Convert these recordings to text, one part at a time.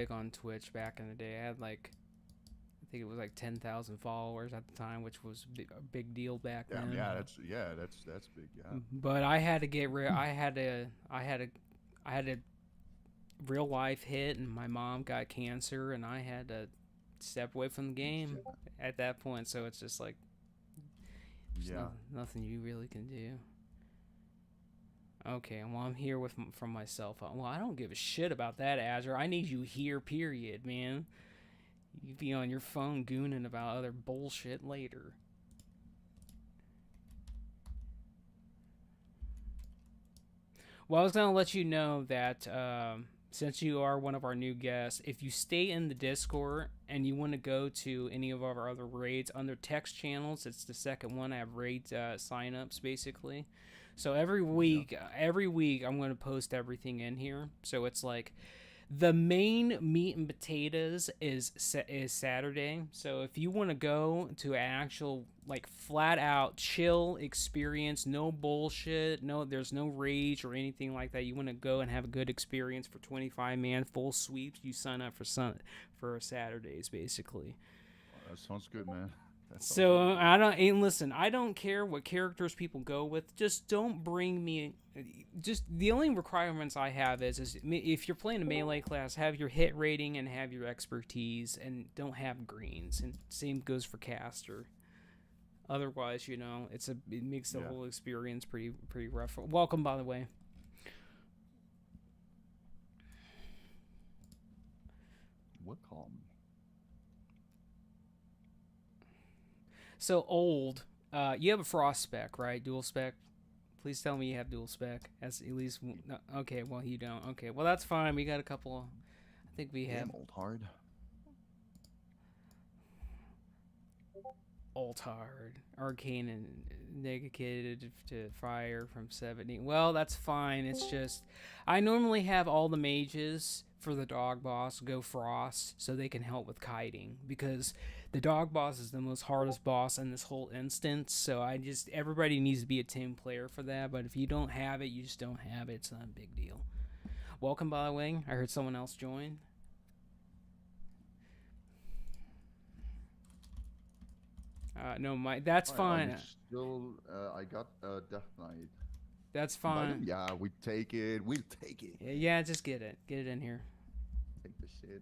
big on Twitch back in the day. I had like, I think it was like 10,000 followers at the time, which was a big deal back then. Yeah, that's big. Yeah. But I had to get rid. I had a real life hit, and my mom got cancer, and I had to step away from the game at that point. So it's just like, nothing you really can do. Okay, well, I'm here from my cell phone. Well, I don't give a shit about that, Azure. I need you here, period, man. You be on your phone gooning about other bullshit later. Well, I was going to let you know that since you are one of our new guests, if you stay in the Discord and you want to go to any of our other raids, under text channels, it's the second one. I have raid signups, basically. So every week, I'm going to post everything in here. So it's like the main meat and potatoes is Saturday. So if you want to go to an actual like flat out chill experience, no bullshit, there's no rage or anything like that. You want to go and have a good experience for 25-man full sweeps. You sign up for Saturdays, basically. Oh, that sounds good, man. So listen, I don't care what characters people go with. Just don't bring me. Just the only requirements I have is if you're playing a melee class, have your hit rating and have your expertise, and don't have greens. And same goes for caster. Otherwise, it makes the whole experience pretty rough. Welcome, by the way. Welcome. So old, you have a frost spec, right? Dual spec. Please tell me you have dual spec. As at least no, okay. Well, you don't. Okay. Well, that's fine. We got a couple. I think we have old hard. Old hard, arcane and negated to fire from 70. Well, that's fine. It's just I normally have all the mages for the dog boss go frost so they can help with kiting, because the dog boss is the most hardest boss in this whole instance. So everybody needs to be a team player for that. But if you don't have it, you just don't have it. It's not a big deal. Welcome, by the way. I heard someone else join. No, that's fine. I got Death Knight. That's fine. Yeah, we take it. We'll take it. Yeah, just get it. Get it in here. Take the shit.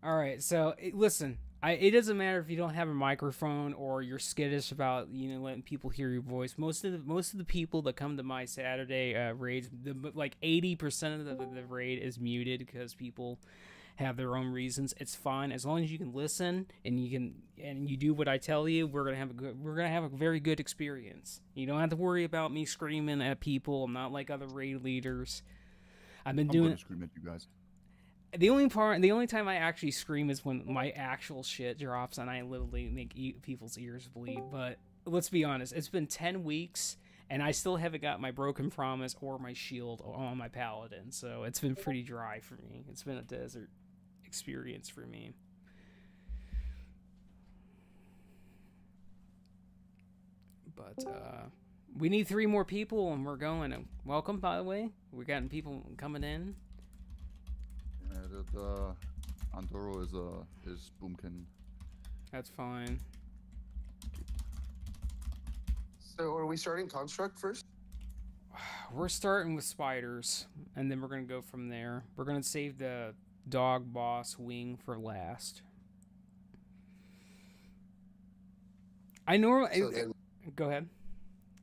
All right. So listen, it doesn't matter if you don't have a microphone or you're skittish about letting people hear your voice. Most of the people that come to my Saturday raids, like 80% of the raid is muted because people have their own reasons. It's fine as long as you can listen and you do what I tell you. We're gonna have a very good experience. You don't have to worry about me screaming at people. I'm not like other raid leaders. I'm gonna scream at you guys. The only time I actually scream is when my actual shit drops and I literally make people's ears bleed. But let's be honest, it's been 10 weeks and I still haven't got my Broken Promise or my shield on my paladin. So it's been pretty dry for me. It's been a desert experience for me. But we need 3 more people and we're going. Welcome, by the way. We're getting people coming in. Yeah, that Andoro is Boomkin. That's fine. So are we starting Construct first? We're starting with spiders, and then we're going to go from there. We're going to save the dog boss wing for last. I normally... Go ahead.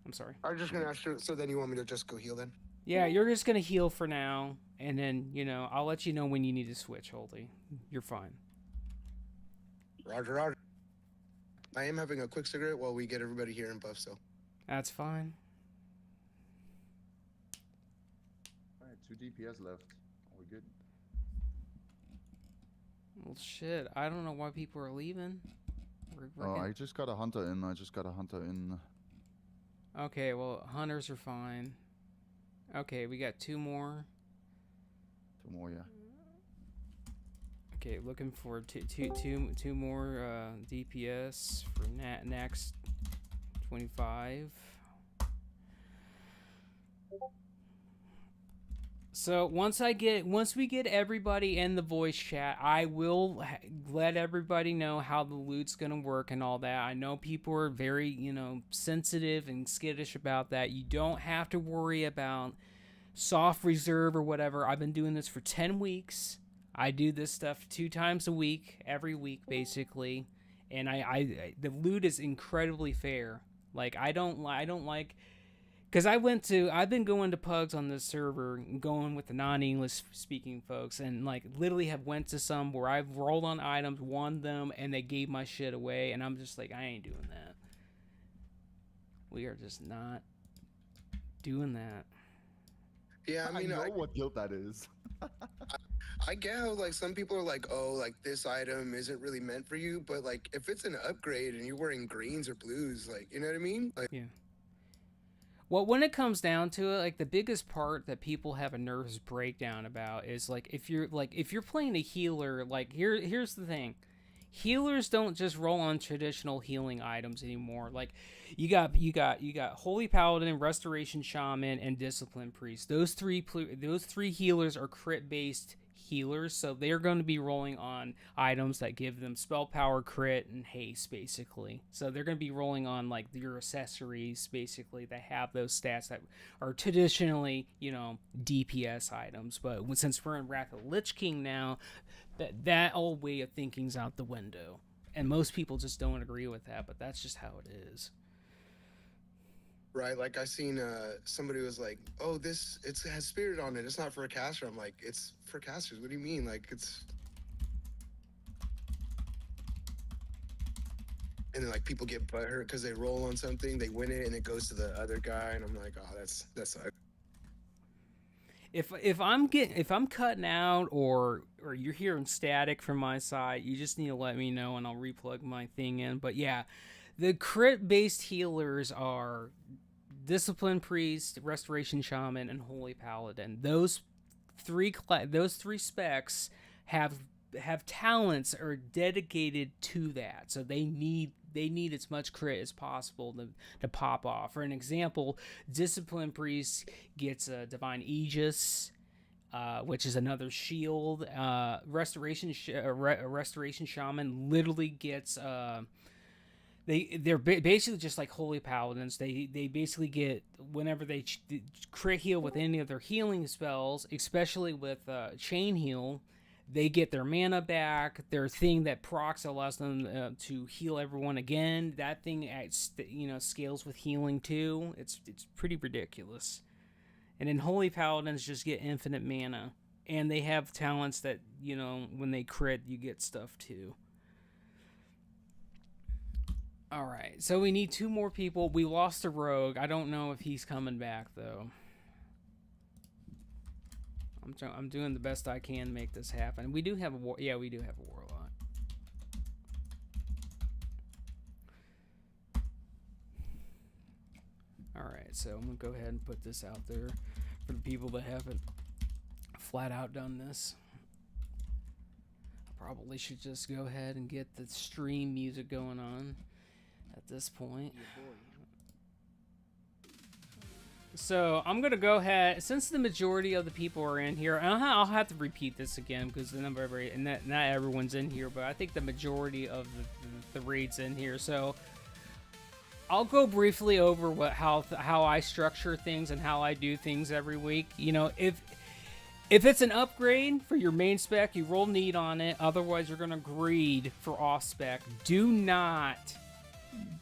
I'm sorry. I was just going to ask you, so then you want me to just go heal then? Yeah, you're just going to heal for now, and then, I'll let you know when you need to switch, Holdy. You're fine. Roger, roger. I am having a quick cigarette while we get everybody here in buff, so. That's fine. Alright, 2 DPS left. Are we good? Well, shit. I don't know why people are leaving. I just got a hunter in. Okay, well, hunters are fine. Okay, we got 2 more. 2 more, yeah. Okay, looking for two more DPS for Naxx 25. So once we get everybody in the voice chat, I will let everybody know how the loot's gonna work and all that. I know people are very sensitive and skittish about that. You don't have to worry about soft reserve or whatever. I've been doing this for 10 weeks. I do this stuff 2 times a week, every week basically, and I the loot is incredibly fair. Like I don't like because I've been going to pugs on this server, going with the non-English speaking folks, and like literally have went to some where I've rolled on items, won them, and they gave my shit away, and I'm just like, I ain't doing that. We are just not doing that. Yeah, I mean, know what guild that is. I get how like some people are like, oh, like this item isn't really meant for you, but like if it's an upgrade and you're wearing greens or blues, like you know what I mean? Like, yeah. Well, when it comes down to it, like the biggest part that people have a nervous breakdown about is like if you're playing a healer, like here's the thing. Healers don't just roll on traditional healing items anymore. Like you got Holy Paladin, Restoration Shaman, and Discipline Priest. Those three healers are crit based healers, so they're going to be rolling on items that give them spell power, crit, and haste basically. So they're going to be rolling on like your accessories basically that have those stats that are traditionally DPS items. But since we're in Wrath of the Lich King now, that old way of thinking's out the window, and most people just don't agree with that, but that's just how it is. right? Like I seen somebody was like, oh, it has spirit on it. It's not for a caster. I'm like, it's for casters. What do you mean? Like it's. And then like people get butthurt because they roll on something, they win it, and it goes to the other guy, and I'm like, oh, that's sucks. If I'm cutting out or you're hearing static from my side, you just need to let me know and I'll replug my thing in. But yeah, the crit based healers are Discipline Priest, Restoration Shaman, and Holy Paladin. Those three specs have talents are dedicated to that, so they need as much crit as possible to pop off. For an example, Discipline Priest gets a Divine Aegis, which is another shield. Restoration Shaman literally gets they're basically just like Holy Paladins. They basically get whenever they crit heal with any of their healing spells, especially with Chain Heal. They get their mana back. Their thing that procs allows them to heal everyone again. That thing, scales with healing too. It's pretty ridiculous. And then Holy Paladins just get infinite mana, and they have talents that when they crit, you get stuff too. All right, so we need 2 more people. We lost a rogue. I don't know if he's coming back though. I'm doing the best I can to make this happen. We do have a warlock. Alright, so I'm going to go ahead and put this out there for the people that haven't flat out done this. I probably should just go ahead and get the stream music going on at this point. So I'm gonna go ahead, since the majority of the people are in here. I'll have to repeat this again because the number of not everyone's in here, but I think the majority of the raids in here. So I'll go briefly over how I structure things and how I do things every week. If it's an upgrade for your main spec, you roll need on it. Otherwise, you're gonna greed for off spec. Do not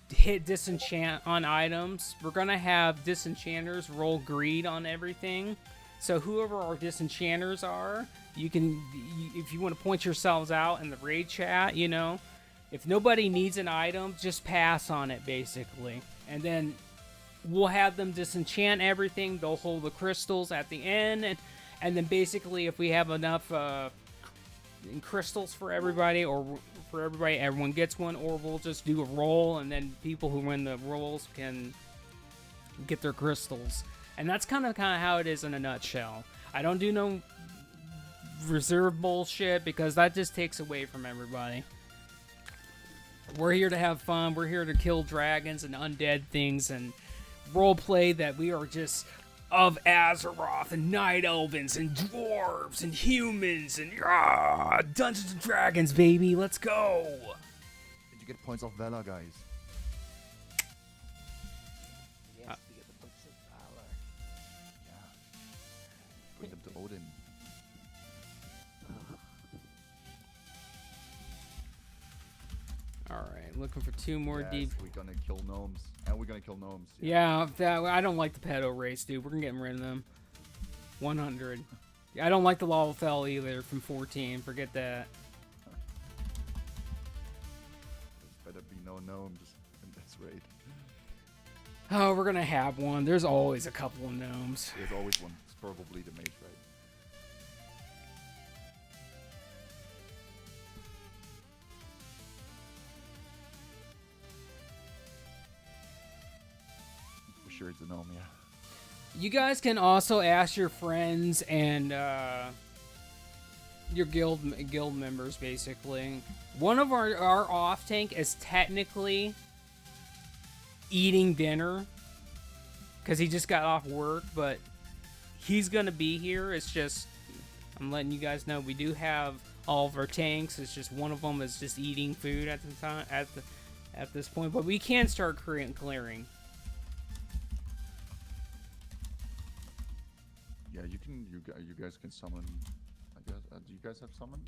hit disenchant on items. We're gonna have disenchanters roll greed on everything, so whoever our disenchanters are, if you want to point yourselves out in the raid chat, if nobody needs an item, just pass on it basically, and then we'll have them disenchant everything. They'll hold the crystals at the end, and then basically if we have enough crystals for everybody, everyone gets one, or we'll just do a roll, and then people who win the rolls can get their crystals. And that's kind of how it is in a nutshell. I don't do no reserve bullshit because that just takes away from everybody. We're here to have fun. We're here to kill dragons and undead things and role play that we are just of Azeroth and Night Elvens and Dwarves and Humans and Dungeons and Dragons, baby. Let's go. Did you get points of valor, guys? Yes, we get the points of valor. Yeah. Bring them to Odin. All right, looking for 2 more Yes, deep. we're gonna kill gnomes. And we're gonna kill gnomes. Yeah, I don't like the pedo race, dude. We're gonna get rid of them. 100. I don't like the Lalfell either from 14. Forget that. There's better be no gnomes in this raid. Oh, we're gonna have one. There's always a couple of gnomes. There's always one. It's probably the mage, right? For sure it's a gnome, yeah. You guys can also ask your friends and your guild members, basically. One of our off tank is technically eating dinner because he just got off work, but he's gonna be here. It's just I'm letting you guys know we do have all of our tanks. It's just one of them is just eating food at the time at this point, but we can start clearing. Yeah, you guys can summon. I guess. Do you guys have summon?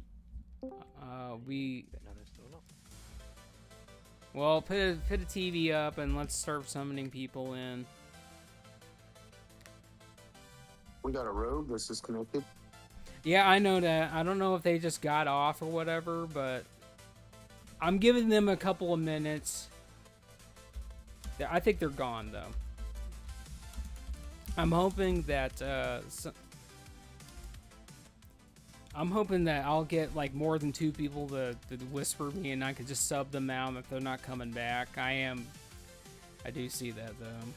We But no, there's still not. well put a TV up and let's start summoning people in. We got a rogue that's disconnected. Yeah, I know that. I don't know if they just got off or whatever, but I'm giving them a couple of minutes. I think they're gone though. I'm hoping that I'm hoping that I'll get like more than 2 people to whisper me, and I can just sub them out if they're not coming back. I do see that though.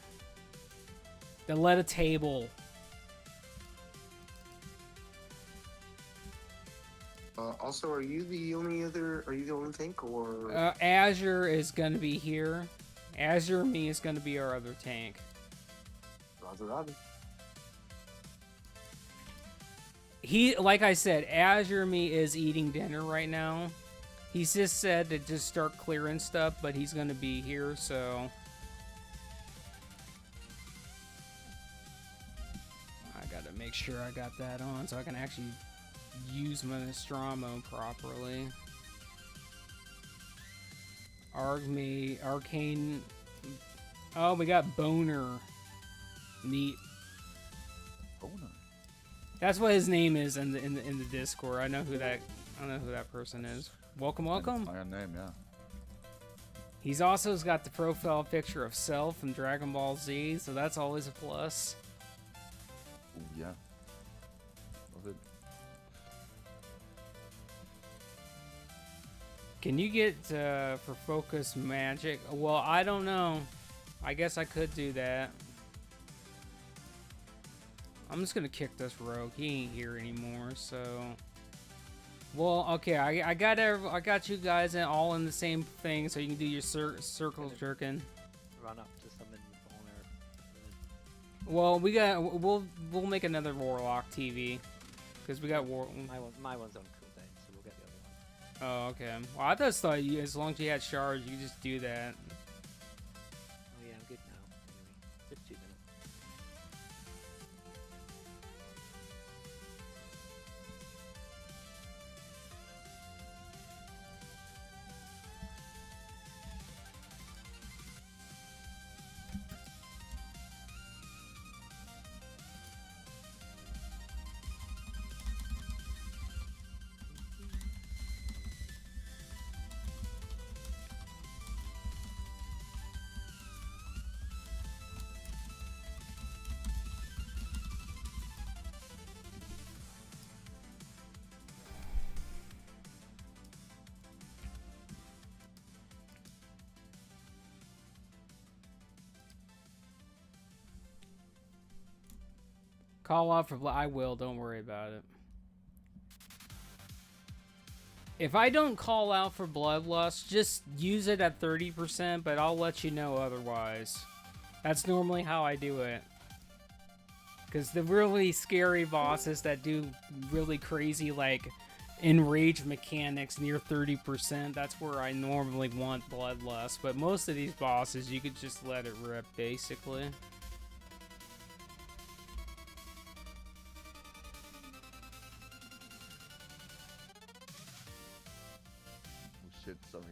They let a table. Also, are you the only tank, or Azure is gonna be here. Azure and me is gonna be our other tank. Roger? He, like I said, Azure me is eating dinner right now. He's just said to just start clearing stuff, but he's gonna be here, so I gotta make sure I got that on so I can actually use my Nostromo properly. Arcane. Oh, we got Boner. Neat. Boner. That's what his name is in the Discord. I know who that person is. Welcome. Iron name, yeah. He's also got the profile picture of Self from Dragon Ball Z, so that's always a plus. Ooh, yeah. Love it. Can you get for focus magic? Well, I don't know. I guess I could do that. I'm just gonna kick this rogue. He ain't here anymore, so. Well, okay. I got you guys all in the same thing, so you can do your circle jerking. Run up to summon the owner. Well, we'll make another Warlock TV, because we got My one's on cooldown, so we'll get the other one. Oh, okay. Well, I just thought as long as you had shards, you could just do that. Oh yeah, I'm good now. Anyway, just 2 minutes. Call out for I will. Don't worry about it. If I don't call out for Bloodlust, just use it at 30%, but I'll let you know otherwise. That's normally how I do it. Because the really scary bosses that do really crazy, like, enrage mechanics near 30%, that's where I normally want Bloodlust. But most of these bosses, you could just let it rip, basically. Oh shit, sorry.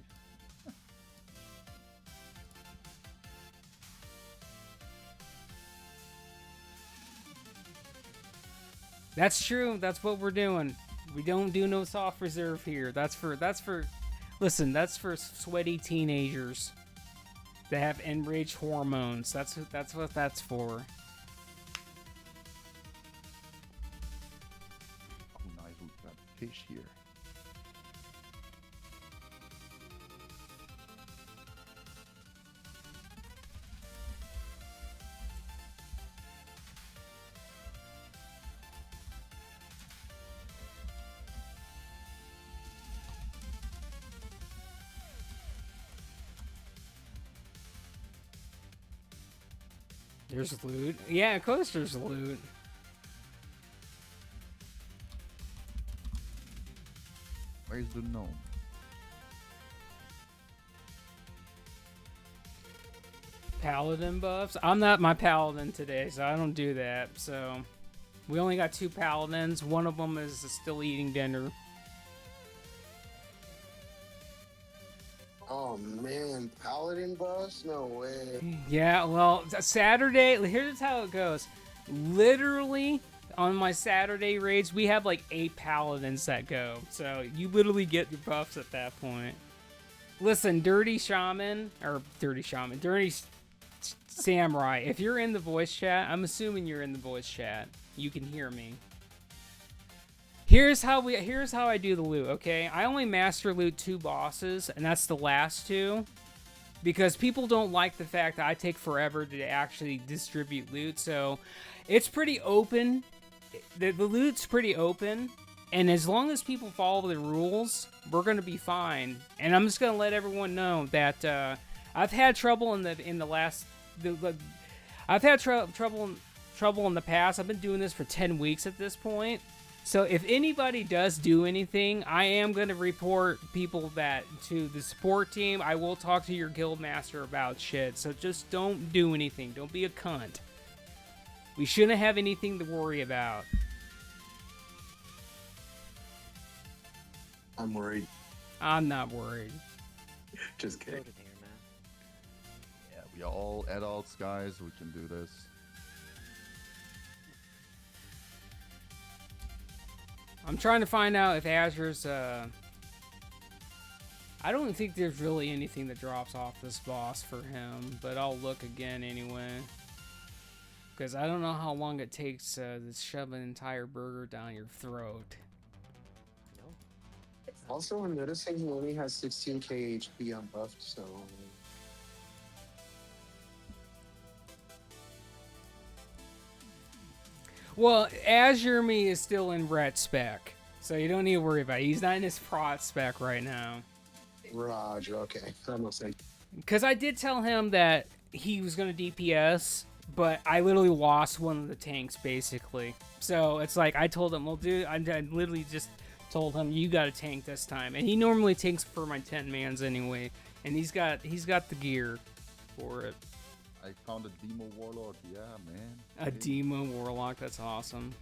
That's true. That's what we're doing. We don't do no soft reserve here. Listen, that's for sweaty teenagers that have enraged hormones. That's what that's for. Oh nice, we got fish here. There's loot. Yeah, of course there's loot. Where's the gnome? Paladin buffs. I'm not my paladin today, so I don't do that. So we only got 2 paladins. One of them is still eating dinner. Oh man, paladin boss? No way. Yeah, well, Saturday, here's how it goes. Literally, on my Saturday raids, we have like 8 paladins that go. So you literally get your buffs at that point. Listen, Dirty Samurai, if you're in the voice chat, I'm assuming you're in the voice chat. You can hear me. Here's how I do the loot, okay? I only master loot 2 bosses, and that's the last 2. Because people don't like the fact that I take forever to actually distribute loot, so it's pretty open. The loot's pretty open, and as long as people follow the rules, we're gonna be fine. And I'm just gonna let everyone know that I've had trouble I've had trouble in the past. I've been doing this for 10 weeks at this point. So if anybody does do anything, I am going to report people to the support team. I will talk to your guild master about shit. So just don't do anything. Don't be a cunt. We shouldn't have anything to worry about. I'm worried. I'm not worried. Just kidding. Loaded here, man. Yeah, we are all adults, guys. We can do this. I'm trying to find out if Azure's, I don't think there's really anything that drops off this boss for him, but I'll look again anyway. Because I don't know how long it takes to shove an entire burger down your throat. No. Also, I'm noticing he only has 16k HP unbuffed, so. Well, Azure Me is still in ret spec, so you don't need to worry about it. He's not in his prot spec right now. Roger, okay. That makes sense. Because I did tell him that he was going to DPS, but I literally lost one of the tanks, basically. So it's like, I told him, well, dude, I literally just told him, you got a tank this time. And he normally tanks for my 10-mans anyway, and he's got the gear for it. I found a Demo Warlord. Yeah, man. A Demo Warlock, that's awesome.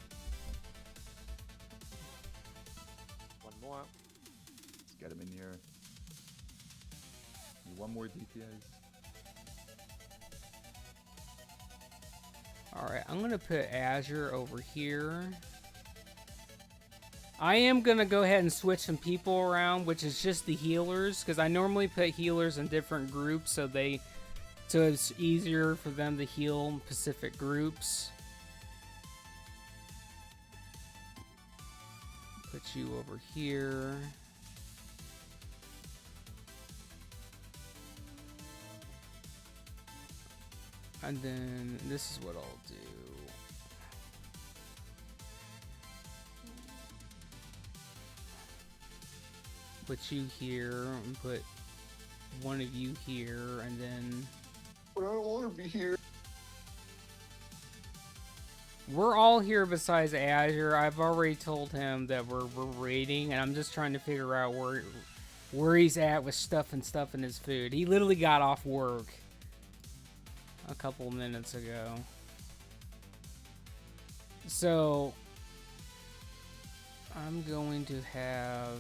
One more. Let's get him in here. Need one more DPS. Alright, I'm going to put Azure over here. I am going to go ahead and switch some people around, which is just the healers, because I normally put healers in different groups so it's easier for them to heal specific groups. Put you over here. And then this is what I'll do. Put you here and put one of you here, and then But I don't want to be here. We're all here besides Azure. I've already told him that we're raiding, and I'm just trying to figure out where he's at with stuff in his food. He literally got off work a couple minutes ago. So I'm going to have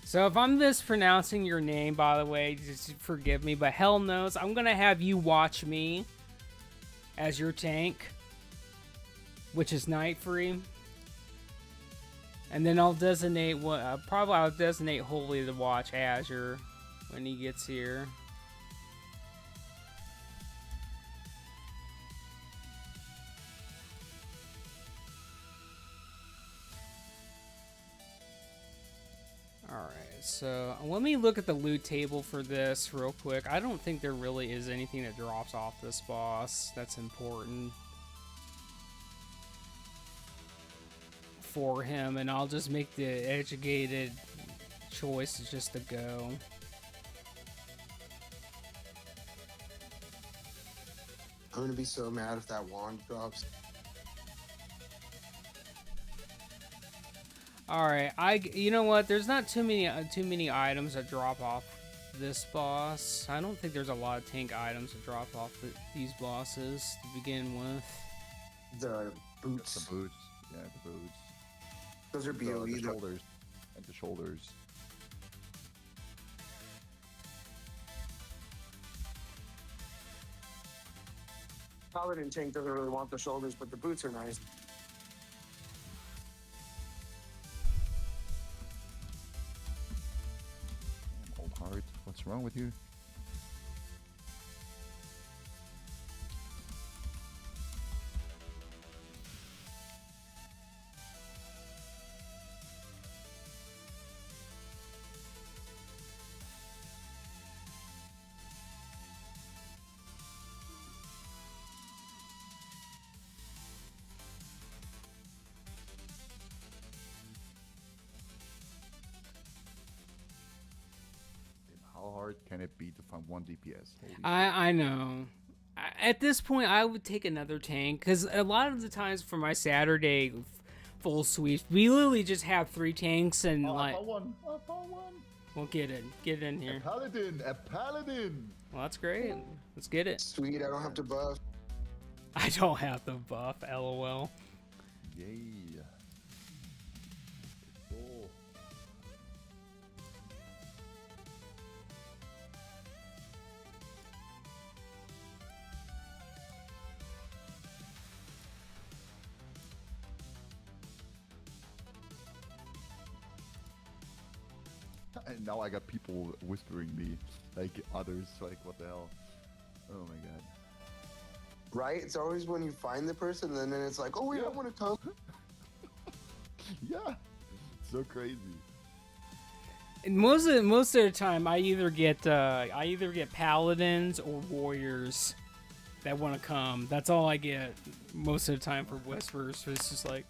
So if I'm mispronouncing your name, by the way, just forgive me, but hell knows, I'm gonna have you watch me as your tank, which is Night Free. And then I'll designate I'll designate Holy to watch Azure when he gets here. Alright, so let me look at the loot table for this real quick. I don't think there really is anything that drops off this boss that's important for him, and I'll just make the educated choice just to go. I'm gonna be so mad if that wand drops. All right, you know what? There's not too many items that drop off this boss. I don't think there's a lot of tank items that drop off these bosses to begin with. The boots. The boots. Yeah, the boots. Those are BOE. The shoulders. And the shoulders. Paladin tank doesn't really want the shoulders, but the boots are nice. Damn, old heart. What's wrong with you? How hard can it be to find 1 DPS? Holy I know. At this point, I would take another tank, because a lot of the times for my Saturday full sweep, we literally just have 3 tanks and shit. like. I found one. Well, get in here. A paladin. Well, that's great. Let's get it. Sweet, I don't have to buff. I don't have the buff, lol. Yay. Cool. And now I got people whispering me, like others, like what the hell? Oh my god. Right? It's always when you find the person, and then it's like, oh wait, Yeah. I want to come. Yeah, so crazy. And most of the time, I either get paladins or warriors that want to come. That's all I get most of the time for whispers. So it's just like,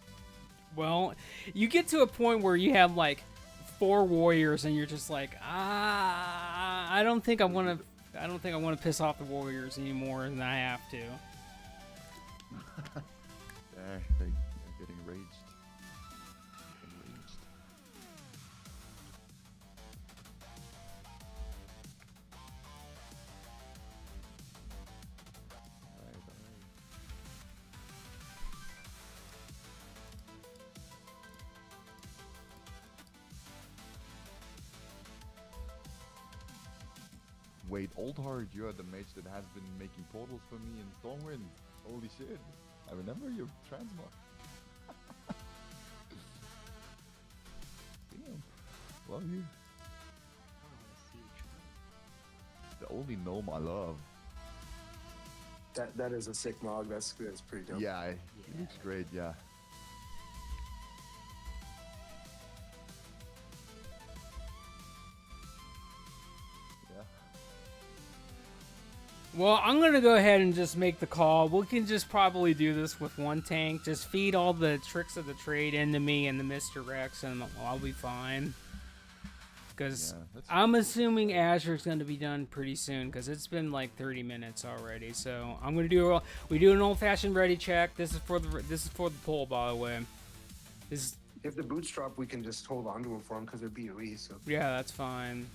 well, you get to a point where you have like 4 warriors, and you're just like, I don't think I want to piss off the warriors anymore than I have to. They're getting enraged. Alright. Wait, Old Heart, you are the mage that has been making portals for me in Stormwind. Holy shit. I remember your transmog. Damn. Love you. The only gnome I love. That is a sick mog. That's pretty dope. Yeah, it looks great, yeah. Yeah. Well, I'm gonna go ahead and just make the call. We can just probably do this with one tank. Just feed all the tricks of the trade into me and the Mr. Rex, and I'll be fine. Because I'm assuming Azure's gonna be done pretty soon, because it's been like 30 minutes already. So I'm gonna do an old-fashioned ready check. This is for the poll, by the way. If the boots drop, we can just hold on to them for them because they're BOE. So yeah, that's fine.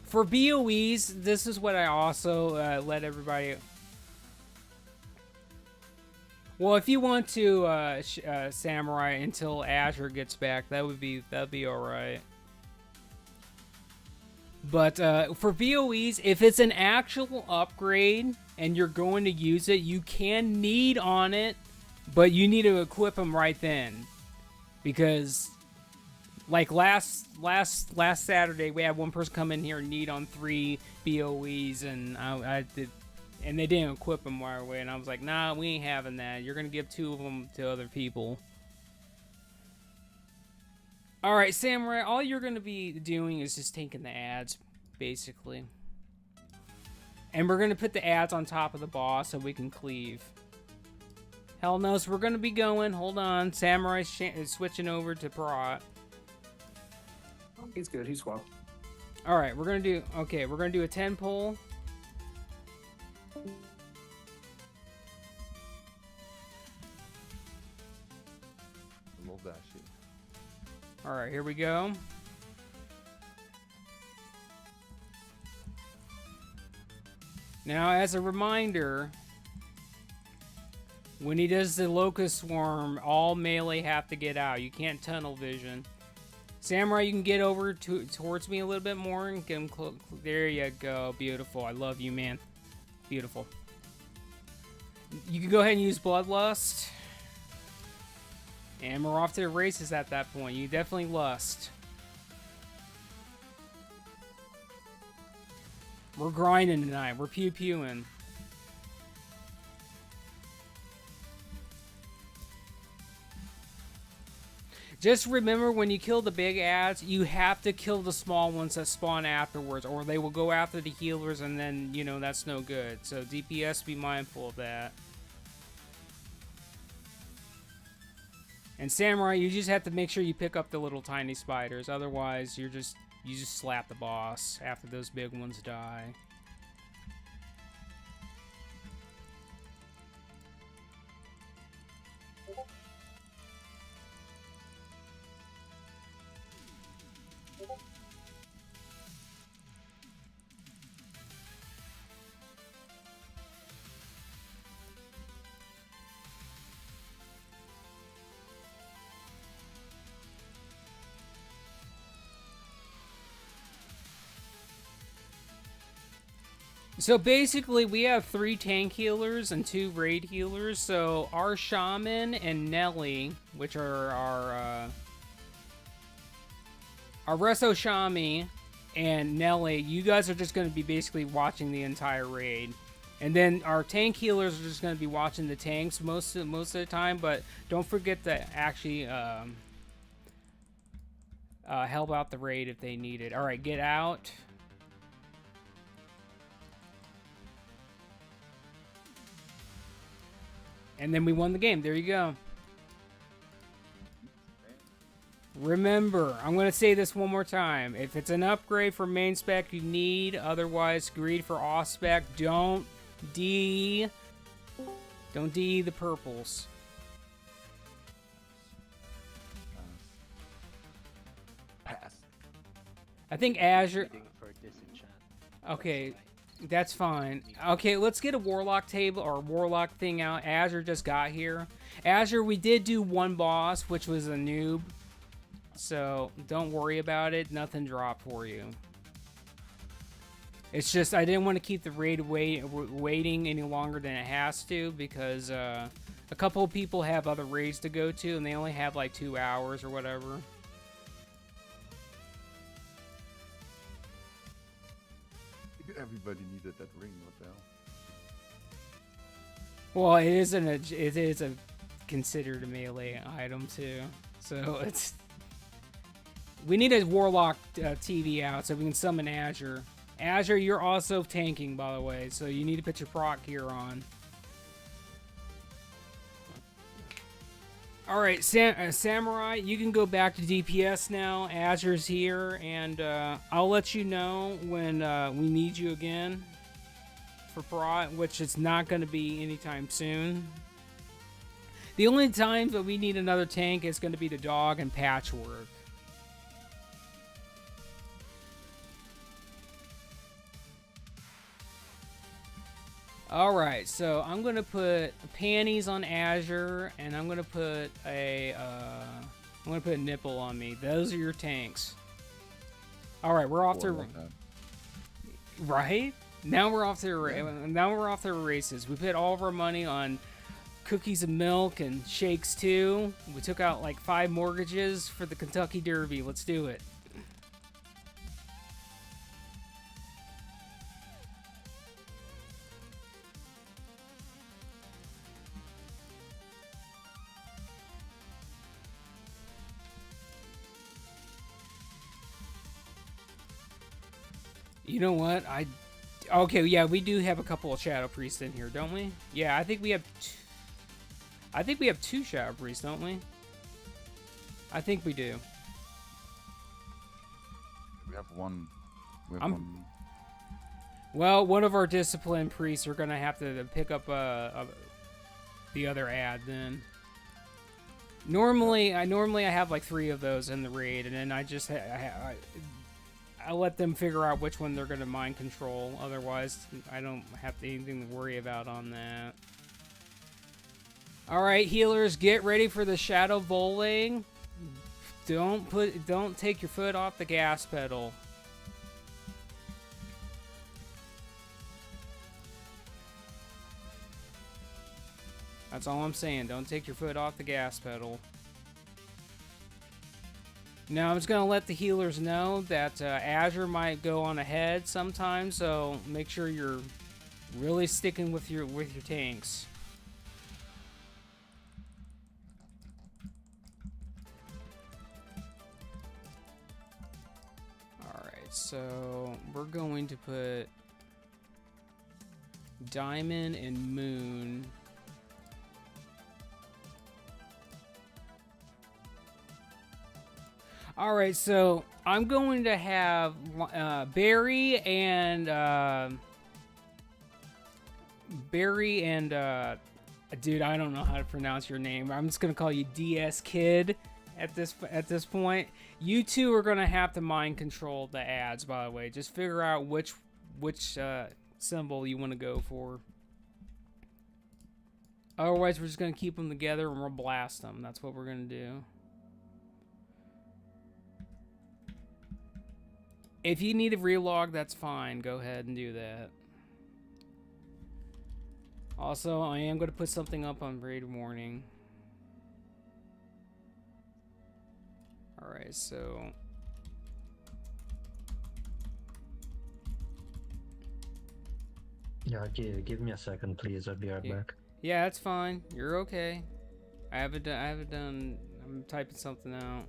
For BOEs, this is what I also let everybody. Well, if you want to samurai until Azure gets back, that'd be all right. But for BOEs, if it's an actual upgrade and you're going to use it, you can need on it, but you need to equip them right then, because like last Saturday, we had one person come in here and need on 3 BOEs, and I did, and they didn't equip them right away, and I was like, nah, we ain't having that. You're gonna give 2 of them to other people. All right, Samurai, all you're going to be doing is just taking the ads, basically. And we're going to put the ads on top of the boss so we can cleave. Hell knows we're going to be going. Hold on. Samurai is switching over to Prot. he's good. He swapped. All right, we're going to do a 10 pull. Love that shit. All right, here we go. Now, as a reminder, when he does the Locust Swarm, all melee have to get out. You can't tunnel vision. Samurai, you can get over towards me a little bit more and get him close. There you go. Beautiful. I love you, man. Beautiful. You can go ahead and use Bloodlust. And we're off to the races at that point. You definitely lust. We're grinding tonight. We're pew-pewing. Just remember, when you kill the big ads, you have to kill the small ones that spawn afterwards, or they will go after the healers, and then, you know, that's no good. So DPS, be mindful of that. And Samurai, you just have to make sure you pick up the little tiny spiders. Otherwise, you just slap the boss after those big ones die. So basically, we have 3 tank healers and 2 raid healers. So our Shaman and Nelly, which are our Resto Shami and Nelly, you guys are just going to be basically watching the entire raid. And then our tank healers are just going to be watching the tanks most of the time. But don't forget to actually help out the raid if they need it. All right, get out. And then we won the game. There you go. Remember, I'm going to say this one more time. If it's an upgrade for main spec, you need. Otherwise, greed for off spec. Don't D the purples. Pass. I think Azure... Waiting for disenchant. Okay, that's fine. Okay, let's get a Warlock table or Warlock thing out. Azure just got here. Azure, we did do one boss, which was a noob. So, don't worry about it. Nothing dropped for you. It's just, I didn't want to keep the raid waiting any longer than it has to, because a couple of people have other raids to go to, and they only have like 2 hours or whatever. Everybody needed that ring, what the hell? Well, it is a considered a melee item too, so it's. We need a Warlock TV out so we can summon Azure Azure, you're also tanking, by the way, so you need to put your proc gear on. All right, Samurai, you can go back to DPS now. Azure's here, and I'll let you know when we need you again for prot, which is not going to be anytime soon. The only time that we need another tank is going to be the dog and patchwork. Alright, so I'm going to put panties on Azure, and I'm going to put a nipple on me. Those are your tanks. Alright, we're off to... Right? Now we're off to races. We put all of our money on cookies and milk and shakes too. We took out like 5 mortgages for the Kentucky Derby. Let's do it. You know what? Okay, yeah, we do have a couple of Shadow Priests in here, don't we? Yeah, I think we have two Shadow Priests, don't we? I think we do. We have one. One. Well, one of our disciplined priests are gonna have to pick up the other ad then. Normally I have like 3 of those in the raid, and then I let them figure out which one they're gonna mind control. Otherwise, I don't have anything to worry about on that. All right, healers, get ready for the shadow bowling. Don't take your foot off the gas pedal. That's all I'm saying. Don't take your foot off the gas pedal. Now I'm just gonna let the healers know that Azure might go on ahead sometimes, so make sure you're really sticking with your tanks. All right, so we're going to put Diamond and Moon. All right, so I'm going to have Barry and dude, I don't know how to pronounce your name. I'm just gonna call you DS Kid at this point. You two are gonna have to mind control the ads. By the way, just figure out which symbol you want to go for. Otherwise, we're just gonna keep them together and we'll blast them. That's what we're gonna do. If you need to relog, that's fine. Go ahead and do that. Also, I am going to put something up on Raid Warning. Alright, so... Yeah, give me a second, please. I'll be right back. Yeah, that's fine. You're okay. I haven't done... I'm typing something out.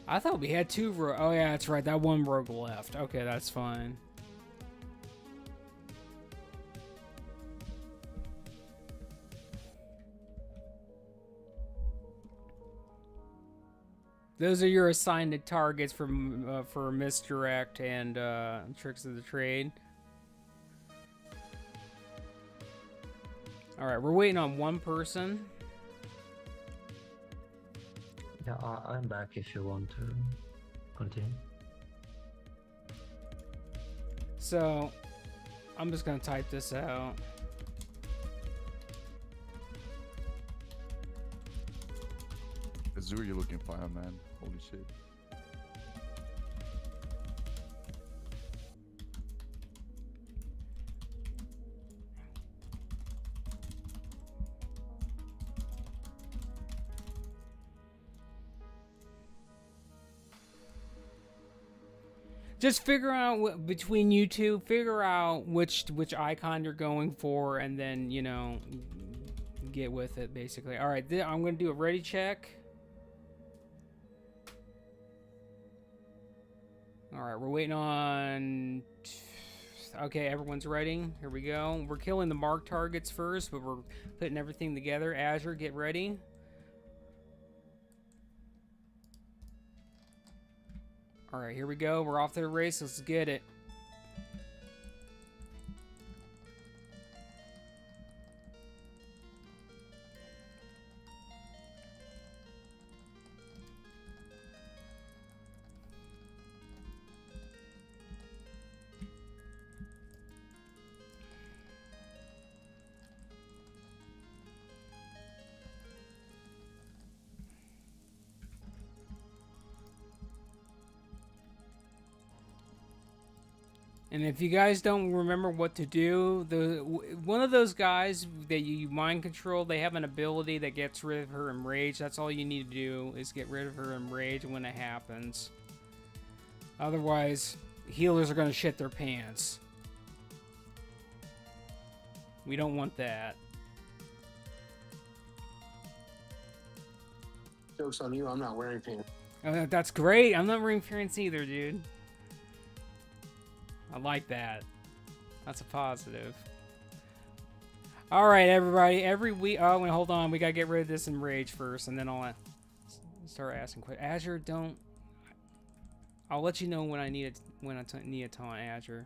I thought we had 2 rogue. Oh yeah, that's right. That one rogue left. Okay, that's fine. Those are your assigned targets for misdirect and tricks of the trade. All right, we're waiting on one person. Yeah, I'm back if you want to continue. So, I'm just gonna type this out. Azure, you're looking fire, man. Holy shit. Just figure out between you two, figure out which icon you're going for, and then get with it basically. All right, I'm gonna do a ready check. All right, we're waiting on. Okay, everyone's ready. Here we go. We're killing the mark targets first, but we're putting everything together. Azure, get ready. All right, here we go. We're off to the race. Let's get it. And if you guys don't remember what to do, one of those guys that you mind control, they have an ability that gets rid of her enrage. That's all you need to do is get rid of her enrage when it happens. Otherwise, healers are going to shit their pants. We don't want that. Joke's on you, I'm not wearing pants. That's great. I'm not wearing pants either, dude. I like that. That's a positive. All right, everybody. Every week. Oh, wait, hold on. We gotta get rid of this enrage first, and then I'll start asking questions. Azure, don't. I'll let you know when I need a taunt, Azure,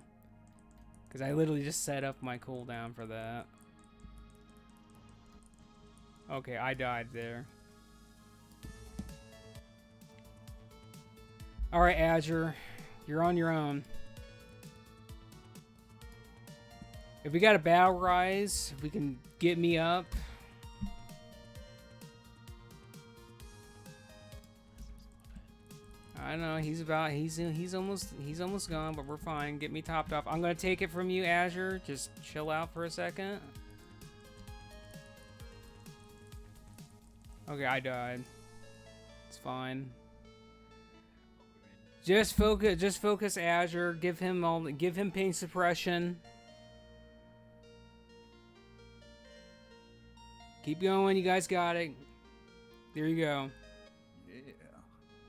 because I literally just set up my cooldown for that. Okay, I died there. All right, Azure, you're on your own. If we got a battle rise, if we can get me up. I know he's almost gone, but we're fine. Get me topped off. I'm gonna take it from you, Azure. Just chill out for a second. Okay, I died. It's fine. Just focus, Azure. Give him pain suppression. Keep going, you guys got it. There you go. Yeah.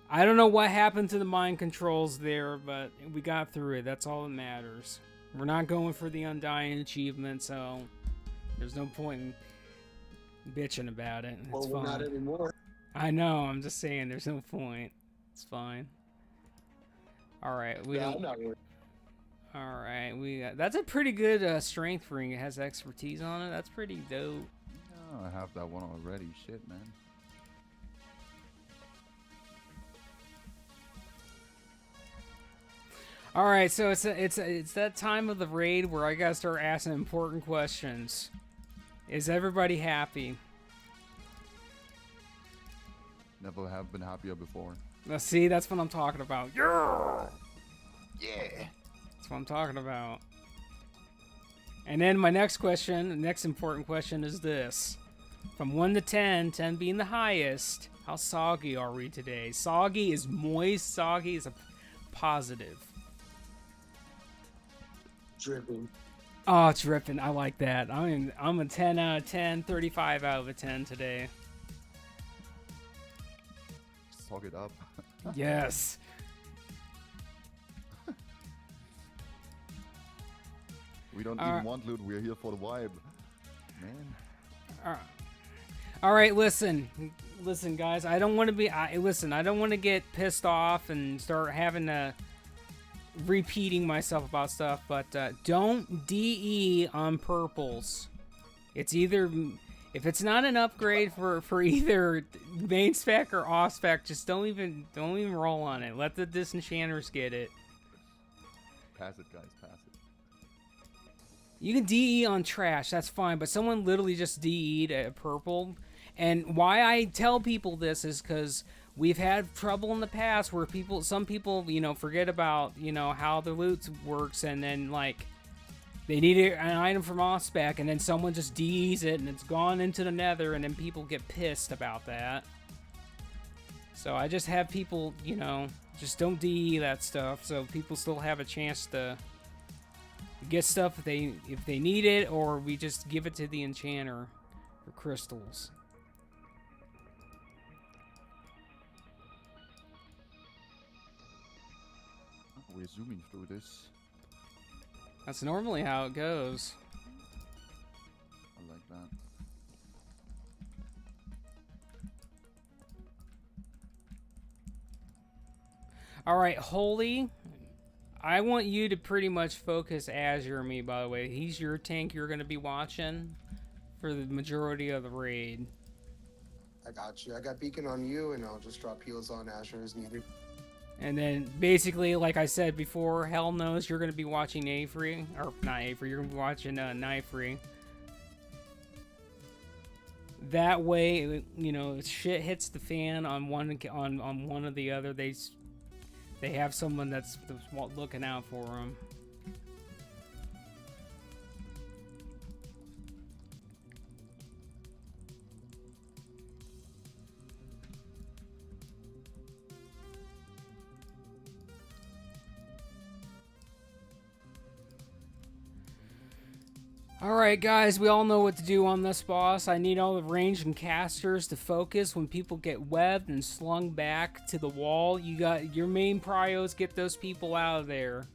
I don't know what happened to the mind controls there, but we got through it. That's all that matters. We're not going for the Undying achievement, so there's no point in bitching about it. It's Well, fine. not anymore. I know, I'm just saying there's no point. It's fine. Alright, we Yeah, I'm don't. not worried. Alright, we got. That's a pretty good strength ring. It has expertise on it. That's pretty dope. Oh, I have that one already. Shit, man. All right, so it's that time of the raid where I gotta start asking important questions. Is everybody happy? Never have been happier before. Now, see, that's what I'm talking about. Yeah, Yeah. that's what I'm talking about. And then my next question, the next important question is this: from 1 to 10, 10 being the highest, how soggy are we today? Soggy is moist. Soggy is a positive. Dripping. Oh, it's dripping. I like that. I'm a 10 out of 10, 35 out of a 10 today. Talk it up. Yes. We don't even want loot. We're here for the vibe. Man. All right, listen, guys. I don't want to be. I don't want to get pissed off and start having to repeating myself about stuff. But don't DE on purples. It's either if it's not an upgrade for either main spec or off spec, just don't even roll on it. Let the disenchanters get it. Pass it, guys. Pass it. You can DE on trash, that's fine, but someone literally just DE'd a purple. And why I tell people this is because we've had trouble in the past where some people, forget about, how the loot works, and then, like, they need an item from off-spec, and then someone just DE's it, and it's gone into the nether, and then people get pissed about that. So I just have people, you know, just don't DE that stuff, so people still have a chance to get stuff if they need it, or we just give it to the enchanter for crystals. We're zooming through this. That's normally how it goes. I like that. All right, Holy. I want you to pretty much focus Azure me, by the way. He's your tank you're going to be watching for the majority of the raid. I got you. I got beacon on you, and I'll just drop heals on Azure as needed. And then basically, like I said before, Hell knows you're going to be watching Avery. Or not Avery, you're going to be watching Knifrey. That way, you know, if shit hits the fan on one or the other, they have someone that's looking out for them. Alright guys, we all know what to do on this boss. I need all the ranged and casters to focus when people get webbed and slung back to the wall. You got your main prios, get those people out of there.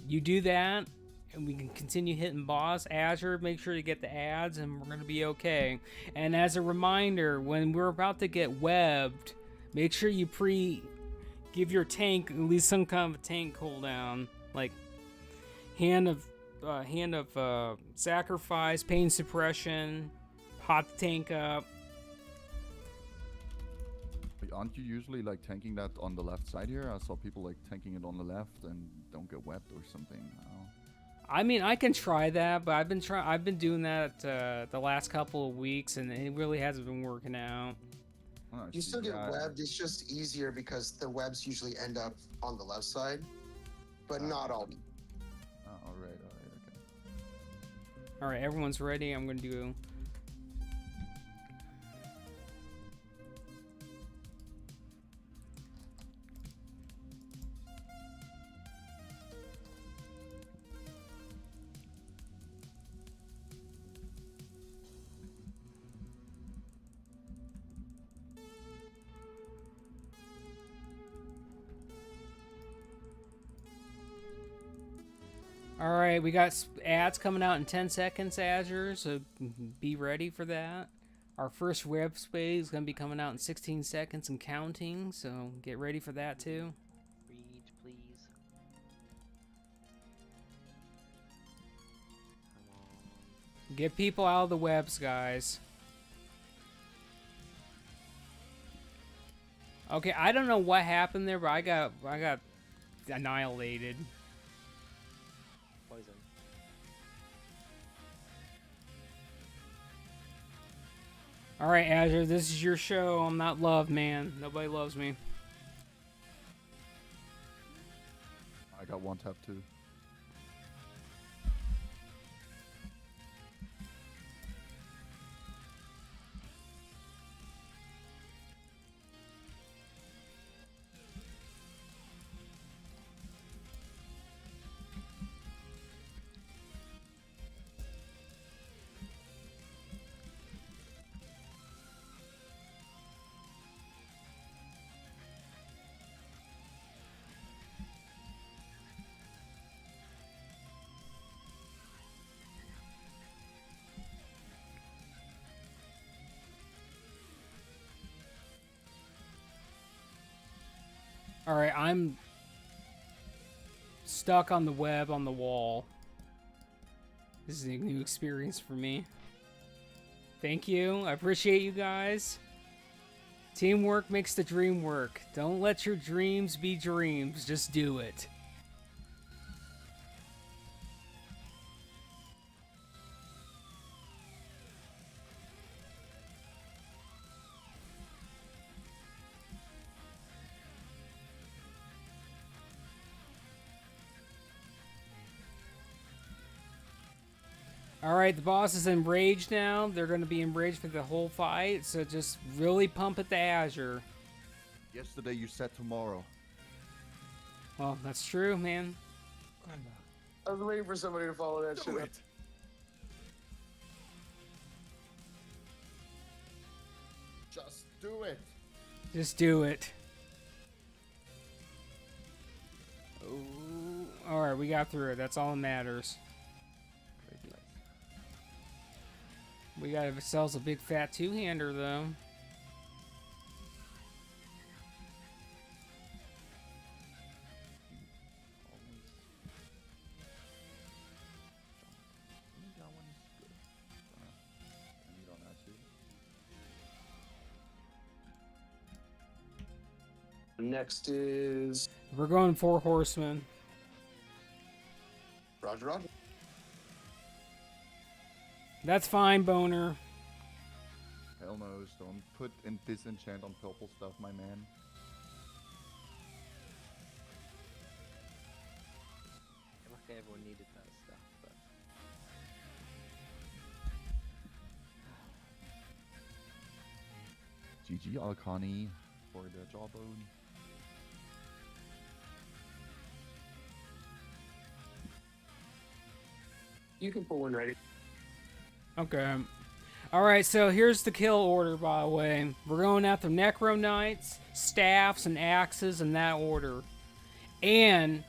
You do that, and we can continue hitting boss. Azure, make sure to get the ads, and we're going to be okay. And as a reminder, when we're about to get webbed, make sure you give your tank at least some kind of a tank cooldown, like hand of sacrifice, pain suppression, hot tank up. Aren't you usually like tanking that on the left side here? I saw people like tanking it on the left and don't get webbed or something. I mean, I can try that, but I've been doing that the last couple of weeks, and it really hasn't been working out. Oh, You still get webbed. It's just easier because the webs usually end up on the left side, but not all. All right, okay. All right, everyone's ready. I'm going to do... All right, we got ads coming out in 10 seconds, Azure, so be ready for that. Our first web spade is going to be coming out in 16 seconds and counting, so get ready for that too. Read, please. Come on. Get people out of the webs, guys. Okay, I don't know what happened there, but I got annihilated. Poison. All right, Azure, this is your show. I'm not loved, man. Nobody loves me. I got one tap too. Alright, I'm stuck on the web on the wall. This is a new experience for me. Thank you. I appreciate you guys. Teamwork makes the dream work. Don't let your dreams be dreams. Just do it. Alright, the boss is enraged now. They're going to be enraged for the whole fight, so just really pump it to Azure. Yesterday you said tomorrow. Well, that's true, man. I was waiting for somebody to follow that shit up. Just do it. Just do it. Ooh. Alright, we got through it. That's all that matters. Great light. We got ourselves a big fat two-hander, though. That one's good. And you don't actually. Next is We're going 4 horsemen. Roger Roger. That's fine, Boner. Hell knows. Don't put in disenchant on purple stuff, my man. I must say everyone needed that stuff, but GG Alkani for the jawbone. You can pull one ready. Okay. Alright, so here's the kill order, by the way. We're going after Necro Knights, staffs, and axes in that order. And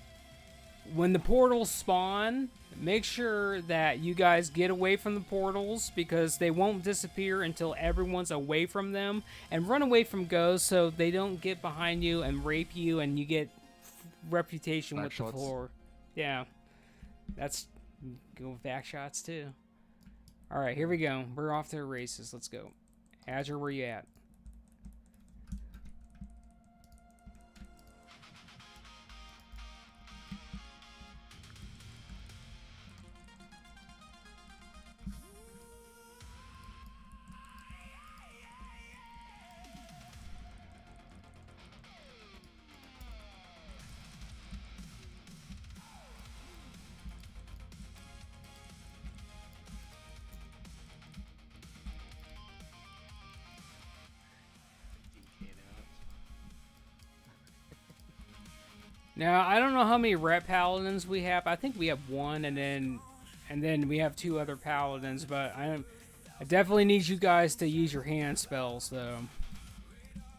when the portals spawn, make sure that you guys get away from the portals because they won't disappear until everyone's away from them. And run away from ghosts so they don't get behind you and rape you and you get reputation with the Backshots. floor. Yeah. That's... Go with back shots too. Alright, here we go. We're off to the races. Let's go. Azure, where you at? DK out. Now, I don't know how many rep paladins we have. I think we have one, and then we have 2 other paladins. But I definitely need you guys to use your hand spells though,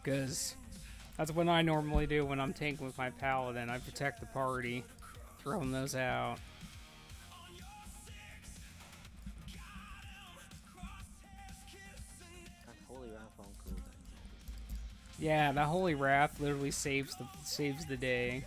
because that's what I normally do when I'm tanking with my paladin. I protect the party, throwing those out. That holy wrath on cooldown. Yeah, that holy wrath literally saves the day.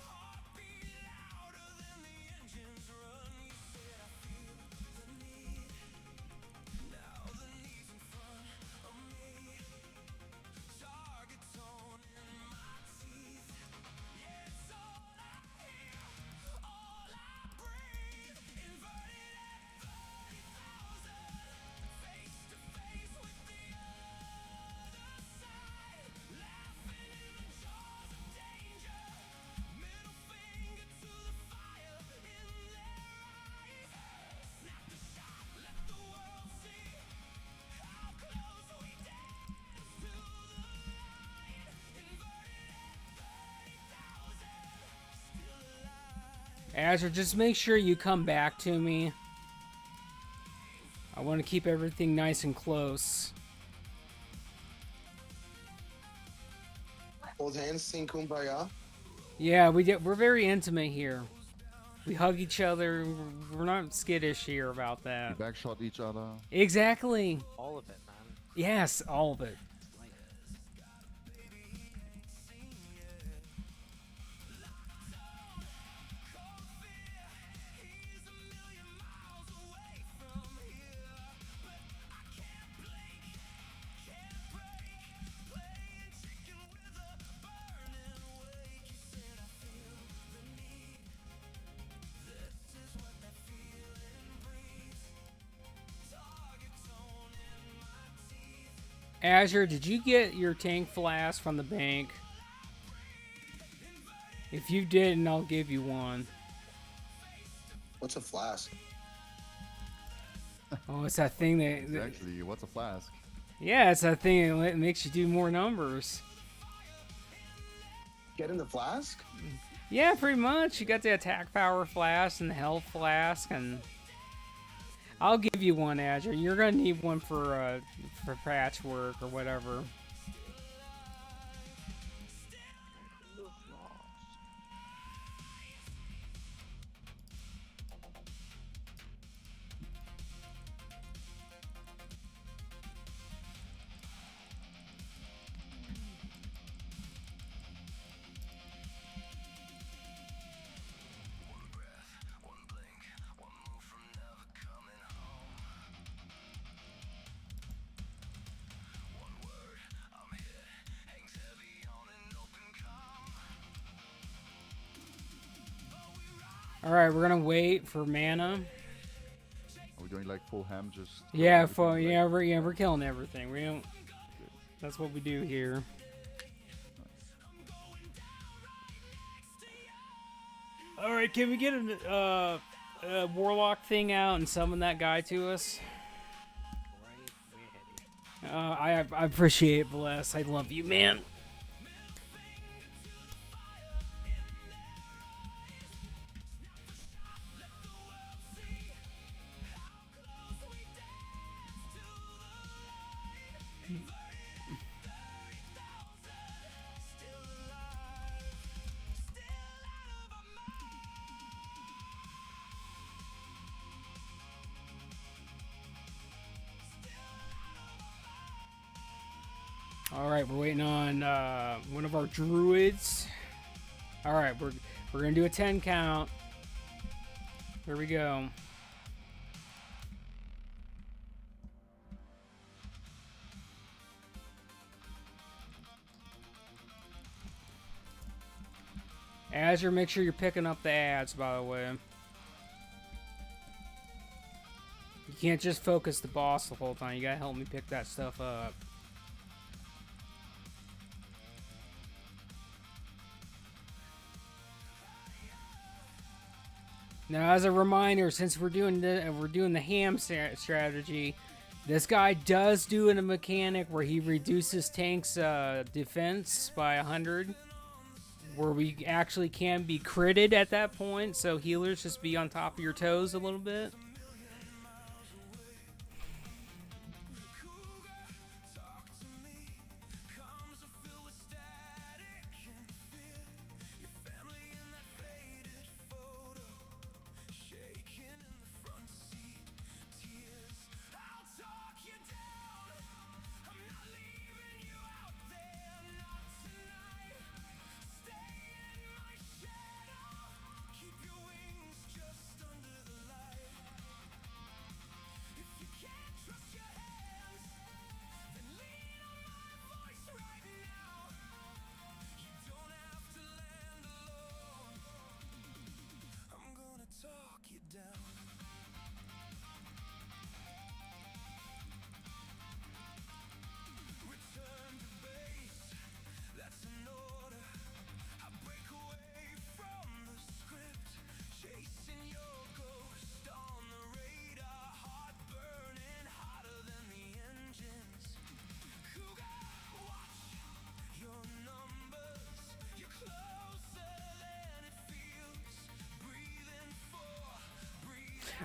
Azure, just make sure you come back to me. I want to keep everything nice and close. Hold hands, sing kumbaya. Yeah, we're very intimate here. We hug each other. We're not skittish here about that. We backshot each other. Exactly. All of it, man. Yes, all of it. Azure, did you get your tank flask from the bank? If you didn't, I'll give you one. What's a flask? Oh, it's that thing that Exactly. What's a flask? yeah, it's that thing that makes you do more numbers. Get in the flask? Yeah, pretty much. You got the attack power flask and the health flask, and I'll give you one, Azure. You're gonna need one for patchwork or whatever. All right, we're gonna wait for mana. Are we doing like full ham? Just Yeah, everything, like- we're killing everything. We don't. That's what we do here. All right, can we get a warlock thing out and summon that guy to us? I appreciate it, Bless. I love you, man. All right, we're waiting on one of our druids. All right, we're gonna do a 10 count. Here we go. Azure, make sure you're picking up the ads, by the way. You can't just focus the boss the whole time. You gotta help me pick that stuff up. Now, as a reminder, since we're doing the ham strategy, this guy does do a mechanic where he reduces tanks' defense by 100, where we actually can be critted at that point. So healers just be on top of your toes a little bit.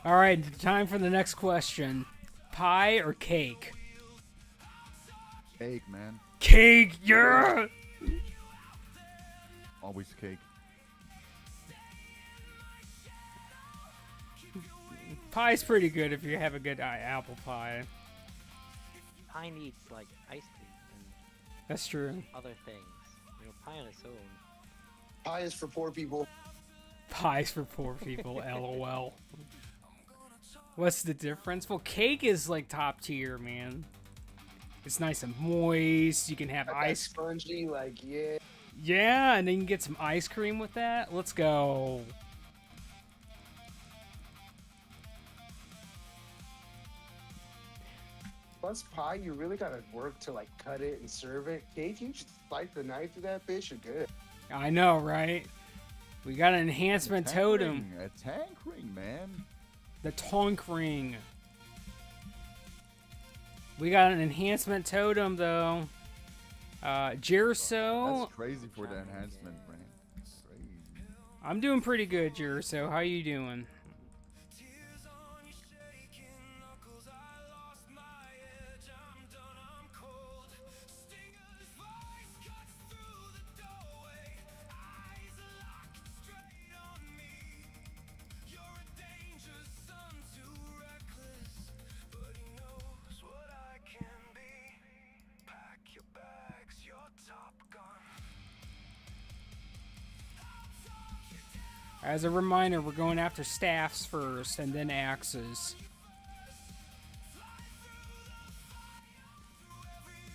All right, time for the next question. Pie or cake? Cake, man. Cake, yeah! Always cake. Pie's pretty good if you have a good apple pie. Pie needs like ice cream That's true. and other things. You know, pie on its own. Pie is for poor people. Pies for poor people, lol. What's the difference? Well, cake is like top tier, man. It's nice and moist. You can have Like ice. spongy, like yeah. Yeah, and then you can get some ice cream with that. Let's go. Plus pie, you really gotta work to like cut it and serve it. Cake, you just slice the knife through that bitch, you're good. I know, right? We got an enhancement A tank totem. ring, a tank ring, man. The tonk ring. We got an enhancement totem though. Jirso, That's crazy for the enhancement, man. Crazy. I'm doing pretty good, Jirso. How you doing? As a reminder, we're going after staffs first and then axes.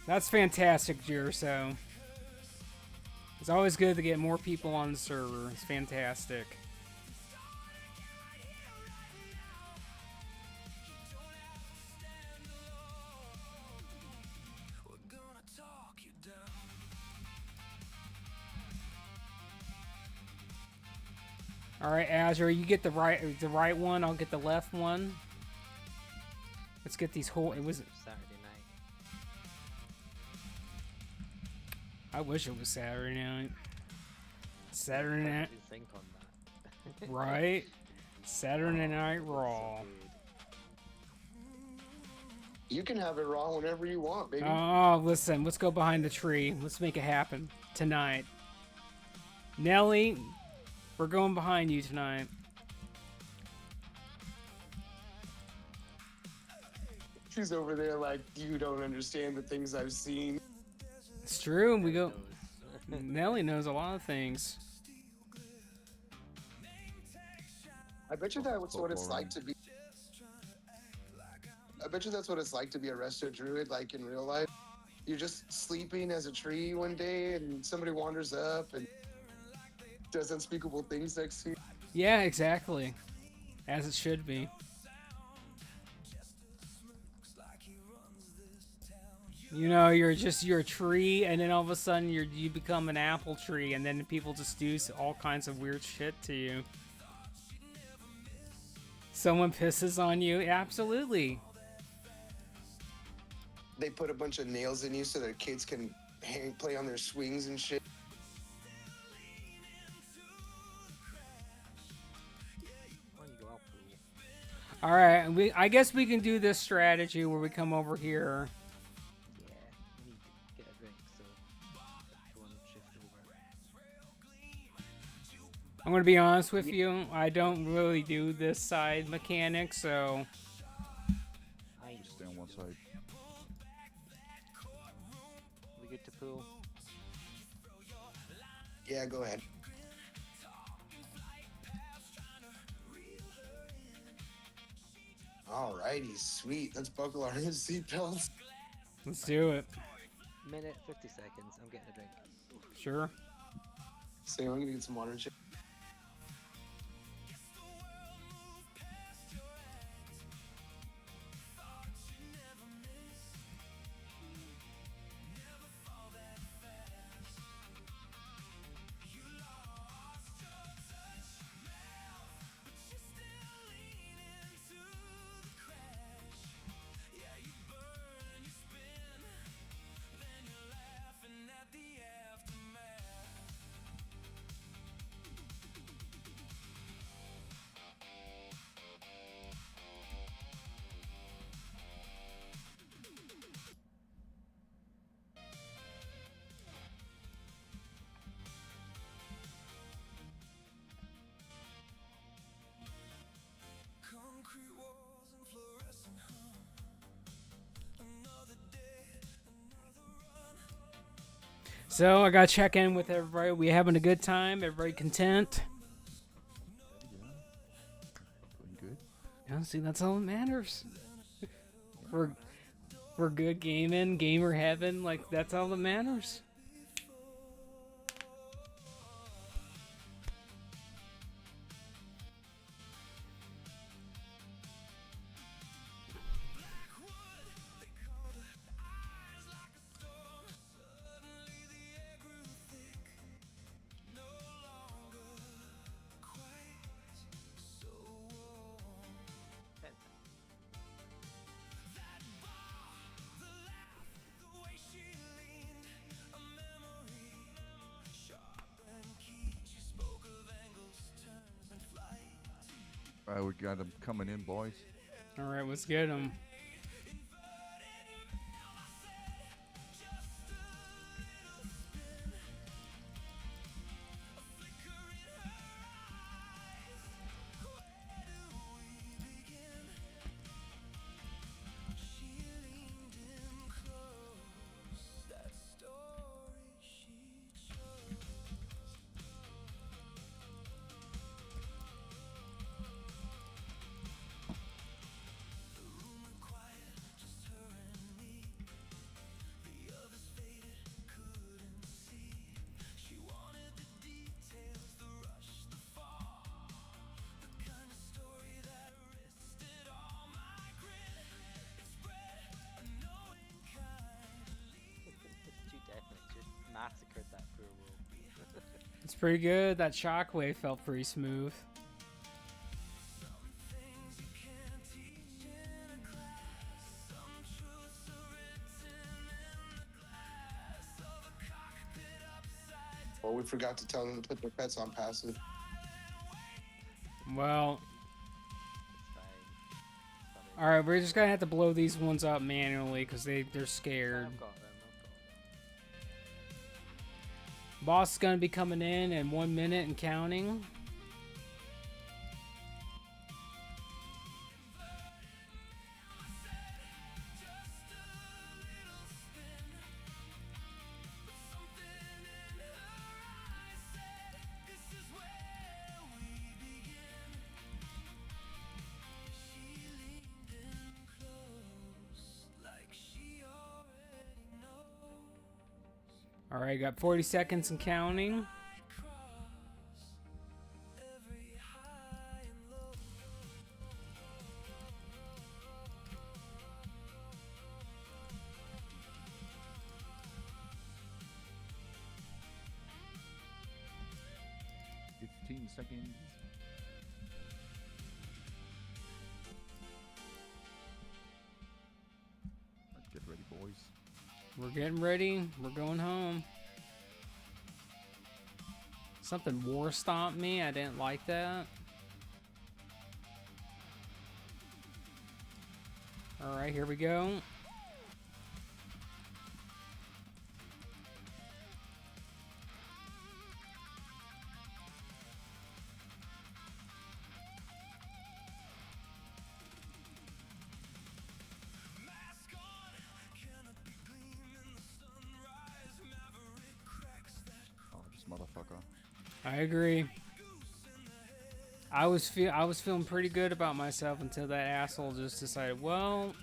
That's fantastic, Jirso. It's always good to get more people on the server. It's fantastic. All right, Azure, you get the right one. I'll get the left one. Let's get these whole. It was Saturday night. I wish it was Saturday night. Saturday night, What do you think on that? right? Saturday Night It was so Raw. good. You can have it raw whenever you want, baby. Oh, listen, let's go behind the tree. Let's make it happen tonight. Nelly, we're going behind you tonight. She's over there like, you don't understand the things I've seen. It's true. We Who go. knows? Nelly knows a lot of things. I bet you that's what it's like to be. I bet you that's what it's like to be a resto druid, like in real life. You're just sleeping as a tree one day, and somebody wanders up and does unspeakable things next to you. Yeah, exactly. As it should be. You know, you're a tree, and then all of a sudden you become an apple tree, and then people just do all kinds of weird shit to you. Someone pisses on you, absolutely. They put a bunch of nails in you so their kids can play on their swings and shit. Why don't you go out, Pooh? All right, I guess we can do this strategy where we come over here. Yeah, we need to get a drink, so go and shift over. I'm gonna be honest with you. I don't really do this side mechanic, so I Just stay on one side. we good to Pooh? Yeah, go ahead. Alrighty, sweet. Let's buckle our seatbelts. let's do it. Minute 50 seconds. I'm getting a drink. Sure. So I'm gonna get some water and shit. So I gotta check in with everybody. We having a good time? Everybody content? Doing good. Yeah, see, that's all that matters. We're good gaming, gamer heaven. Like that's all that matters. Alright, we got them coming in, boys. All right, let's get him. Two definitely just massacred that poor wolf. It's pretty good. That shockwave felt pretty smooth. Well, we forgot to tell them to put their pets on passive. Well, It's fine. all right, we're just gonna have to blow these ones up manually because they're scared. I've got them. Boss is gonna be coming in 1 minute and counting. All right, got 40 seconds and counting. Seconds. Let's get ready, boys. We're getting ready. We're going home. Something war stomped me. I didn't like that. All right, here we go. Motherfucker. I agree. I was feeling pretty good about myself until that asshole just decided, well,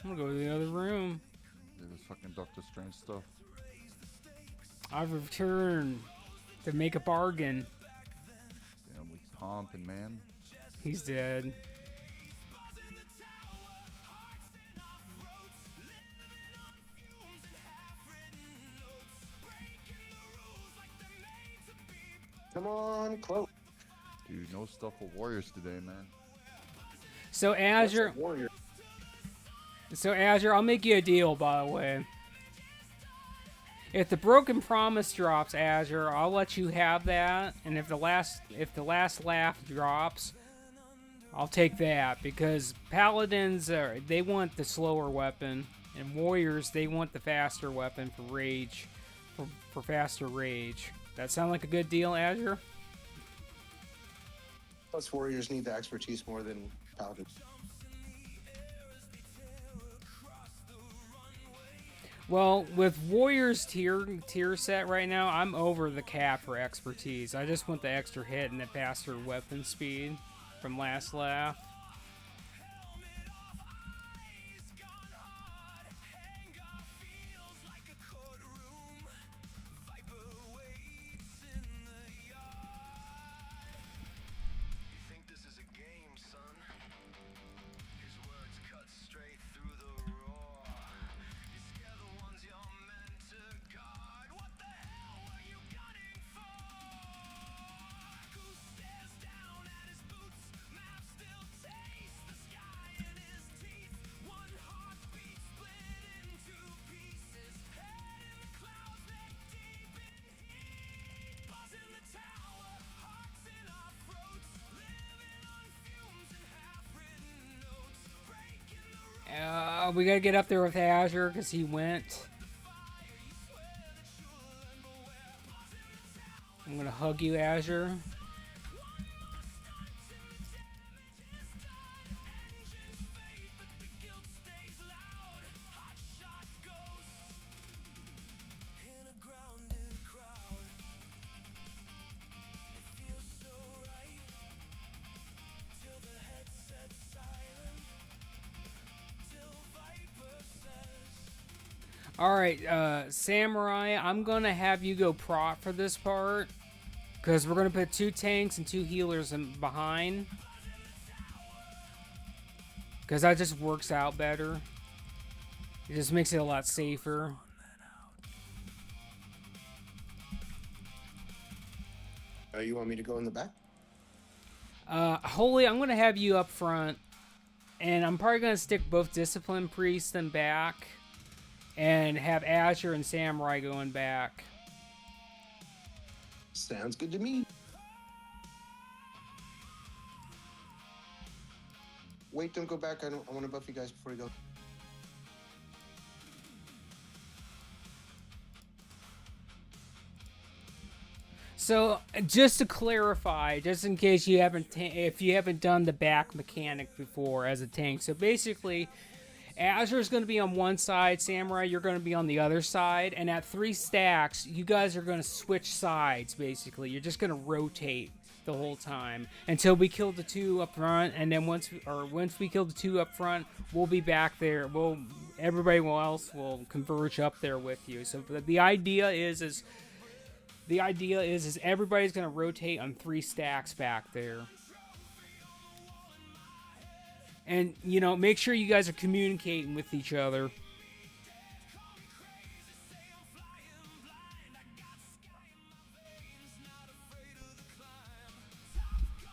I'm gonna go to the other room. This is fucking Doctor Strange stuff. I've returned to make a bargain. Damn, we pumping, man. He's dead. Come on, close. Dude, no stuff for warriors today, man. So Azure, Warrior. I'll make you a deal, by the way. If the Broken Promise drops, Azure, I'll let you have that, and if the last laugh drops, I'll take that, because Paladins they want the slower weapon, and Warriors they want the faster weapon for rage, for faster rage. That sound like a good deal, Azure? Plus, warriors need the expertise more than paladins. Well, with Warriors tier set right now, I'm over the cap for expertise. I just want the extra hit and the faster weapon speed from last laugh. we gotta get up there with Azure because he went. I'm gonna hug you, Azure. Alright, Samurai, I'm gonna have you go prot for this part. Because we're gonna put 2 tanks and 2 healers in behind. Because that just works out better. It just makes it a lot safer. You want me to go in the back? Holy, I'm gonna have you up front. And I'm probably gonna stick both Discipline Priests in back. And have Azure and Samurai going back. Sounds good to me. Wait, don't go back. I want to buff you guys before you go. So, just to clarify, just in case you haven't, if you haven't done the back mechanic before as a tank, so basically, Azure is going to be on one side, Samurai, you're going to be on the other side, and at 3 stacks, you guys are going to switch sides, basically. You're just going to rotate the whole time until we kill the 2 up front, and then once we kill the 2 up front, we'll be back there. Everybody else will converge up there with you. So the idea is everybody's going to rotate on 3 stacks back there. And, you know, make sure you guys are communicating with each other.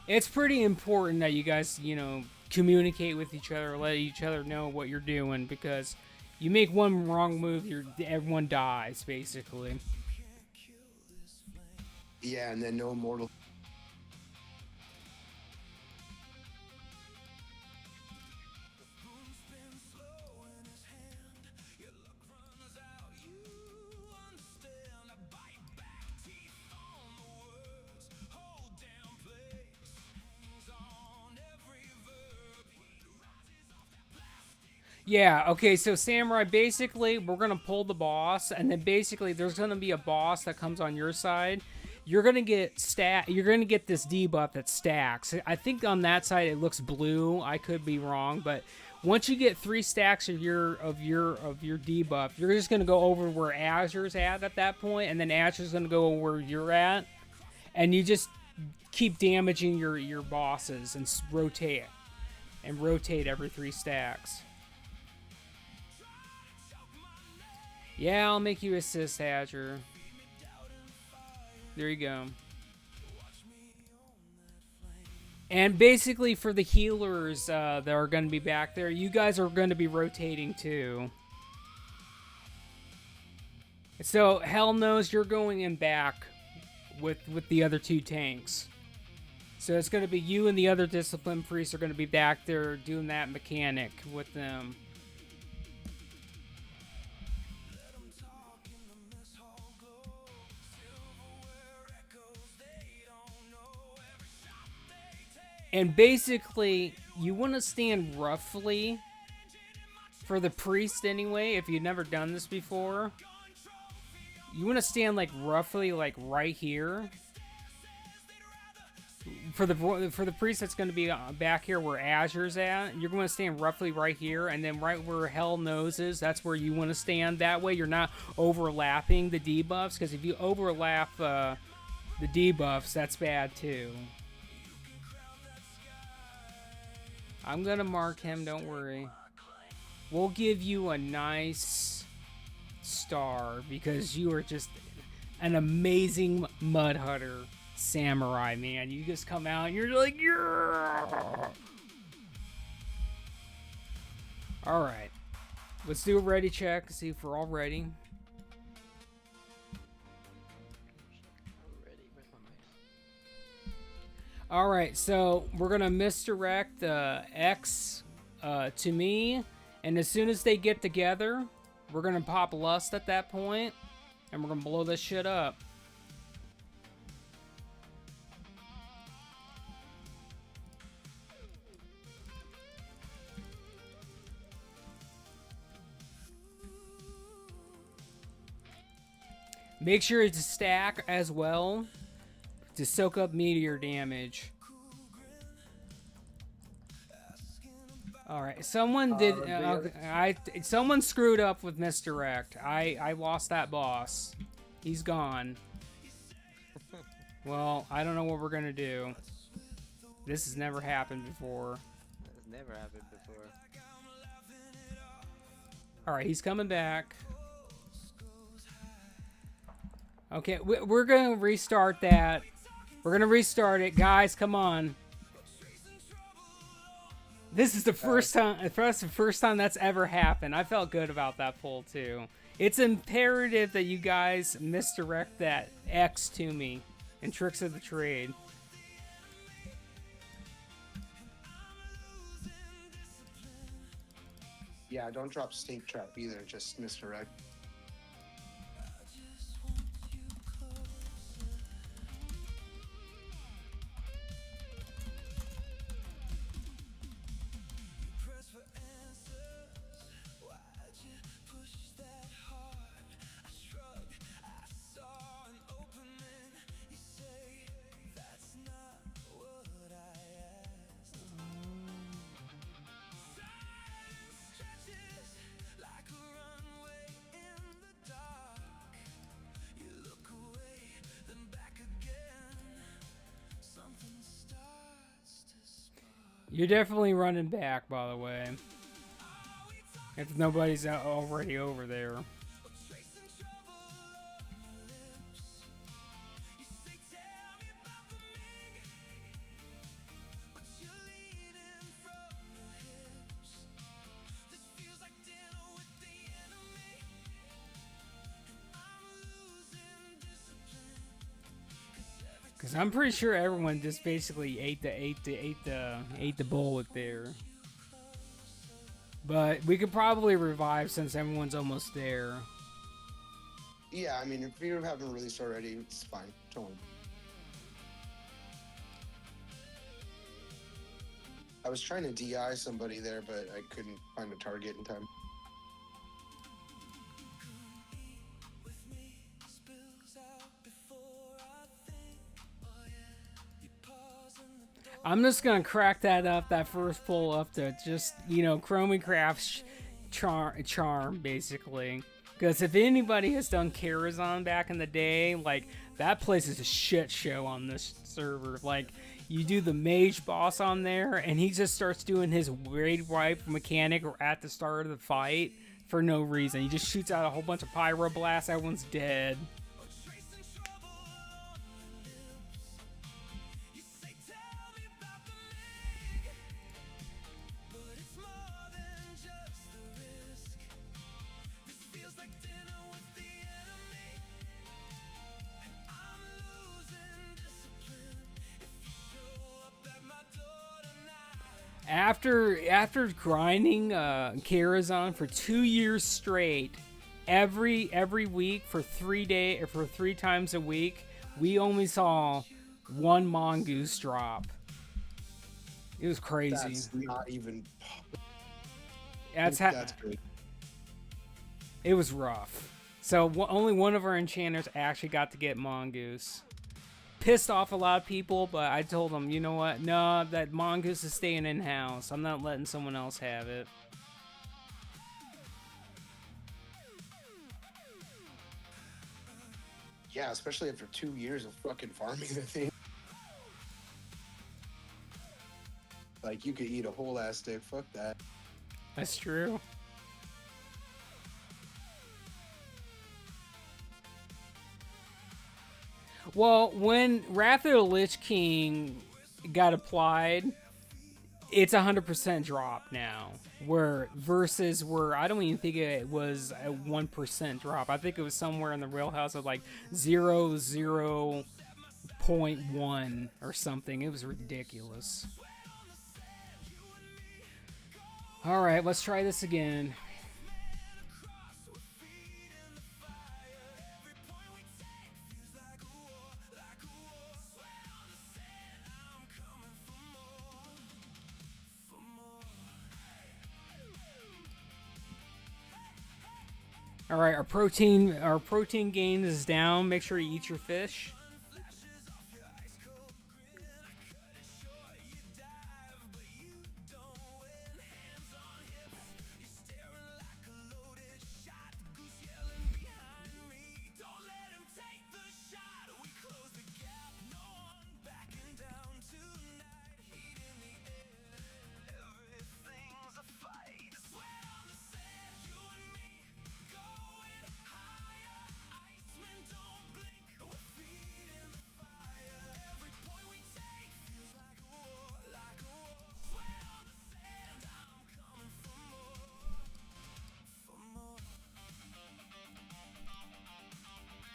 It's pretty important that you guys, you know, communicate with each other, let each other know what you're doing, because you make one wrong move, everyone dies, basically. Yeah, and then no immortal. Yeah, okay, so Samurai, basically, we're going to pull the boss, and then basically there's going to be a boss that comes on your side. You're going to get this debuff that stacks. I think on that side it looks blue. I could be wrong, but once you get 3 stacks of your debuff, you're just going to go over where Azure's at that point, and then Azure's going to go where you're at, and you just keep damaging your bosses and rotate every 3 stacks. Yeah, I'll make you assist, Azure. There you go. And basically for the healers that are going to be back there, you guys are going to be rotating too. So, Hell knows you're going in back with the other 2 tanks. So it's going to be you and the other Discipline Priests are going to be back there doing that mechanic with them. And basically, you want to stand roughly, for the priest anyway, if you've never done this before, you want to stand like roughly like right here. For the priest that's going to be back here where Azure's at, you're going to stand roughly right here, and then right where Hell Nose is, that's where you want to stand. That way you're not overlapping the debuffs, because if you overlap the debuffs, that's bad too. I'm gonna mark him, don't worry. We'll give you a nice star because you are just an amazing mud hutter samurai, man. You just come out and you're like, yeah! Alright. Let's do a ready check, see if we're all ready. Alright, so we're going to misdirect X to me, And as soon as they get together, we're gonna pop Lust at that point, and we're gonna blow this shit up. Make sure it's a stack as well to soak up meteor damage. All right, someone did. Someone screwed up with misdirect. I lost that boss. He's gone. Well, I don't know what we're gonna do. This has never happened before. It's never happened before. All right, he's coming back. Okay, we're gonna restart that. We're gonna restart it, guys. Come on. This is the first time. That's the first time that's ever happened. I felt good about that pull too. It's imperative that you guys misdirect that X to me in Tricks of the Trade. Yeah, don't drop Snake Trap either. Just misdirect. You're definitely running back, by the way. If nobody's already over there. Cause I'm pretty sure everyone just basically ate the bullet there. But we could probably revive since everyone's almost there. Yeah, I mean, if you haven't released already, it's fine. Don't worry. I was trying to DI somebody there, but I couldn't find a target in time. I'm just gonna crack that first pull up to just, you know, Chromie Craft's charm, basically. Because if anybody has done Karazhan back in the day, like, that place is a shit show on this server. Like, you do the mage boss on there, and he just starts doing his raid wipe mechanic at the start of the fight for no reason. He just shoots out a whole bunch of pyroblasts, everyone's dead. After grinding Karazhan for 2 years straight, every week for 3 times a week, we only saw one mongoose drop. It was crazy. That's not even. That's great. It was rough. So only one of our enchanters actually got to get mongoose. Pissed off a lot of people, but I told them, you know what? No, that mongoose is staying in house. I'm not letting someone else have it. Yeah, especially after 2 years of fucking farming the thing. Like, you could eat a whole ass stick. Fuck that. That's true. Well, when Wrath of the Lich King got applied, it's 100% drop now. Where I don't even think it was a 1% drop. I think it was somewhere in the railhouse of like 0.1 or something. It was ridiculous. All right, let's try this again. All right, our protein gain is down. Make sure you eat your fish.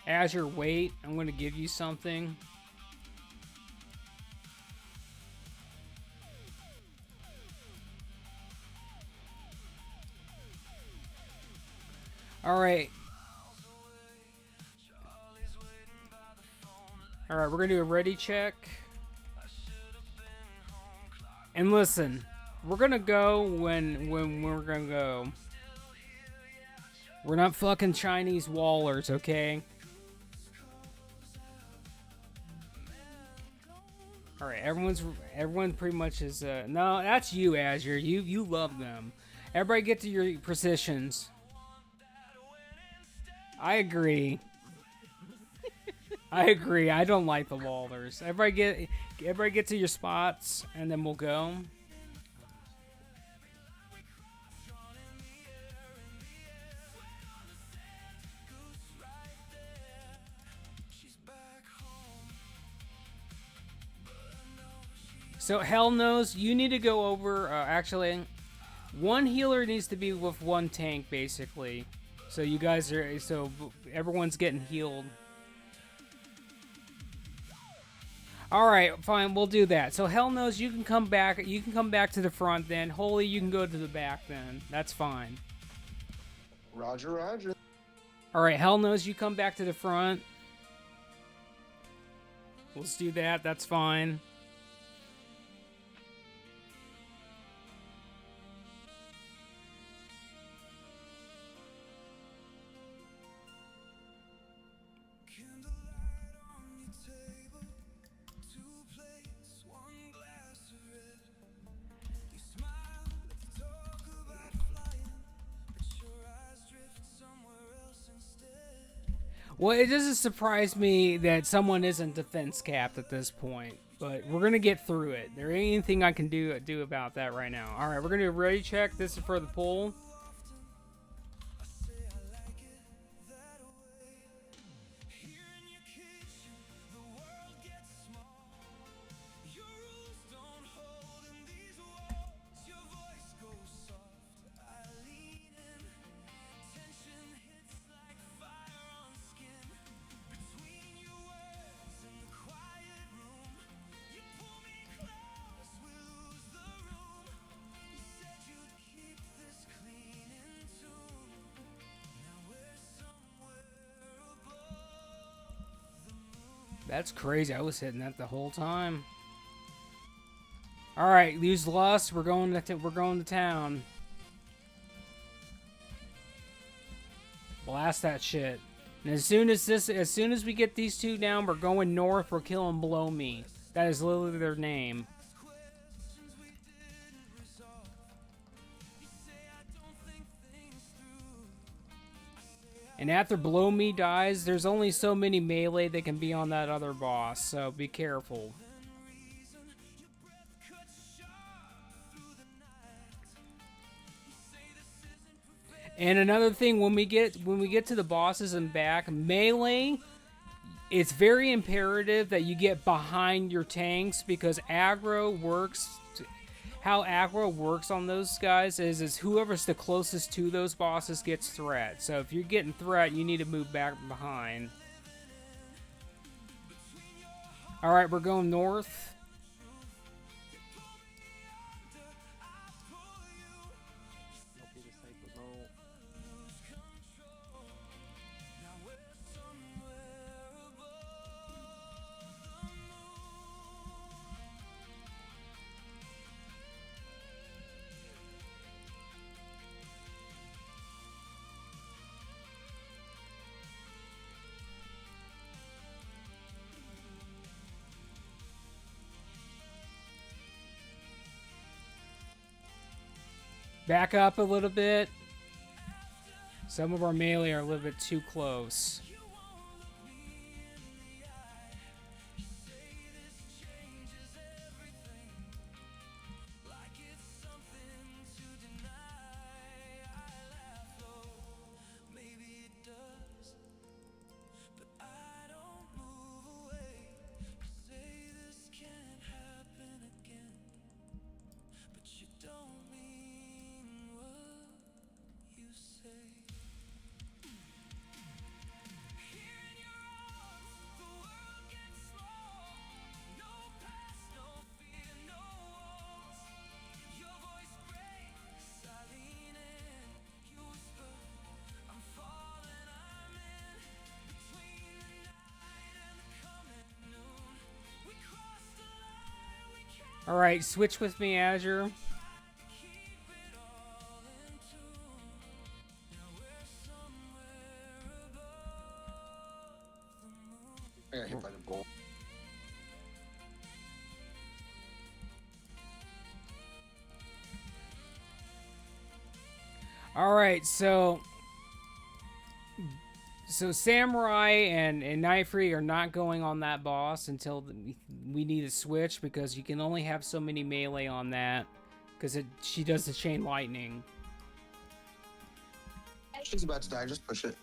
As your weight, I'm going to give you something. All right. All right, we're going to do a ready check. And listen, we're going to go when we're going to go. We're not fucking Chinese wallers, okay? All right, everyone pretty much is no, that's you, Azure. You love them. Everybody get to your positions. I agree. I agree. I don't like the wallers. Everybody get to your spots, and then we'll go. So hell knows you need to go over. Actually, one healer needs to be with one tank, basically. So you guys are everyone's getting healed. All right, fine, we'll do that. So hell knows you can come back. You can come back to the front then. Holy, you can go to the back then. That's fine. Roger, roger. All right, hell knows you come back to the front. Let's do that. That's fine. Well, it doesn't surprise me that someone isn't defense capped at this point, but we're gonna get through it. There ain't anything I can do about that right now. All right, we're gonna do a ready check. This is for the poll. That's crazy. I was hitting that the whole time. All right, use lust. We're going to town. Blast that shit. And as soon as we get these two down, we're going north. We're killing Below Me. That is literally their name. And after Below Me dies, there's only so many melee that can be on that other boss, so be careful. And another thing, when we get to the bosses and back, melee, it's very imperative that you get behind your tanks, because aggro works. How aggro works on those guys is whoever's the closest to those bosses gets threat. So if you're getting threat, you need to move back behind. All right, we're going north. Back up a little bit. Some of our melee are a little bit too close. Alright, switch with me, Azure. I got hit by the bolt. Alright, so Samurai and Night Freak are not going on that boss until we need a switch, because you can only have so many melee on that, because she does the chain lightning. She's about to die. Just push it.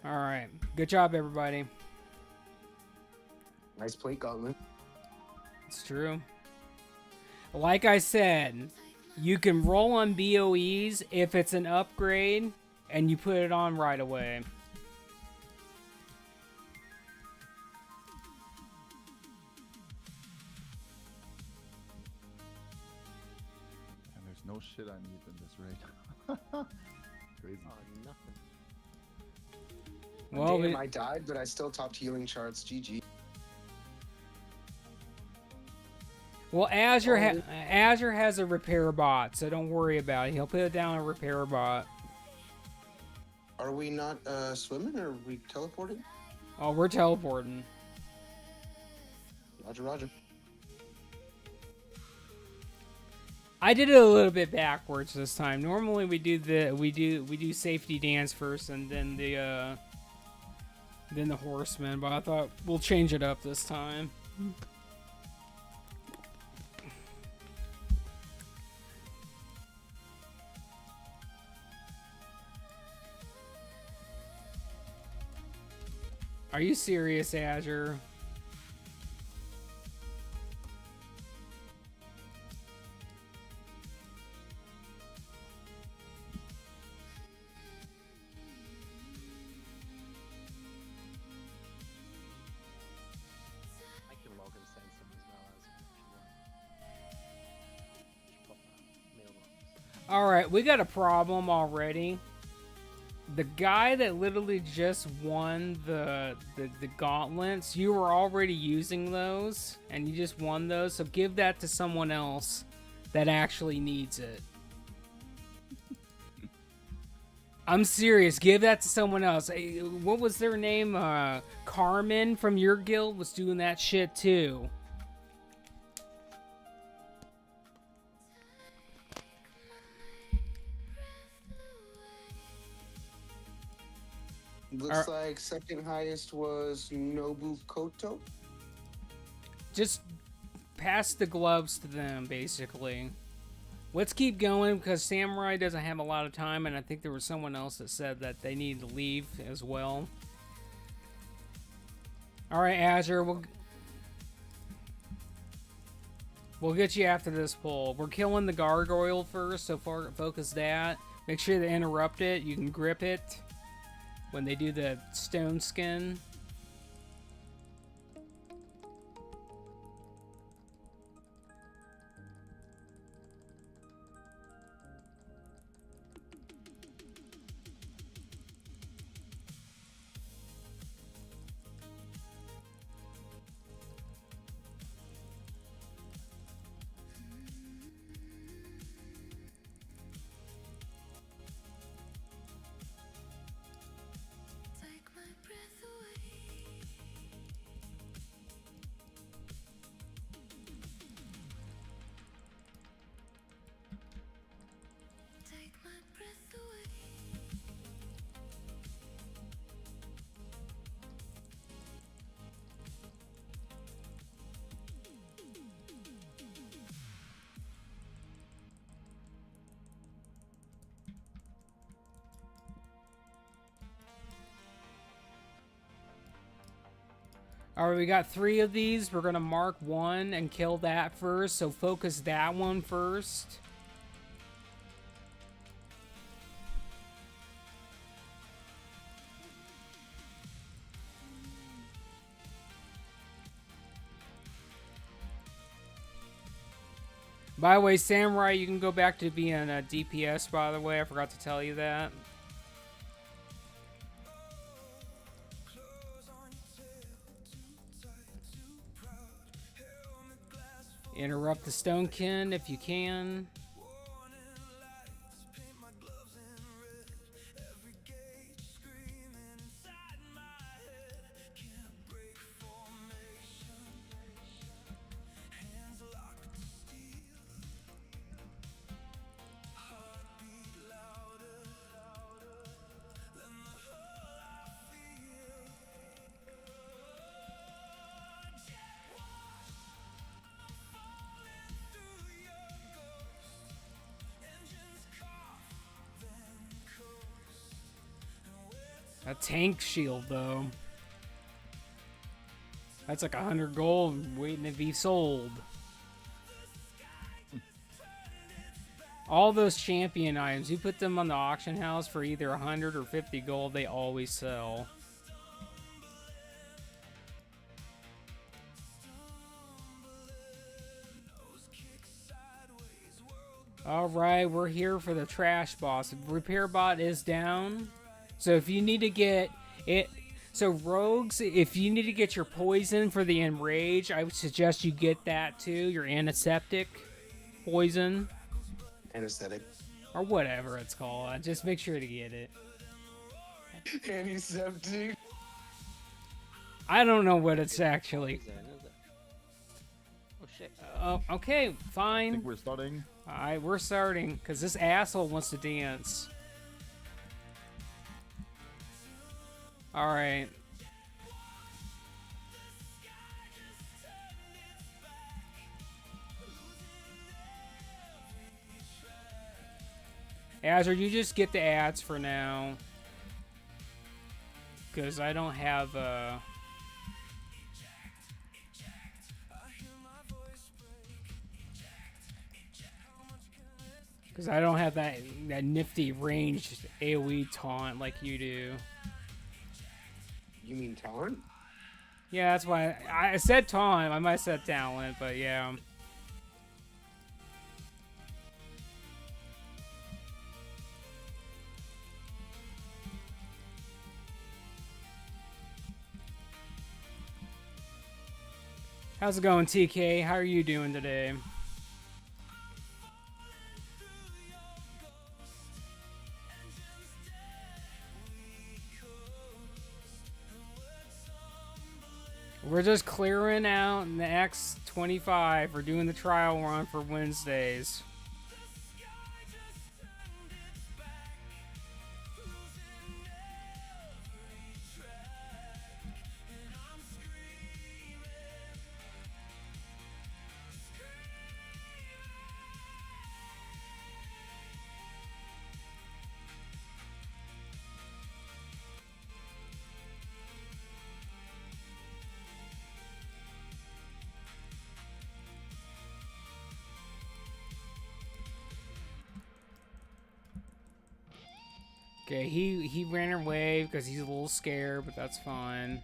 Alright, good job, everybody. Nice plate, Gauntlet. It's true. Like I said, you can roll on BOEs if it's an upgrade, and you put it on right away. And there's no shit I need in this raid. Crazy. Oh, nothing. Well, Damn, I died, but I still topped healing charts. GG. well, Azure has a repair bot, so don't worry about it. He'll put it down a repair bot. Are we not swimming, or are we teleporting? Oh, we're teleporting. Roger, roger. I did it a little bit backwards this time. Normally we do safety dance first and then the horseman, but I thought we'll change it up this time. Are you serious, Azure? I can log and send some as well as if you want. Just pop that mailbox. Alright, we got a problem already. The guy that literally just won the gauntlets, you were already using those, and you just won those, so give that to someone else that actually needs it. I'm serious, give that to someone else. Hey, what was their name? Carmen from your guild was doing that shit too. Looks like second highest was Nobu Koto. Just pass the gloves to them, basically. Let's keep going, because Samurai doesn't have a lot of time, and I think there was someone else that said that they need to leave as well. Alright, Azure, we'll get you after this pull. We're killing the gargoyle first, so focus that. Make sure to interrupt it. You can grip it when they do the stone skin. Take my breath away. All right, we got 3 of these. We're gonna mark one and kill that first. So focus that one first. By the way, Samurai, you can go back to being a DPS, by the way. I forgot to tell you that. Interrupt the Stonekin if you can. A tank shield, though. That's like 100 gold waiting to be sold. All those champion items, you put them on the auction house for either 100 or 50 gold, they always sell. Alright, we're here for the trash boss. Repair bot is down. So if you need to get it, so rogues, if you need to get your poison for the enrage, I would suggest you get that too. Your antiseptic poison, Anesthetic. or whatever it's called. Just make sure to get it. Antiseptic. I don't know what it's actually. Is it? Oh shit. Okay, I fine. think we're starting. Alright, we're starting because this asshole wants to dance. Alright. Azure, you just get the ads for now. Because I don't have because I don't have that nifty ranged AoE taunt like you do. You mean talent? Yeah, that's why I said taunt. I might have said talent, but yeah. How's it going, TK? How are you doing today? We're just clearing out the X25. We're doing the trial run for Wednesdays. Okay, he ran away because he's a little scared, but that's fine.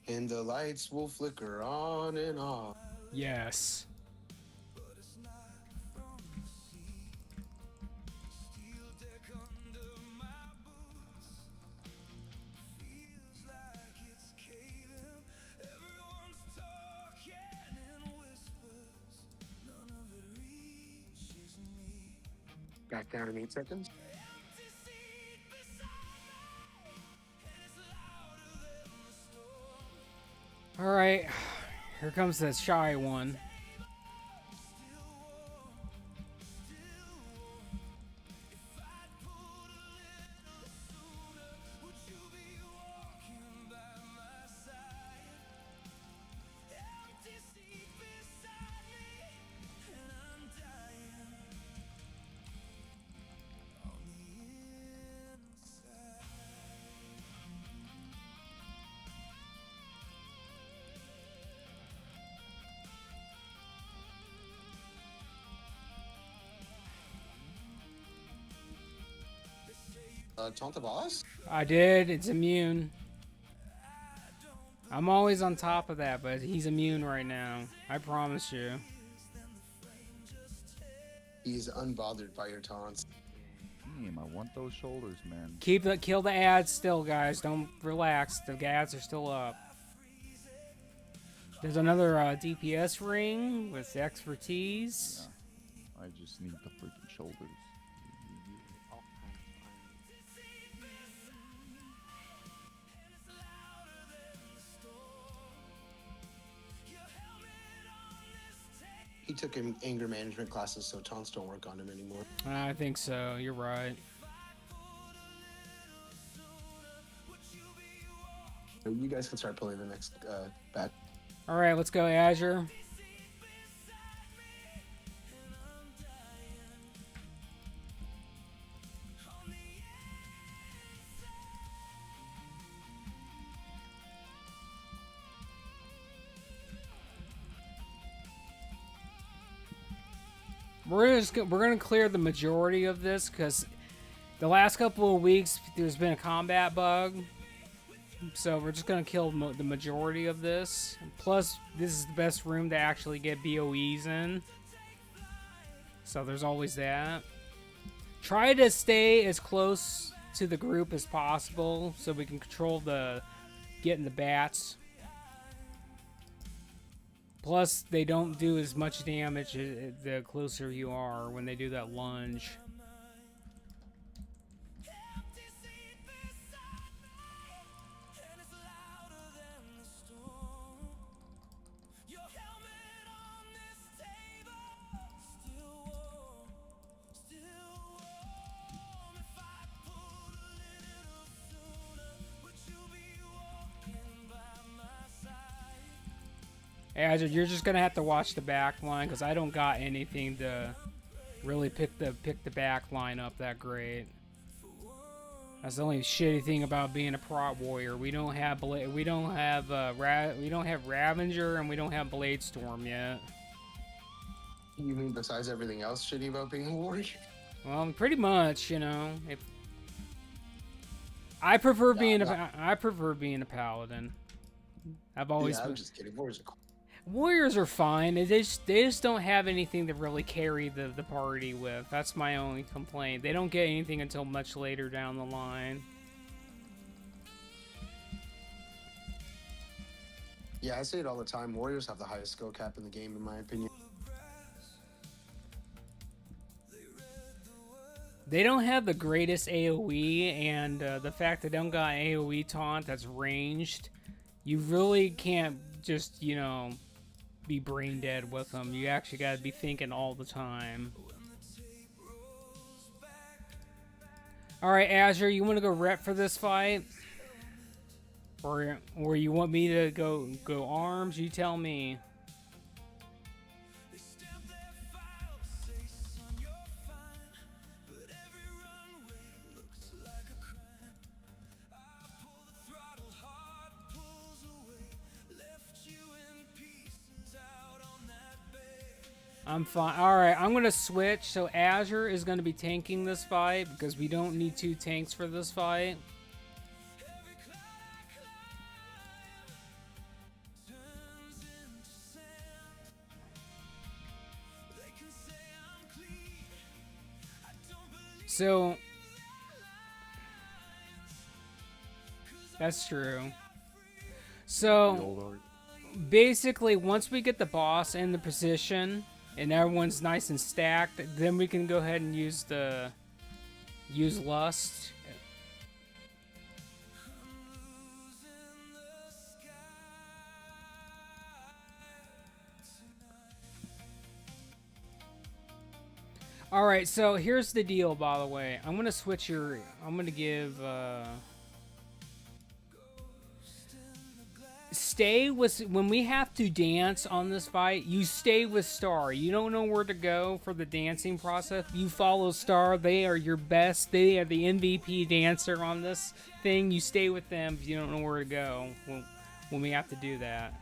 And the lights will flicker on and off. Yes. Back down in 8 seconds. All right, here comes the shy one. Taunt the boss? I did. It's immune. I'm always on top of that, but he's immune right now. I promise you. He's unbothered by your taunts. Damn, I want those shoulders, man. Kill the ads still, guys. Don't relax. The ads are still up. There's another DPS ring with expertise. Yeah. I just need the freaking shoulders. He took anger management classes, so taunts don't work on him anymore. I think so. You're right. You guys can start pulling the next batch. All right, let's go, Azure. We're gonna clear the majority of this because the last couple of weeks there's been a combat bug, so we're just gonna kill the majority of this. Plus, this is the best room to actually get BOEs in, so there's always that. Try to stay as close to the group as possible so we can control getting the bats. Plus, they don't do as much damage the closer you are when they do that lunge. Azure, you're just gonna have to watch the back line because I don't got anything to really pick the back line up that great. That's the only shitty thing about being a prot warrior. We don't have Ravager and we don't have Blade Storm yet. You mean besides everything else shitty about being a warrior? Well, pretty much, you know. I prefer being a paladin. I've always Yeah, been. I'm just kidding. Warriors are cool. Warriors are fine. They just don't have anything to really carry the party with. That's my only complaint. They don't get anything until much later down the line. Yeah, I say it all the time. Warriors have the highest skill cap in the game, in my opinion. They don't have the greatest AoE, and the fact they don't got AoE taunt that's ranged, you really can't just, you know, be brain dead with them. You actually got to be thinking all the time. Alright, Azure, you want to go rep for this fight? Or you want me to go arms? You tell me. I'm fine. Alright, I'm going to switch. So Azure is going to be tanking this fight because we don't need 2 tanks for this fight. So that's true. So basically, once we get the boss in the position and everyone's nice and stacked, then we can go ahead and use Lust. All right, so here's the deal. By the way, I'm gonna switch your. I'm gonna give. Stay with when we have to dance on this fight. You stay with Star. You don't know where to go for the dancing process. You follow Star. They are your best. They are the MVP dancer on this thing. You stay with them if you don't know where to go when we have to do that.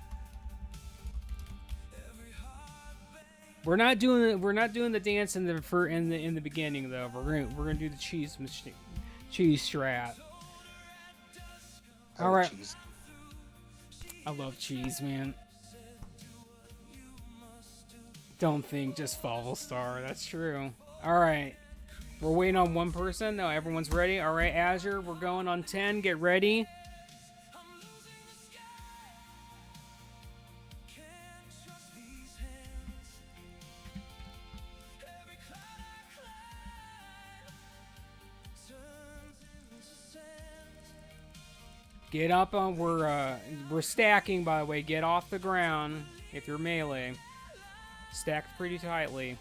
We're not doing the dance in the beginning though. We're gonna do the cheese strat. All right. Cheese. I love cheese, man. Don't think, just follow Star. That's true. All right. We're waiting on one person. No, everyone's ready. All right, Azure, we're going on 10. Get ready. Get up on. We're stacking, by the way. Get off the ground if you're melee. Stacked pretty tightly.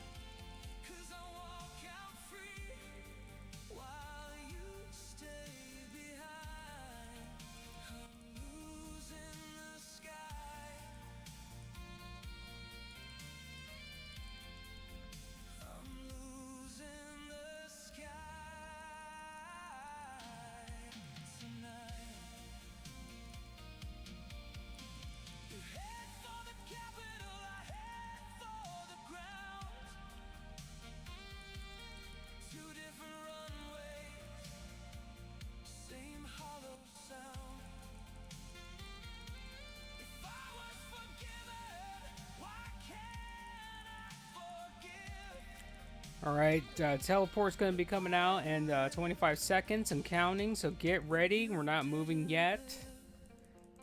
Alright, teleport's going to be coming out in 25 seconds and counting, so get ready. We're not moving yet.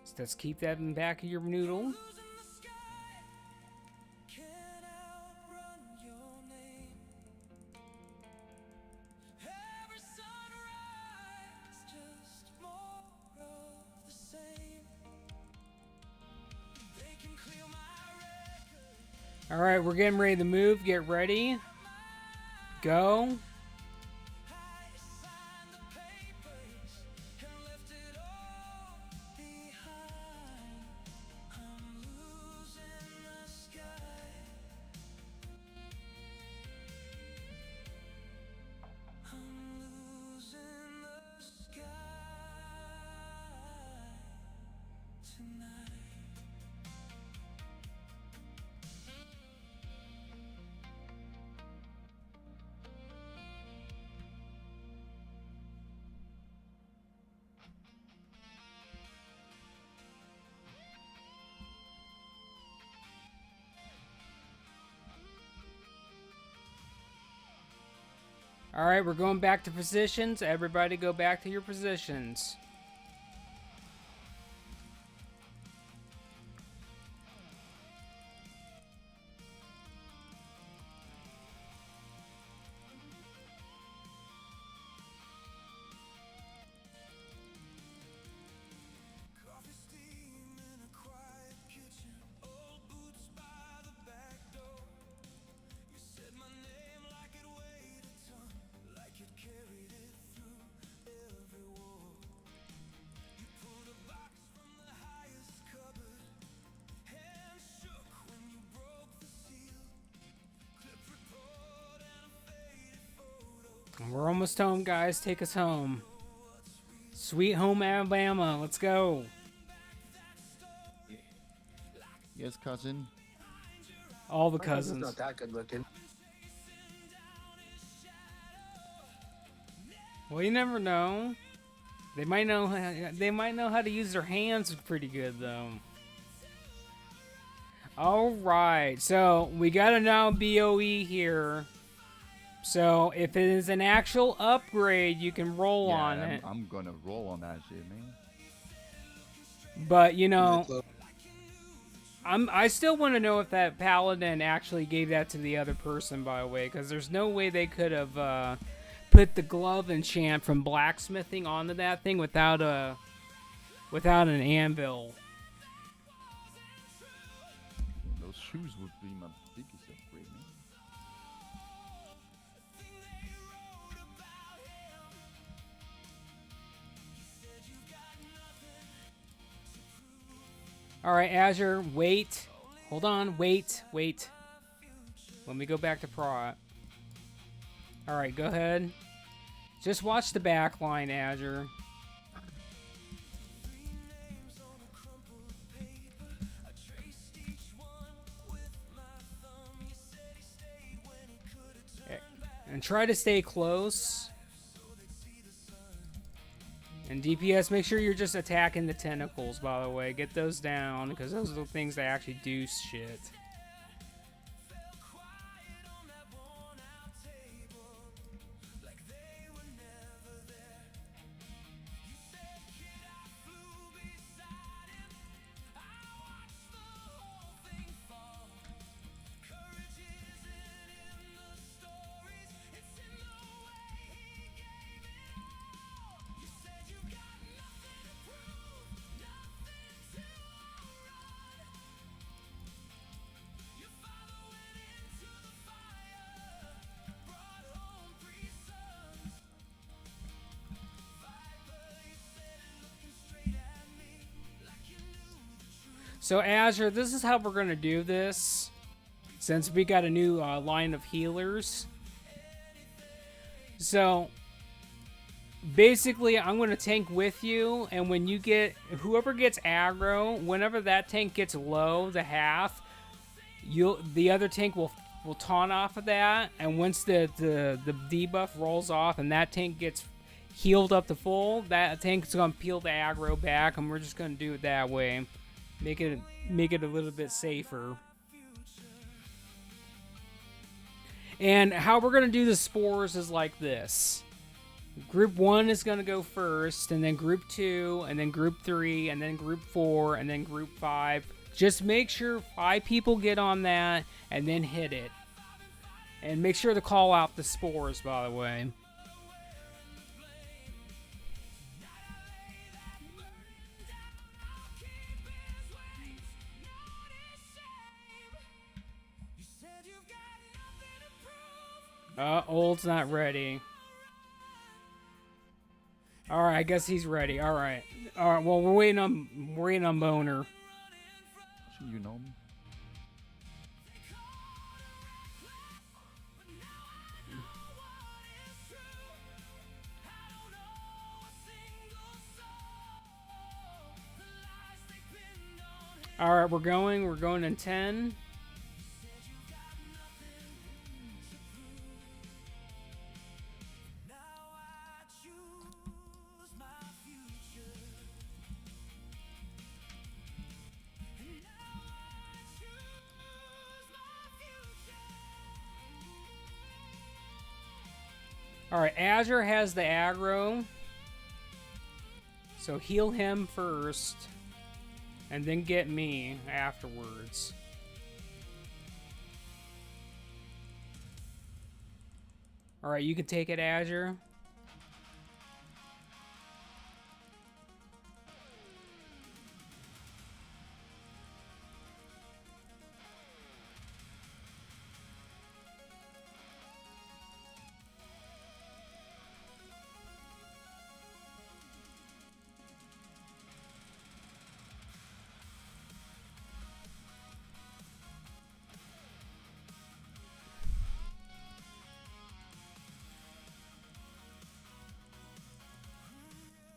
So let's keep that in the back of your noodle. Alright, we're getting ready to move. Get ready. Go. All right, we're going back to positions. Everybody go back to your positions. We're almost home, guys. Take us home. Sweet home Alabama. Let's go. Yes, cousin. All the My cousin's cousins. not that good looking. Well, you never know. They might know how to use their hands pretty good, though. All right. So we got a now BOE here. So if it is an actual upgrade, you can roll on it. I'm gonna roll on that shit, man. But you know, I still want to know if that paladin actually gave that to the other person, by the way, because there's no way they could have put the glove enchant from blacksmithing onto that thing without an anvil. Those shoes would be my biggest upgrade, man. All right, Azure, wait. Hold on, wait. Let me go back to Prot. All right, go ahead. Just watch the back line, Azure. And try to stay close. And DPS, make sure you're just attacking the tentacles, by the way. Get those down, because those are the things that actually do shit. So Azure, this is how we're going to do this. Since we got a new line of healers. So basically, I'm going to tank with you. And when you get, whoever gets aggro, whenever that tank gets low, the half, the other tank will taunt off of that. And once the debuff rolls off and that tank gets healed up to full, that tank's going to peel the aggro back. And we're just going to do it that way. Make it a little bit safer. And how we're going to do the spores is like this. Group 1 is going to go first, and then Group 2, and then Group 3, and then Group 4, and then Group 5. Just make sure 5 people get on that, and then hit it. And make sure to call out the spores, by the way. Old's not ready. Alright, I guess he's ready. Alright. Alright, well, we're waiting on Boner. Actually, you know me. Alright, we're going in 10. Alright, Azure has the aggro. So heal him first. And then get me afterwards. Alright, you can take it, Azure.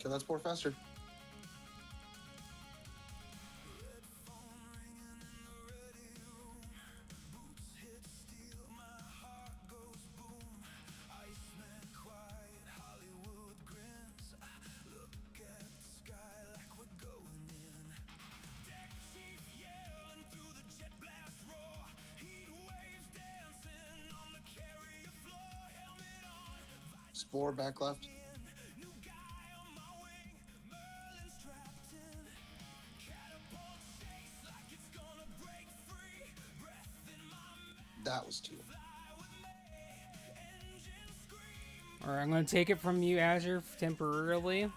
Kill that spore faster. Spore back left. That was 2. Alright, I'm going to take it from you, Azure, temporarily.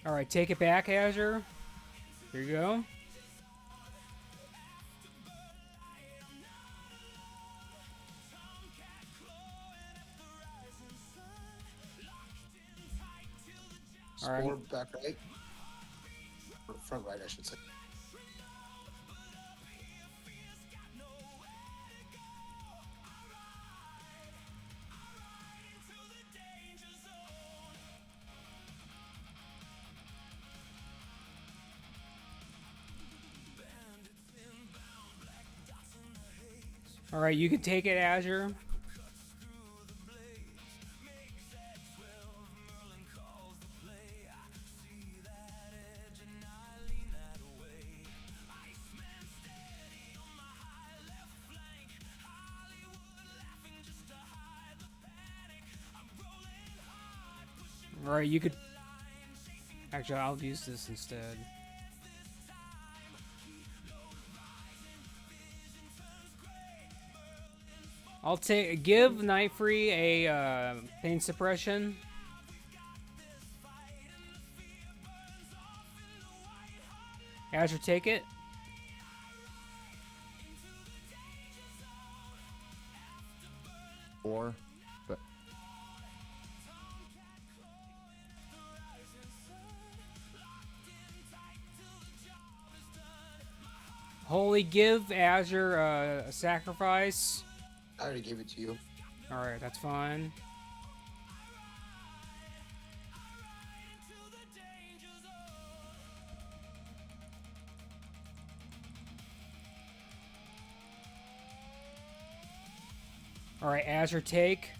Alright, take it back, Azure. Here you go. Spore back right. Or front right, I should say. All right, you can take it, Azure. All right, you could. Actually, I'll use this instead. I'll give Night Free a pain suppression. Azure, take it. Or, but Holy, give Azure a sacrifice. I already gave it to you. All right, that's fine. All right, Azure, take.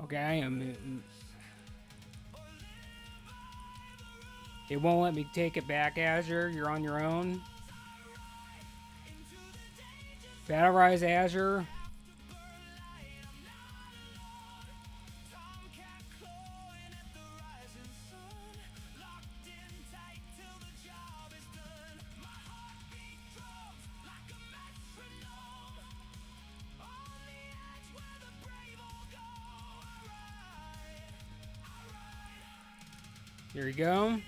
Okay, I am. It won't let me take it back, Azure. You're on your own. Battle Rise, Azure. Here you go.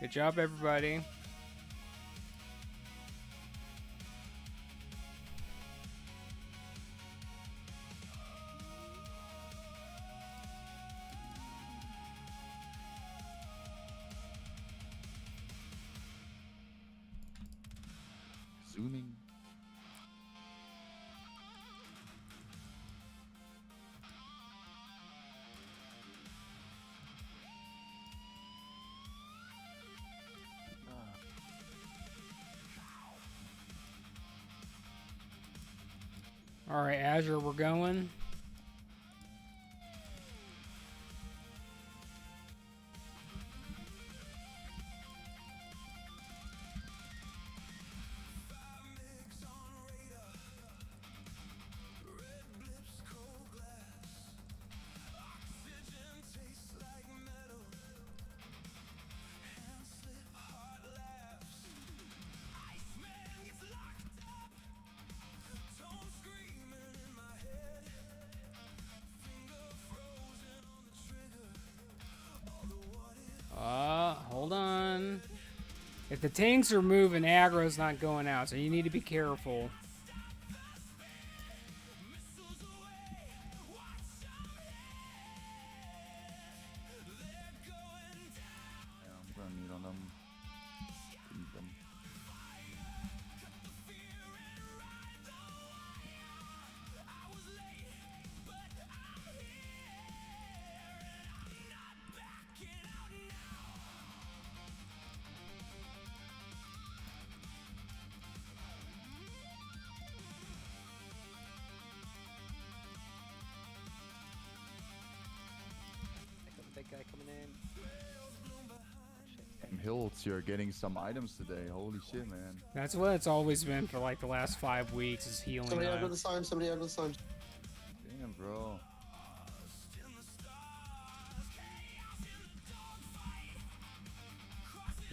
Good job, everybody. zooming. All right, Azure, we're going. Hold on. If the tanks are moving, aggro's not going out, so you need to be careful. Yeah, I'm gonna need on them. Keep them. Got the big guy coming in. Damn, Hills, you're getting some items today. Holy shit, man. That's what it's always been for like the last 5 weeks is healing Somebody knives. under the sign. Somebody under the sign. Damn, bro.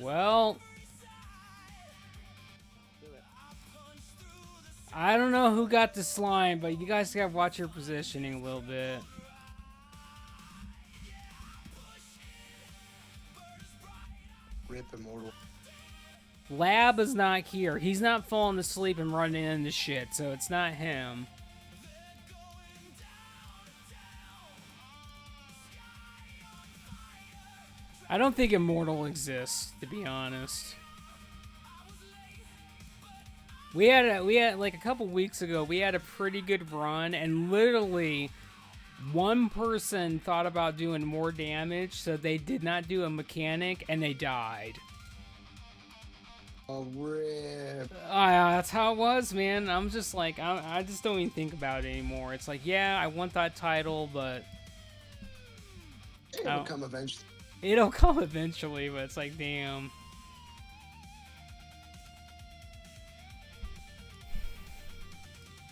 Well, Do it. I don't know who got the slime, but you guys gotta watch your positioning a little bit. Rip Immortal. Lab is not here. He's not falling asleep and running into shit, so it's not him. I don't think Immortal exists, to be honest. We had like a couple weeks ago, we had a pretty good run, and literally one person thought about doing more damage, so they did not do a mechanic, and they died. Oh, rip. That's how it was, man. I'm just like, I just don't even think about it anymore. It's like, yeah, I want that title, but It'll come eventually. it'll come eventually, but it's like, damn.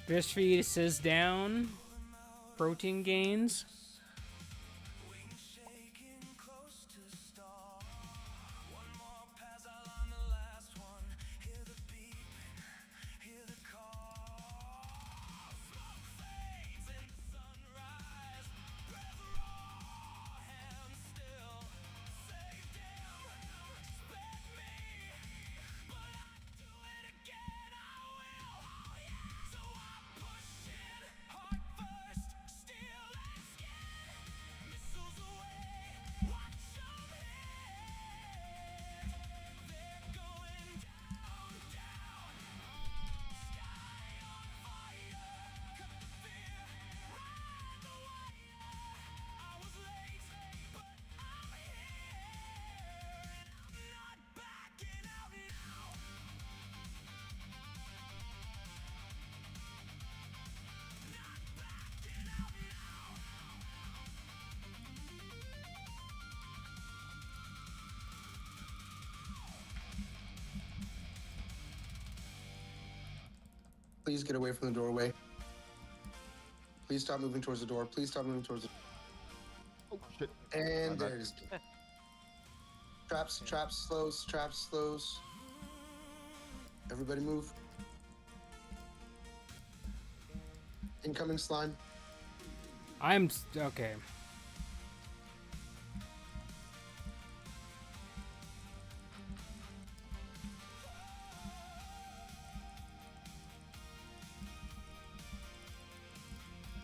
Fish fetuses down. Protein gains. Please get away from the doorway. Please stop moving towards the door. Please stop moving towards the Oh shit. And My bad. there's traps, traps, slows, traps, slows. Everybody move. Incoming slime. Okay.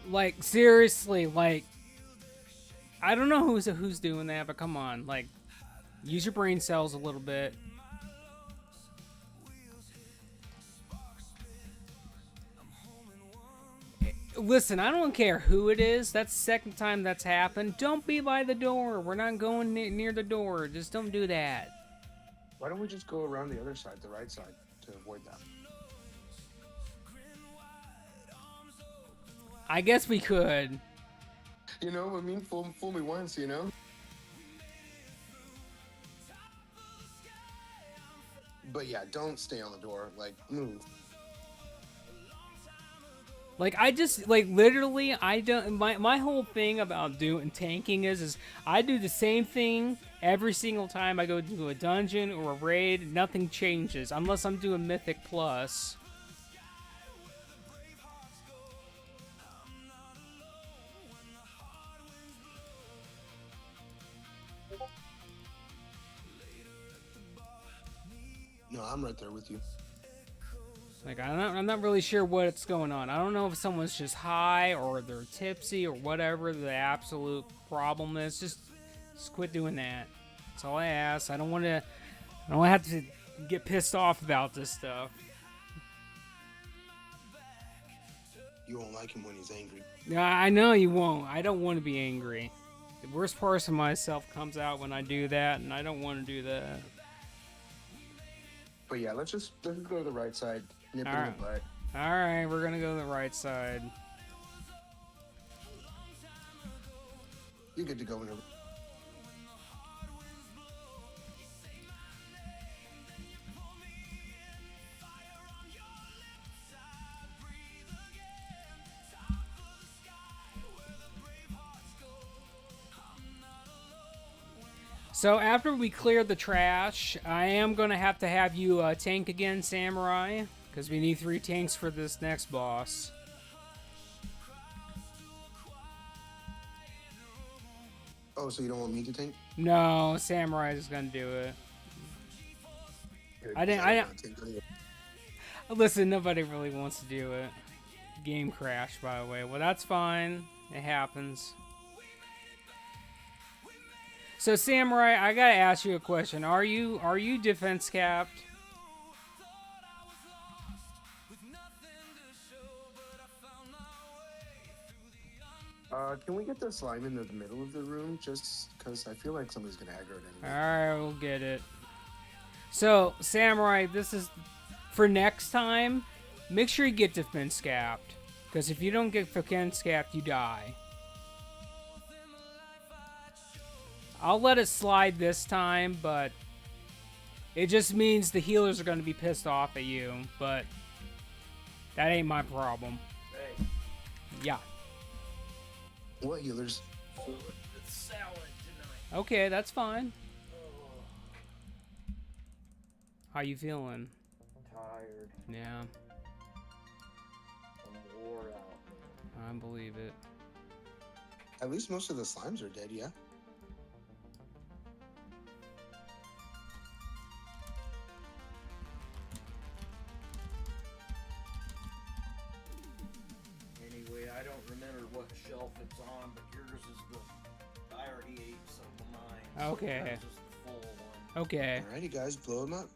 Like, seriously, like, I don't know who's doing that, but come on, like, use your brain cells a little bit. Listen, I don't care who it is. That's the second time that's happened. Don't be by the door. We're not going near the door. Just don't do that. Why don't we just go around the other side, the right side, to avoid that? I guess we could. You know, I mean, fool me once, you know? But yeah, don't stay on the door. Like, move. Like, I just, like, literally, I don't, my whole thing about doing tanking is I do the same thing every single time I go to a dungeon or a raid. Nothing changes unless I'm doing Mythic Plus. No, I'm right there with you. Like, I'm not really sure what's going on. I don't know if someone's just high or they're tipsy or whatever the absolute problem is. Just quit doing that. That's all I ask. I don't have to get pissed off about this stuff. You won't like him when he's angry. Yeah, I know you won't. I don't want to be angry. The worst part of myself comes out when I do that, and I don't want to do that. But yeah, let's go to the right side. Nip it in Alright. the butt. Alright, we're gonna go to the right side. You're good to go whenever. So after we clear the trash, I am going to have you tank again, Samurai, because we need 3 tanks for this next boss. Oh, so you don't want me to tank? No, Samurai is going to do it. I didn't. Listen, nobody really wants to do it. Game crashed, by the way. Well, that's fine. It happens. So, Samurai, I gotta ask you a question. Are you defense capped? Can we get the slime in the middle of the room? Just because I feel like somebody's gonna aggro it anyway. Alright, we'll get it. So, Samurai, this is... For next time, make sure you get defense capped. Because if you don't get defense capped, you die. I'll let it slide this time, but... It just means the healers are going to be pissed off at you, but... That ain't my problem. Hey, Yeah. What healers? it's salad tonight. Okay, that's fine. Oh, How you feeling? tired. Yeah, I'm wore out. I believe it. At least most of the slimes are dead, yeah? Anyway, I don't remember what shelf it's on, but yours is the. I already ate some of mine. Okay. So yours is the full one. Okay. Alrighty, guys, blow them up.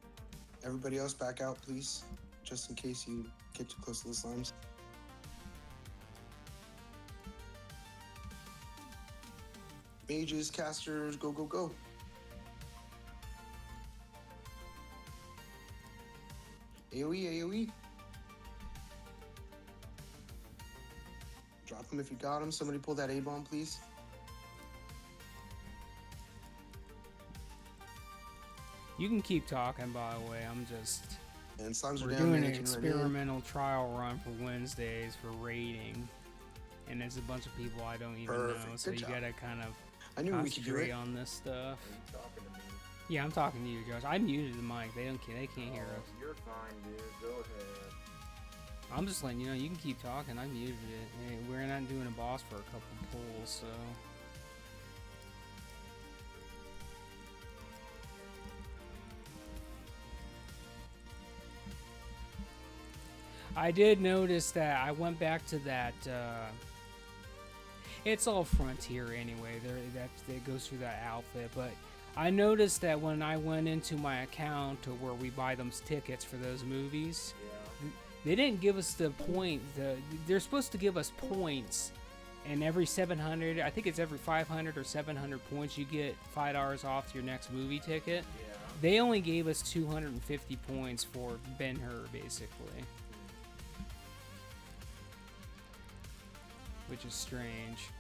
Everybody else back out, please. Just in case you get too close to the slimes. Mages, casters, go, go, go. AoE, AoE. Drop him if you got him. Somebody pull that A-bomb, please. You can keep talking, by the way. I'm just... And slimes are We're down. doing an mannequin right now. experimental trial run for Wednesdays for raiding. And there's a bunch of people I don't even know, Perfect. so Good you job. gotta kind of I knew we could do concentrate it. on this stuff. Are you talking to me? Yeah, I'm talking to you, Josh. I muted the mic. They can't hear us. You're fine, dude. Go ahead. I'm just letting you know, you can keep talking. I muted it. Hey, we're not doing a boss for a couple pulls, so... I did notice that I went back to that, it's all Frontier anyway, that goes through that outfit, but I noticed that when I went into my account to where we buy those tickets for those movies, Yeah. they didn't give us the point, they're supposed to give us points, and every 700, I think it's every 500 or 700 points, you get $5 off your next movie ticket. Yeah. They only gave us 250 points for Ben-Hur, basically. Which is strange.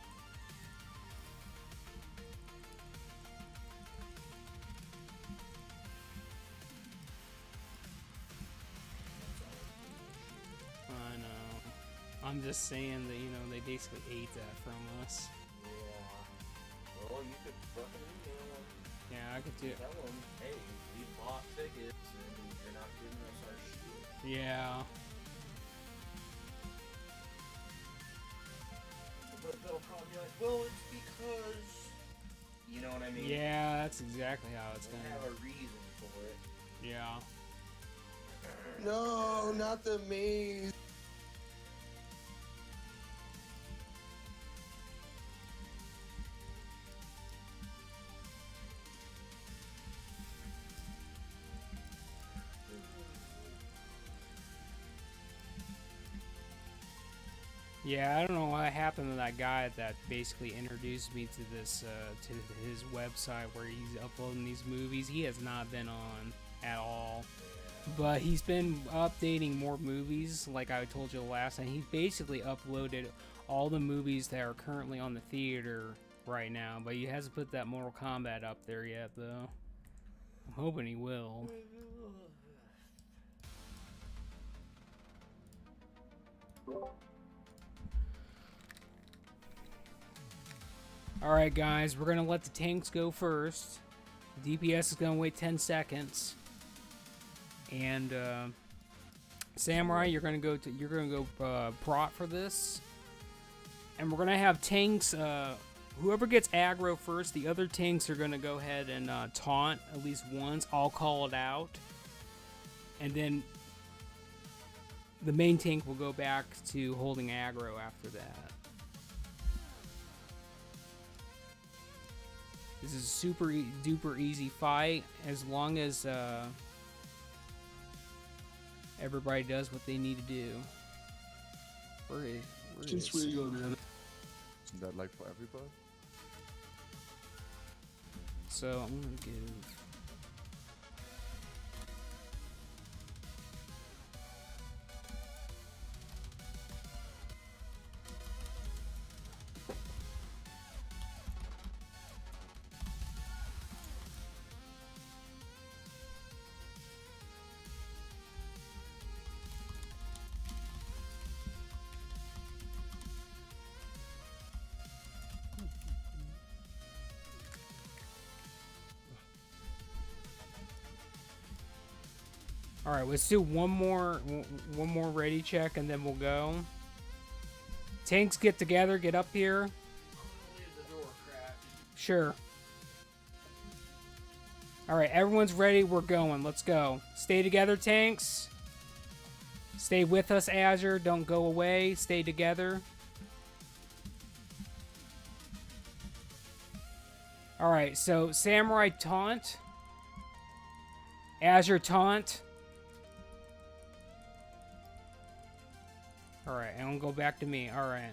I know. I'm just saying that, you know, they basically ate that from us. Yeah. Well, you could fucking email them. Yeah, I could do. Tell them, hey, we bought tickets and you're not giving us our shit. Yeah. But they'll probably be like, well, it's because. You know what I mean? Yeah, that's exactly how it's They gonna. have a reason for it. Yeah. No, not the maze. Yeah, I don't know what happened to that guy that basically introduced me to this, to his website where he's uploading these movies. He has not been on at all. But he's been updating more movies, like I told you last time. He basically uploaded all the movies that are currently on the theater right now. But he hasn't put that Mortal Kombat up there yet, though. I'm hoping he will. Alright guys, we're gonna let the tanks go first. DPS is gonna wait 10 seconds, and Samurai, you're gonna go prot for this, and we're gonna have tanks. Whoever gets aggro first, the other tanks are gonna go ahead and taunt at least once. I'll call it out, and then the main tank will go back to holding aggro after that. This is a super duper easy fight as long as everybody does what they need to do. Where is Is that like for everybody? So I'm gonna give. All right, let's do one more ready check, and then we'll go. Tanks, get together, get up here. Sure. All right, everyone's ready. We're going. Let's go. Stay together, tanks. Stay with us, Azure. Don't go away. Stay together. All right, so Samurai taunt. Azure taunt. Alright, and I'll go back to me. Alright.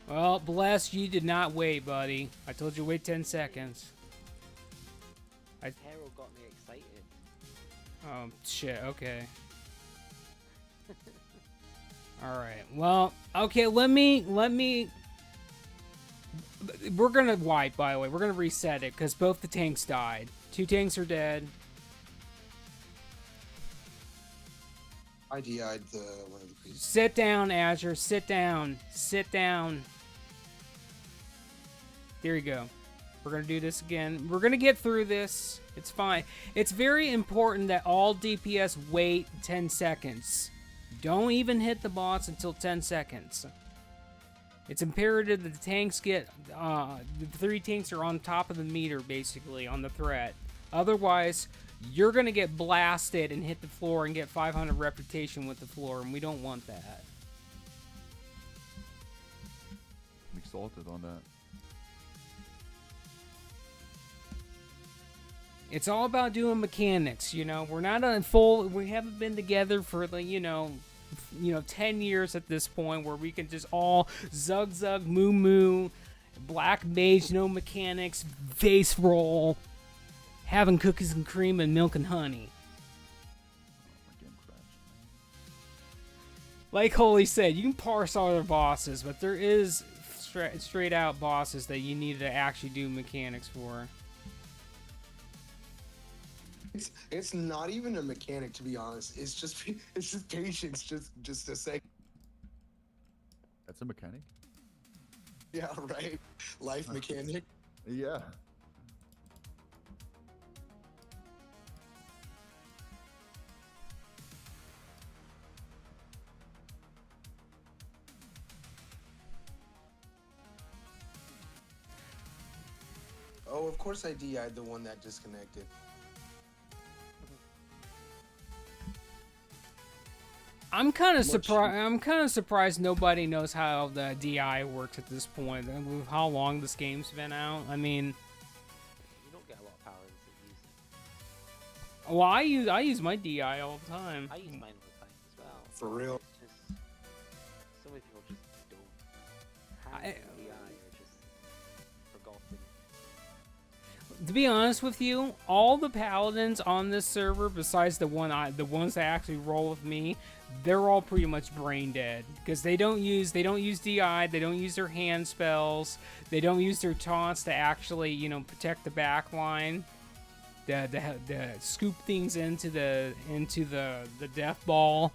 Well, bless you did not wait, buddy. I told you wait 10 seconds. Hero got me excited. Oh, shit, okay. Alright, well, okay, let me... We're gonna wipe, by the way. We're gonna reset it, because both the tanks died. 2 tanks are dead. I DI'd one of the priests. Sit down, Azure. Sit down. Sit down. There you go. We're gonna do this again. We're gonna get through this. It's fine. It's very important that all DPS wait 10 seconds. Don't even hit the boss until 10 seconds. It's imperative that the tanks get... the 3 tanks are on top of the meter, basically, on the threat. Otherwise, you're going to get blasted and hit the floor and get 500 reputation with the floor, and we don't want that. I'm exalted on that. It's all about doing mechanics, you know. We're not on full... We haven't been together for, like, 10 years at this point where we can just all zug, moo, black mage, no mechanics, face roll, having cookies and cream and milk and honey. My game crashed. Like Holy said, you can parse other bosses, but there is straight out bosses that you need to actually do mechanics for. It's not even a mechanic, to be honest. It's just patience, just a sec. That's a mechanic? Yeah, right. Life mechanic. Yeah. Oh, of course I DI'd the one that disconnected. I'm kind of surprised. I'm kind of surprised nobody knows how the DI works at this point. With how long this game's been out. I mean, You don't get a lot of power into using. well, I use my DI all the time. I use mine all the time as well. For real. It's just so many people just don't have DI or just forgotten. To be honest with you, all the paladins on this server, besides the ones that actually roll with me, they're all pretty much brain dead because they don't use DI, they don't use their hand spells, they don't use their taunts to actually protect the back line. the scoop things into the death ball.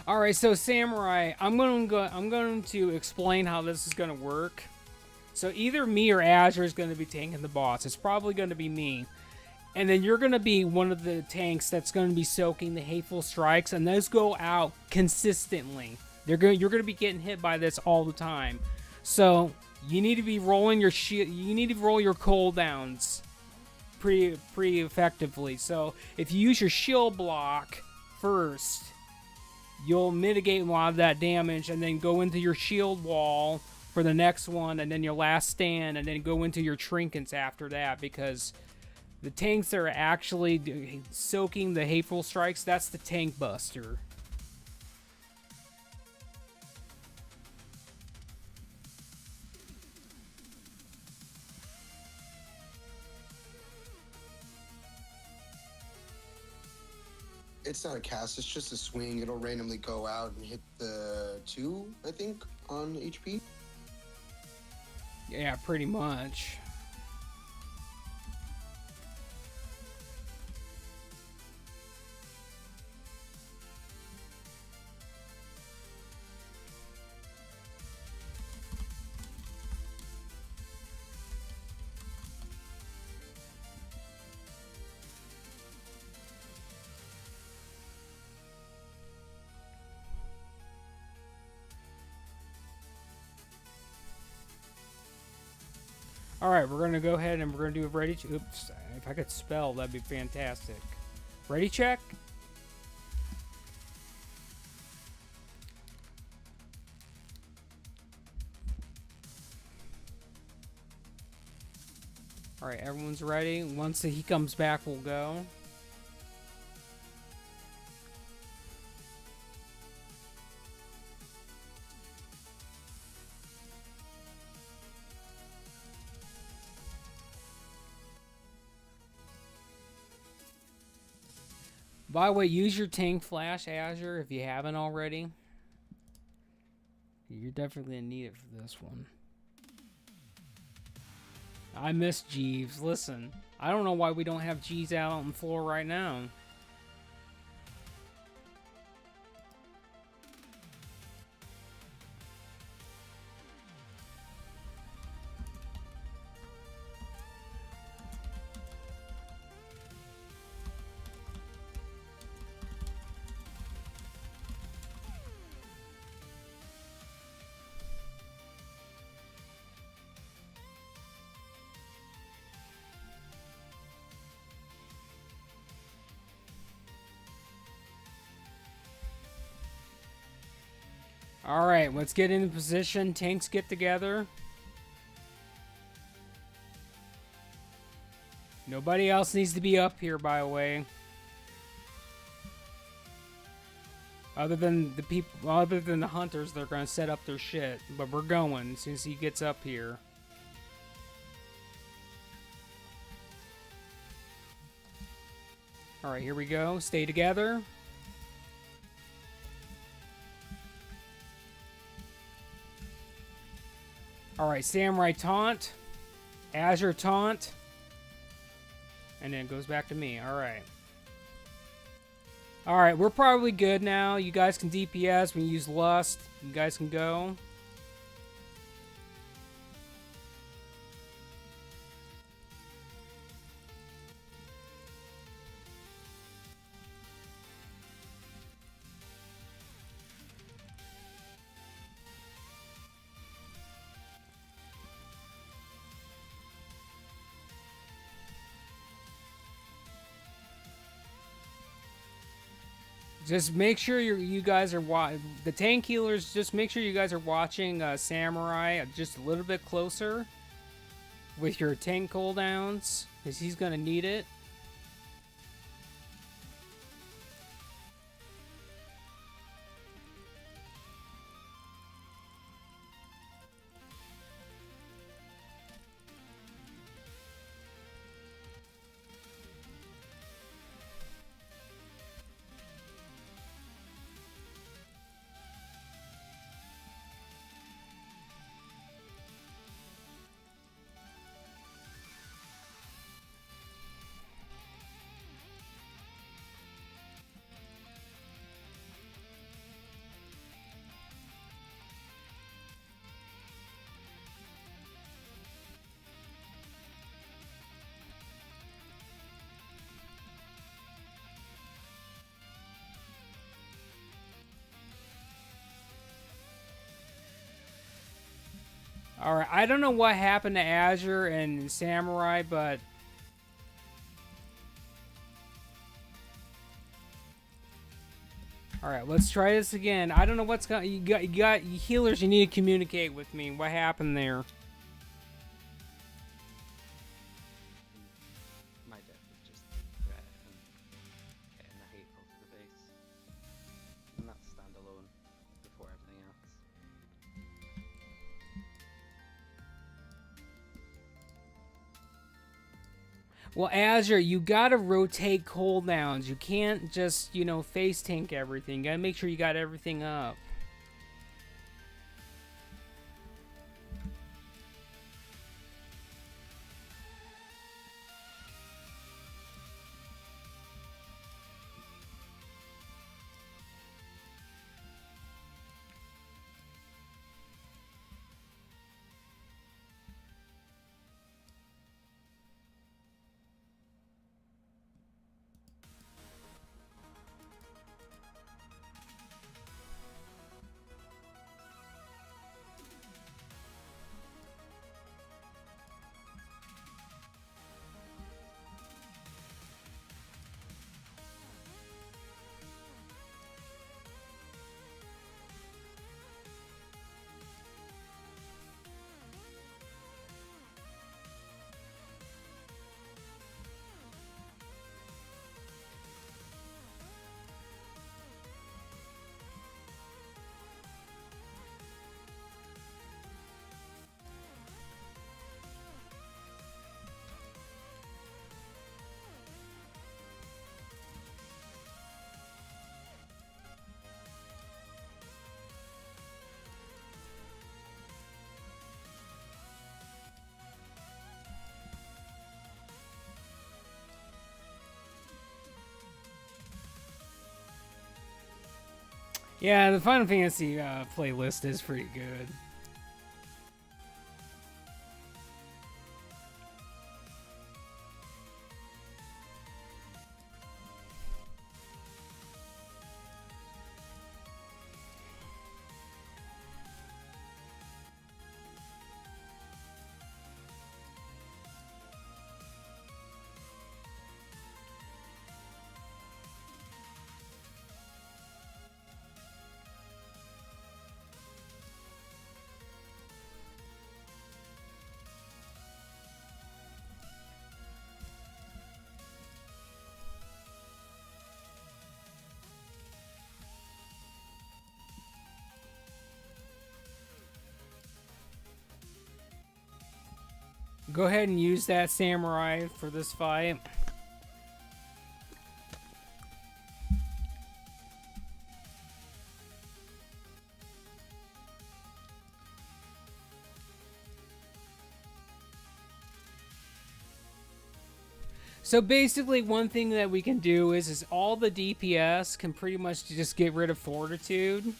All right, so Samurai, I'm going to explain how this is going to work. So either me or Azure is going to be tanking the boss. It's probably going to be me. And then you're going to be one of the tanks that's going to be soaking the hateful strikes, and those go out consistently. You're going to be getting hit by this all the time. So you need to be rolling your shield. You need to roll your cooldowns pretty effectively. So if you use your shield block first, you'll mitigate a lot of that damage, and then go into your shield wall for the next one, and then your last stand, and then go into your trinkets after that, because the tanks that are actually soaking the hateful strikes, that's the tank buster. It's not a cast, it's just a swing. It'll randomly go out and hit the 2, I think, on HP. Yeah, pretty much. Alright, we're going to go ahead and we're going to do a ready... Oops, if I could spell, that'd be fantastic. Ready check? Alright, everyone's ready. Once he comes back, we'll go. By the way, use your tank flash, Azure, if you haven't already. You're definitely going to need it for this one. I miss Jeeves. Listen, I don't know why we don't have Jeeves out on the floor right now. Alright, let's get into position. Tanks get together. Nobody else needs to be up here, by the way. Other than the people, other than the hunters, they're going to set up their shit. But we're going as soon as he gets up here. Alright, here we go. Stay together. Alright, Samurai taunt. Azure taunt. And then it goes back to me. Alright. Alright, we're probably good now. You guys can DPS. We use Lust. You guys can go. Just make sure you guys are the tank healers. Just make sure you guys are watching Samurai just a little bit closer with your tank cooldowns, because he's gonna need it. All right, I don't know what happened to Azure and Samurai, but all right, let's try this again. I don't know what's going. You got healers. You need to communicate with me. What happened there? My death was just threat and getting the hateful to the base. And that's standalone before everything else. Well, Azure, you gotta rotate cooldowns. You can't just, face tank everything. You gotta make sure you got everything up. Yeah, the Final Fantasy playlist is pretty good. Go ahead and use that samurai for this fight. So basically, one thing that we can do is all the DPS can pretty much just get rid of Fortitude.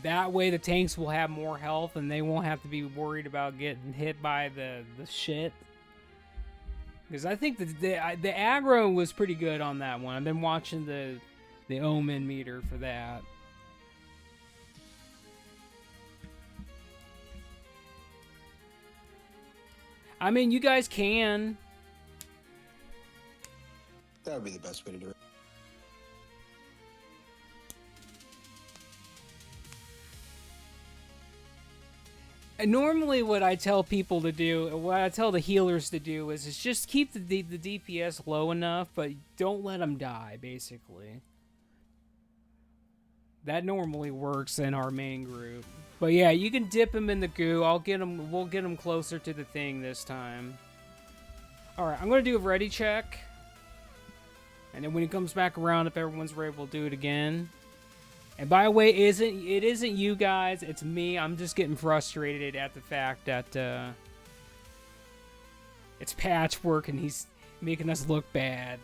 That way the tanks will have more health and they won't have to be worried about getting hit by the shit. Because I think the aggro was pretty good on that one. I've been watching the Omen meter for that. I mean, you guys can. That would be the best way to do it. And normally what I tell people to do, what I tell the healers to do is just keep the DPS low enough, but don't let them die, basically. That normally works in our main group. But yeah, you can dip him in the goo. We'll get him closer to the thing this time. Alright, I'm going to do a ready check. And then when he comes back around, if everyone's ready, we'll do it again. And by the way, it isn't you guys, it's me. I'm just getting frustrated at the fact that it's patchwork and he's making us look bad.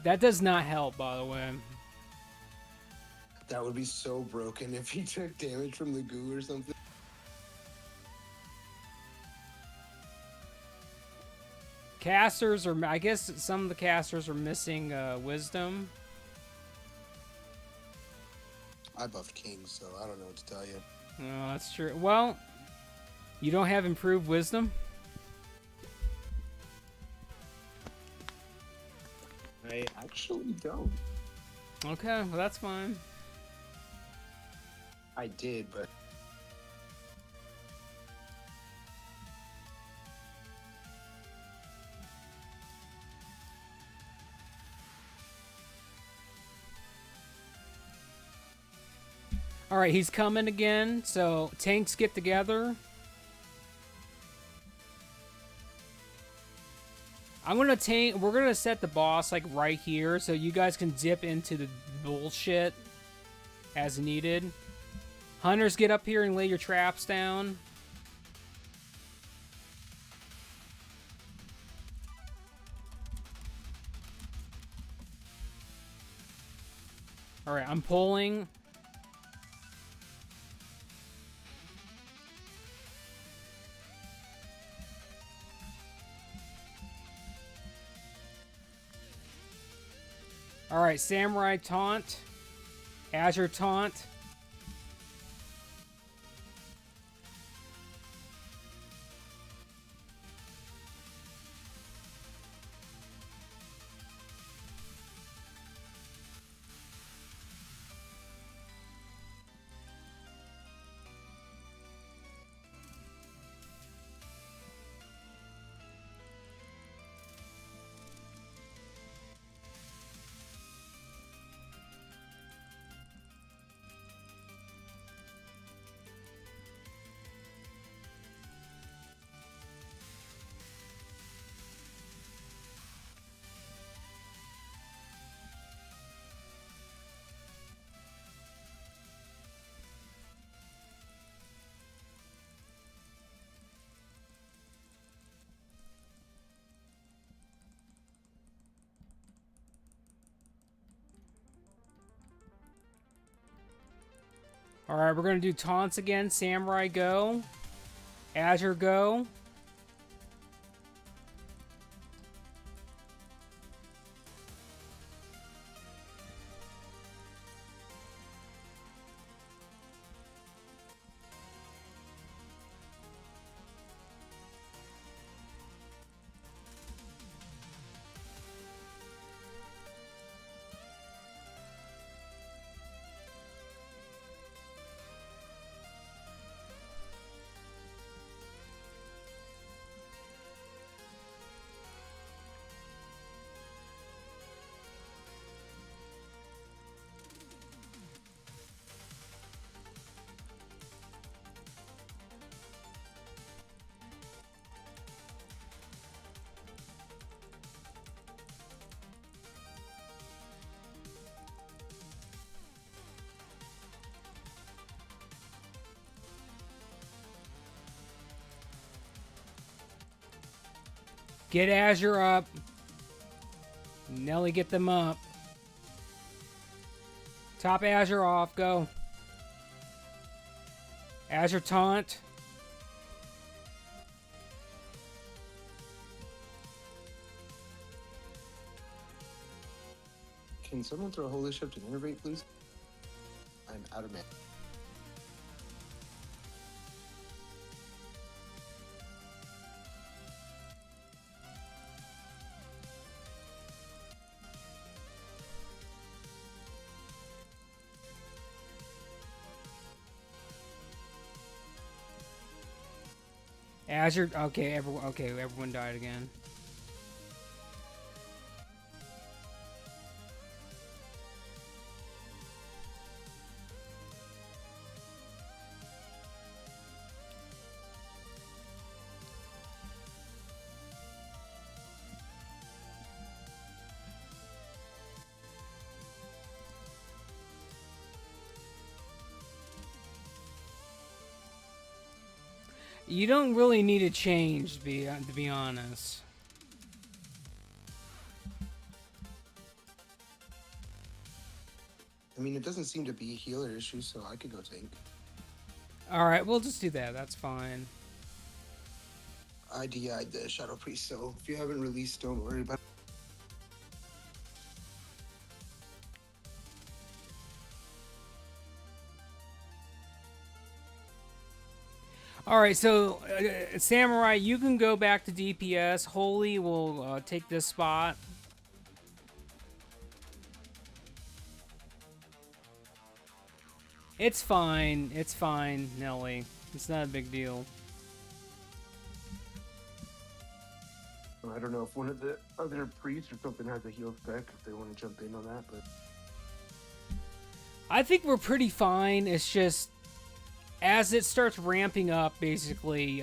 That does not help, by the way. That would be so broken if he took damage from the goo or something. Casters are, I guess some of the casters are missing wisdom. I buffed Kings, so I don't know what to tell you. No, that's true. Well, you don't have improved wisdom? I actually don't. Okay, well that's fine. I did, but Alright, he's coming again, so tanks get together. We're gonna set the boss like right here so you guys can dip into the bullshit as needed. Hunters, get up here and lay your traps down. Alright, I'm pulling. Alright, Samurai Taunt. Azure Taunt. Alright, we're gonna do taunts again. Samurai go. Azure go. Get Azure up. Nelly, get them up. Top Azure off. Go. Azure taunt. can someone throw Holy Shift and Innervate, please? I'm out of mana. Azure. Okay, everyone died again. You don't really need to change, to be honest. I mean, it doesn't seem to be a healer issue, so I could go tank. Alright, we'll just do that. That's fine. I DI'd the Shadow Priest, so if you haven't released, don't worry about it. All right, so Samurai, you can go back to DPS. Holy will take this spot. It's fine. It's fine, Nelly. It's not a big deal. I don't know if one of the other priests or something has a heal spec, if they want to jump in on that, but I think we're pretty fine. It's just as it starts ramping up, basically,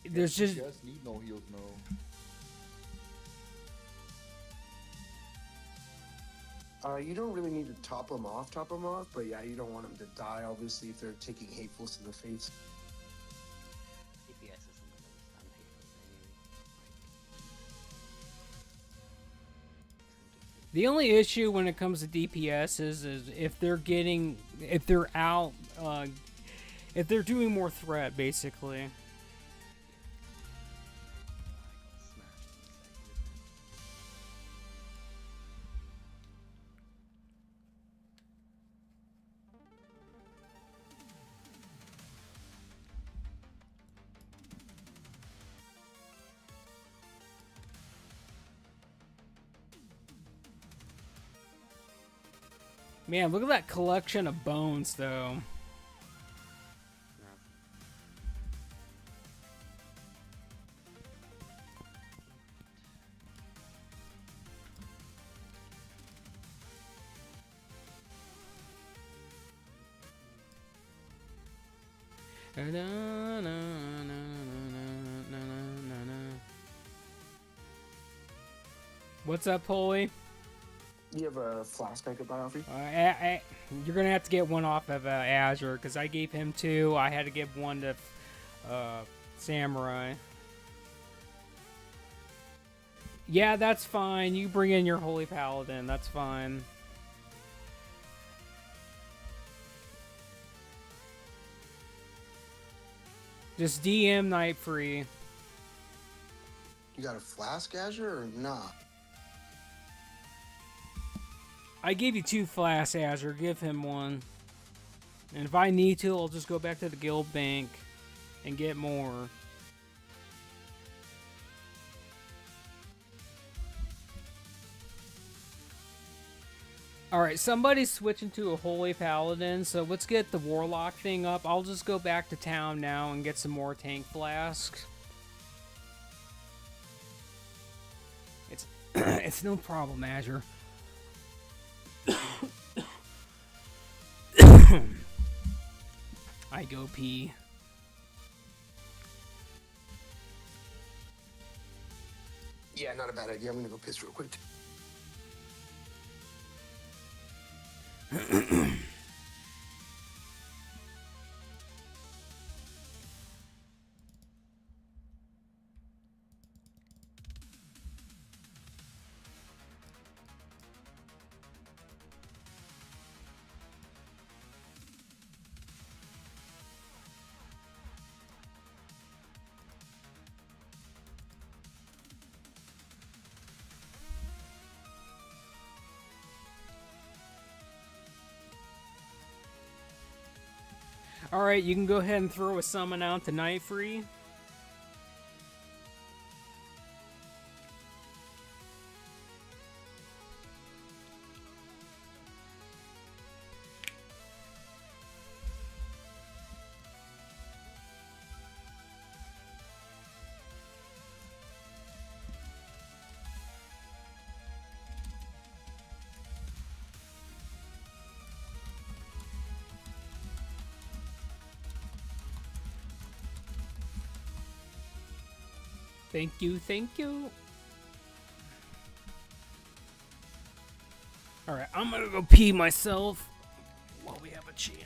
there's just Yes, need no heals, no. you don't really need to top them off, but yeah, you don't want them to die, obviously, if they're taking hatefuls to the face. DPS isn't going to withstand hatefuls anyway. the only issue when it comes to DPS is if they're out, if they're doing more threat, basically. I got smashed in the second attempt. Man, look at that collection of bones, though. No. What's up, Polly? You have a flask I could buy off you? You're gonna have to get one off of Azure because I gave him 2. I had to give one to Samurai. Yeah, that's fine. You bring in your Holy Paladin. That's fine. Just DM Night Free. You got a flask, Azure, or nah? I gave you 2 flasks, Azure. Give him 1. And if I need to, I'll just go back to the guild bank and get more. Alright, somebody's switching to a Holy Paladin, so let's get the Warlock thing up. I'll just go back to town now and get some more tank flasks. It's no problem, Azure. I go pee. Yeah, not a bad idea. I'm gonna go piss real quick. Alright, you can go ahead and throw a summon out to Night Free. Thank you, thank you. Alright, I'm gonna go pee myself while we have a chance.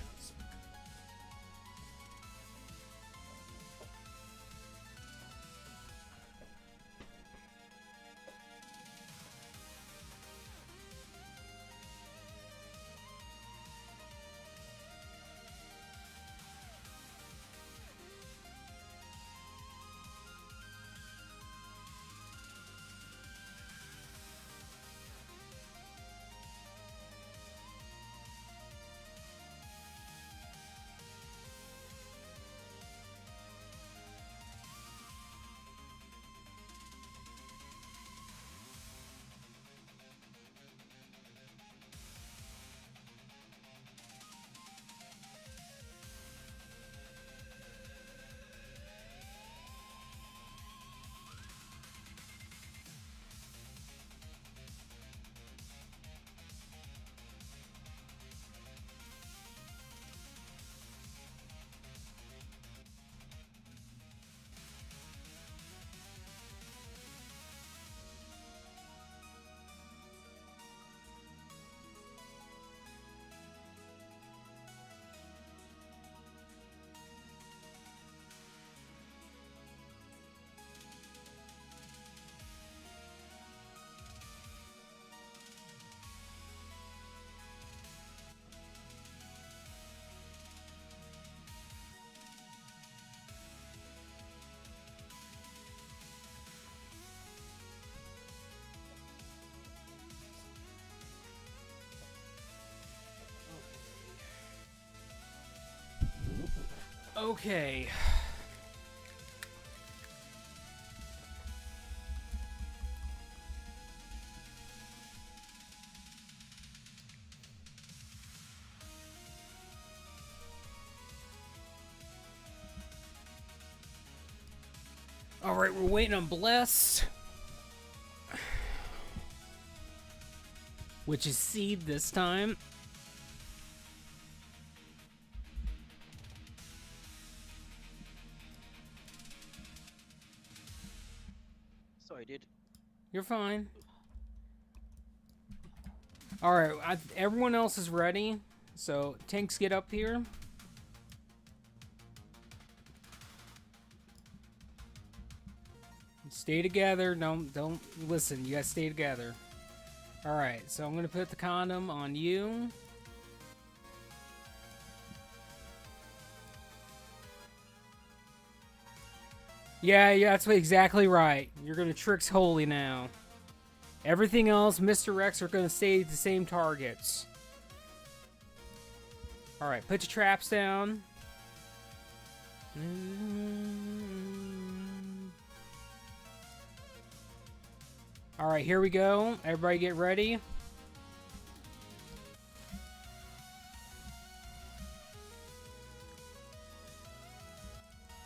Okay. All right, we're waiting on Blessed, which is Seed this time. Sorry, dude. You're fine. All right, everyone else is ready, so tanks get up here. Stay together. Don't listen. You guys stay together. All right, so I'm gonna put the condom on you. Yeah, that's exactly right. You're gonna tricks Holy now. Everything else, Mr. Rex, are gonna stay the same targets. All right, put your traps down. All right, here we go. Everybody get ready.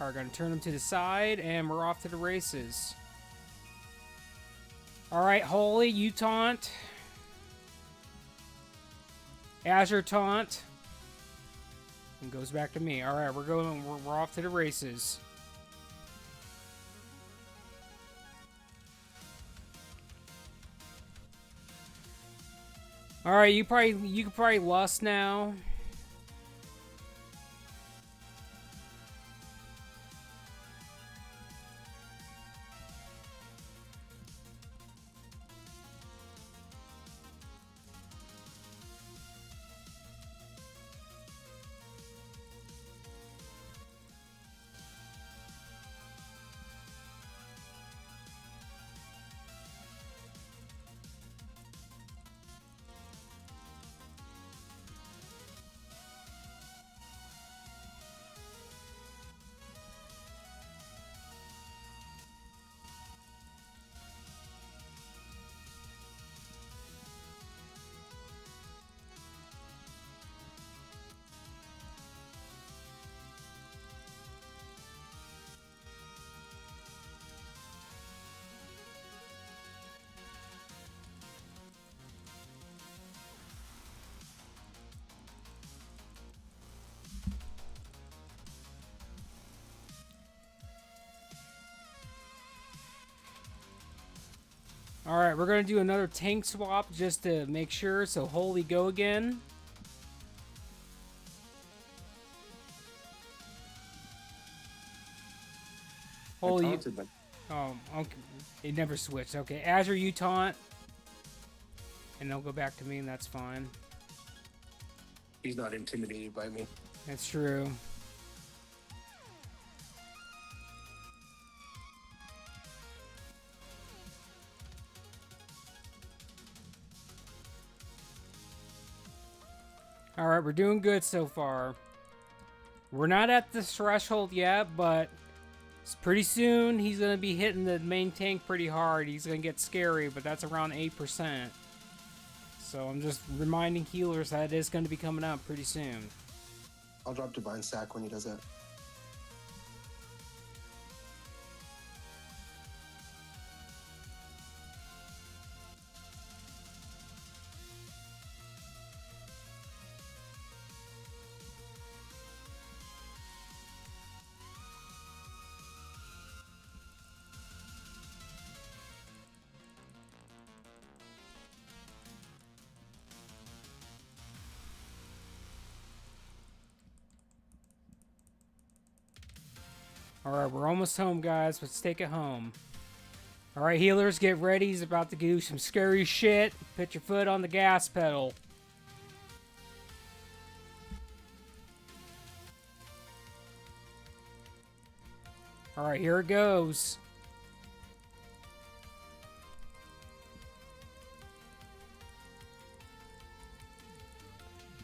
All right, gonna turn them to the side, and we're off to the races. All right, Holy, you taunt. Azure taunt. And goes back to me. All right, we're off to the races. All right, you can probably lust now. All right, we're gonna do another tank swap just to make sure. So Holy, go again. Holy, oh, okay. It never switched. Okay, Azure, you taunt, and they'll go back to me, and that's fine. He's not intimidated by me. That's true. All right, we're doing good so far. We're not at the threshold yet, but pretty soon he's going to be hitting the main tank pretty hard. He's going to get scary, but that's around 8%. So I'm just reminding healers that it is going to be coming up pretty soon. I'll drop Divine Sack when he does that. Alright, we're almost home, guys. Let's take it home. Alright, healers, get ready. He's about to do some scary shit. Put your foot on the gas pedal. Alright, here it goes.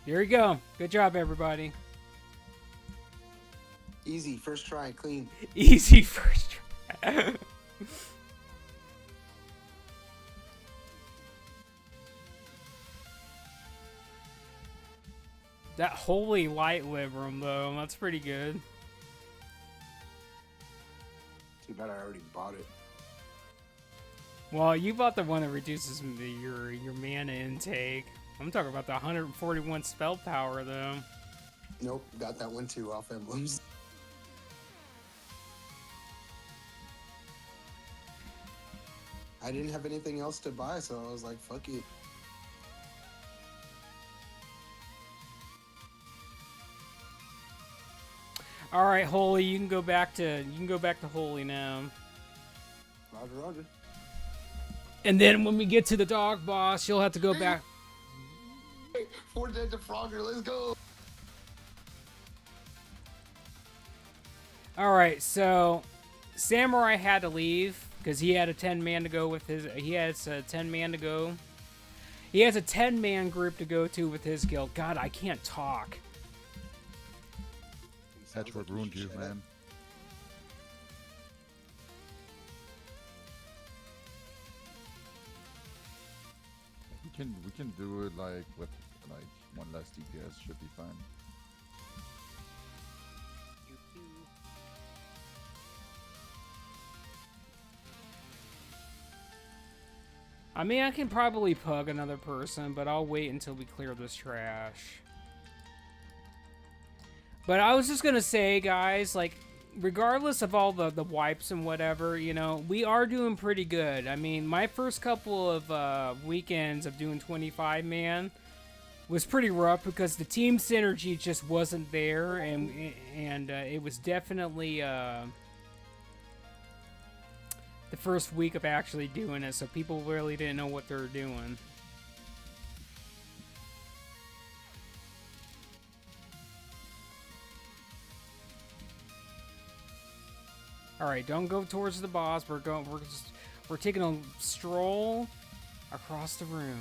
Here you go. Good job, everybody. Easy, first try, clean. Easy first try. That holy light librum, though, that's pretty good. Too bad I already bought it. Well, you bought the one that reduces your mana intake. I'm talking about the 141 spell power, though. Nope, got that one too off emblems. I didn't have anything else to buy, so I was like, fuck it. All right, Holy, you can go back to Holy now. Roger, roger. And then when we get to the dog boss, you'll have to go back. Hey, 4 dead to Frogger, let's go. All right, so Samurai had to leave because he had a 10-man to go with his. He has a 10-man to go. He has a 10-man group to go to with his guild. God, I can't talk. Patchwork ruined you, man. We can do it like with like one less DPS should be fine. I mean, I can probably pug another person, but I'll wait until we clear this trash. But I was just gonna say, guys, like, regardless of all the wipes and whatever, you know, we are doing pretty good. I mean, my first couple of weekends of doing 25-man was pretty rough because the team synergy just wasn't there, and it was definitely the first week of actually doing it, so people really didn't know what they were doing. All right, don't go towards the boss. We're taking a stroll across the room.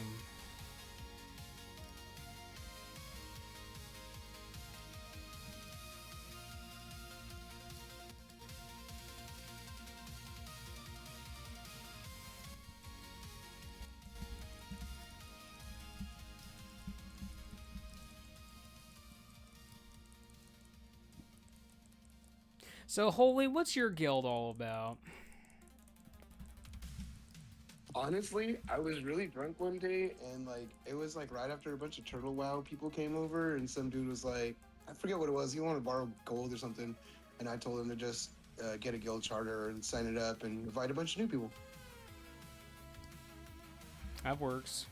So, Holy, what's your guild all about? Honestly, I was really drunk one day, and like it was like right after a bunch of Turtle WoW people came over, and some dude was like, I forget what it was. He wanted to borrow gold or something, and I told him to just get a guild charter and sign it up and invite a bunch of new people. That works.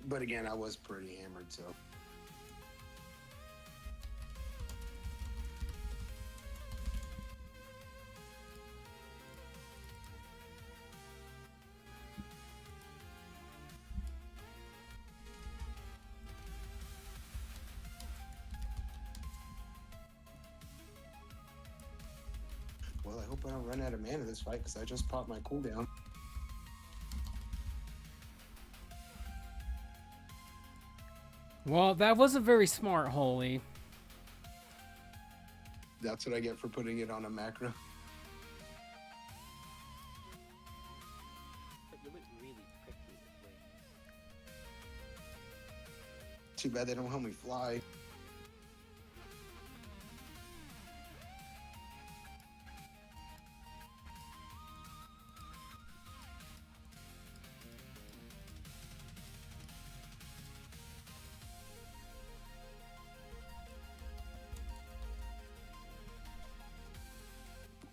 But again, I was pretty hammered, so. Well, I hope I don't run out of mana this fight because I just popped my cooldown. Well, that wasn't very smart, Holy. That's what I get for putting it on a macro. But you look really prickly with wings. Too bad they don't help me fly.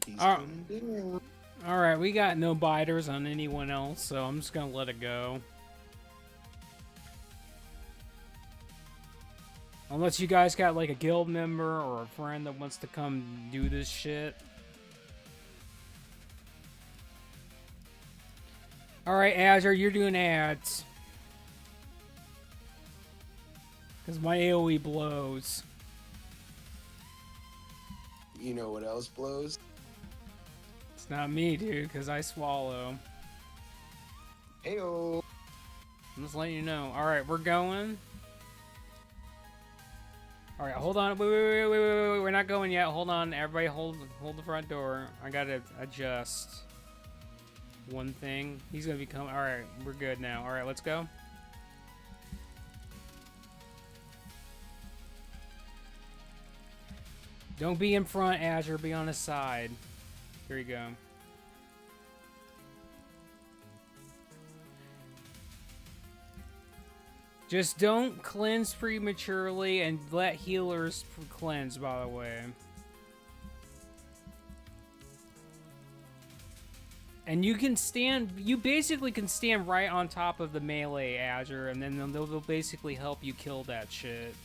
He's All coming down. right, we got no biters on anyone else, so I'm just gonna let it go. Unless you guys got like a guild member or a friend that wants to come do this shit. Alright, Azure, you're doing ads. Because my AoE blows. You know what else blows? It's not me, dude, because I swallow. Heyo. I'm just letting you know. All right, we're going. All right, hold on. Wait. We're not going yet. Hold on. Everybody hold the front door. I got to adjust one thing. He's going to be coming. All right, we're good now. All right, let's go. Don't be in front, Azure. Be on the side. Here you go. Just don't cleanse prematurely and let healers cleanse, by the way. And you can stand, you basically can stand right on top of the melee Azure, and then they'll basically help you kill that shit.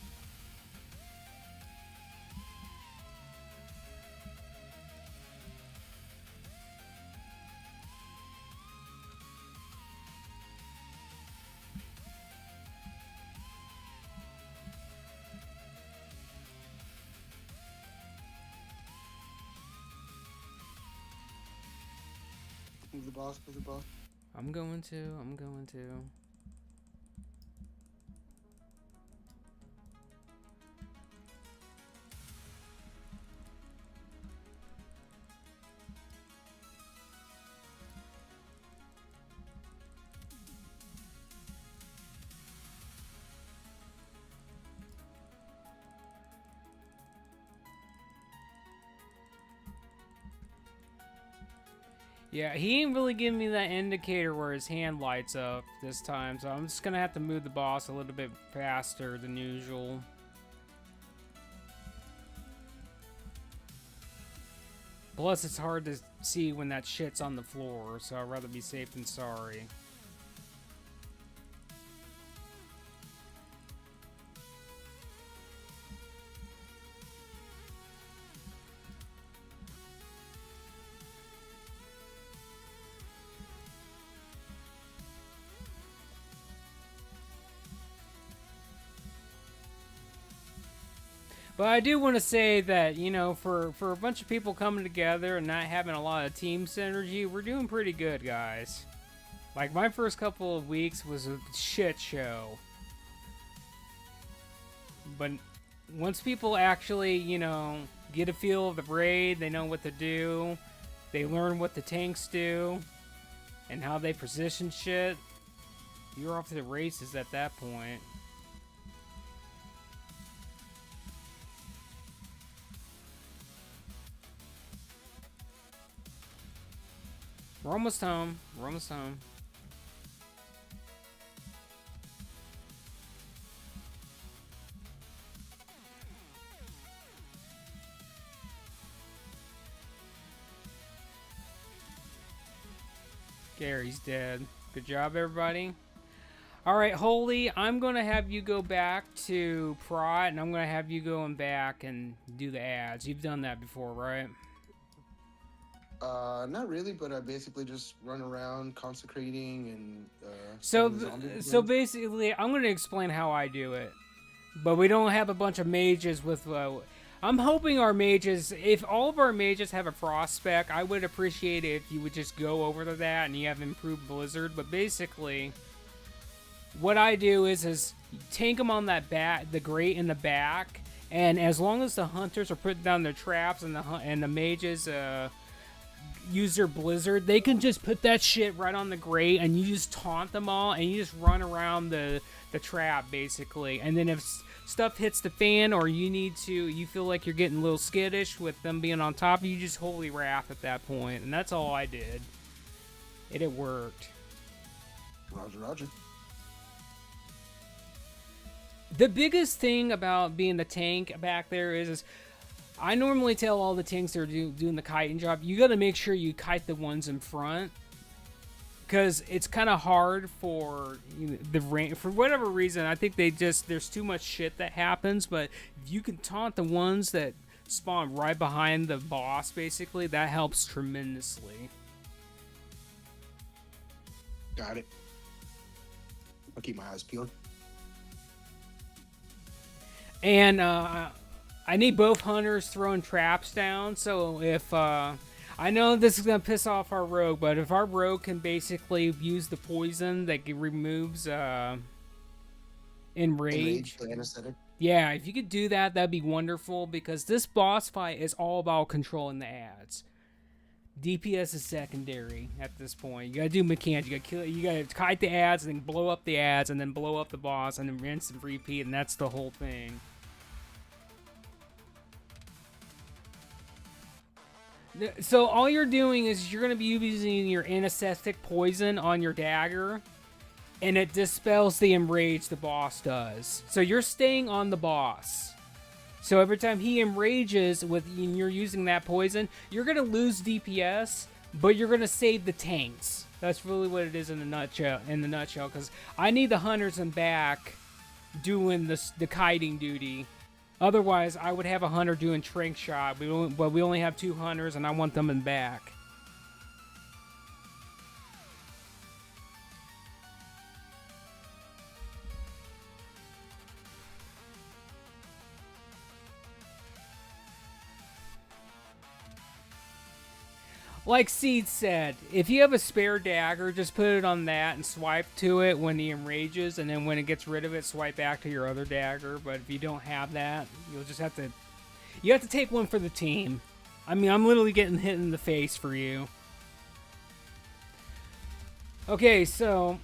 Move the boss, move the boss. I'm going to. Yeah, he ain't really giving me that indicator where his hand lights up this time, so I'm just gonna have to move the boss a little bit faster than usual. Plus, it's hard to see when that shit's on the floor, so I'd rather be safe than sorry. But I do want to say that, you know, for a bunch of people coming together and not having a lot of team synergy, we're doing pretty good, guys. Like, my first couple of weeks was a shit show. But once people actually, you know, get a feel of the raid, they know what to do, they learn what the tanks do, and how they position shit, you're off to the races at that point. We're almost home. We're almost home. Gary's dead. Good job, everybody. All right, Holy, I'm going to have you go back to Prot, and I'm going to have you going back and do the ads. You've done that before, right? Not really, but I basically just run around consecrating and So killing zombies. basically, I'm going to explain how I do it. But we don't have a bunch of mages with... I'm hoping our mages... If all of our mages have a frost spec, I would appreciate it if you would just go over to that and you have improved Blizzard. But basically, what I do is tank them on that the grate in the back, and as long as the hunters are putting down their traps and the mages... use their Blizzard, they can just put that shit right on the grate, and you just taunt them all, and you just run around the trap, basically. And then if stuff hits the fan, or you feel like you're getting a little skittish with them being on top, you just Holy Wrath at that point. And that's all I did. It worked. Roger, roger. The biggest thing about being the tank back there is I normally tell all the tanks that are doing the kiting job, you got to make sure you kite the ones in front, because it's kind of hard for the range. For whatever reason, I think there's too much shit that happens, but if you can taunt the ones that spawn right behind the boss, basically, that helps tremendously. Got it. I'll keep my eyes peeled. And I need both hunters throwing traps down, so if I I know this is gonna piss off our rogue, but if our rogue can basically use the poison that removes enrage, The anesthetic. yeah, if you could do that, that'd be wonderful because this boss fight is all about controlling the ads. DPS is secondary at this point. You gotta do mechanics. You gotta kill. You gotta kite the ads and then blow up the ads and then blow up the boss and then rinse and repeat, and that's the whole thing. So all you're doing is you're gonna be using your anesthetic poison on your dagger, and it dispels the enrage the boss does. So you're staying on the boss. So every time he enrages and you're using that poison, you're gonna lose DPS, but you're gonna save the tanks. That's really what it is in a nutshell. Because I need the hunters in back doing the kiting duty. Otherwise, I would have a hunter doing trank shot. But we only have 2 hunters, and I want them in back. Like Seed said, if you have a spare dagger, just put it on that and swipe to it when he enrages, and then when it gets rid of it, swipe back to your other dagger. But if you don't have that, you'll just have to... You have to take one for the team. I mean, I'm literally getting hit in the face for you. Okay, so...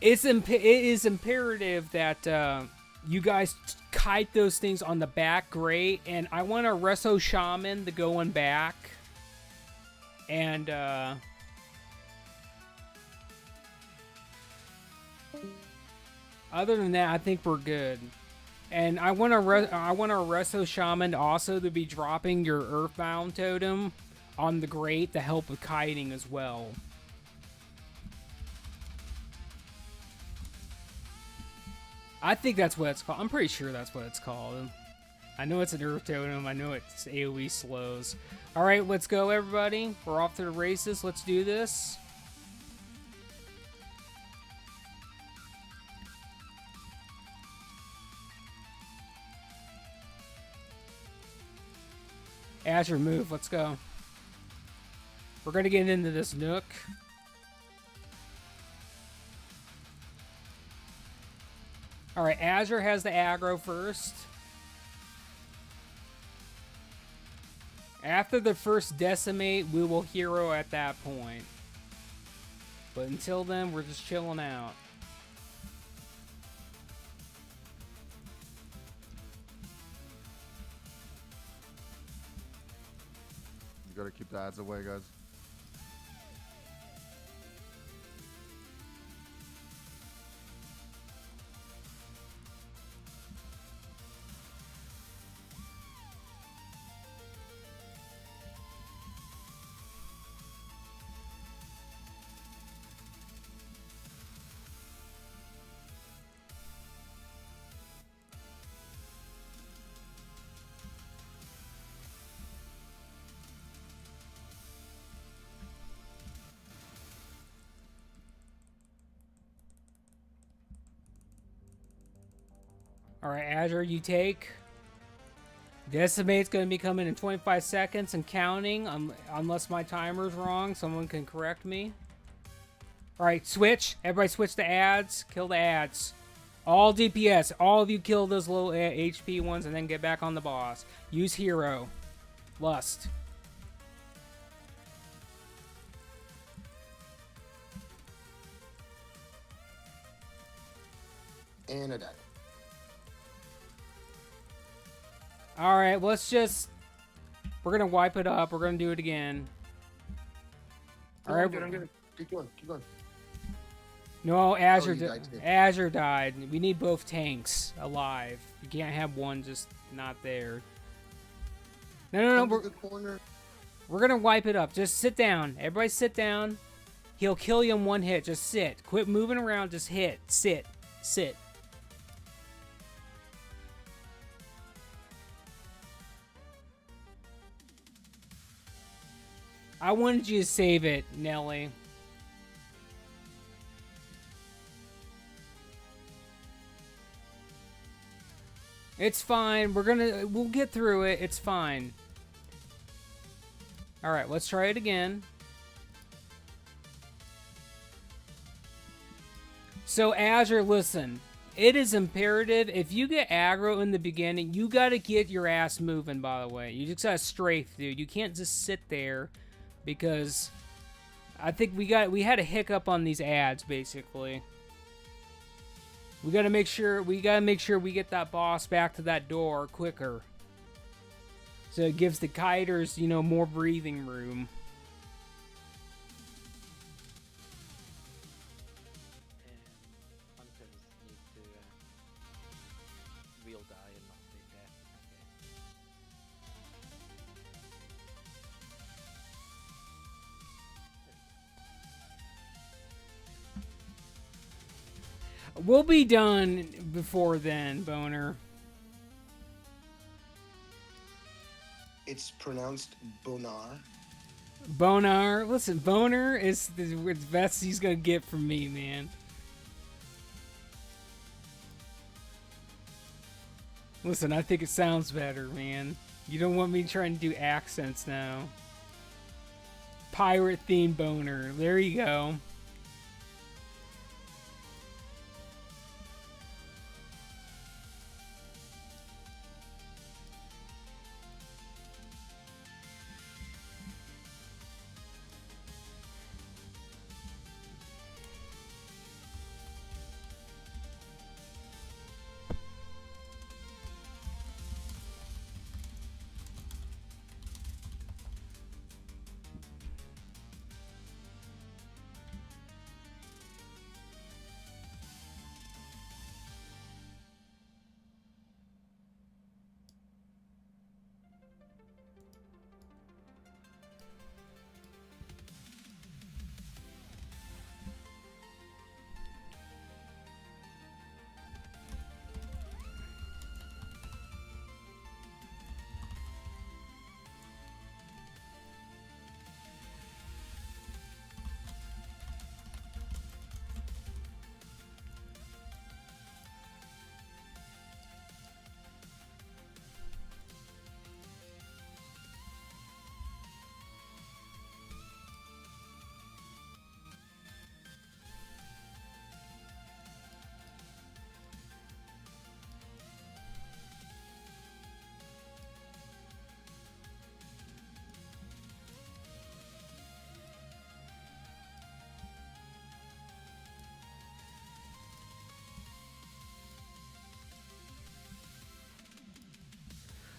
It is imperative that you guys kite those things on the back grate, and I want a Reso Shaman to go in back. And other than that, I think we're good. And I want a Reso Shaman also to be dropping your Earthbound totem on the grate to help with kiting as well. I think that's what it's called. I'm pretty sure that's what it's called. I know it's an Earth Totem. I know it's AoE slows. Alright, let's go, everybody. We're off to the races. Let's do this. Azure, move. Let's go. We're going to get into this nook. Alright, Azure has the aggro first. After the first decimate, we will hero at that point. But until then, we're just chilling out. You gotta keep the ads away, guys. Alright, Azure, you take. Decimate's going to be coming in 25 seconds and counting, unless my timer's wrong. Someone can correct me. Alright, switch. Everybody switch to ads. Kill the ads. All DPS. All of you kill those low HP ones and then get back on the boss. Use hero. Lust. And I died. Alright, let's just... We're going to wipe it up. We're going to do it again. Alright. I'm good. Keep going. No, Azure, you died too. Azure died. We need both tanks alive. You can't have one just not there. No. We're going to wipe it up. Just sit down. Everybody sit down. He'll kill you in one hit. Just sit. Quit moving around. Just hit. Sit. I wanted you to save it, Nelly. It's fine. We'll get through it. It's fine. All right, let's try it again. So Azure, listen, it is imperative if you get aggro in the beginning, you got to get your ass moving. By the way, you just got to strafe, dude. You can't just sit there, because I think we had a hiccup on these ads. Basically, we got to make sure we get that boss back to that door quicker, so it gives the kiters, you know, more breathing room. Hunters need to real die and not take death. We'll be done before then, Boner. It's pronounced Bonar. Bonar. Listen, Boner is the best he's gonna get from me, man. Listen, I think it sounds better, man. You don't want me trying to do accents now. Pirate themed Boner. There you go.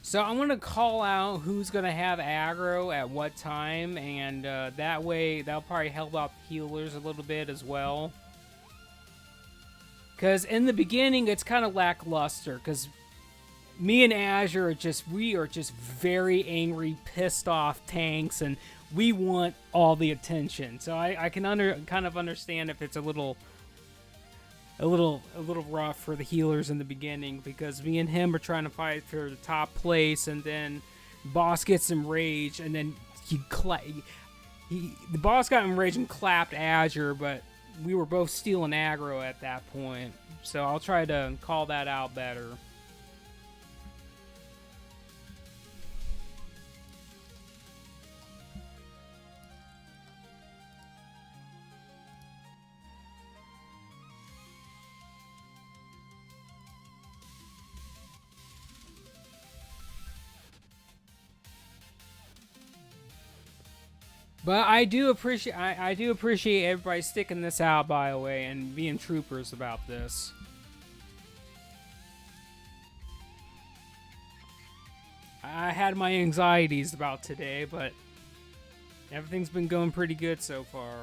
So I'm going to call out who's going to have aggro at what time, and that way that'll probably help out the healers a little bit as well. Because in the beginning, it's kind of lackluster, because me and Azure we are just very angry, pissed off tanks, and we want all the attention. So I can kind of understand if it's a little rough for the healers in the beginning, because me and him are trying to fight for the top place, and then boss gets enraged, and then the boss got enraged and clapped Azure, but we were both stealing aggro at that point. So I'll try to call that out better. But I do appreciate everybody sticking this out, by the way, and being troopers about this. I had my anxieties about today, but everything's been going pretty good so far.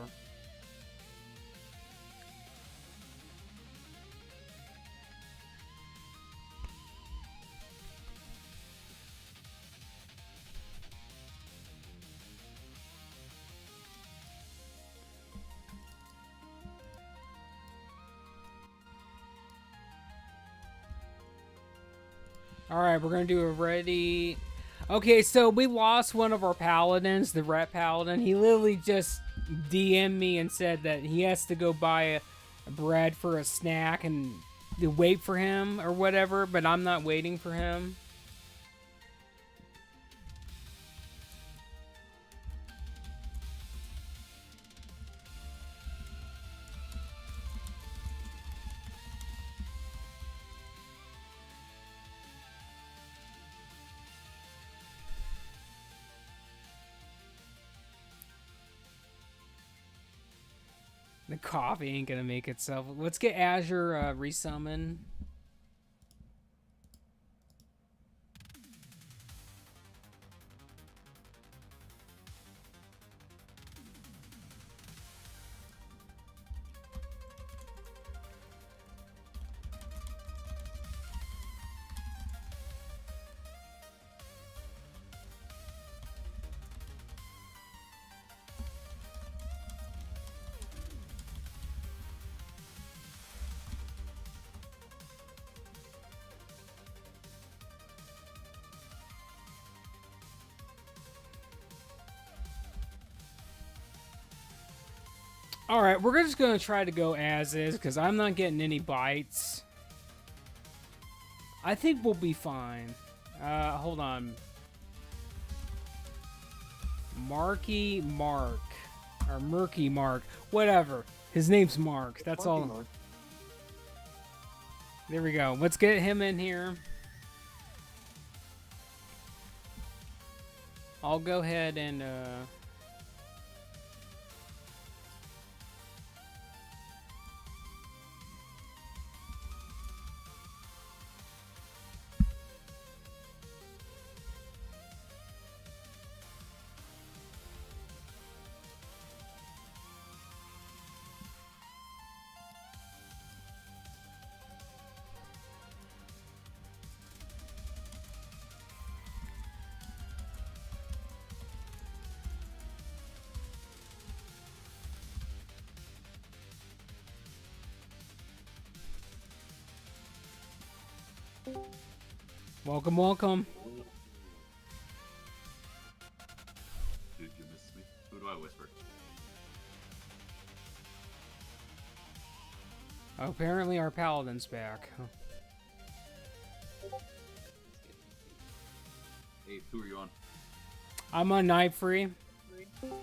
Alright, we're going to do a ready. Okay, so we lost one of our paladins, the Ret Paladin. He literally just DM'd me and said that he has to go buy a bread for a snack and to wait for him or whatever, but I'm not waiting for him. The coffee ain't gonna make itself. Let's get Azure resummon. Alright, we're just gonna try to go as is, because I'm not getting any bites. I think we'll be fine. Hold on. Marky Mark. Or Murky Mark. Whatever. His name's Mark. That's all. Mark. There we go. Let's get him in here. I'll go ahead and, welcome, welcome. Dude, you missed me. Who do I whisper? Apparently our paladin's back. Hey, who are you on? I'm on night free. Alright.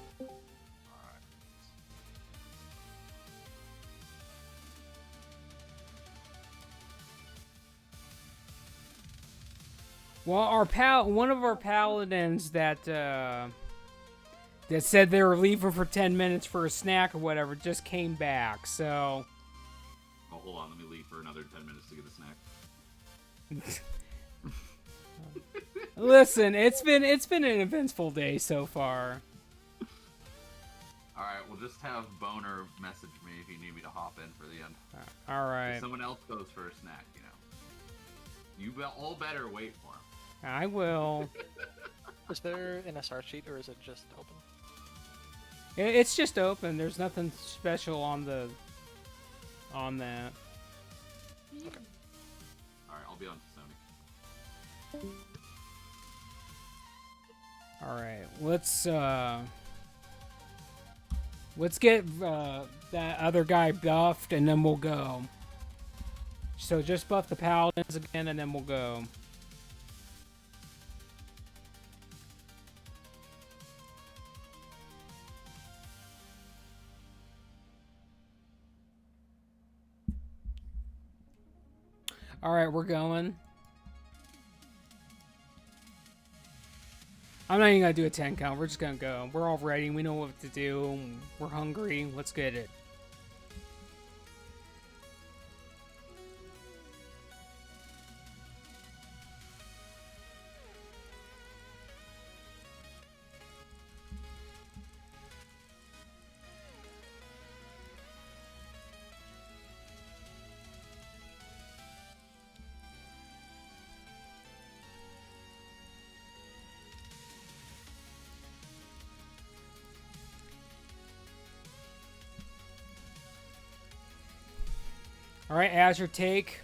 Well, one of our paladins that said they were leaving for 10 minutes for a snack or whatever just came back. So, Oh, hold on. Let me leave for another 10 minutes to get a snack. listen, it's been an eventful day so far. Alright, we'll just have Boner message me if you need me to hop in for the end. All right, If someone else goes for a snack, you know. You all better wait for him. I will. Is there an SR sheet or is it just open? It's just open. There's nothing special on that. Alright, I'll be on to Sony. All right, let's get that other guy buffed, and then we'll go. So just buff the paladins again, and then we'll go. All right, we're going. I'm not even gonna do a 10 count. We're just gonna go. We're all ready. We know what to do. We're hungry. Let's get it. Alright, Azure take.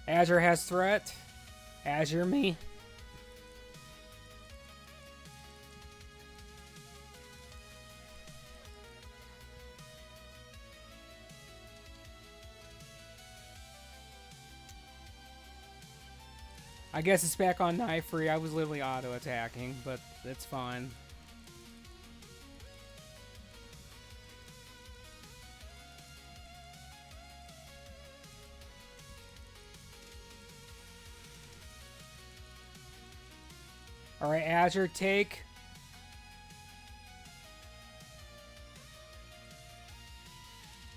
Azure has threat. Azure me. I guess it's back on knife free. I was literally auto attacking, but it's fine. Alright, Azure take.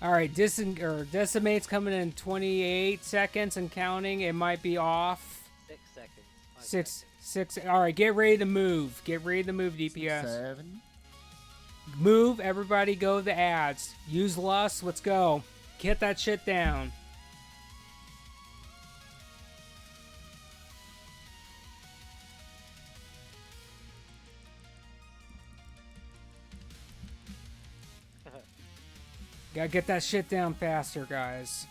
All right, decimate's coming in 28 seconds and counting. It might be off. 6 seconds. 5 Six, seconds. six. All right, get ready to move. Get ready to move, DPS. 7. Move, everybody. Go to the ads. Use lust. Let's go. Get that shit down. Gotta get that shit down faster, guys.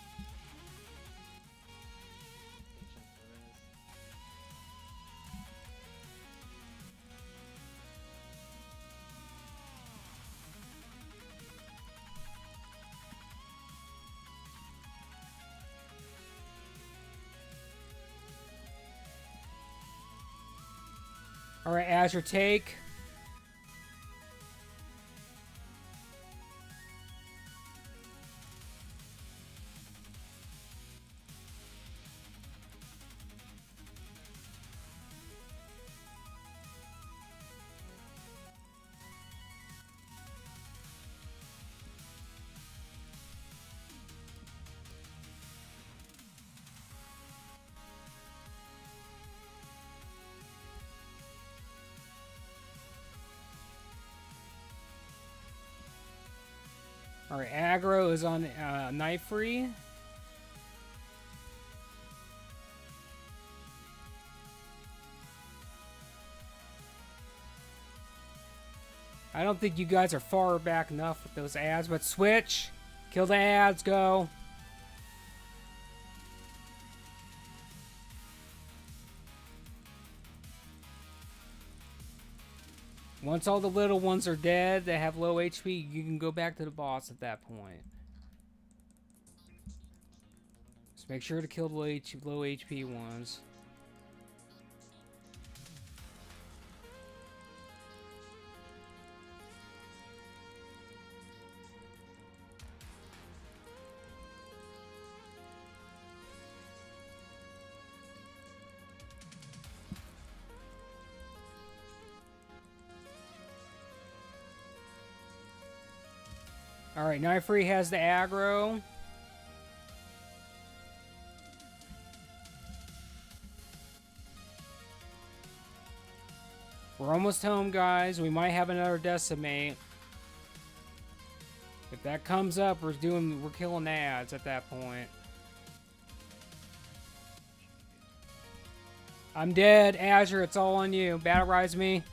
All right, Azure, take. All right, aggro is on knife free. I don't think you guys are far back enough with those ads, but switch. Kill the ads, go. Once all the little ones are dead, they have low HP, you can go back to the boss at that point. Just make sure to kill the low HP ones. Alright, Knife Free has the aggro. We're almost home, guys. We might have another decimate. If that comes up, we're killing ads at that point. I'm dead. Azure, it's all on you. Battle rise me.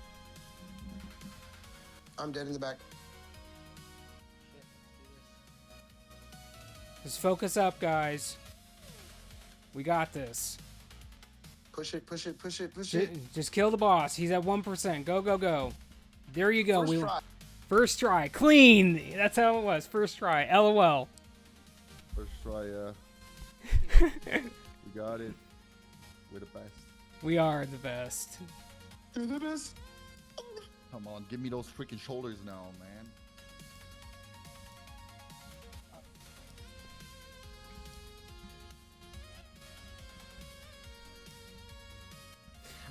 I'm dead in the back. Just focus up, guys. We got this. Push it, push it, push it, push it. Just kill the boss. He's at 1%. Go, go, go. There you go. First try. First try. Clean. That's how it was. First try. LOL. First try, we got it. We're the best. We are the best. You're the best. Come on, give me those freaking shoulders now, man.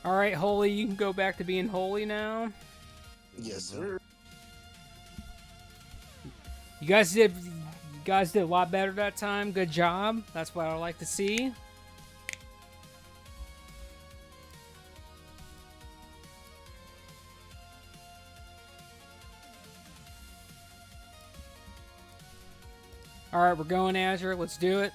Alright, Holy, you can go back to being Holy now. Yes, sir. You guys did a lot better that time. Good job. That's what I like to see. Alright, we're going Azure. Let's do it.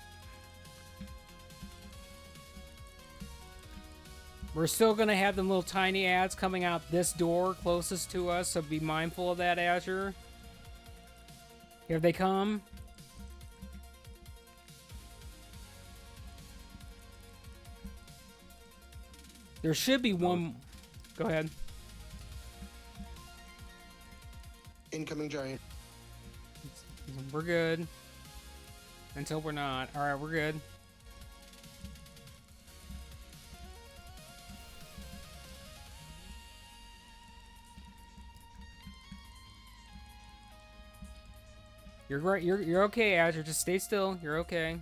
We're still going to have them little tiny ads coming out this door closest to us, so be mindful of that, Azure. Here they come. There should be one... Go ahead. Incoming giant. We're good. Until we're not. Alright, we're good. You're right. You're okay, Azure. Just stay still. You're okay.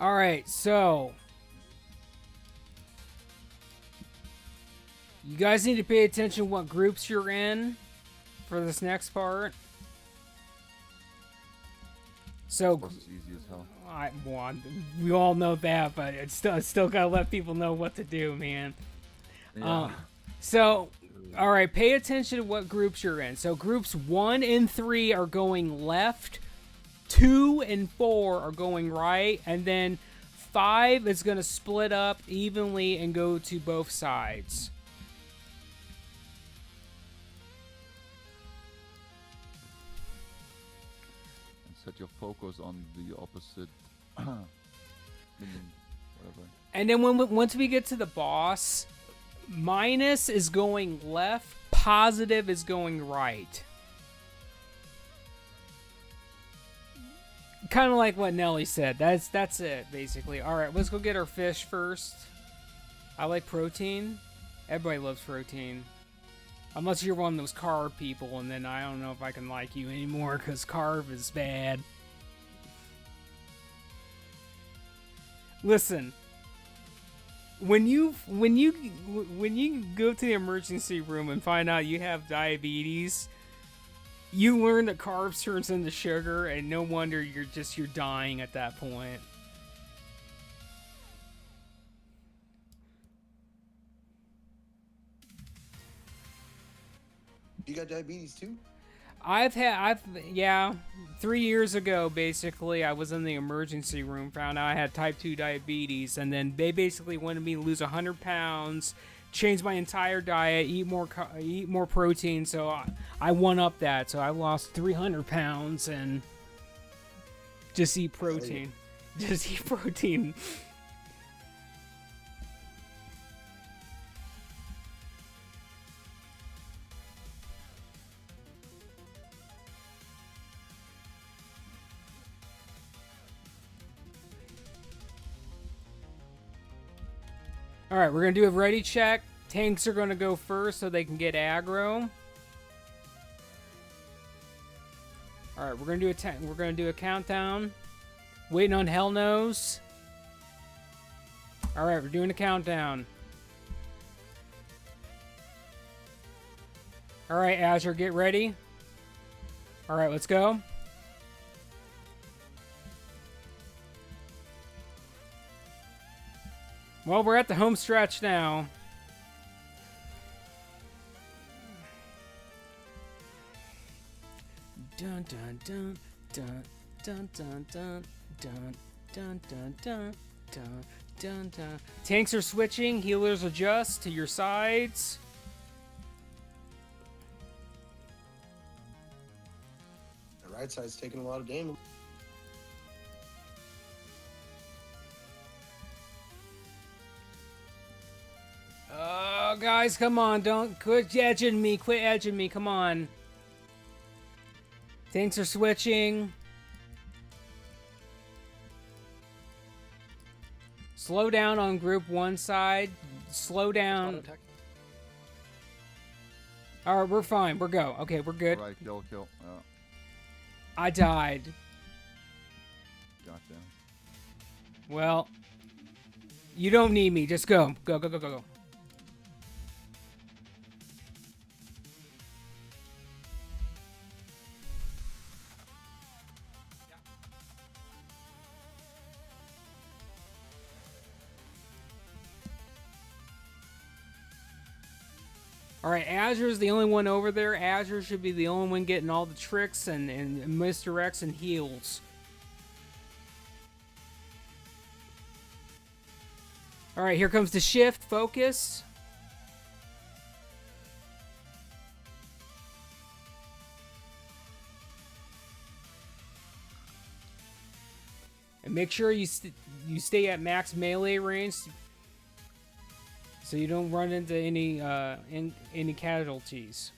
All right. So You guys need to pay attention what groups you're in for this next part. So, This is easy as hell. we all know that, but it's still gotta let people know what to do, man. Yeah. So, all right, pay attention to what groups you're in. So, groups 1 and 3 are going left, 2 and 4 are going right, and then 5 is going to split up evenly and go to both sides. And set your focus on the opposite. Minion, whatever. And then once we get to the boss, minus is going left, positive is going right. Kind of like what Nelly said. That's it, basically. All right, let's go get our fish first. I like protein. Everybody loves protein. Unless you're one of those carb people, and then I don't know if I can like you anymore, because carb is bad. Listen. When you go to the emergency room and find out you have diabetes, you learn that carbs turns into sugar, and no wonder you're dying at that point. You got diabetes too? Yeah, 3 years ago, basically, I was in the emergency room, found out I had type 2 diabetes, and then they basically wanted me to lose 100 pounds, change my entire diet, eat more protein, so I won up that, so I lost 300 pounds, and just eat protein. Just eat protein. Alright, we're going to do a ready check. Tanks are going to go first so they can get aggro. Alright, we're going to do a countdown. Waiting on Hell Knows. Alright, we're doing a countdown. Alright, Azure, get ready. Alright, let's go. Well, we're at the home stretch now. Dun dun dun dun dun dun dun dun dun dun dun dun dun dun. Tanks are switching, healers adjust to your sides. The right side's taking a lot of damage. Oh, guys, come on. Don't quit edging me. Quit edging me. Come on. Things are switching. Slow down on group 1 side. Slow down. Auto attack. Alright, we're fine. We're go. Okay, we're good. Right, kill. Yeah. I died. Gotcha. Well, you don't need me. Just go. Go, go, go, go, go. Alright, Azure's the only one over there. Azure should be the only one getting all the tricks and misdirects and heals. Alright, here comes the shift. Focus. And make sure you stay at max melee range, so you don't run into any casualties.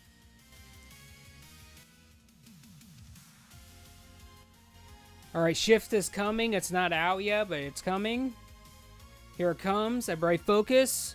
All right, shift is coming. It's not out yet, but it's coming. Here it comes. Everybody focus.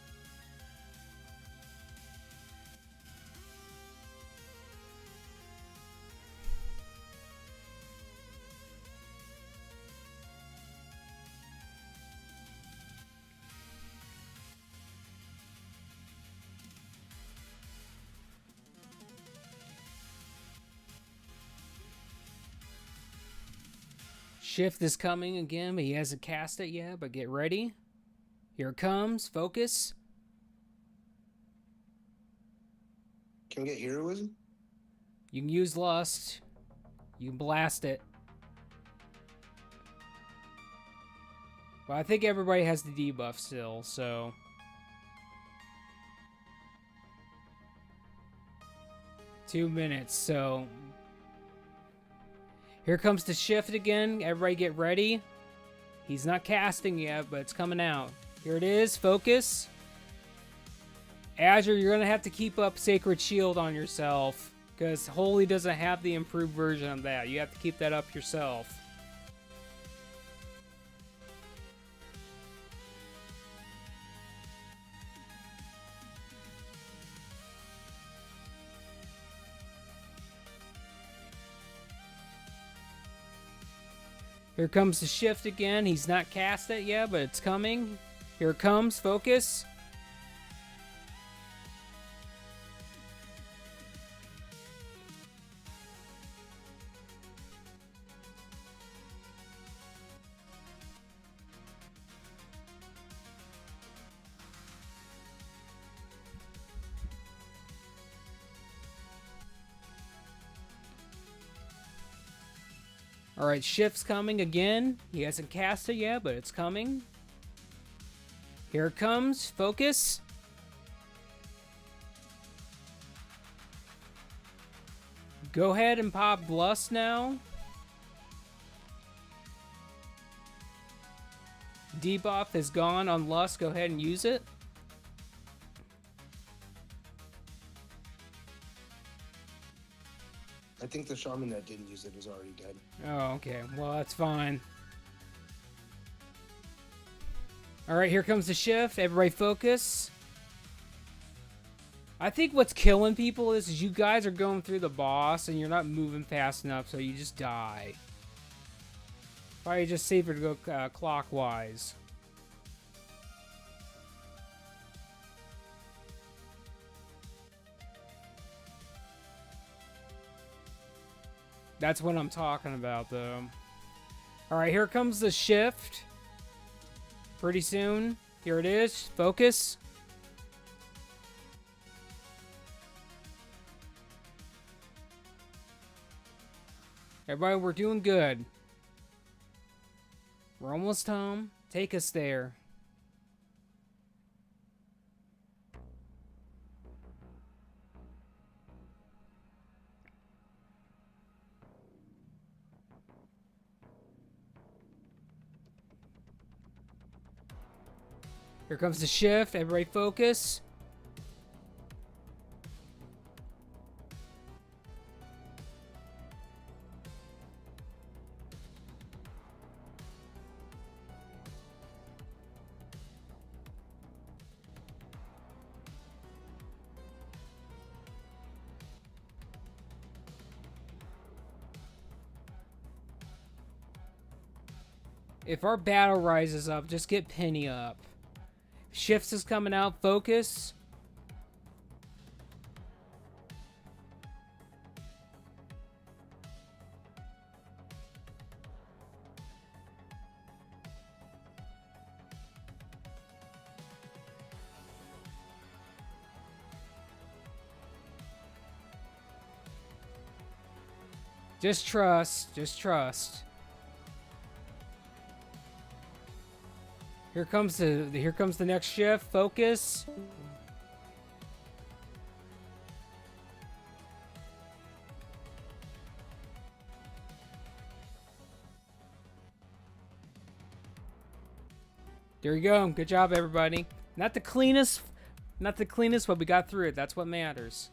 Shift is coming again, but he hasn't cast it yet. But get ready. Here it comes. Focus. Can we get heroism? You can use Lust. You can blast it. But I think everybody has the debuff still, so... 2 minutes, so... Here comes the shift again. Everybody get ready. He's not casting yet, but it's coming out. Here it is. Focus. Azure, you're going to have to keep up Sacred Shield on yourself, because Holy doesn't have the improved version of that. You have to keep that up yourself. Here comes the shift again. He's not cast it yet, but it's coming. Here it comes. Focus. Alright, shift's coming again. He hasn't cast it yet, but it's coming. Here it comes. Focus. Go ahead and pop Lust now. Debuff is gone on Lust. Go ahead and use it. I think the shaman that didn't use it is already dead. Oh, okay. Well, that's fine. Alright, here comes the shift. Everybody focus. I think what's killing people is you guys are going through the boss and you're not moving fast enough, so you just die. Probably just safer to go clockwise. That's what I'm talking about, though. Alright, here comes the shift. Pretty soon. Here it is. Focus. Everybody, we're doing good. We're almost home. Take us there. Here comes the shift. Everybody focus. If our battle rises up, just get Penny up. Shifts is coming out. Focus. Just trust. Just trust. Here comes the next shift. Focus. There you go. Good job, everybody. Not the cleanest, but we got through it. That's what matters.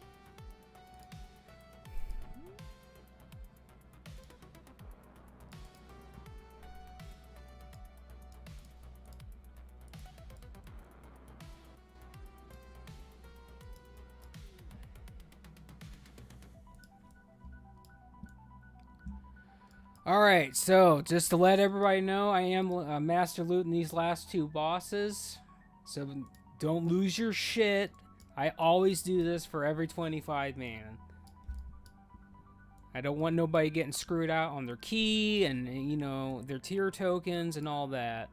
Alright, so just to let everybody know, I am master looting these last two bosses. So don't lose your shit. I always do this for every 25 man. I don't want nobody getting screwed out on their key and, you know, their tier tokens and all that.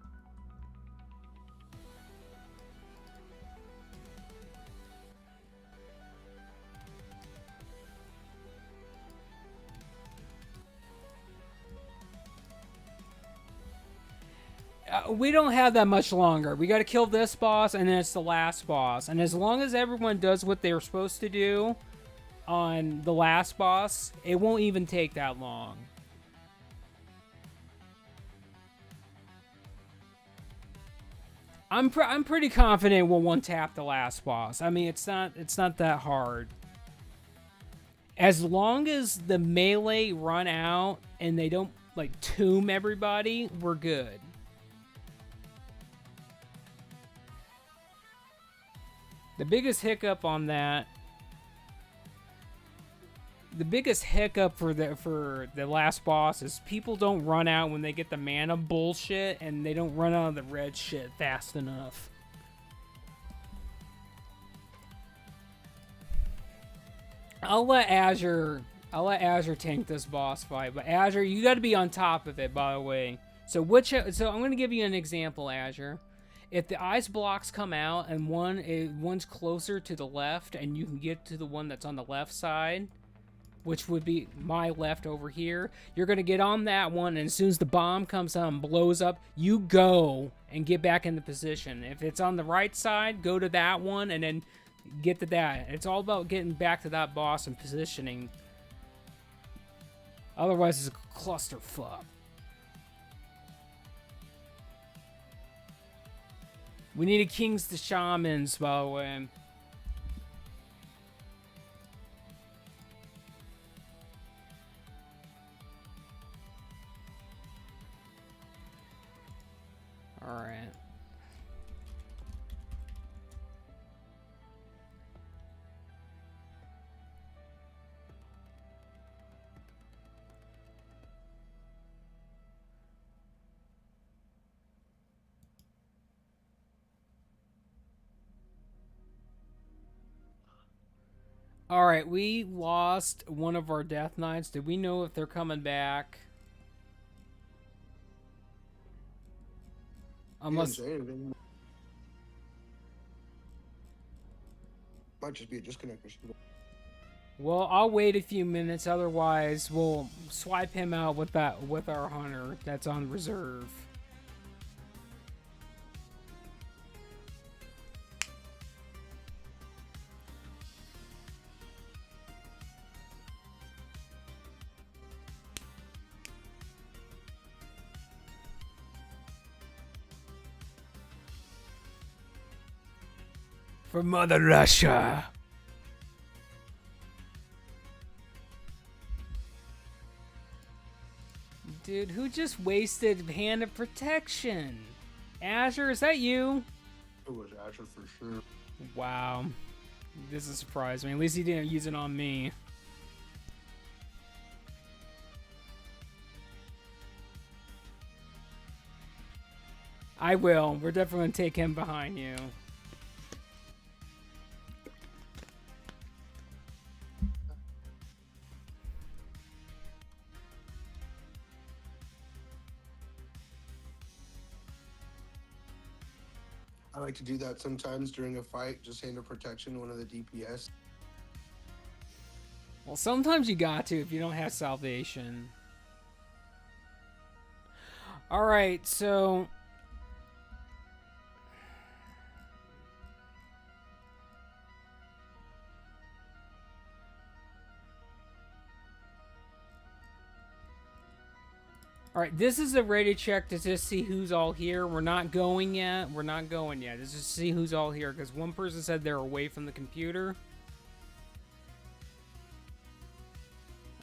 We don't have that much longer. We got to kill this boss, and then it's the last boss. And as long as everyone does what they're supposed to do on the last boss, it won't even take that long. I'm pretty confident we'll one tap the last boss. I mean, it's not that hard. As long as the melee run out and they don't like tomb everybody, we're good. The biggest hiccup on that, the biggest hiccup for the last boss is people don't run out when they get the mana bullshit, and they don't run out of the red shit fast enough. I'll let Azure tank this boss fight, but Azure, you got to be on top of it, by the way. So I'm going to give you an example, Azure. If the ice blocks come out and one's closer to the left, and you can get to the one that's on the left side, which would be my left over here, you're going to get on that one, and as soon as the bomb comes out and blows up, you go and get back into position. If it's on the right side, go to that one and then get to that. It's all about getting back to that boss and positioning. Otherwise, it's a clusterfuck. We need a Kings to Shamans, by the way. Alright. Alright, we lost one of our Death Knights. Did we know if they're coming back? Unless... Might just be a disconnect or something. Well, I'll wait a few minutes. Otherwise, we'll swipe him out with our hunter that's on reserve. For Mother Russia. Dude, who just wasted Hand of Protection? Azure, is that you? It was Azure for sure. Wow. This is surprising me. At least he didn't use it on me. I will. We're definitely going to take him behind you. I like to do that sometimes during a fight, just hand of protection, one of the DPS. Well, sometimes you got to if you don't have salvation. Alright, so... Alright, this is a ready check to just see who's all here. We're not going yet. We're not going yet. Just to see who's all here, because one person said they're away from the computer.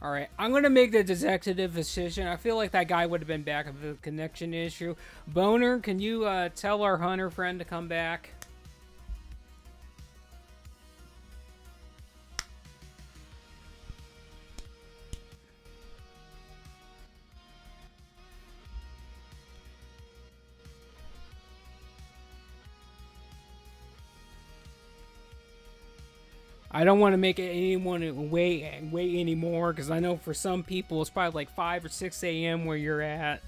Alright, I'm going to make the executive decision. I feel like that guy would have been back if a connection issue. Boner, can you tell our hunter friend to come back? I don't want to make anyone wait anymore, because I know for some people it's probably like 5 or 6 a.m. where you're at.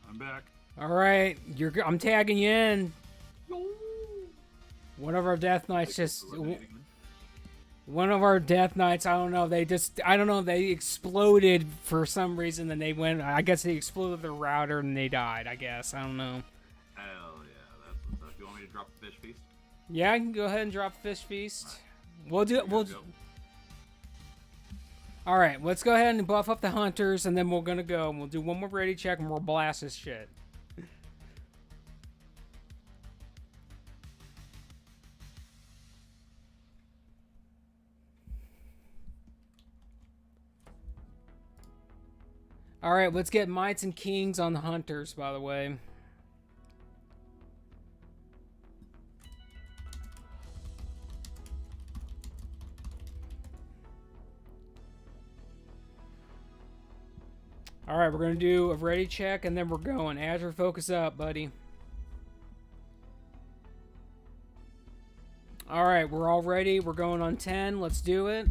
I'm back. All right, I'm tagging you in. One of our death knights just. One of our death knights, I don't know. I don't know. They exploded for some reason, and they went. I guess they exploded the router and they died. I guess I don't know. Hell yeah, that's what's up. You want me to drop the fish feast? Yeah, I can go ahead and drop Fish Feast. Right. We'll do it. We'll. Go. All right, let's go ahead and buff up the hunters, and then we're gonna go. And we'll do one more ready check, and we'll blast this shit. All right, let's get Mites and Kings on the hunters, by the way. All right, we're going to do a ready check, and then we're going. Azure, focus up, buddy. All right, we're all ready. We're going on 10. Let's do it.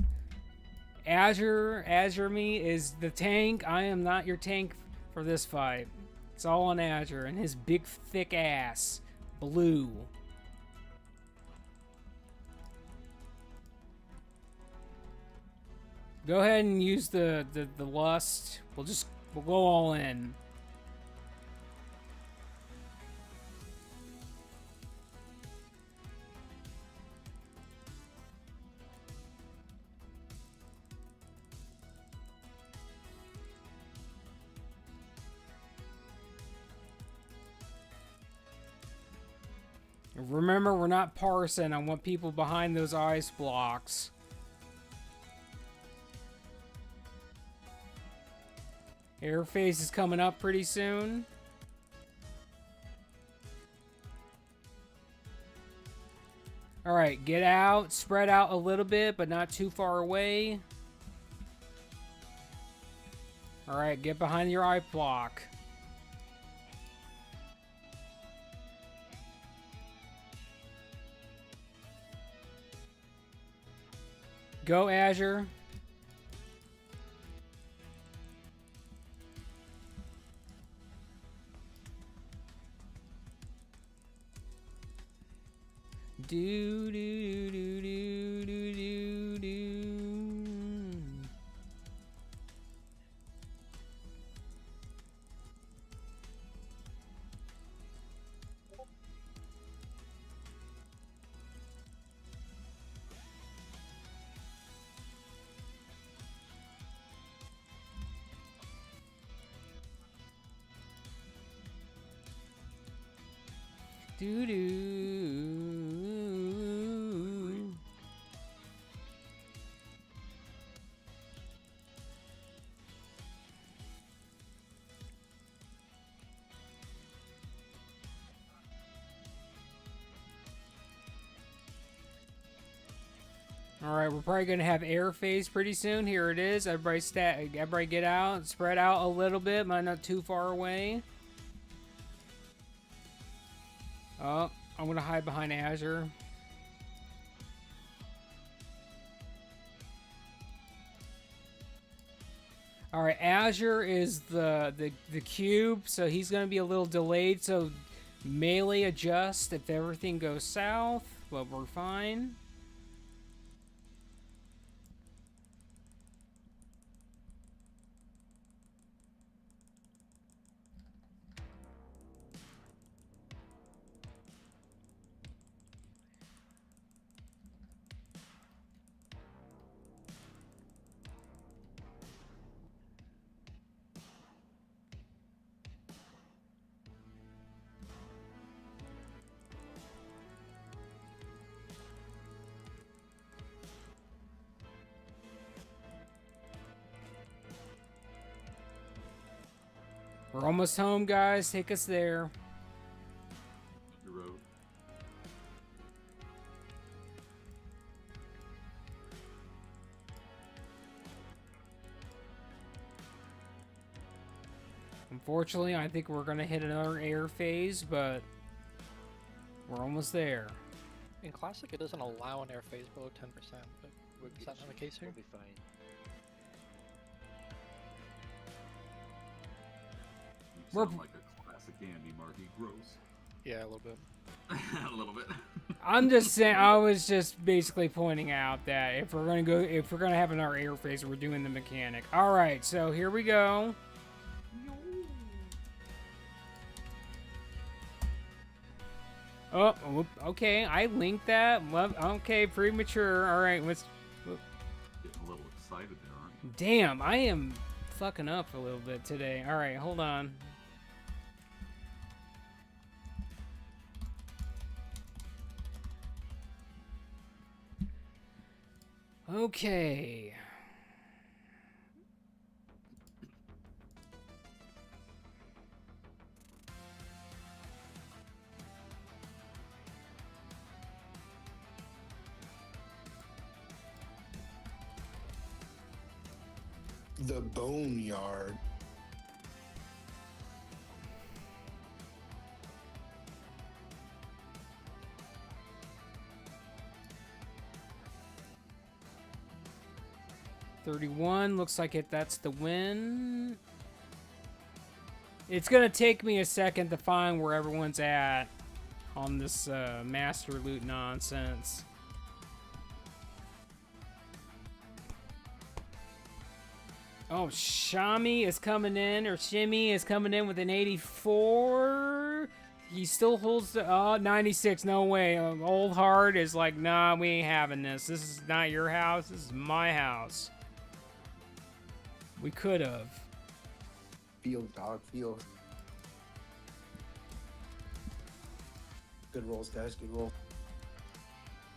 Azure me is the tank. I am not your tank for this fight. It's all on Azure and his big thick ass. Blue. Go ahead and use the lust. We'll go all in. Remember, we're not parsing. I want people behind those ice blocks. Airface is coming up pretty soon. Alright, get out. Spread out a little bit, but not too far away. Alright, get behind your eye block. Go, Azure. Do do do do do do do. Do do. Alright, we're probably gonna have air phase pretty soon. Here it is. Everybody get out. Spread out a little bit, but not too far away. Oh, I'm gonna hide behind Azure. Alright, Azure is the cube, so he's gonna be a little delayed, so melee adjust if everything goes south, but we're fine. We're almost home, guys. Take us there. The road. Unfortunately, I think we're gonna hit another air phase, but we're almost there. In Classic, it doesn't allow an air phase below 10%, but We're is that not the case here? We'll be fine. You We're- sound like a classic Andy, Marky. Gross. Yeah, a little bit. A little bit. I'm just saying. I was just basically pointing out that if we're gonna have another air phase, we're doing the mechanic. All right, so here we go. Oh, okay. I linked that. Well, okay, premature. All right, let's. Getting a little excited there, aren't you? Damn, I am fucking up a little bit today. All right, hold on. Okay. The Boneyard. $31 looks like it. That's the win. It's gonna take me a second to find where everyone's at on this master loot nonsense. Oh, Shami is coming in, or Shimmy is coming in with an 84. He still holds the 96. No way. Old Hard is like, nah, we ain't having this. This is not your house. This is my house. We could have. Field, dog, field. Good rolls, guys. Good rolls.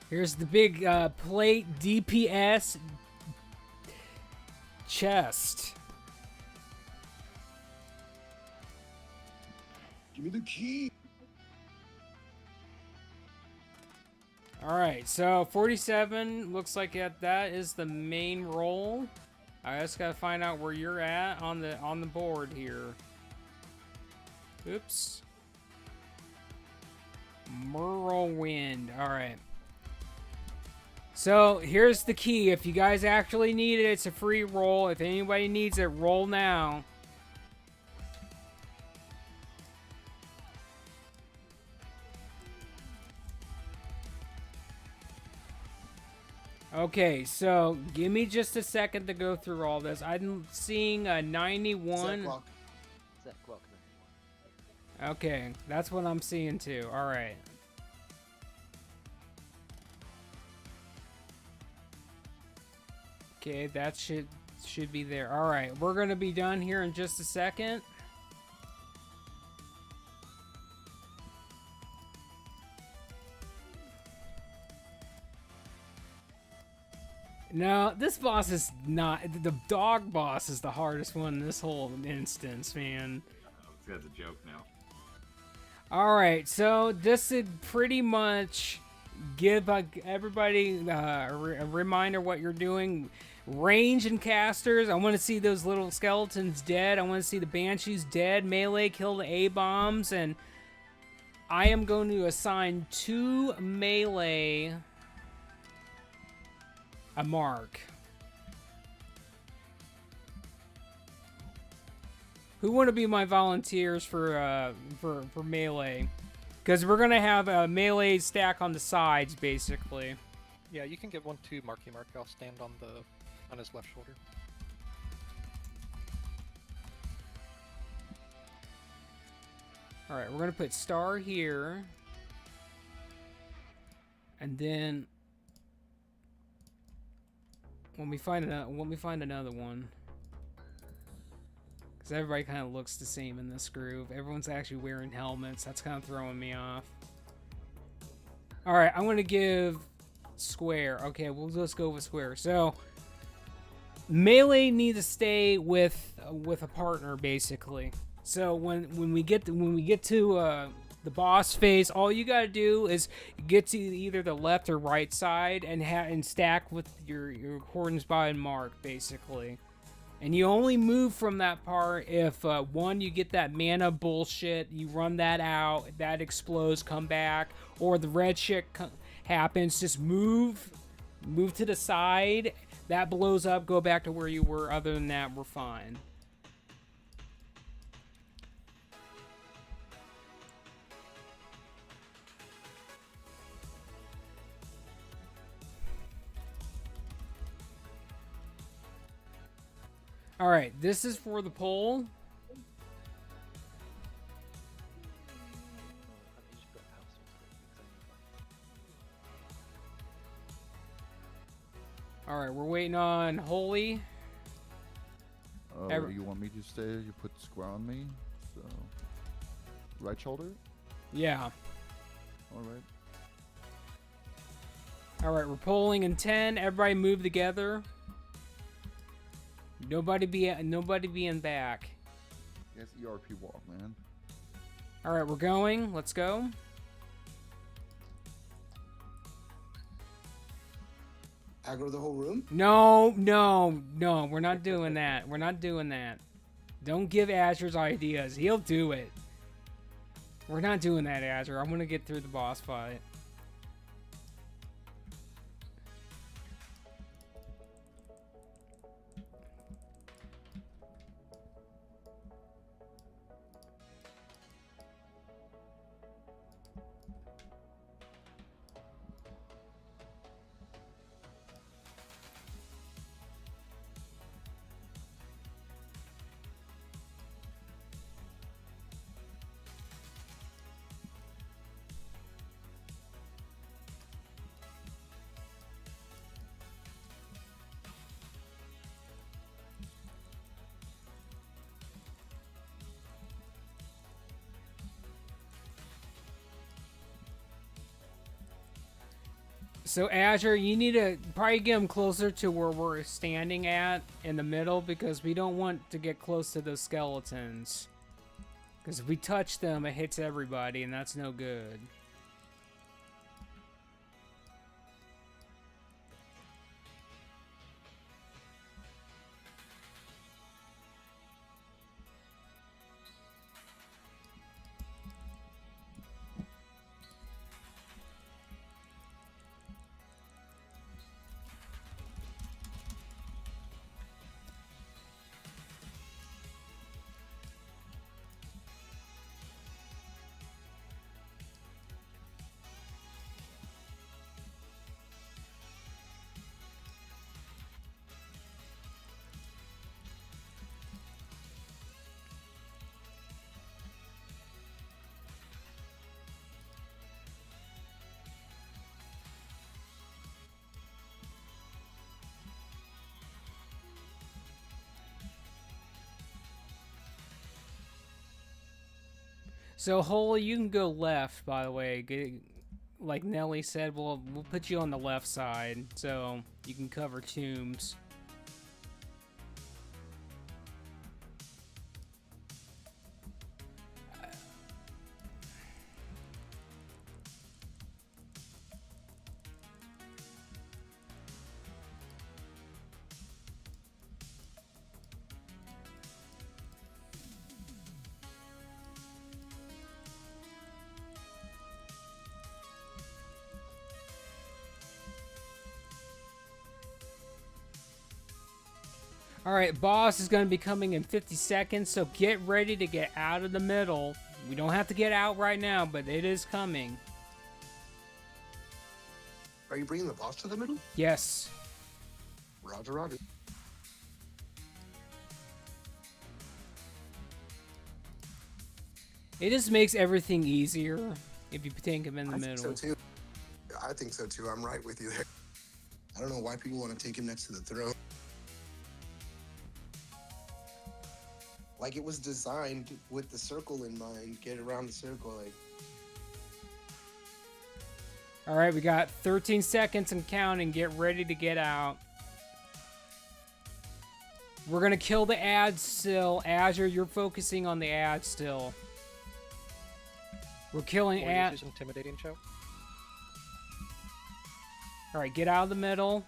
Here's the big plate DPS chest. Give me the key. All right, so 47 looks like that is the main roll. I just gotta find out where you're at on the board here. Oops. Whirlwind. All right. So here's the key. If you guys actually need it, it's a free roll. If anybody needs it, roll now. Okay, so give me just a second to go through all this. I'm seeing a 91. Set clock 91. Okay, that's what I'm seeing too. All right. Okay, that should be there. All right, we're gonna be done here in just a second. No, this boss is not. The dog boss is the hardest one in this whole instance, man. This guy's a joke now. All right, so this would pretty much give everybody a reminder what you're doing. Range and casters. I want to see those little skeletons dead. I want to see the banshees dead. Melee kill the A-bombs, and I am going to assign 2 melee a mark. Who want to be my volunteers for melee? Because we're gonna have a melee stack on the sides, basically. Yeah, you can give one to Marky Mark. I'll stand on his left shoulder. All right, we're gonna put star here, and then when we find another one, because everybody kind of looks the same in this groove. Everyone's actually wearing helmets. That's kind of throwing me off. All right, I'm gonna give square. Okay, we'll just go with square. So melee needs to stay with a partner, basically. So when we get to the boss phase, all you gotta do is get to either the left or right side and stack with your accordance by mark, basically. And you only move from that part if one, you get that mana bullshit, you run that out, that explodes, come back, or the red shit happens. Just move to the side, that blows up, go back to where you were. Other than that, we're fine. All right, this is for the poll. Let me just put house on screen because All right, we're waiting on Holy. You want me to stay? You put square on me. So, right shoulder. Yeah. All right. All right, we're polling in 10. Everybody move together. Nobody being back. Yes, ERP walk, man. All right, we're going. Let's go. Aggro the whole room? No, we're not doing that. We're not doing that. Don't give Azure's ideas. He'll do it. We're not doing that, Azure. I'm gonna get through the boss fight. So Azure, you need to probably get him closer to where we're standing at in the middle, because we don't want to get close to those skeletons. Because if we touch them, it hits everybody, and that's no good. So Holy, you can go left, by the way. Like Nelly said, we'll put you on the left side so you can cover tombs. Alright, boss is going to be coming in 50 seconds, so get ready to get out of the middle. We don't have to get out right now, but it is coming. Are you bringing the boss to the middle? Yes. Roger, roger. It just makes everything easier if you take him in the I middle. think so too. I think so too. I'm right with you there. I don't know why people want to take him next to the throne. Like it was designed with the circle in mind. Get around the circle, like. Alright, we got 13 seconds and counting. Get ready to get out. We're gonna kill the ads still. Azure, you're focusing on the ads still. We're killing Warriors ads. is intimidating show. Alright, get out of the middle.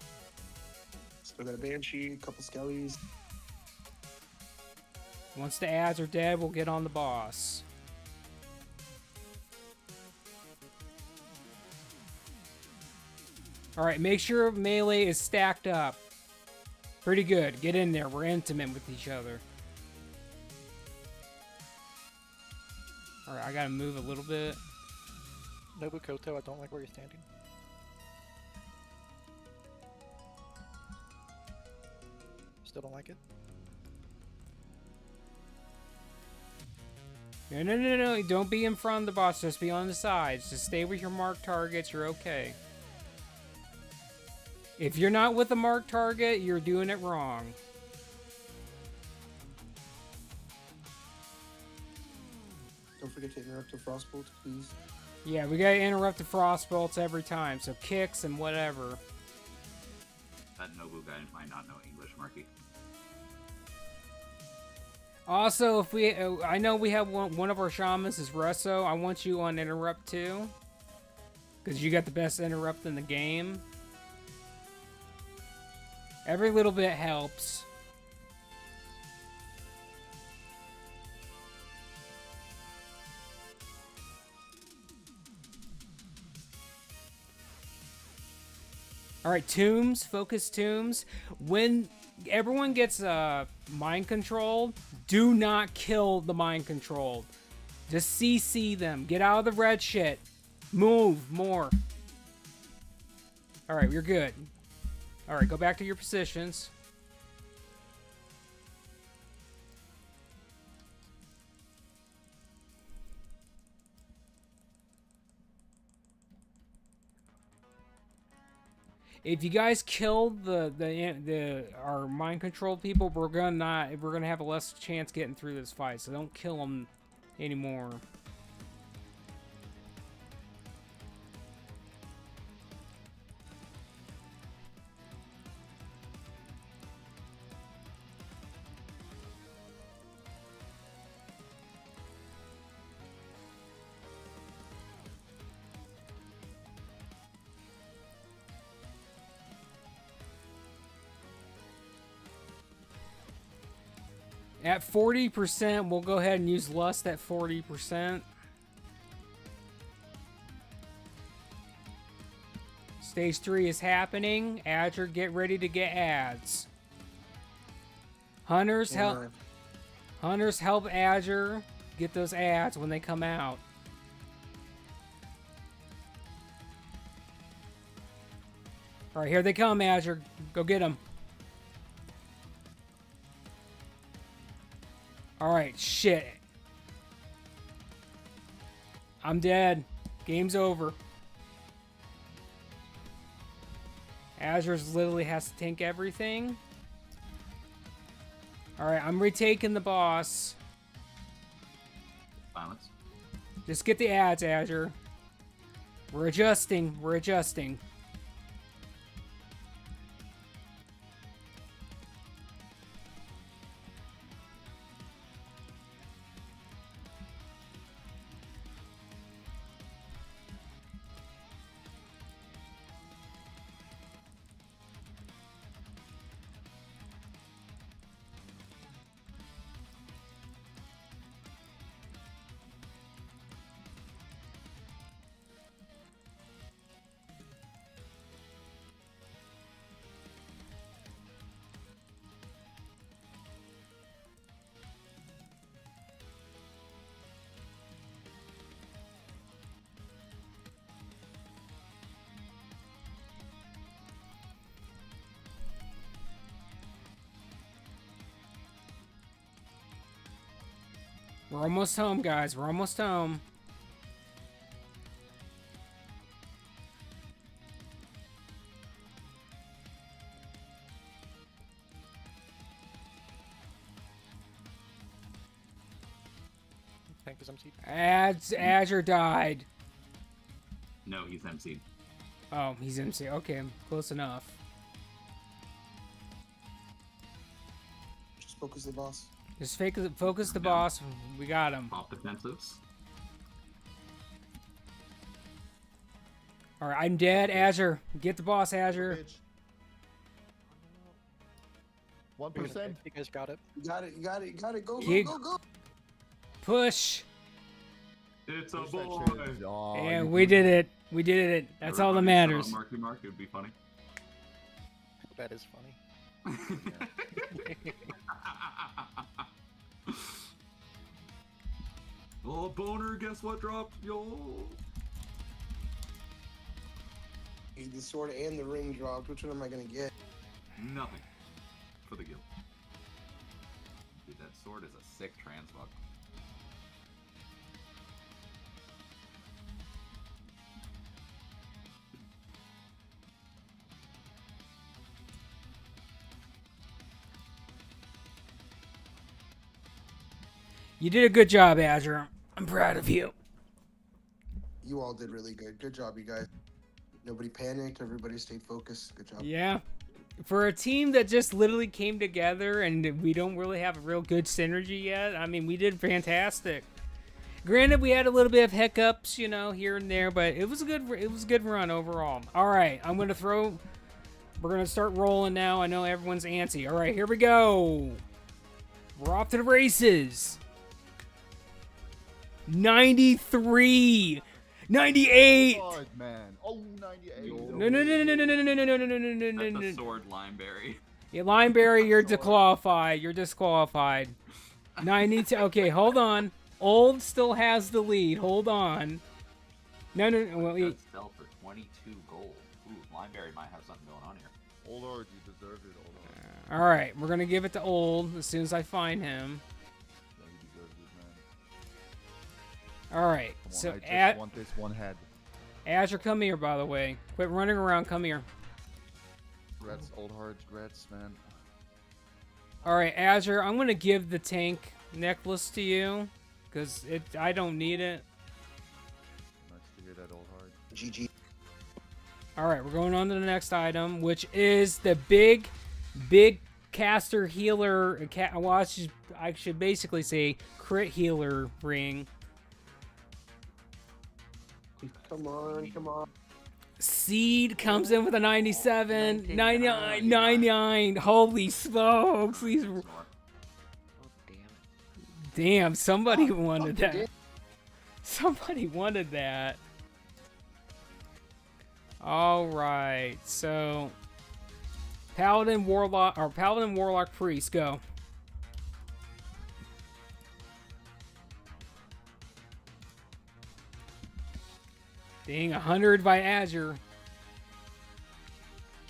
Still got a Banshee, a couple Skellies. Once the ads are dead, we'll get on the boss. Alright, make sure melee is stacked up. Pretty good. Get in there. We're intimate with each other. Alright, I gotta move a little bit. Nobukoto, I don't like where you're standing. Still don't like it. No. Don't be in front of the boss. Just be on the sides. Just stay with your marked targets. You're okay. If you're not with a marked target, you're doing it wrong. Don't forget to interrupt the Frostbolt, please. Yeah, we gotta interrupt the frost bolts every time. So kicks and whatever. That Nobu guy might not know English, Marky. Also, if we, I know we have one of our shamans is Russo. I want you on interrupt too, because you got the best interrupt in the game. Every little bit helps. All right, tombs, focus tombs. When everyone gets mind controlled, do not kill the mind controlled. Just CC them. Get out of the red shit. Move more. All right, you're good. All right, go back to your positions. If you guys kill our mind control people, we're gonna have a less chance getting through this fight. So don't kill them anymore. At 40%, we'll go ahead and use Lust at 40%. Stage 3 is happening. Azure, get ready to get ads. Hunters, help Azure get those ads when they come out. All right, here they come, Azure. Go get them. Alright, shit. I'm dead. Game's over. Azure's literally has to tank everything. Alright, I'm retaking the boss. Silence. Just get the ads, Azure. We're adjusting. We're adjusting. We're almost home, guys. We're almost home. Tank is MC. Azure died. No, he's MC'd. Oh, he's MC. Okay, close enough. Just focus the boss. Just focus the boss. We got him. Pop defensives. All right, I'm dead. Azure, get the boss, Azure. Bitch. You're gonna 1%. take- You guys got it. You got it. You got it. You got it. Go, go, Keep- go, go. Push. It's a Push that boy. shit. Oh, And you we good. did it. We did it. That's all that Everybody matters. saw Marky Mark, it would be funny. That is funny. Oh, boner, guess what dropped? Yo. Hey, the sword and the ring dropped. Which one am I gonna get? Nothing. For the guild. Dude, that sword is a sick transmog. You did a good job, Azure. I'm proud of you. You all did really good. Good job, you guys. Nobody panicked. Everybody stayed focused. Good job. Yeah. For a team that just literally came together and we don't really have a real good synergy yet, I mean, we did fantastic. Granted, we had a little bit of hiccups, you know, here and there, but it was a good run overall. All right, we're gonna start rolling now. I know everyone's antsy. All right, here we go. We're off to the races. 93, 98. God, man. Oh, 98. No, no, no, no, no, no, no, no, no, no, no, no, no, no, That's no. the sword lineberry. Yeah, Lineberry, you're disqualified. You're disqualified. 92. Okay, hold on. Old still has the lead. Hold on. No, no, no. Well, That sell for 22 gold. Ooh, lineberry might have something going on here. Old Lord, you deserve it, Old Lord. all right, we're gonna give it to Old as soon as I find him. Yeah, he deserves it, man. All right. Come on, So, I just want this one head. Azure, come here. By the way, quit running around. Come here. Grets, Old Hearts, Grets, man. All right, Azure. I'm gonna give the tank necklace to you because I don't need it. Nice to hear that, Old Heart. GG. All right, we're going on to the next item, which is the big caster healer. Well, I should basically say crit healer ring. Come on, come on. Seed comes in with a 97, 99, 99. Holy smokes! These, Oh, damn it. damn, somebody wanted Fuck, that. dude. Somebody wanted that. All right, so Paladin Warlock Priest, go. Dang, 100 by Azure.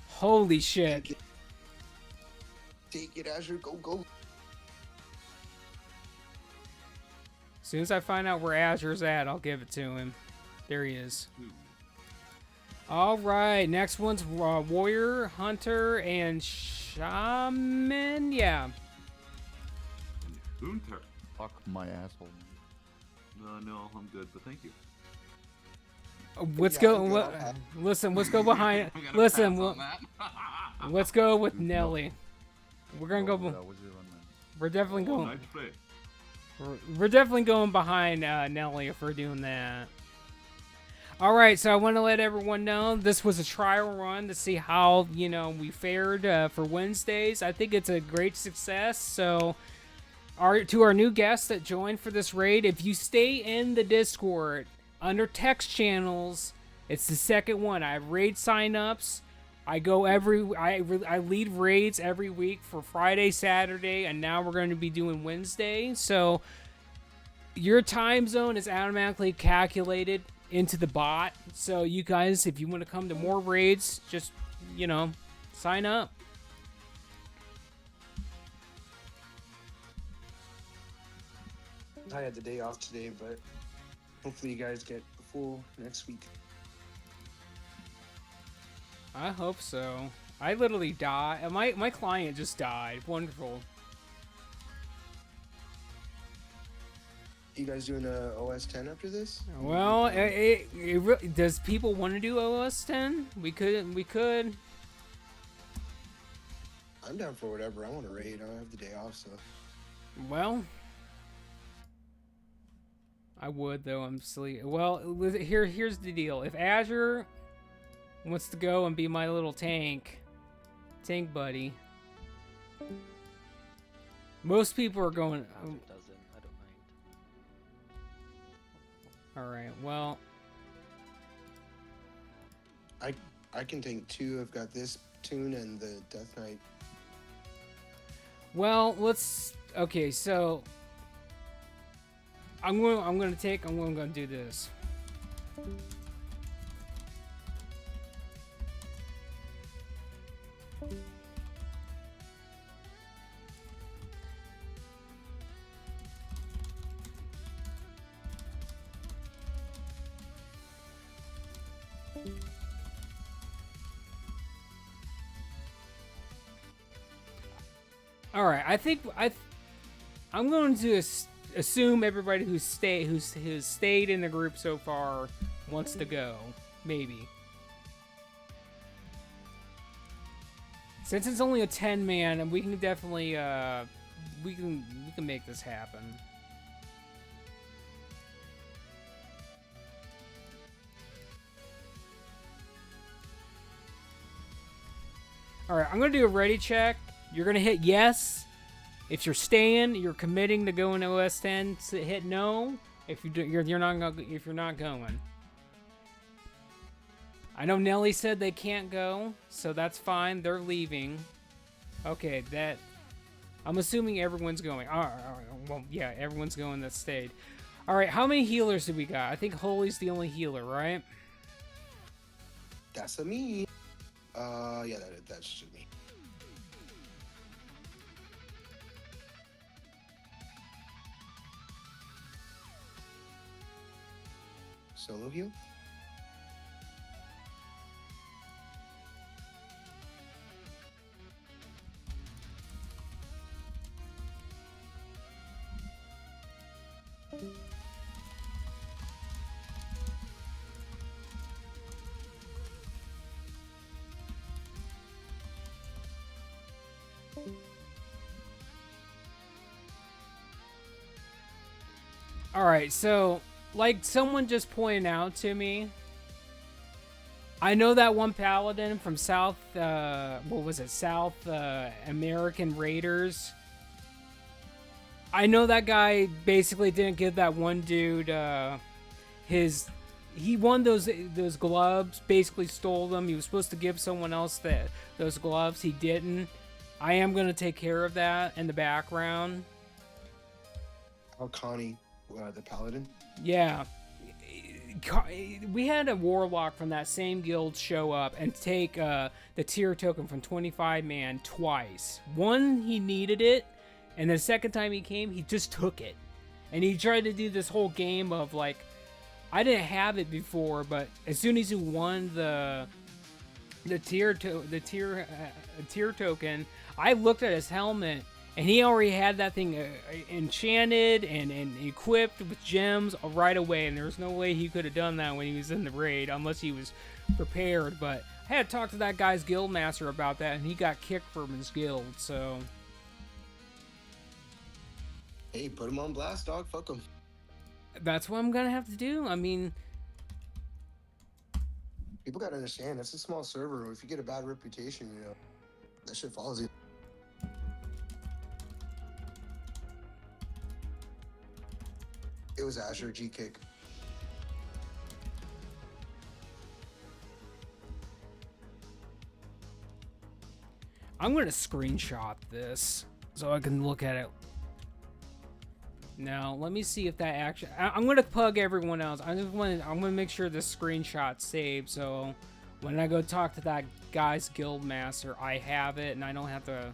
Holy shit. Take it, Azure. Go, go. As soon as I find out where Azure's at, I'll give it to him. There he is. Ooh. All right, next one's Warrior, Hunter, and Shaman. Yeah. Hunter. Fuck my asshole. No, I'm good, but thank you. Let's Yeah, go. I'm good, le- I'll pass. listen, let's go behind. I'm gonna Listen, pass we'll- on that. let's go with No. Nelly. We're gonna go. That was your run, man. We're definitely Oh, going. nice play. We're definitely going behind Nelly if we're doing that. All right, so I want to let everyone know this was a trial run to see how we fared for Wednesdays. I think it's a great success. So, to our new guests that joined for this raid, if you stay in the Discord under text channels, it's the second one. I have raid signups. I lead raids every week for Friday, Saturday, and now we're going to be doing Wednesday. So your time zone is automatically calculated into the bot. So you guys, if you want to come to more raids, just sign up. I had the day off today, but hopefully you guys get the full next week. I hope so. I literally died. My client just died. Wonderful. You guys doing a OS 10 after this? Well, does people want to do OS 10? We could. I'm down for whatever. I want to raid. I have the day off, so. Well, I would though. I'm silly. Well, here's the deal. If Azure wants to go and be my little tank buddy, most people are going. If Azure doesn't, I don't mind. All right. Well, I can tank 2. I've got this tune and the Death Knight. well, let's. Okay, so I'm gonna do this. All right, I'm going to assume everybody who's stayed in the group so far wants to go. Maybe. Since it's only a 10-man, and we can definitely we can make this happen. All right, I'm gonna do a ready check. You're gonna hit yes if you're staying. You're committing to going to OS 10. Hit no if you're not going. I know Nelly said they can't go, so that's fine. They're leaving. Okay, I'm assuming everyone's going. All right, well, yeah, everyone's going that stayed. All right, how many healers do we got? I think Holy's the only healer, right? That's a me. Yeah, that's just me. Solo heal? All right, so like someone just pointed out to me, I know that one paladin from South American Raiders. I know that guy basically didn't give that one dude he won those gloves, basically stole them. He was supposed to give someone else those gloves. He didn't. I am going to take care of that in the background. Oh, Connie, the paladin? Yeah. We had a warlock from that same guild show up and take the tier token from 25-man twice. One, he needed it, and the second time he came, he just took it. And he tried to do this whole game of like, I didn't have it before, but as soon as he won the tier token, I looked at his helmet, and he already had that thing enchanted and equipped with gems right away, and there's no way he could have done that when he was in the raid unless he was prepared. But I had to talk to that guy's guild master about that, and he got kicked from his guild, so... Hey, put him on blast, dog. Fuck him. That's what I'm gonna have to do. I mean... People gotta understand, that's a small server. If you get a bad reputation, you know, that shit follows you. It was Azure G-Kick. I'm going to screenshot this so I can look at it. Now, let me see if that actually... I'm going to pug everyone else. I'm going to make sure this screenshot's saved, so when I go talk to that guy's guild master, I have it and I don't have to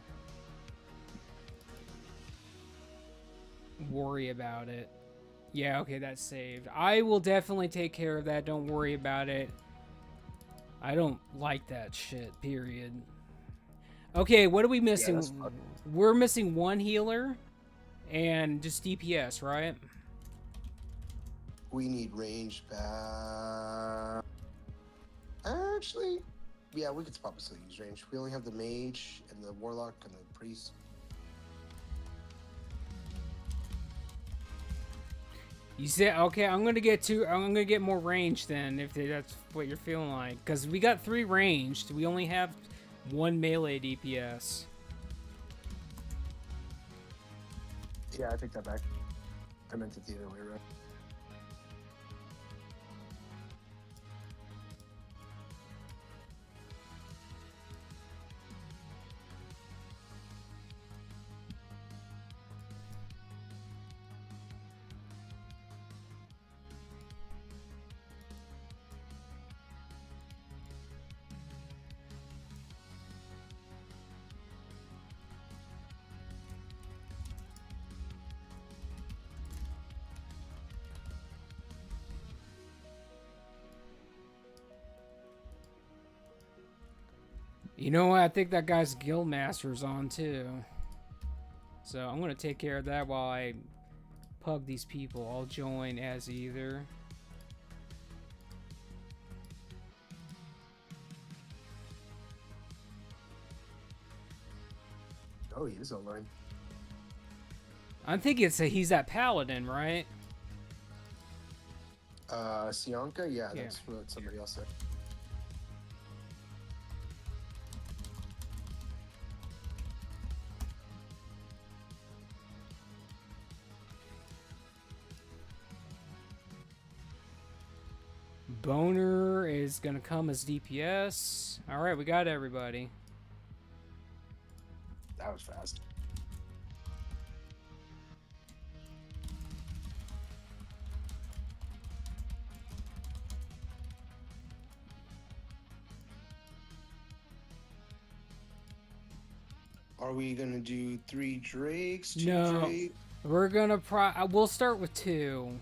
worry about it. Yeah, okay, that's saved. I will definitely take care of that. Don't worry about it. I don't like that shit, period. Okay, what are we missing? Yeah, we're missing one healer and just DPS, right? We need range back. Actually, Yeah, we could swap a use range. We only have the mage and the warlock and the priest. You said okay. I'm gonna get more range then, if that's what you're feeling like. Because we got 3 ranged. We only have 1 melee DPS. Yeah, I take that back. I meant it the other way around. You know what? I think that guy's guildmaster's on too. So I'm gonna take care of that while I pug these people. I'll join as either. Oh, he is online. I think he's that paladin, right? Sianka? Yeah, Yeah. that's what somebody else said. Boner is gonna come as DPS. All right, we got everybody. That was fast. Are we gonna do 3 drakes? 2 No. drakes? We're gonna we'll start with 2.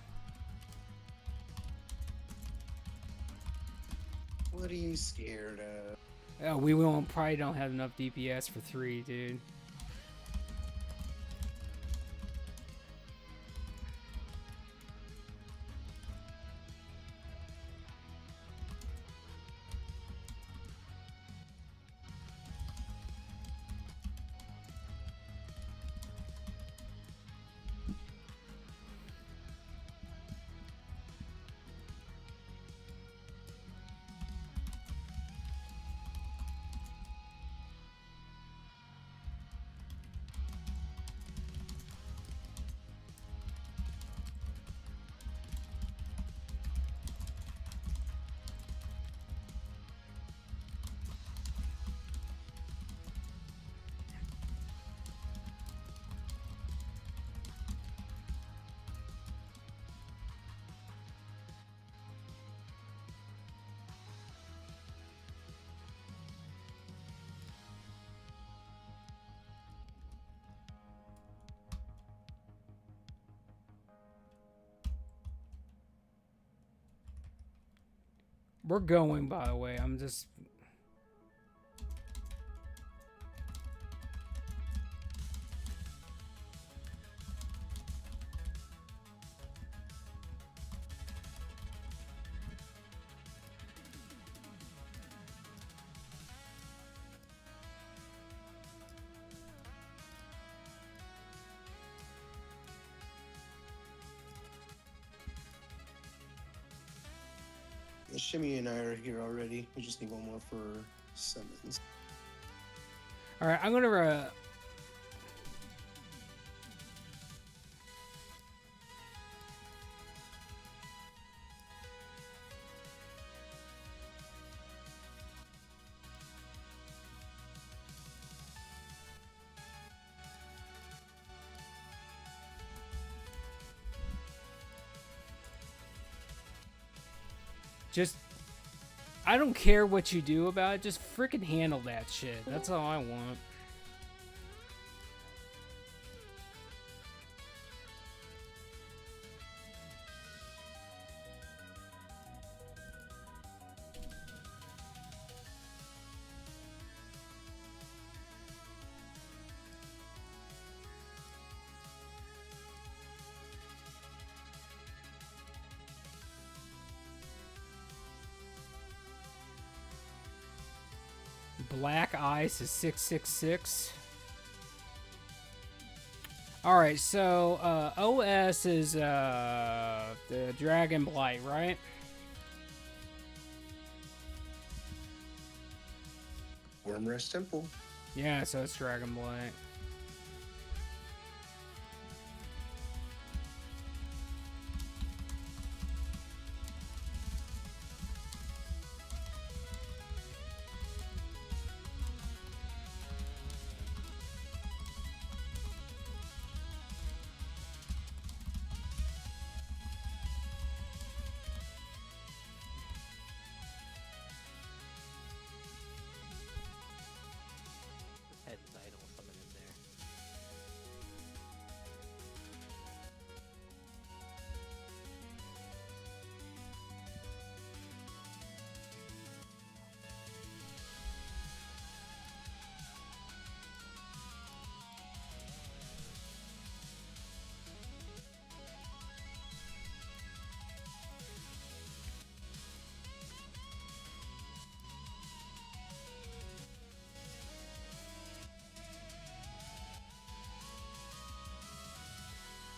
What are you scared of? Oh, we probably don't have enough DPS for 3, dude. We're going, by the way. I'm just... Shimmy and I are here already. We just need one more for summons. Alright, I'm gonna... Just... I don't care what you do about it. Just freaking handle that shit. That's all I want. Black Ice is 666. Alright, so OS is the Dragon Blight, right? Wormrest Temple. Yeah, so it's Dragon Blight. Just head inside or something in there.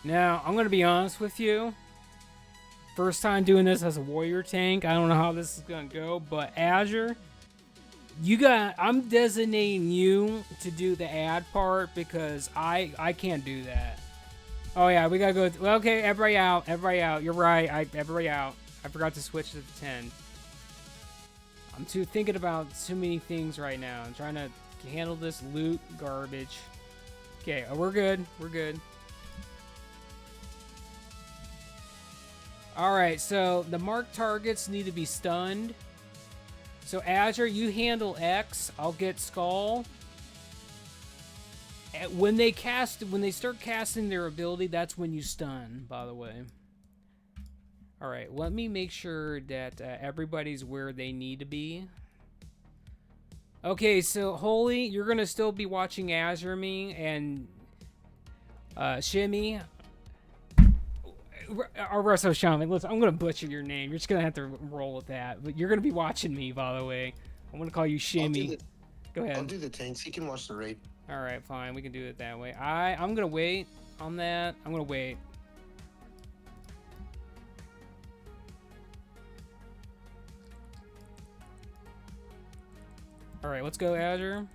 Now, I'm going to be honest with you. First time doing this as a warrior tank. I don't know how this is going to go, but Azure, I'm designating you to do the ad part because I can't do that. Oh yeah, we got to go. Well, okay, everybody out. Everybody out. You're right. Everybody out. I forgot to switch to the 10. I'm thinking about too many things right now. I'm trying to handle this loot garbage. Okay, we're good. We're good. Alright, so the marked targets need to be stunned. So Azure, you handle X. I'll get Skull. When they start casting their ability, that's when you stun, by the way. Alright, let me make sure that everybody's where they need to be. Okay, so Holy, you're going to still be watching Azure me and Shimmy. Russo Shaman, listen, I'm gonna butcher your name. You're just gonna have to roll with that. But you're gonna be watching me, by the way. I'm gonna call you Shimmy. Go ahead. I'll do the tanks. He can watch the raid. All right, fine. We can do it that way. I'm gonna wait on that. I'm gonna wait. All right, let's go, Azure.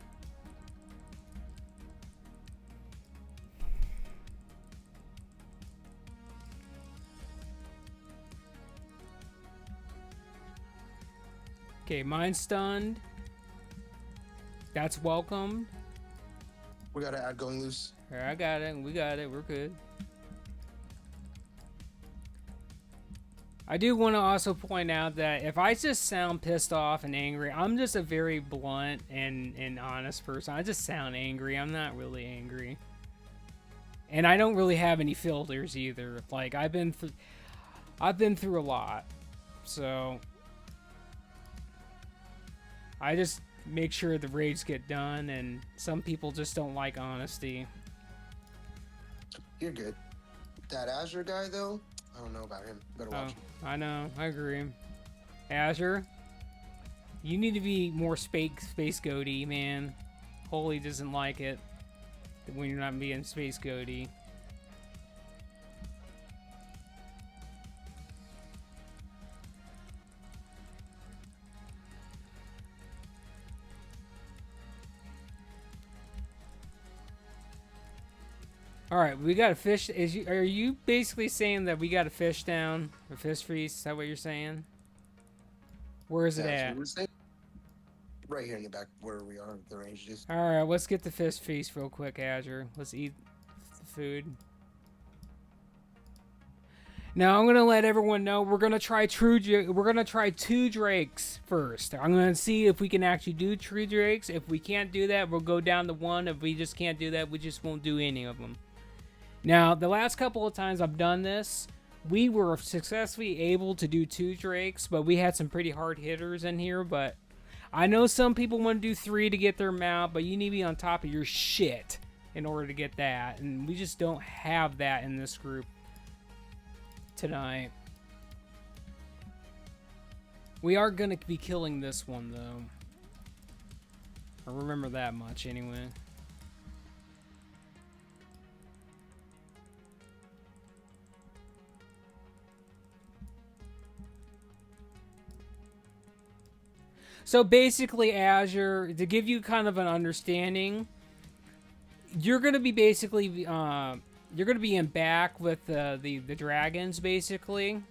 Okay, mine's stunned. That's welcome. We got to add going loose. All right, I got it. We got it. We're good. I do want to also point out that if I just sound pissed off and angry, I'm just a very blunt and honest person. I just sound angry. I'm not really angry. And I don't really have any filters either. Like I've been through a lot. So I just make sure the raids get done, and some people just don't like honesty. You're good. That Azure guy, though, I don't know about him. Better watch him. I know. I agree. Azure, you need to be more space goaty, man. Holy doesn't like it when you're not being space goaty. All right, we got a fish. Are you basically saying that we got a fish down, a fish feast? Is that what you're saying? Where is it at? Right here in the back where we are, the range is. All right, let's get the fish feast real quick, Azure. Let's eat the food. Now I'm gonna let everyone know we're gonna try two drakes first. I'm gonna see if we can actually do true drakes. If we can't do that, we'll go down to one. If we just can't do that, we just won't do any of them. Now, the last couple of times I've done this, we were successfully able to do two drakes, but we had some pretty hard hitters in here. But I know some people want to do 3 to get their mount, but you need to be on top of your shit in order to get that, and we just don't have that in this group tonight. We are going to be killing this one, though. I remember that much anyway. So basically, Azure, to give you kind of an understanding, you're gonna be basically you're gonna be in back with the dragons basically,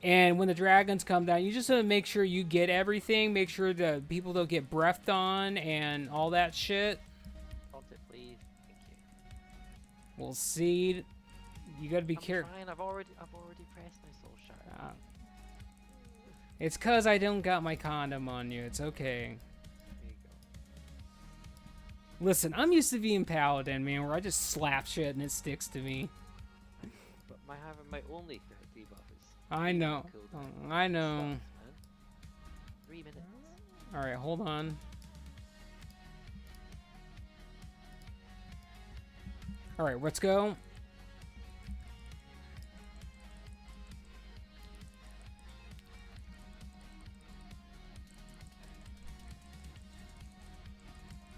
and when the dragons come down, you just want to make sure you get everything. Make sure the people don't get breathed on and all that shit. Hold it, please. Thank you. We'll see. You gotta be careful. I've already pressed my soul shard. It's cause I don't got my condom on you. It's okay. There you go. Listen, I'm used to being paladin, man, where I just slap shit and it sticks to me. But my only debuff is. I know. Cooldown. I know. Stop, man. 3 minutes. All right, hold on. All right, let's go.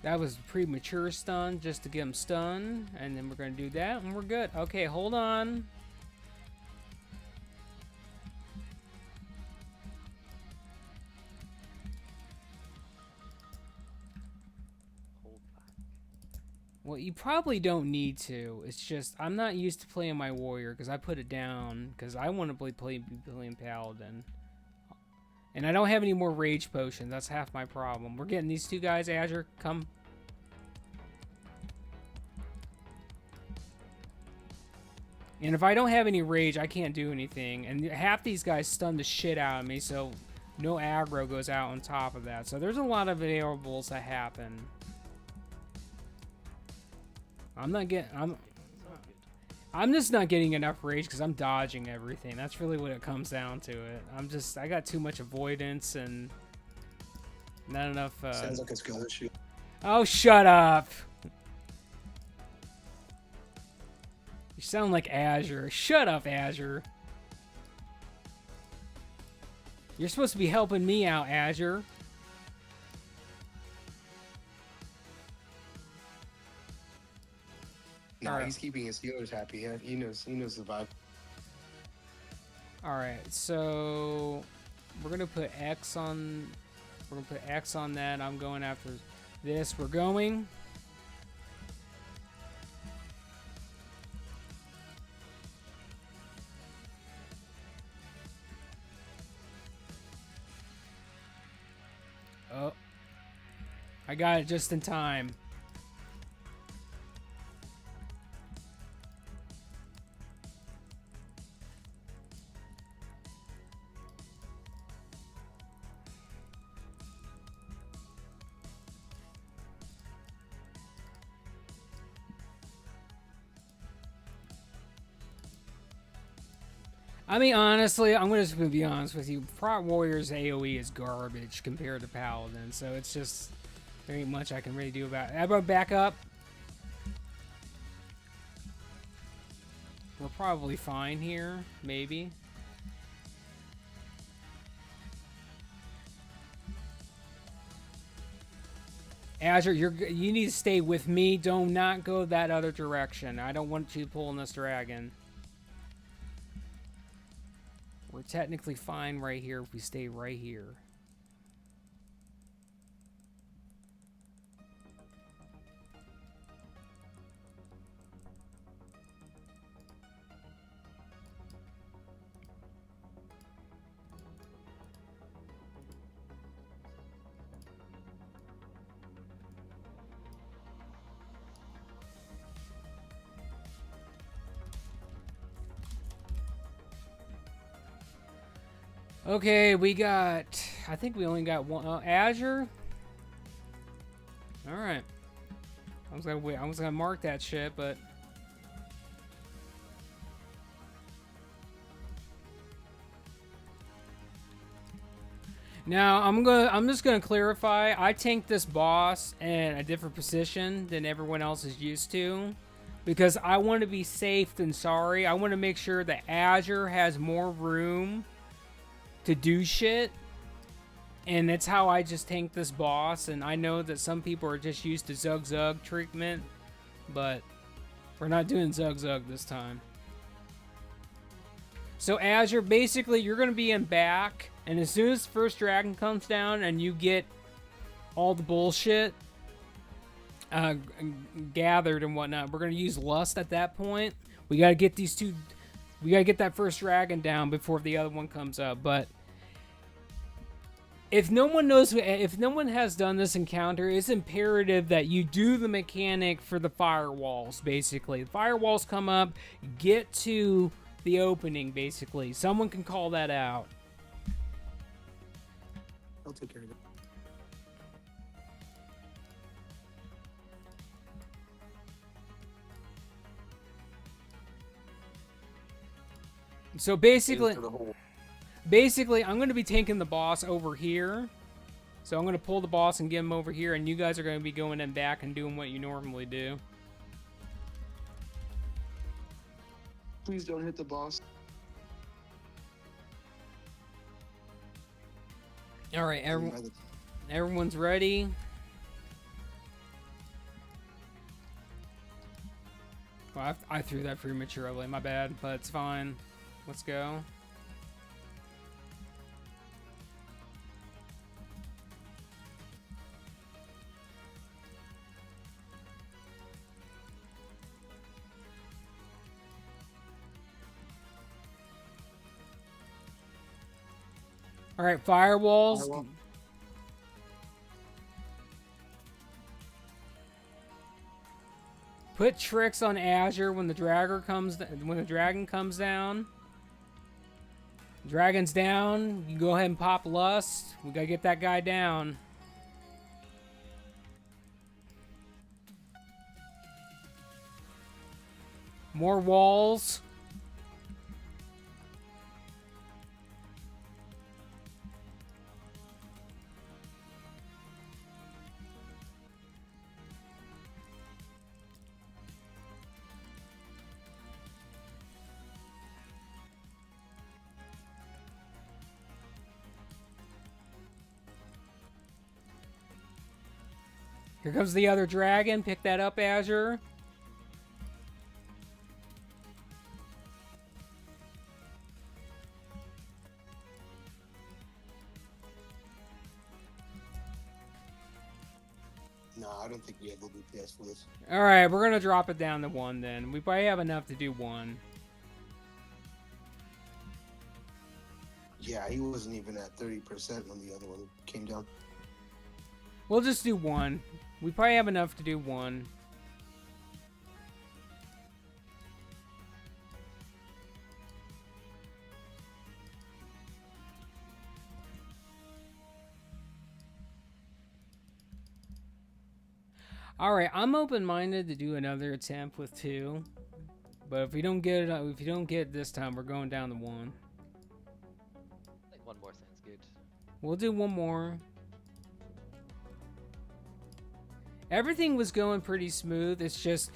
That was premature stun just to get him stunned, and then we're gonna do that, and we're good. Okay, hold on. Hold back. Well, you probably don't need to. It's just I'm not used to playing my warrior because I put it down because I want to be playing paladin, and I don't have any more rage potions. That's half my problem. We're getting these two guys. Azure, come. And if I don't have any rage, I can't do anything. And half these guys stun the shit out of me, so no aggro goes out on top of that. So there's a lot of variables that happen. I'm just not getting enough rage because I'm dodging everything. That's really what it comes down to it. I got too much avoidance and not enough. Sounds like a skill issue. Oh, shut up. You sound like Azure. Shut up, Azure. You're supposed to be helping me out, Azure. No, Alright. he's keeping his healers happy. Yeah, he knows the vibe. Alright, so we're gonna put X on that. I'm going after this. We're going. Oh. I got it just in time. I mean, honestly, I'm just gonna be honest with you. Prot Warrior's AoE is garbage compared to Paladin, so it's just there ain't much I can really do about it. How about back up? We're probably fine here, maybe. Azure, you need to stay with me. Do not go that other direction. I don't want you pulling this dragon. We're technically fine right here if we stay right here. Okay, we got... I think we only got one... Azure? Alright. I was gonna mark that shit, but... Now, I'm just gonna clarify. I tanked this boss in a different position than everyone else is used to. Because I want to be safe than sorry. I want to make sure that Azure has more room to do shit. And it's how I just tank this boss. And I know that some people are just used to Zug Zug treatment, but we're not doing Zug Zug this time. So Azure, basically, you're going to be in back, and as soon as the first dragon comes down and you get all the bullshit gathered and whatnot, we're going to use Lust at that point. We got to get these two... We got to get that first dragon down before the other one comes up, but... If no one has done this encounter, it's imperative that you do the mechanic for the firewalls, basically. The firewalls come up, get to the opening, basically. Someone can call that out. I'll take care of it. So basically... For the whole Basically, I'm going to be taking the boss over here. So I'm going to pull the boss and get him over here, and you guys are going to be going in back and doing what you normally do. Please don't hit the boss. All right, everyone's ready. Well, I threw that prematurely. My bad, but it's fine. Let's go. All right, firewalls. Firewall. Put tricks on Azure when the dragon comes down. Dragon's down. You go ahead and pop Lust. We gotta get that guy down. More walls. Here comes the other dragon. Pick that up, Azure. No, I don't think we have LBPS for this. Alright, we're going to drop it down to 1 then. We probably have enough to do 1. Yeah, he wasn't even at 30% when the other one came down. We'll just do 1. We probably have enough to do 1. Alright, I'm open-minded to do another attempt with 2. But if we don't get it this time, we're going down to 1. I think one more sounds good. We'll do 1 more. Everything was going pretty smooth. It's just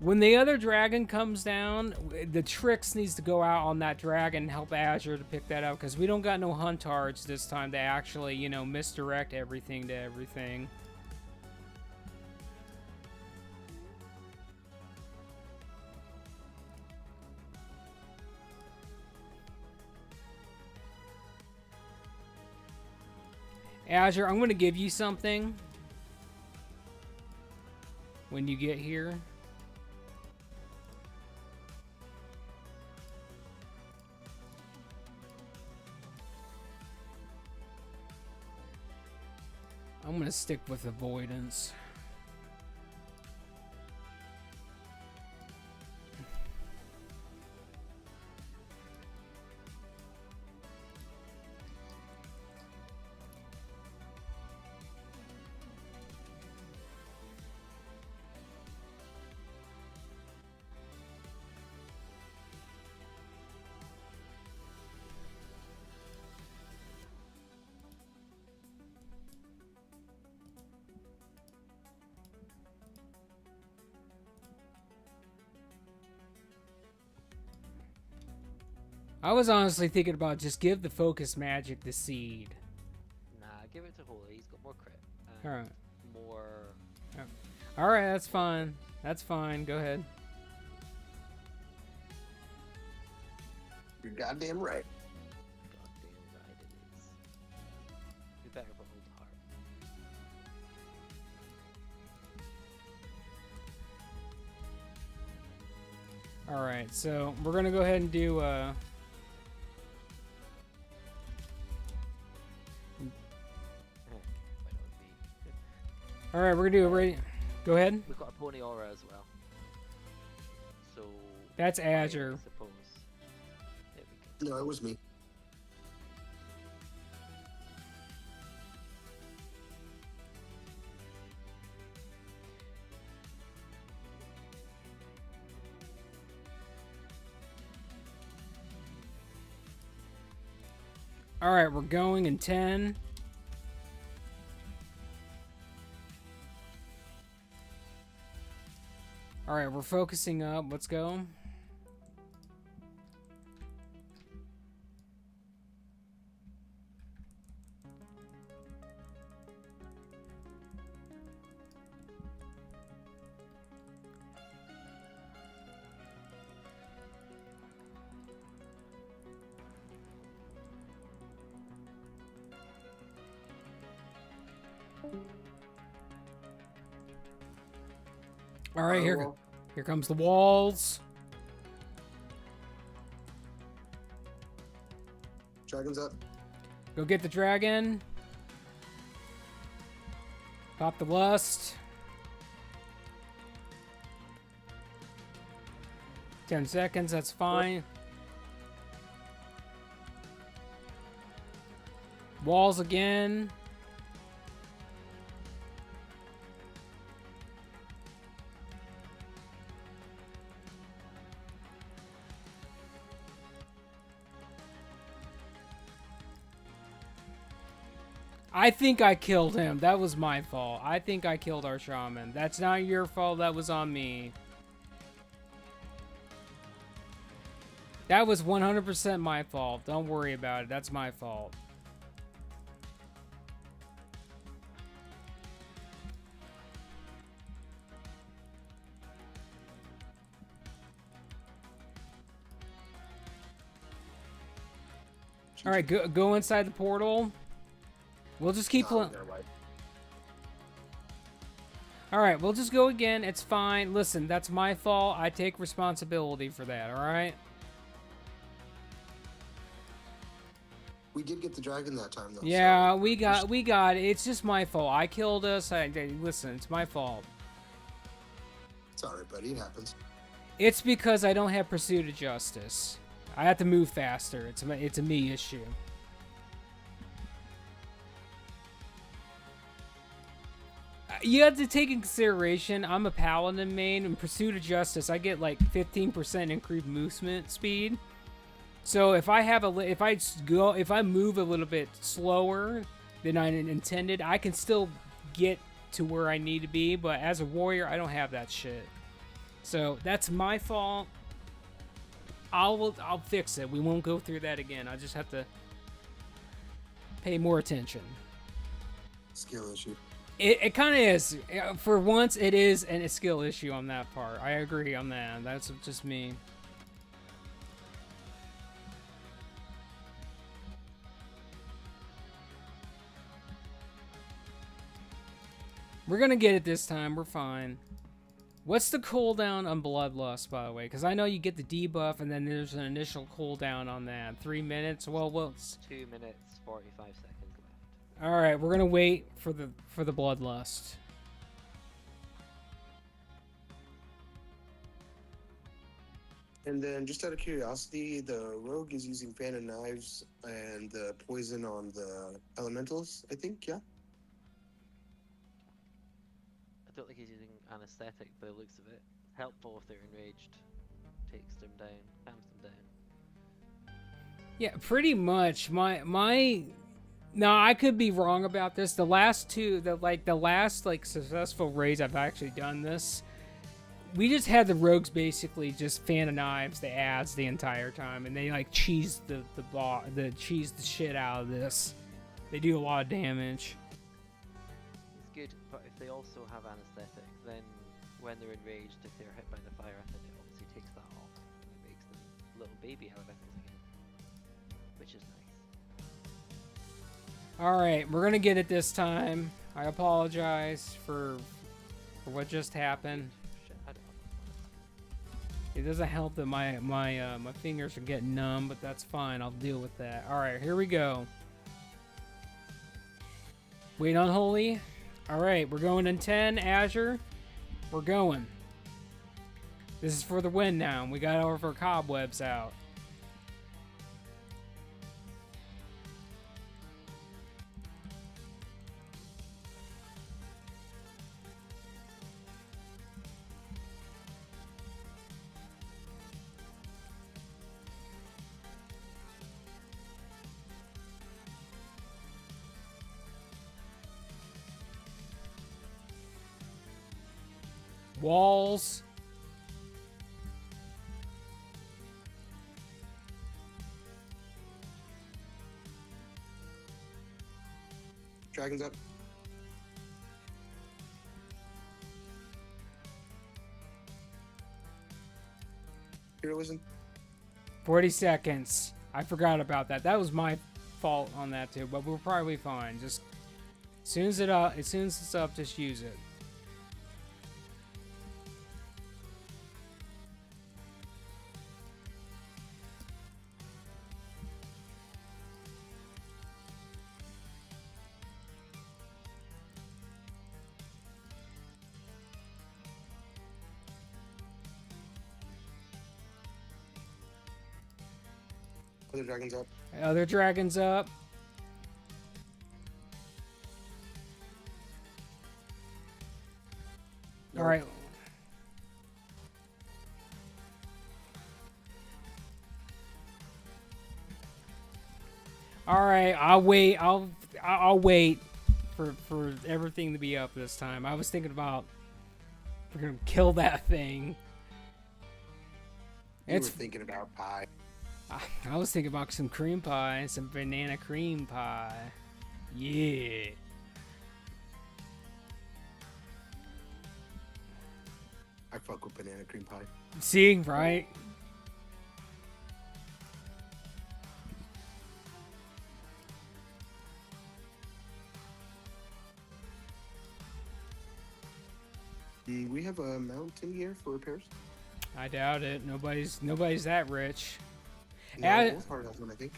when the other dragon comes down, the tricks needs to go out on that dragon and help Azure to pick that up, because we don't got no huntards this time to actually, you know, misdirect everything to everything. Azure, I'm going to give you something when you get here. I'm going to stick with avoidance. I was honestly thinking about just give the focus magic the seed. Nah, give it to Holy. He's got more crit. All right. More. All right, that's fine. That's fine. Go ahead. You're goddamn right. Goddamn right it is. We better put Hold Heart. All right, so we're gonna go ahead and do. All right, we're gonna do a rate. Go ahead. We've got a Pony Aura as well. So. That's fire, Azure. I suppose. There we go. No, it was me. All right, we're going in 10. All right, we're focusing up. Let's go. All right, here comes the walls. Dragon's up. Go get the dragon. Pop the lust. 10 seconds, that's fine. Walls again. I think I killed him. That was my fault. I think I killed our shaman. That's not your fault. That was on me. That was 100% my fault. Don't worry about it. That's my fault. All right, go inside the portal. We'll just keep playing. All right, we'll just go again. It's fine. Listen, that's my fault. I take responsibility for that. All right. We did get the dragon that time, though. Yeah, so we got it. It's just my fault. I killed us. Listen, it's my fault. It's alright, buddy. It happens. It's because I don't have pursuit of justice. I have to move faster. It's a me issue. You have to take in consideration I'm a paladin main. In pursuit of justice, I get like 15% increased movement speed. So if I move a little bit slower than I intended, I can still get to where I need to be. But as a warrior, I don't have that shit. So that's my fault. I'll fix it. We won't go through that again. I just have to pay more attention. Skill issue. It kind of is. For once, it is a skill issue on that part. I agree on that. That's just me. We're gonna get it this time. We're fine. What's the cooldown on Bloodlust, by the way? Because I know you get the debuff, and then there's an initial cooldown on that. 3 minutes? Well, it's 2 minutes, 45 seconds left. all right. We're gonna wait for the Bloodlust. And then, just out of curiosity, the rogue is using fan of knives and the poison on the elementals, I think, yeah? I don't think he's using anesthetic by the looks of it. Helpful if they're enraged. Takes them down, calms them down. Yeah, pretty much. No, I could be wrong about this. The last successful raids I've actually done this. We just had the rogues basically just fan of knives the ads the entire time, and they like cheesed the shit out of this. They do a lot of damage. It's good, but if they also have anesthetic, then when they're enraged, if they're hit by the fire, then it obviously takes that off and it makes them little baby elementals again, which is nice. Alright, we're gonna get it this time. I apologize for what just happened. Shit, I don't have It doesn't help that my fingers are getting numb, but that's fine. I'll deal with that. Alright, here we go. Wait on Holy. Alright, we're going in 10, Azure. We're going. This is for the win now. We got all of our cobwebs out. Walls. Dragons up. Heroism. 40 seconds. I forgot about that. That was my fault on that too, but we're probably fine. Just as soon as it's up, just use it. Other dragons up. Other dragons up. No. All right. All right. I'll wait. I'll wait for everything to be up this time. I was thinking about we're gonna kill that thing. You were It's. thinking about pie. I was thinking about some cream pie, some banana cream pie. Yeah. I fuck with banana cream pie. See, right? Do we have a mountain here for repairs? I doubt it. Nobody's that rich. No, Add- Wolfheart has one, I think.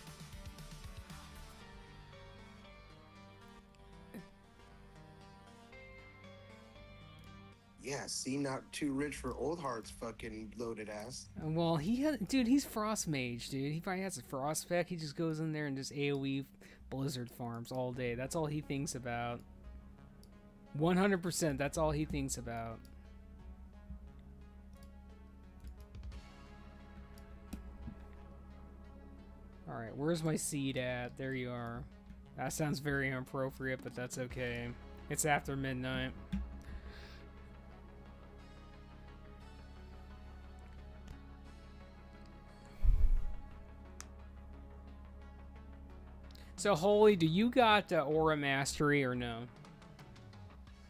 Yeah, see, not too rich for Old Heart's fucking loaded ass. Well, he's Frost Mage, dude. He probably has a Frost spec. He just goes in there and just AoE Blizzard farms all day. That's all he thinks about. 100%, that's all he thinks about. Alright, where's my seed at? There you are. That sounds very inappropriate, but that's okay. It's after midnight. So, Holy, do you got Aura Mastery or no?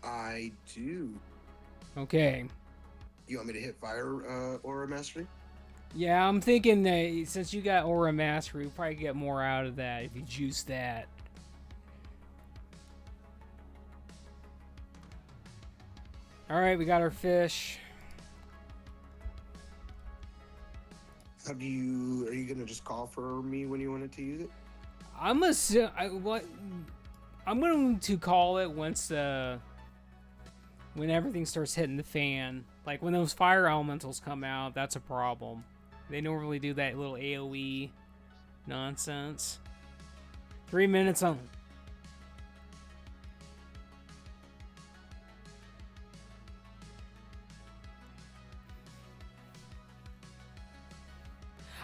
I do. Okay. You want me to hit fire aura mastery? Yeah, I'm thinking that since you got Aura Mastery, we'll probably get more out of that if you juice that. Alright, we got our fish. Are you gonna just call for me when you wanted to use it? I'm going to call it once when everything starts hitting the fan. Like when those fire elementals come out, that's a problem. They normally do that little AoE nonsense. 3 minutes on.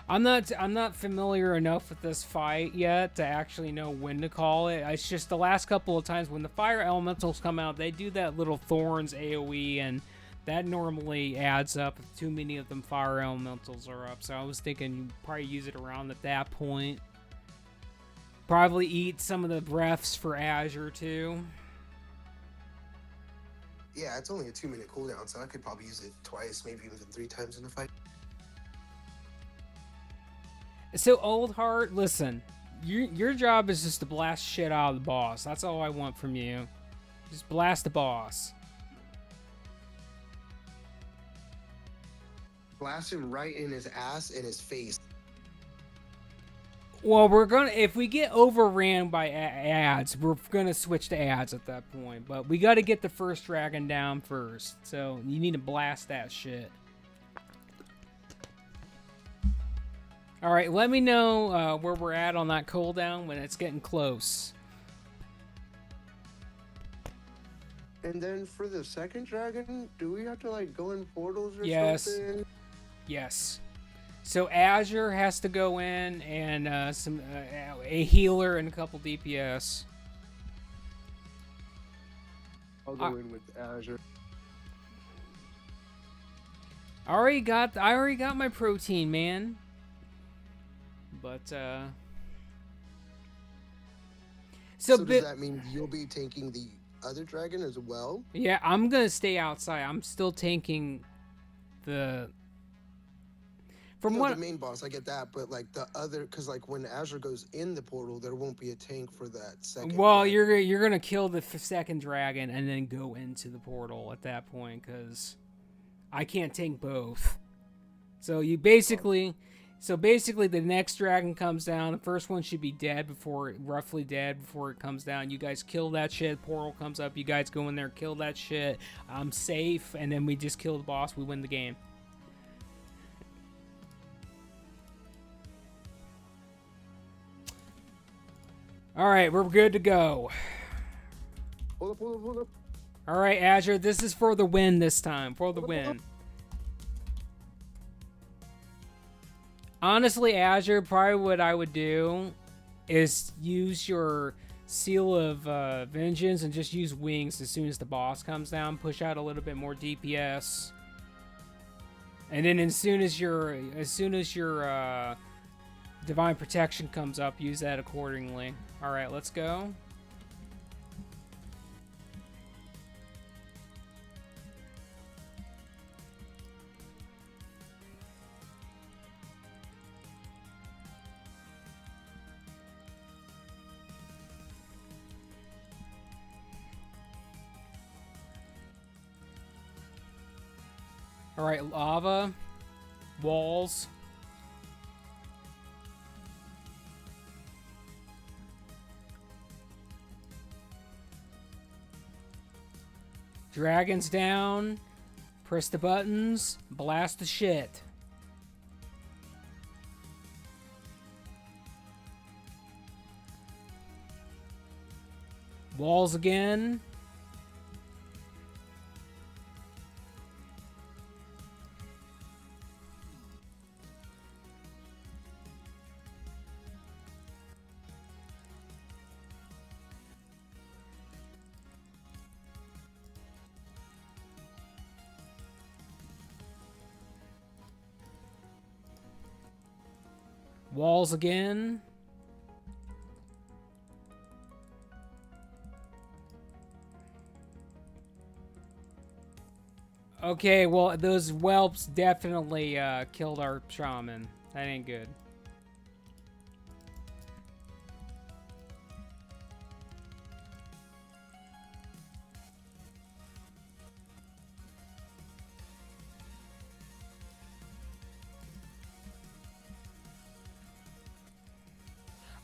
I'm not familiar enough with this fight yet to actually know when to call it. It's just the last couple of times when the fire elementals come out, they do that little thorns AoE, and that normally adds up if too many of them fire elementals are up. So I was thinking you probably use it around at that point. Probably eat some of the breaths for Azure too. Yeah, it's only a 2-minute cooldown, so I could probably use it twice, maybe even 3 times in a fight. So Old Heart, listen, your job is just to blast shit out of the boss. That's all I want from you. Just blast the boss. Blast him right in his ass and his face. Well, we're gonna if we get overran by ads, we're gonna switch to ads at that point. But we got to get the first dragon down first, so you need to blast that shit. All right, let me know where we're at on that cooldown when it's getting close. And then for the second dragon, do we have to like go in portals or Yes. something? Yes. So Azure has to go in, and a healer and a couple DPS. I'll go in with Azure. I already got my protein, man. But So does that mean you'll be tanking the other dragon as well? Yeah, I'm gonna stay outside. I'm still tanking the. The main boss, I get that, but like the other, because like when Azure goes in the portal, there won't be a tank for that second. Well, dragon. you're gonna kill the second dragon and then go into the portal at that point, because I can't tank both. So basically the next dragon comes down. The first one should be roughly dead before it comes down. You guys kill that shit. Portal comes up. You guys go in there, kill that shit. I'm safe, and then we just kill the boss. We win the game. All right, we're good to go. Hold up. All right, Azure, this is for the win this time. For the win. Honestly, Azure, probably what I would do is use your Seal of Vengeance and just use Wings as soon as the boss comes down. Push out a little bit more DPS. And then as soon as your Divine Protection comes up, use that accordingly. All right, let's go. All right, lava, walls. Dragons down. Press the buttons. Blast the shit. Walls again. Walls again. Okay, well, those whelps definitely killed our shaman. That ain't good.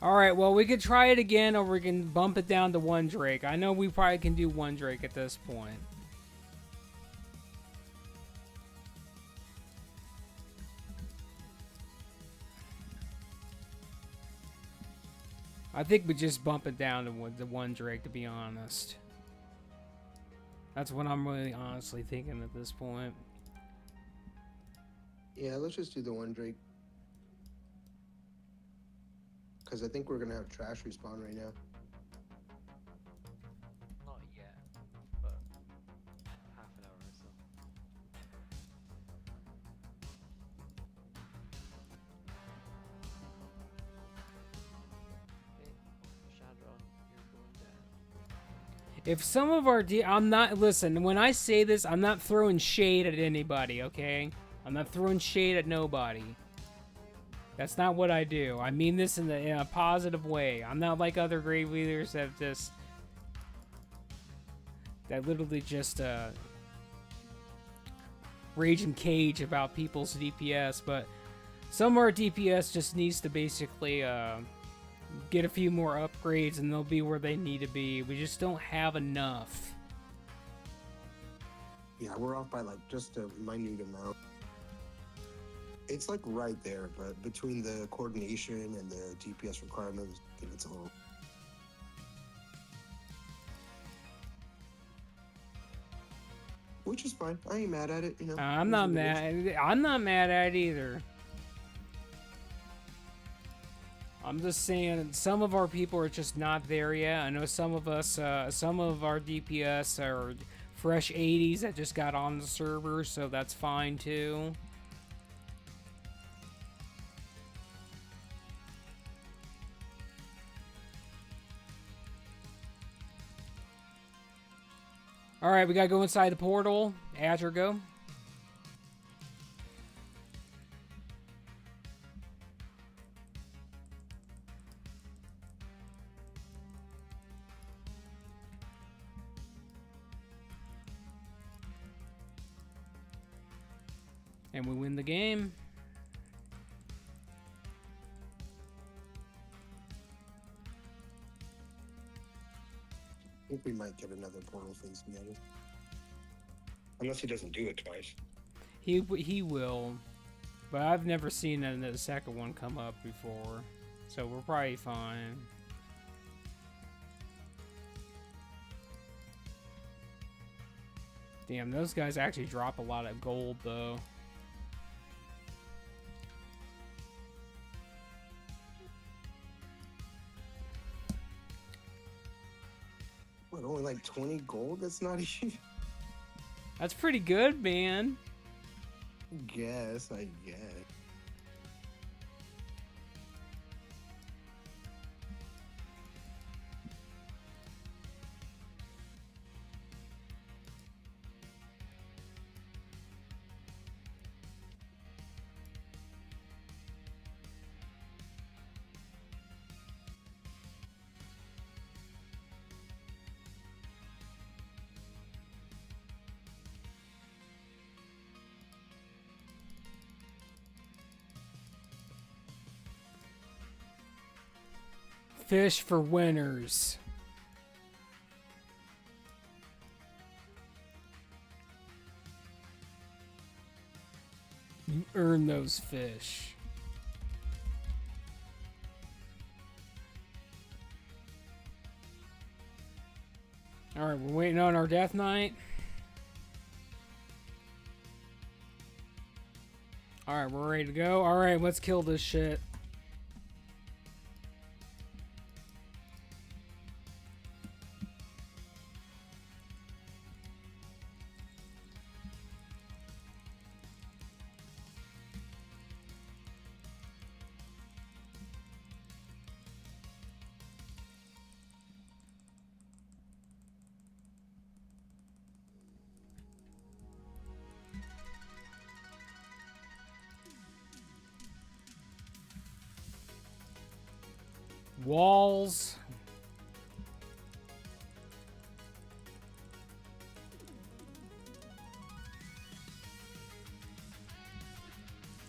Alright, well, we could try it again, or we can bump it down to one Drake. I know we probably can do one Drake at this point. I think we just bump it down to the one Drake, to be honest. That's what I'm really honestly thinking at this point. Yeah, let's just do the one Drake. Because I think we're going to have trash respawn right now. Not yet, but half an hour or so. Okay. If some of our I'm not, listen, when I say this, I'm not throwing shade at anybody, okay? I'm not throwing shade at nobody. That's not what I do. I mean this in a positive way. I'm not like other grave leaders that literally just rage and cage about people's DPS, but some of our DPS just needs to basically get a few more upgrades and they'll be where they need to be. We just don't have enough. Yeah, we're off by like just a minute amount. It's like right there, but between the coordination and the DPS requirements, I think it's a little. Which is fine. I ain't mad at it, you know. I'm not mad. I'm not mad at it either. I'm just saying some of our people are just not there yet. I know some of us, some of our DPS are fresh 80s that just got on the server, so that's fine too. Alright, we gotta go inside the portal. Azure, go. And we win the game. I think we might get another portal phase together. Unless he doesn't do it twice. He will, but I've never seen the second one come up before, so we're probably fine. Damn, those guys actually drop a lot of gold though. What, only like 20 gold? That's not even. That's pretty good, man. I guess. Fish for winners. You earn those fish. Alright, we're waiting on our death knight. Alright, we're ready to go. Alright, let's kill this shit. Walls.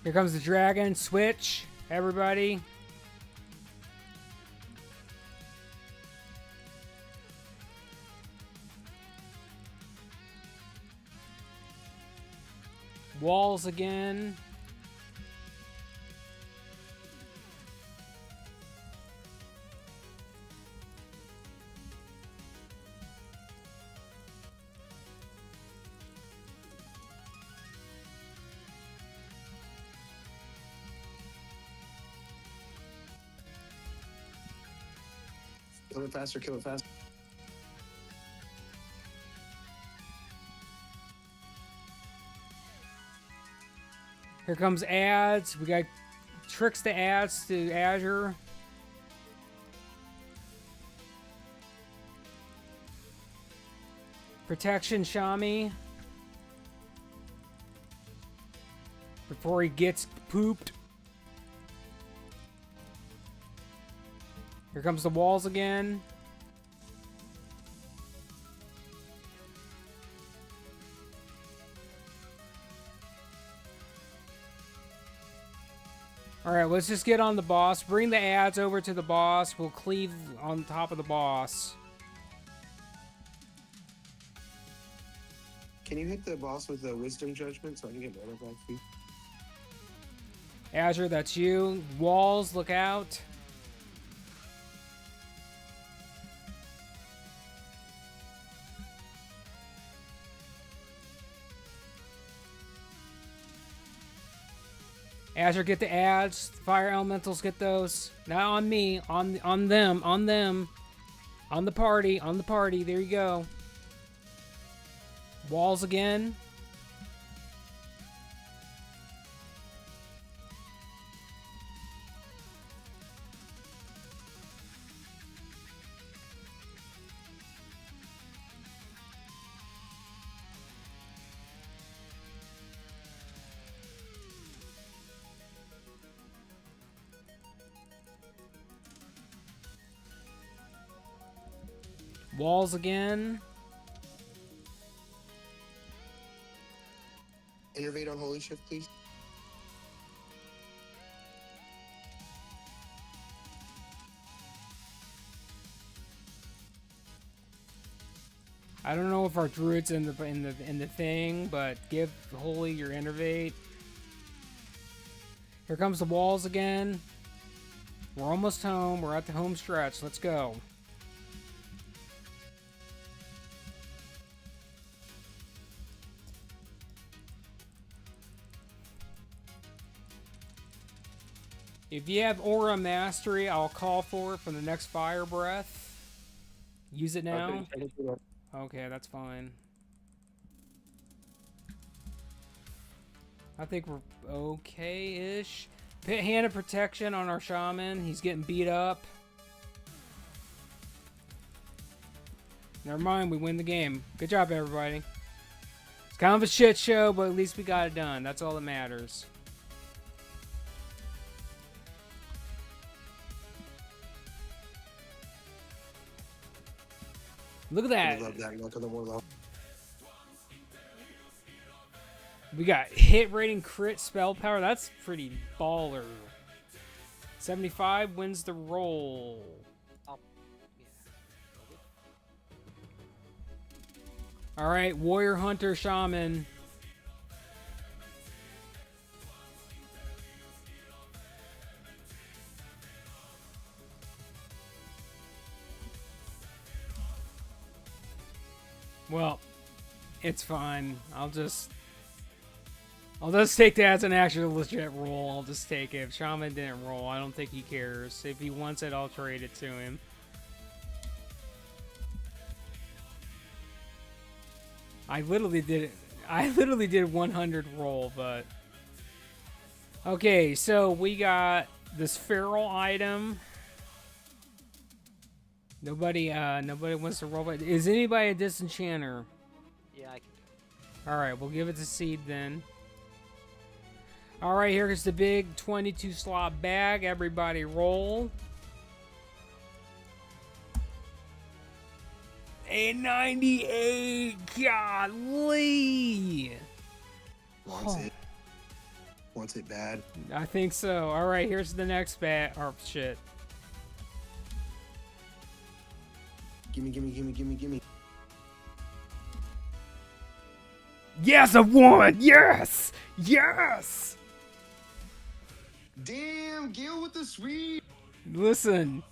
Here comes the dragon. Switch, everybody. Walls again. Kill it faster, kill it faster. Here comes ads. We got tricks to ads to Azure. Protection, Shami. Before he gets pooped. Here comes the walls again. Alright, let's just get on the boss. Bring the ads over to the boss. We'll cleave on top of the boss. Can you hit the boss with a wisdom judgment so I can get mana back, please? Azure, that's you. Walls, look out. Azure, get the ads. Fire elementals, get those. Not on me, on them, on them. On the party, on the party. There you go. Walls again. Walls again. Innervate on Holy Shift, please. I don't know if our druid's in the thing, but give Holy your innervate. Here comes the walls again. We're almost home. We're at the home stretch. Let's go. If you have Aura Mastery, I'll call for it for the next Fire Breath. Use it now? Okay, that's fine. I think we're okay-ish. Hand of Protection on our Shaman. He's getting beat up. Never mind, we win the game. Good job, everybody. It's kind of a shit show, but at least we got it done. That's all that matters. Look at I that. love that. Look at the warlock. We got hit rating, crit, spell power. That's pretty baller. 75 wins the roll. All right, Warrior, Hunter, Shaman. Well, it's fine. I'll just take that as an actual legit roll. I'll just take it. If Shaman didn't roll, I don't think he cares. If he wants it, I'll trade it to him. I literally did 100 roll, but okay. So we got this feral item. Nobody wants to roll. Is anybody a disenchanter? Yeah, I can go. All right, we'll give it to Seed then. All right, here's the big 22 slot bag. Everybody roll. A 98. Golly. Wants it bad. I think so. All right, here's the next bag. Oh shit. Gimme. Yes, I won. Yes. Yes. Damn, Gale with the sweep. Listen.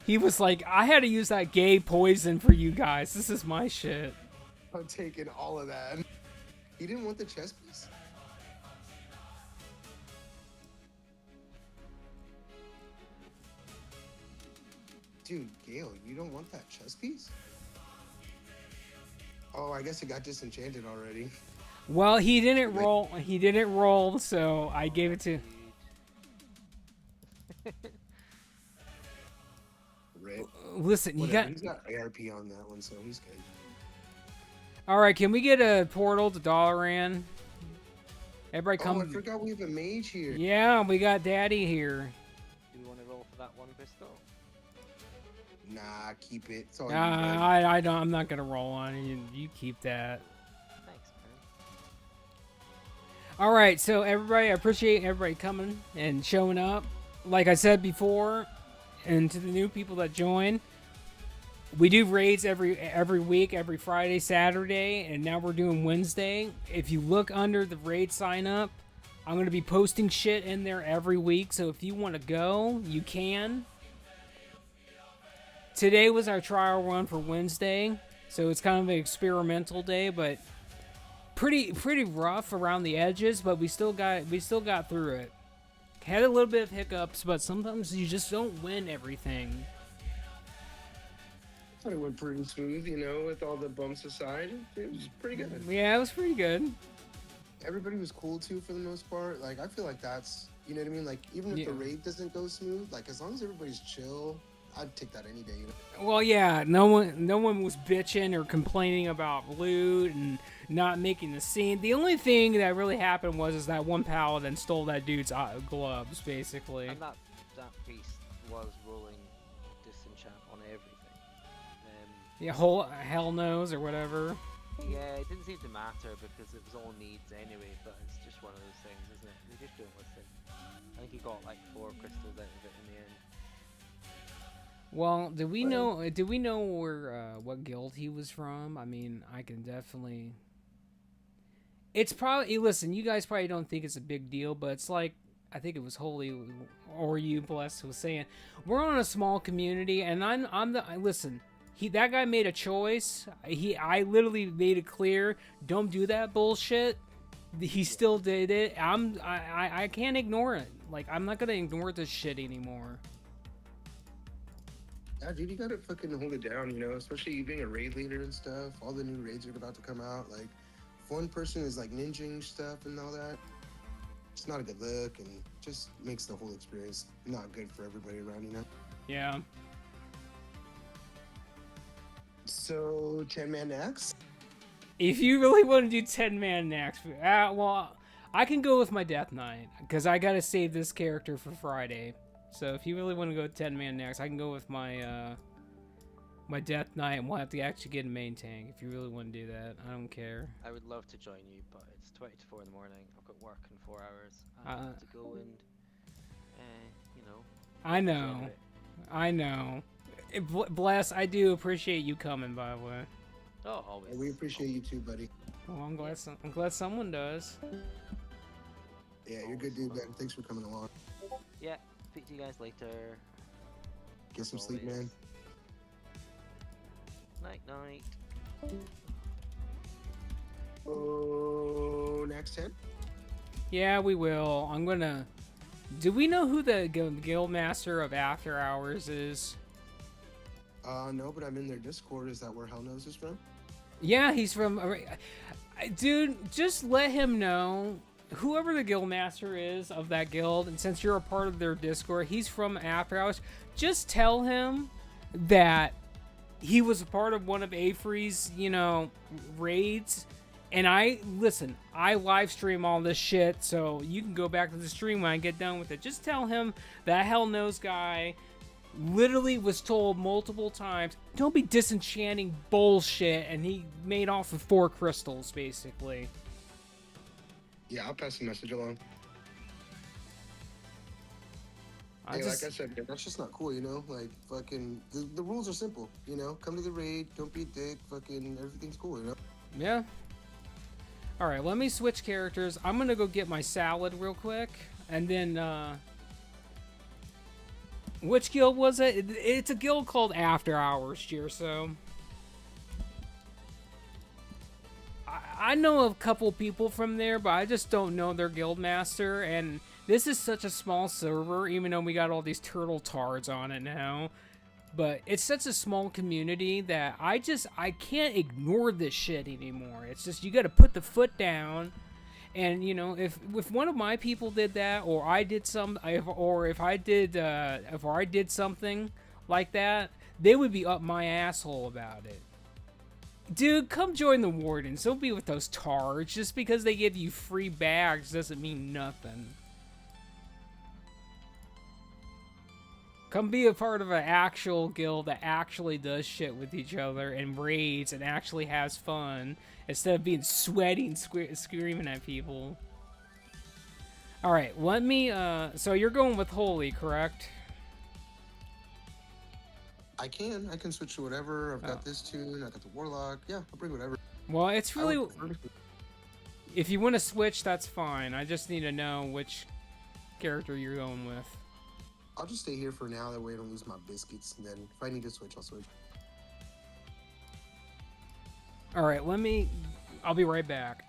He was like, I had to use that gay poison for you guys. This is my shit. I'm taking all of that. He didn't want the chess piece? Dude, Gale, you don't want that chess piece? Oh, I guess it got disenchanted already. Well, he didn't roll. He didn't roll, so I gave it to. Listen, you Whatever, got. he's got ARP on that one, so he's good. All right, can we get a portal to Dalaran? Everybody Oh, come. I forgot we have a mage here. Yeah, we got Daddy here. Do we want to roll for that one crystal? Nah, keep it. It's all Nah, you, bud. I don't. I'm not gonna roll on it. You keep that. Thanks, man. All right, so everybody, I appreciate everybody coming and showing up. Like I said before, and to the new people that join, we do raids every week, every Friday, Saturday, and now we're doing Wednesday. If you look under the raid sign up, I'm going to be posting shit in there every week, so if you want to go, you can. Today was our trial run for Wednesday, so it's kind of an experimental day, but pretty rough around the edges, but we still got through it. Had a little bit of hiccups, but sometimes you just don't win everything. I thought it went pretty smooth, you know, with all the bumps aside. It was pretty good. Yeah, it was pretty good. Everybody was cool too for the most part. Like, I feel like that's, you know what I mean? Like, even if Yeah. the raid doesn't go smooth, like, as long as everybody's chill, I'd take that any day, you know? Well, yeah, no one was bitching or complaining about loot and not making the scene. The only thing that really happened was that one paladin stole that dude's gloves, basically. And that priest was rolling disenchant on everything. Yeah, hell knows or whatever. Yeah, it didn't seem to matter because it was all needs anyway, but it's just one of those things, isn't it? They just don't listen. I think he got like 4 crystals out of it in the end. Well, do we know where what guild he was from? I mean, I can definitely. It's probably, listen, you guys probably don't think it's a big deal, but it's like, I think it was Holy or you blessed was saying, we're on a small community, and listen. That guy made a choice. I literally made it clear, don't do that bullshit. He still did it. I can't ignore it. Like, I'm not gonna ignore this shit anymore. Yeah, dude, you gotta fucking hold it down, you know? Especially you being a raid leader and stuff. All the new raids are about to come out. Like, if one person is like ninjing stuff and all that, it's not a good look and just makes the whole experience not good for everybody around, you know? Yeah. So, 10-man Naxx? If you really want to do 10-man next, well, I can go with my Death Knight, because I gotta save this character for Friday. So if you really want to go 10-man next, I can go with my my Death Knight, and we'll have to actually get a main tank if you really want to do that. I don't care. I would love to join you, but it's 20 to 4 in the morning. I've got work in 4 hours. I have to go and, you know. I know. generate. I know. Bless, I do appreciate you coming, by the way. Oh, always. We appreciate you too, buddy. Well, I'm glad someone does. Yeah, you're a good dude, man. Thanks for coming along. Yeah, speak to you guys later. Get some As sleep, always. man. Night, night. Oh, next 10? Yeah, we will. I'm gonna. Do we know who the guild master of After Hours is? No, but I'm in their Discord. Is that where Hell Knows is from? Yeah, he's from. Dude, just let him know. Whoever the guild master is of that guild, and since you're a part of their Discord, he's from After Hours. Just tell him that he was a part of one of Afree's, raids. And I live stream all this shit, so you can go back to the stream when I get done with it. Just tell him that Hell Knows guy literally was told multiple times, don't be disenchanting bullshit, and he made off with 4 crystals, basically. Yeah, I'll pass the message along. I Hey, just, like I said, that's just not cool, you know? Like, fucking, the rules are simple, you know? Come to the raid, don't be a dick, fucking, everything's cool, you know? yeah. Alright, let me switch characters. I'm gonna go get my salad real quick, and then, which guild was it? It's a guild called After Hours, Jerso. I know a couple people from there, but I just don't know their guild master, and this is such a small server, even though we got all these turtle tards on it now. But it's such a small community that I can't ignore this shit anymore. It's just, you gotta put the foot down. And, if one of my people did that, or I did if I did something like that, they would be up my asshole about it. Dude, come join the Wardens. Don't be with those tards. Just because they give you free bags doesn't mean nothing. Come be a part of an actual guild that actually does shit with each other and raids and actually has fun instead of being sweaty and screaming at people. Alright, let me, so you're going with Holy, correct? I can switch to whatever. I've got this tune, I got the Warlock. Yeah, I'll bring whatever. Well, it's really, if you want to switch, that's fine. I just need to know which character you're going with. I'll just stay here for now, that way I don't lose my biscuits, and then if I need to switch, I'll switch. Alright, I'll be right back.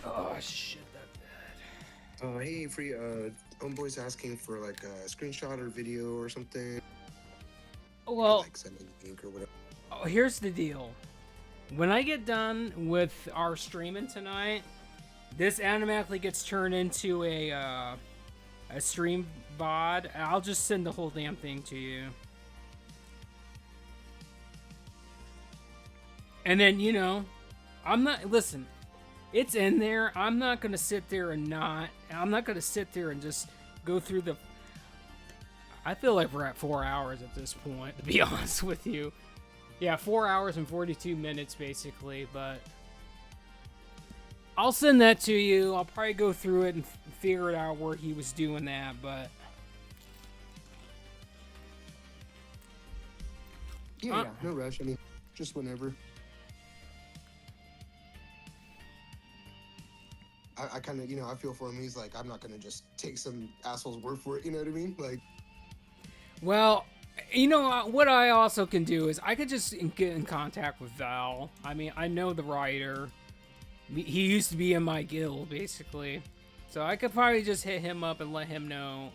Oh shit, that's bad. Hey, free, homeboy's asking for like a screenshot or video or something. Well, Like sending a link or whatever. oh, here's the deal. When I get done with our streaming tonight, this automatically gets turned into a stream VOD. I'll just send the whole damn thing to you. And then, you know, listen, it's in there. I'm not going to sit there and just go through the... I feel like we're at 4 hours at this point, to be honest with you. Yeah, 4 hours and 42 minutes, basically, but... I'll send that to you. I'll probably go through it and figure it out where he was doing that, but... Yeah, no rush. I mean, just whenever. I kind of, you know, I feel for him. He's like, I'm not going to just take some asshole's word for it. You know what I mean? Like, well, you know, what I also can do is I could just get in contact with Val. I mean, I know the writer. He used to be in my guild, basically. So I could probably just hit him up and let him know.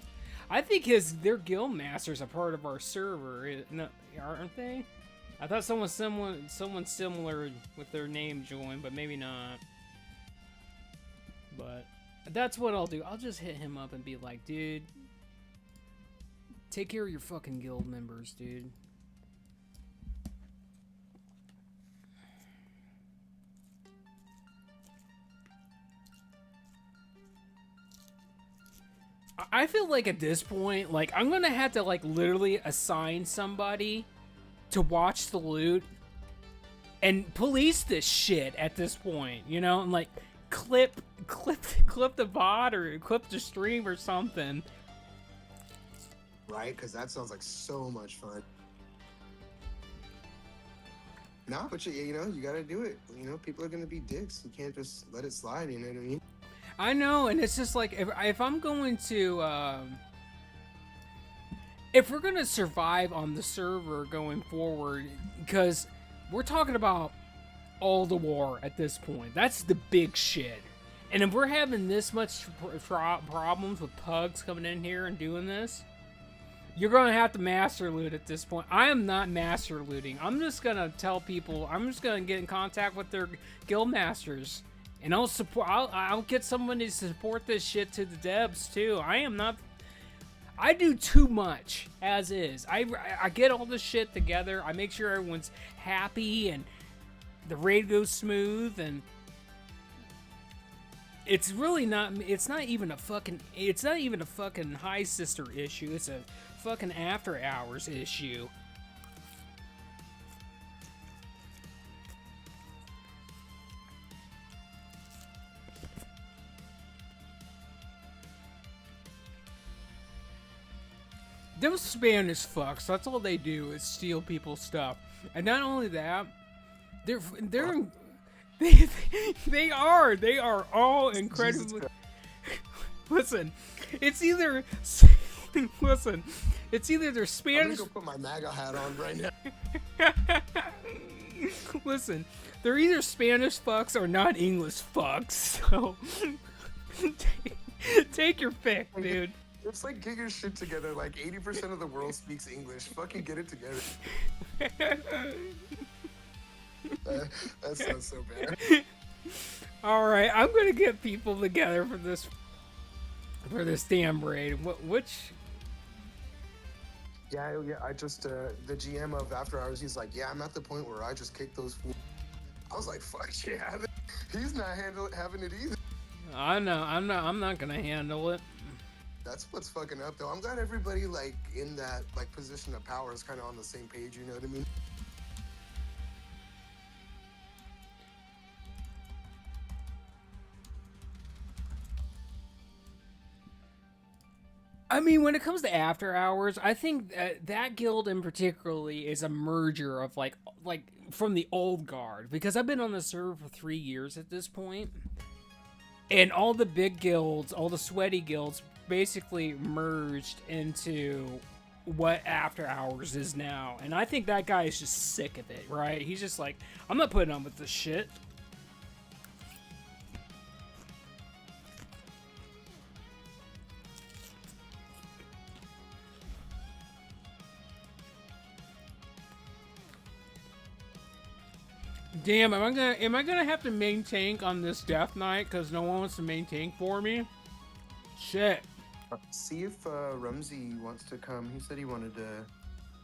I think their guild masters are part of our server, aren't they? I thought someone similar with their name joined, but maybe not. But that's what I'll do. I'll just hit him up and be like, dude, take care of your fucking guild members, dude. I feel like at this point, like, I'm gonna have to, like, literally assign somebody to watch the loot and police this shit at this point, you know? And, like, clip the VOD or clip the stream or something. right? Because that sounds like so much fun. No, but you know, you gotta do it. You know, people are gonna be dicks. You can't just let it slide. You know what I mean? I know, and it's just like if I'm going to, if we're gonna survive on the server going forward, because we're talking about all the war at this point. That's the big shit. And if we're having this much problems with pugs coming in here and doing this, you're going to have to master loot at this point. I am not master looting. I'm just going to tell people, I'm just going to get in contact with their guild masters. And I'll support, I'll get someone to support this shit to the devs too. I am not, I do too much as is. I get all this shit together. I make sure everyone's happy and the raid goes smooth, and it's really not, it's not even a fucking high sister issue. It's a fucking after hours issue. Those Spanish fucks, that's all they do is steal people's stuff. And not only that, they are all incredibly. Listen, it's either they're Spanish. I'm gonna go put my MAGA hat on right now. Listen, they're either Spanish fucks or not English fucks. So take your pick, dude. It's like, get your shit together. Like 80% of the world speaks English. Fucking get it together. That sounds so bad. Alright, I'm gonna get people together for this damn raid. Which? Yeah. I just the GM of After Hours. He's like, yeah, I'm at the point where I just kick those fools. I was like, fuck yeah. He's not having it either. I know. I'm not gonna handle it. That's what's fucking up, though. I'm glad everybody like in that like position of power is kind of on the same page. You know what I mean? I mean, when it comes to After Hours, I think that guild in particularly is a merger of like from the old guard, because I've been on the server for 3 years at this point, and all the big guilds, all the sweaty guilds, basically merged into what After Hours is now. And I think that guy is just sick of it, right? He's just like, I'm not putting up with this shit. Damn, am I gonna have to main tank on this death knight because no one wants to main tank for me? Shit. See if Rumsey wants to come. He said he wanted to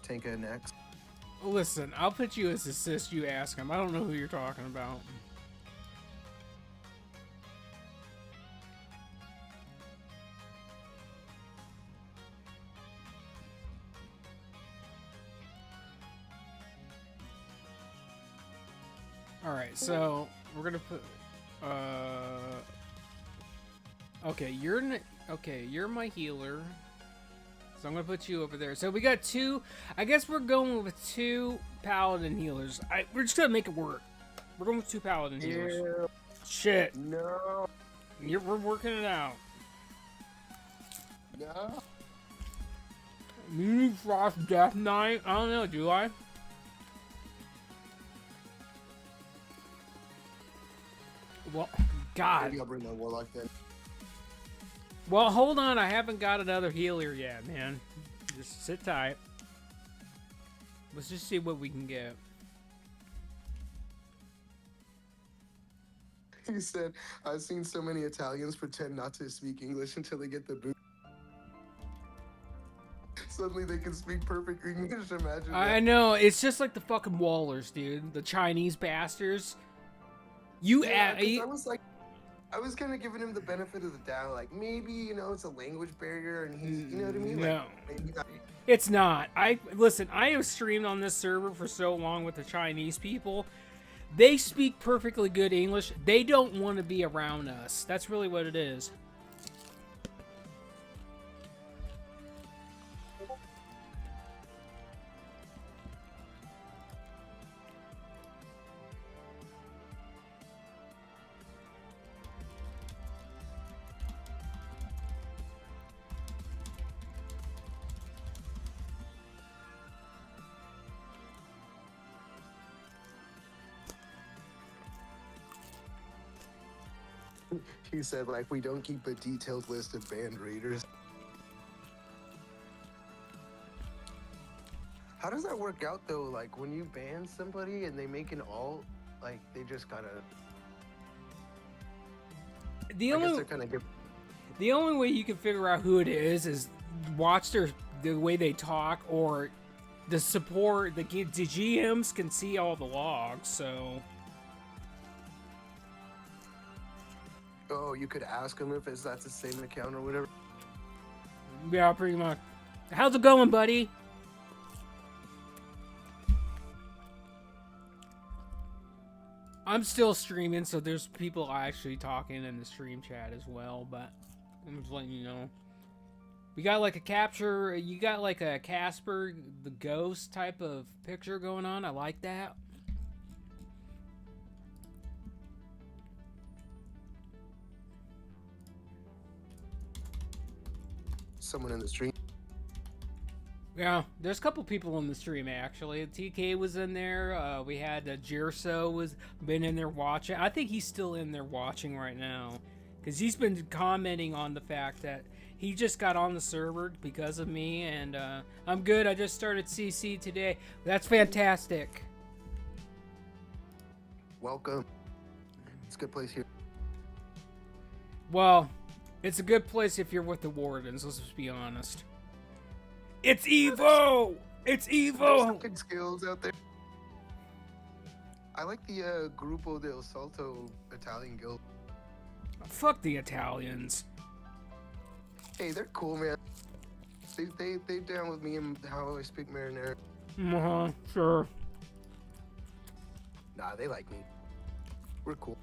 tank a Naxx. Listen, I'll put you as assist. You ask him. I don't know who you're talking about. Alright, so we're gonna put okay, you're my healer. So I'm gonna put you over there. So we got two, I guess we're going with 2 paladin healers. We're just gonna make it work. We're going with 2 paladin healers. Yeah. Shit. No. We're working it out. No. Moon Frost Death Knight? I don't know, do I? Well, God. Maybe I'll bring that warlock then. Well, hold on. I haven't got another healer yet, man. Just sit tight. Let's just see what we can get. He said, I've seen so many Italians pretend not to speak English until they get the boot. Suddenly they can speak perfect English. Imagine that. I know. It's just like the fucking Wallers, dude. The Chinese bastards. I was kind of giving him the benefit of the doubt, like maybe, you know, it's a language barrier and he's, you know what I mean? No. Like, maybe not. It's not. Listen, I have streamed on this server for so long with the Chinese people. They speak perfectly good English. They don't want to be around us. That's really what it is. He said, like, we don't keep a detailed list of banned raiders. How does that work out though? Like when you ban somebody and they make an alt, like they just gotta. The I guess only they're kind of good. the only way you can figure out who it is watch the way they talk, or the support. The GMs can see all the logs, so. Oh, you could ask them if that's the same account or whatever. Yeah, pretty much. How's it going, buddy? I'm still streaming, so there's people actually talking in the stream chat as well, but I'm just letting you know. We got like a capture, you got like a Casper the Ghost type of picture going on. I like that. Someone in the stream. Yeah, there's a couple people in the stream actually. TK was in there. We had Jirso was been in there watching. I think he's still in there watching right now, because he's been commenting on the fact that he just got on the server because of me, and I'm good. I just started CC today. That's fantastic. Welcome. It's a good place here. Well, it's a good place if you're with the Wardens. Let's just be honest. It's Evo! It's There's some Evo! good skills out there. I like the Gruppo del Salto Italian guild. Fuck the Italians. Hey, they're cool, man. They down with me and how I speak Marinara. Sure. Nah, they like me. We're cool.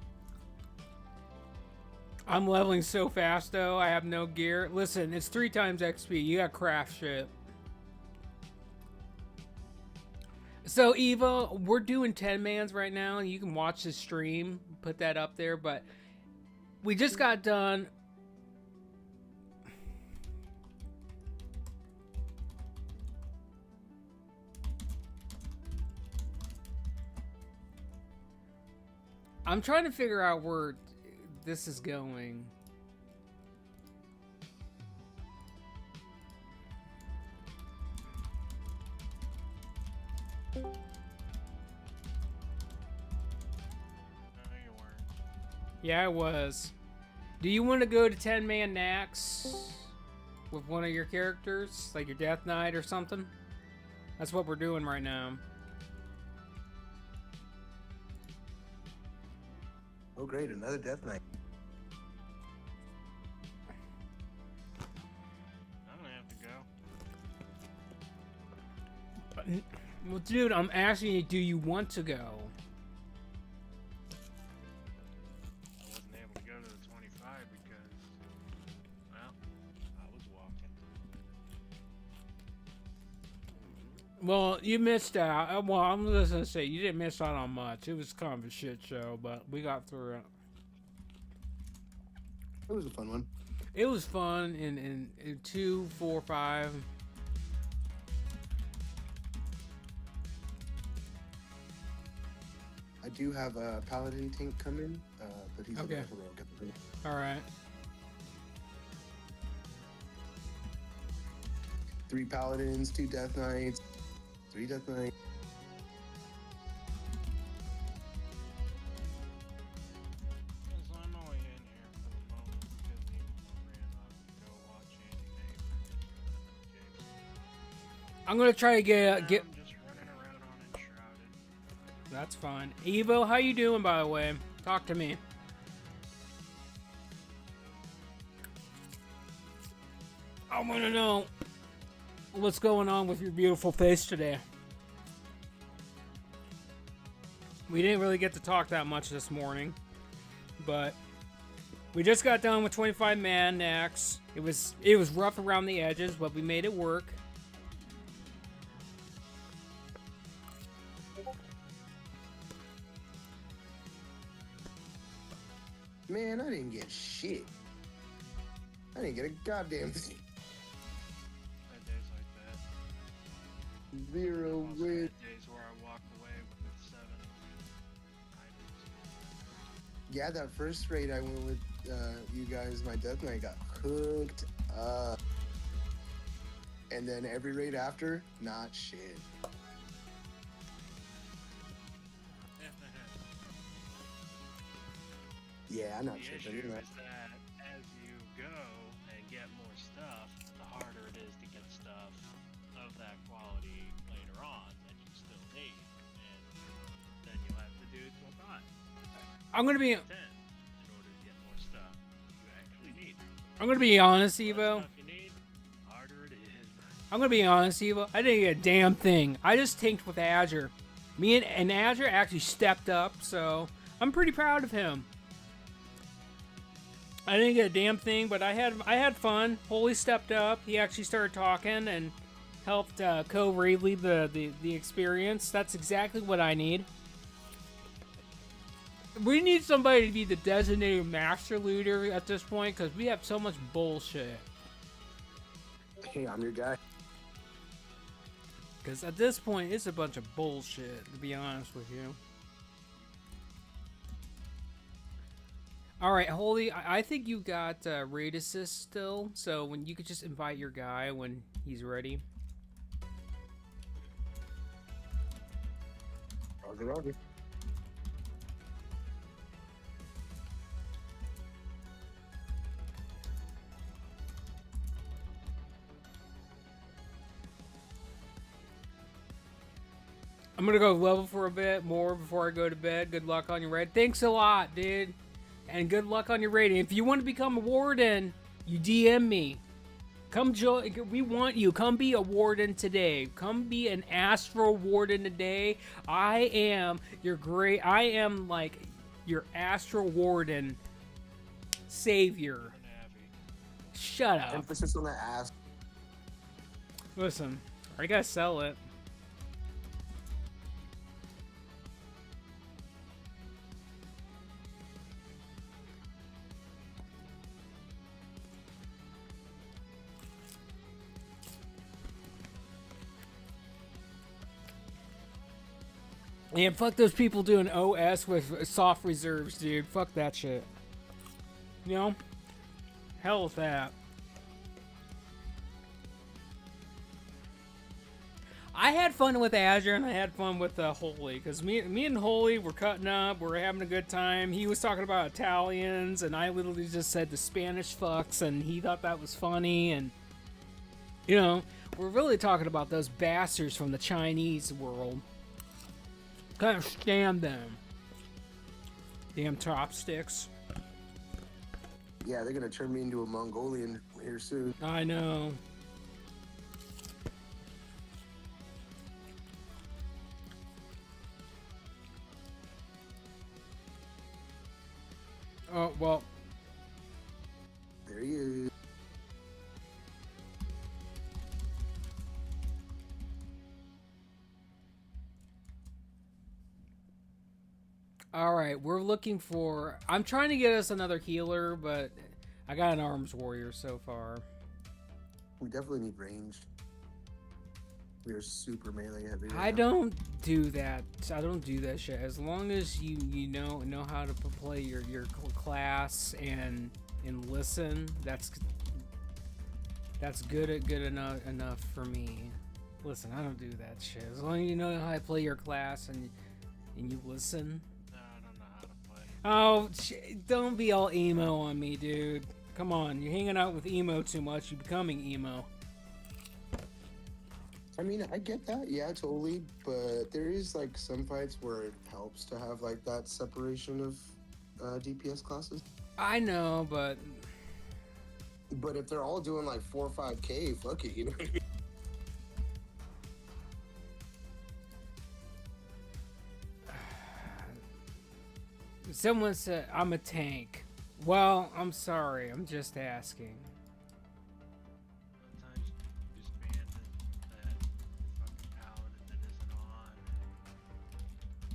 I'm leveling so fast though, I have no gear. Listen, it's 3 times XP. You got craft shit. So Eva, we're doing 10-mans right now, and you can watch the stream, put that up there, but we just got done. I'm trying to figure out where this is going. Yeah, it was. Do you want to go to 10-man Naxx with one of your characters, like your Death Knight or something? That's what we're doing right now. Oh, great, another Death Knight. I'm gonna have to go. Well, dude, I'm asking you, do you want to go? I wasn't able to go to the 25 because, well, I was walking. Well, you missed out. Well, I'm just gonna say you didn't miss out on much. It was kind of a shit show, but we got through it. It was a fun one. It was fun in 2, 4, 5. I do have a Paladin tank coming, but he's Okay. a rogue at the minute. All right. 3 Paladins, 2 Death Knights, 3 Death Knights. Because I'm only in here for the moment because he ran off to go watch Andy Nate. I'm gonna try to get I'm just running around on Enshrouded. That's fine. Evo, how you doing, by the way? Talk to me. I want to know what's going on with your beautiful face today. We didn't really get to talk that much this morning, but we just got done with 25-man Naxx. It was rough around the edges, but we made it work. Man, I didn't get shit. I didn't get a goddamn thing. Had days like that. 0 Also win. had days where I walked away with 7 items. Yeah, that first raid I went with you guys, my Death Knight got hooked up. And then every raid after, not shit. Yeah, I'm not The tripping. issue You know. is that as you go and get more stuff, the harder it is to get stuff of that quality later on that you still need, and then you'll have to do 5, I'm gonna be 10 in order to get more stuff you actually need. I'm gonna be honest, The less Evo. stuff you need, the harder it is. I'm gonna be honest, Evo. I didn't get a damn thing. I just tanked with Azure. Me and Azure actually stepped up, so I'm pretty proud of him. I didn't get a damn thing, but I had fun. Holy stepped up. He actually started talking and helped co-raid lead the experience. That's exactly what I need. We need somebody to be the designated master looter at this point because we have so much bullshit. Hey, I'm your guy. Because at this point, it's a bunch of bullshit, to be honest with you. Alright, Holy, I think you got raid assist still, so when you could just invite your guy when he's ready. Roger. I'm gonna go level for a bit more before I go to bed. Good luck on your raid. Thanks a lot, dude. And good luck on your raiding. If you want to become a warden, you DM me. Come join. We want you. Come be a warden today. Come be an Astral Warden today. I am like your Astral Warden savior. Shut up. Emphasis on the ass. Listen, I gotta sell it. And fuck those people doing OS with soft reserves, dude. Fuck that shit. You know? Hell with that. I had fun with Azure and I had fun with Holy, because me and Holy were cutting up, we were having a good time. He was talking about Italians, and I literally just said the Spanish fucks, and he thought that was funny, and you know, we're really talking about those bastards from the Chinese world. Can't stand them. Damn chopsticks. Yeah, they're gonna turn me into a Mongolian here soon. I know. Oh, well. There he is. Alright, we're looking for... I'm trying to get us another healer, but I got an arms warrior so far. We definitely need range. We are super melee heavy. Right I now. don't do that. I don't do that shit. As long as you know how to play your class and listen, that's good enough for me. Listen, I don't do that shit. As long as you know how to play your class and you listen. No, I don't know how to play. Oh, don't be all emo on me, dude. Come on, you're hanging out with emo too much. You're becoming emo. I mean, I get that, yeah, totally. But there is like some fights where it helps to have like that separation of DPS classes. I know, but if they're all doing like 4 or 5K, fuck it, you know. someone said I'm a tank. Well, I'm sorry. I'm just asking. Sometimes you just ban that fucking paladin that isn't on,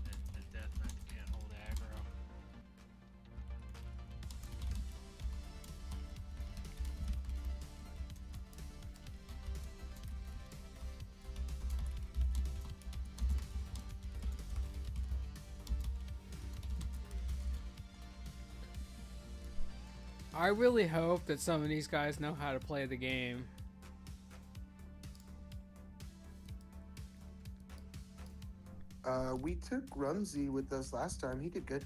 and the death knight can't hold aggro. I really hope that some of these guys know how to play the game. We took Rumsey with us last time. He did good.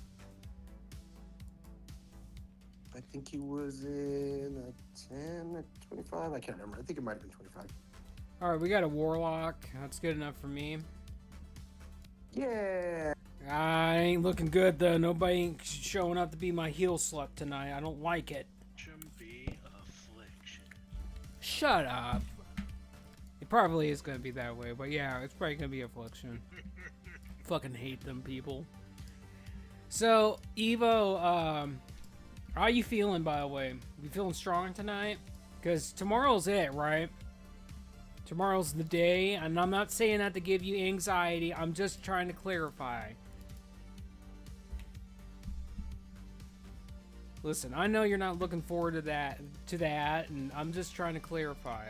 I think he was in a 10, a 25. I can't remember. I think it might have been 25. Alright, we got a Warlock. That's good enough for me. Yeah. I ain't looking good though. Nobody ain't showing up to be my heel slut tonight. I don't like it. Be affliction. Shut up. It probably is gonna be that way, but yeah, it's probably gonna be affliction. Fucking hate them people. So, Evo, how you feeling, by the way? You feeling strong tonight? Because tomorrow's it, right? Tomorrow's the day, and I'm not saying that to give you anxiety. I'm just trying to clarify. Listen, I know you're not looking forward to that, and I'm just trying to clarify.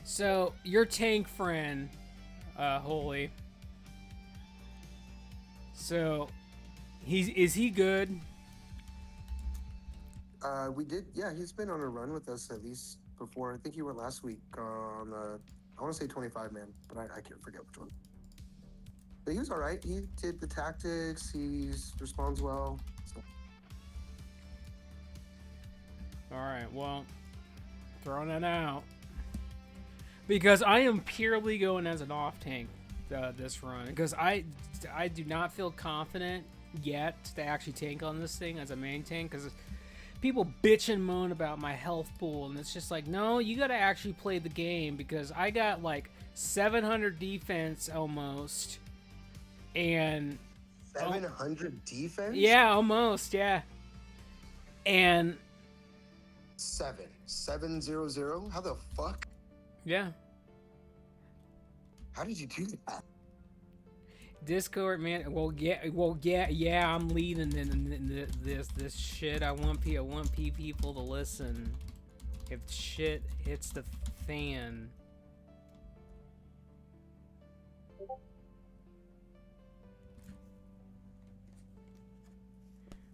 So, your tank friend, Holy. So, is he good? We did. Yeah, he's been on a run with us at least before. I think he went last week on I want to say 25 man, but I can't forget which one. But he was all right. He did the tactics. He responds well. So. All right. Well, throwing that out because I am purely going as an off tank this run because I do not feel confident yet to actually tank on this thing as a main tank because people bitch and moan about my health pool, and it's just like, no, you gotta actually play the game because I got like 700 defense almost, and 700 defense. Yeah, almost, yeah, and 700. How the fuck? Yeah. How did you do that? Discord, man. Well, yeah. I'm leading in this shit. I want people to listen. If shit hits the fan.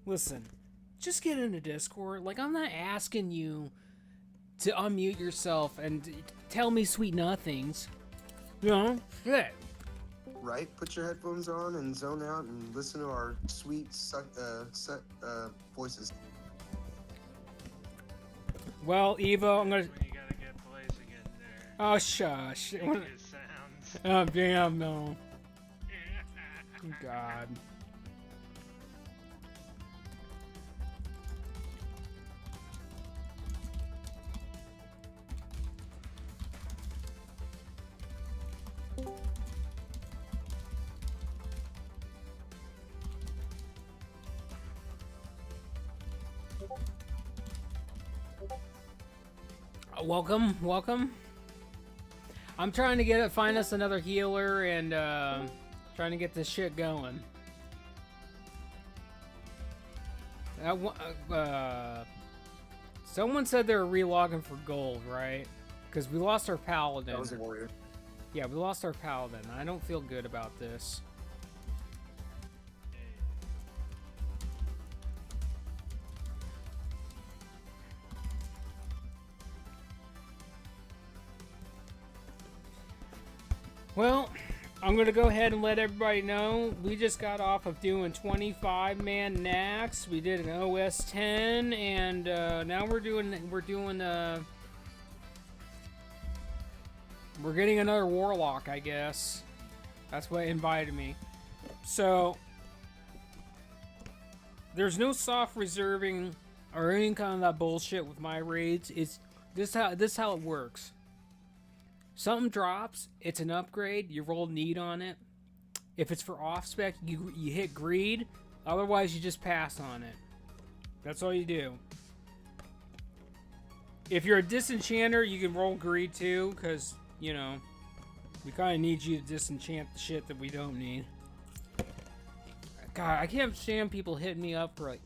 Listen, just get into Discord. Like, I'm not asking you to unmute yourself and tell me sweet nothings. You know, shit. Right? Put your headphones on and zone out and listen to our sweet set voices. Well, Evo, I'm gonna. You gotta get placing in there. Oh, shush. Make his sounds. Oh, damn, no. God. Welcome. I'm trying to find us another healer and trying to get this shit going. Someone said they were relogging for gold, right? Because we lost our paladin. That was a warrior. Yeah, we lost our paladin. I don't feel good about this. Well, I'm going to go ahead and let everybody know we just got off of doing 25-man Naxx. We did an OS 10, and now we're getting another Warlock, I guess. That's what invited me. So, there's no soft reserving or any kind of that bullshit with my raids. It's this how it works. Something drops, it's an upgrade, you roll need on it. If it's for off-spec, you hit greed, otherwise you just pass on it. That's all you do. If you're a disenchanter, you can roll greed too, because, you know, we kind of need you to disenchant the shit that we don't need. God, I can't stand people hitting me up for like,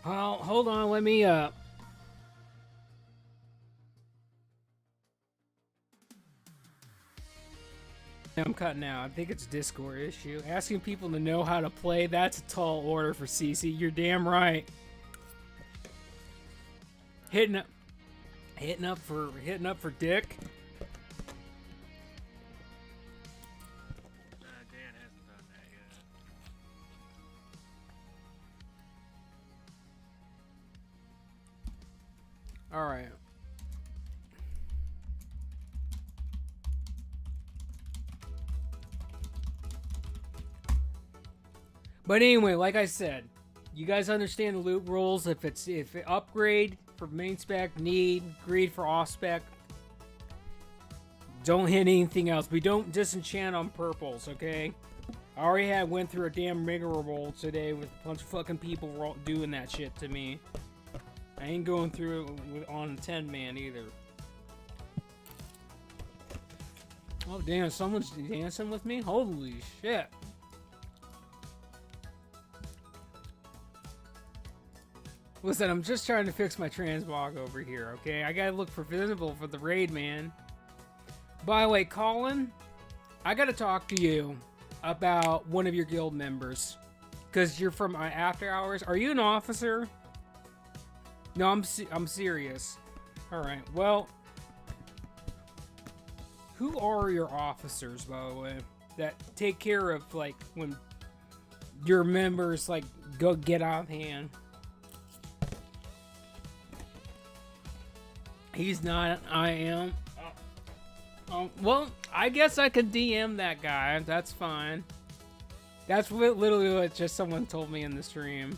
Oh, hold on, let me I'm cutting out. I think it's a Discord issue. Asking people to know how to play, that's a tall order for CC. You're damn right. Hitting up for Dick. Dan hasn't done that yet. All right. But anyway, like I said, you guys understand the loot rules. If it upgrade for main spec, need, greed for off spec, don't hit anything else. We don't disenchant on purples, okay? I already went through a damn rigmarole today with a bunch of fucking people doing that shit to me. I ain't going through it on 10 man either. Oh damn, someone's dancing with me? Holy shit. Listen, I'm just trying to fix my transmog over here, okay? I gotta look for visible for the raid, man. By the way, Colin, I gotta talk to you about one of your guild members. Because you're from After Hours. Are you an officer? No, I'm serious. Alright, well... Who are your officers, by the way? That take care of, like, when your members, like, go get out of hand? He's not. I am. Well, I guess I could DM that guy. That's fine. That's literally what just someone told me in the stream.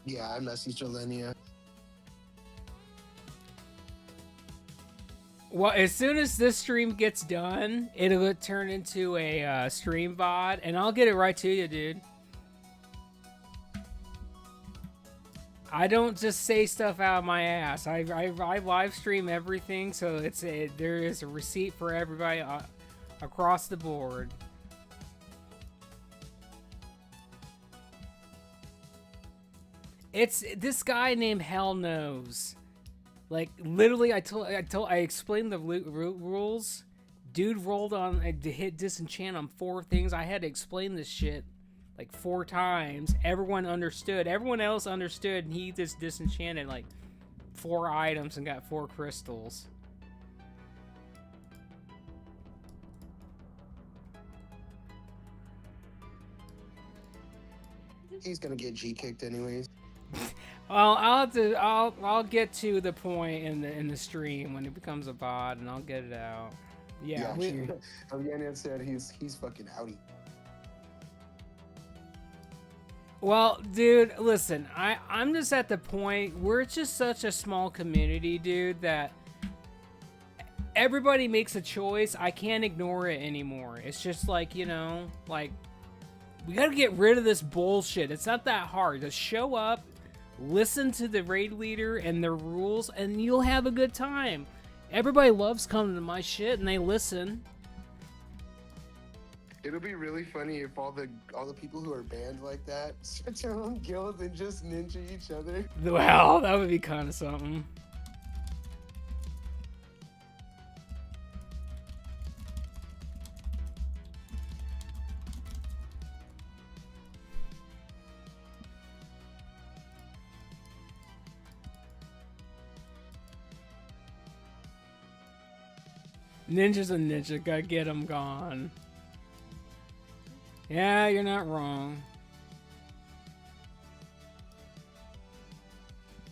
Yeah, I messaged Alenia. Well, as soon as this stream gets done, it'll turn into a stream VOD, and I'll get it right to you, dude. I don't just say stuff out of my ass. I live stream everything, so there is a receipt for everybody across the board. It's this guy named Hell Knows. Like literally, I explained the rules. Dude rolled on to hit disenchant on 4 things. I had to explain this shit like 4 times. Everyone understood. Everyone else understood, and he just disenchanted like 4 items and got 4 crystals. He's gonna get G kicked anyways. Well, I'll get to the point in the stream when it becomes a VOD, and I'll get it out. Yeah. Alenia said he's fucking outie. Well, dude, listen, I'm just at the point where it's just such a small community, dude, that everybody makes a choice. I can't ignore it anymore. It's just like, you know, like, we gotta get rid of this bullshit. It's not that hard. Just show up, listen to the raid leader and their rules, and you'll have a good time. Everybody loves coming to my shit, and they listen. It'll be really funny if all the people who are banned like that start their own guilds and just ninja each other. Well, that would be kind of something. Ninja's a ninja, gotta get him gone. Yeah, you're not wrong.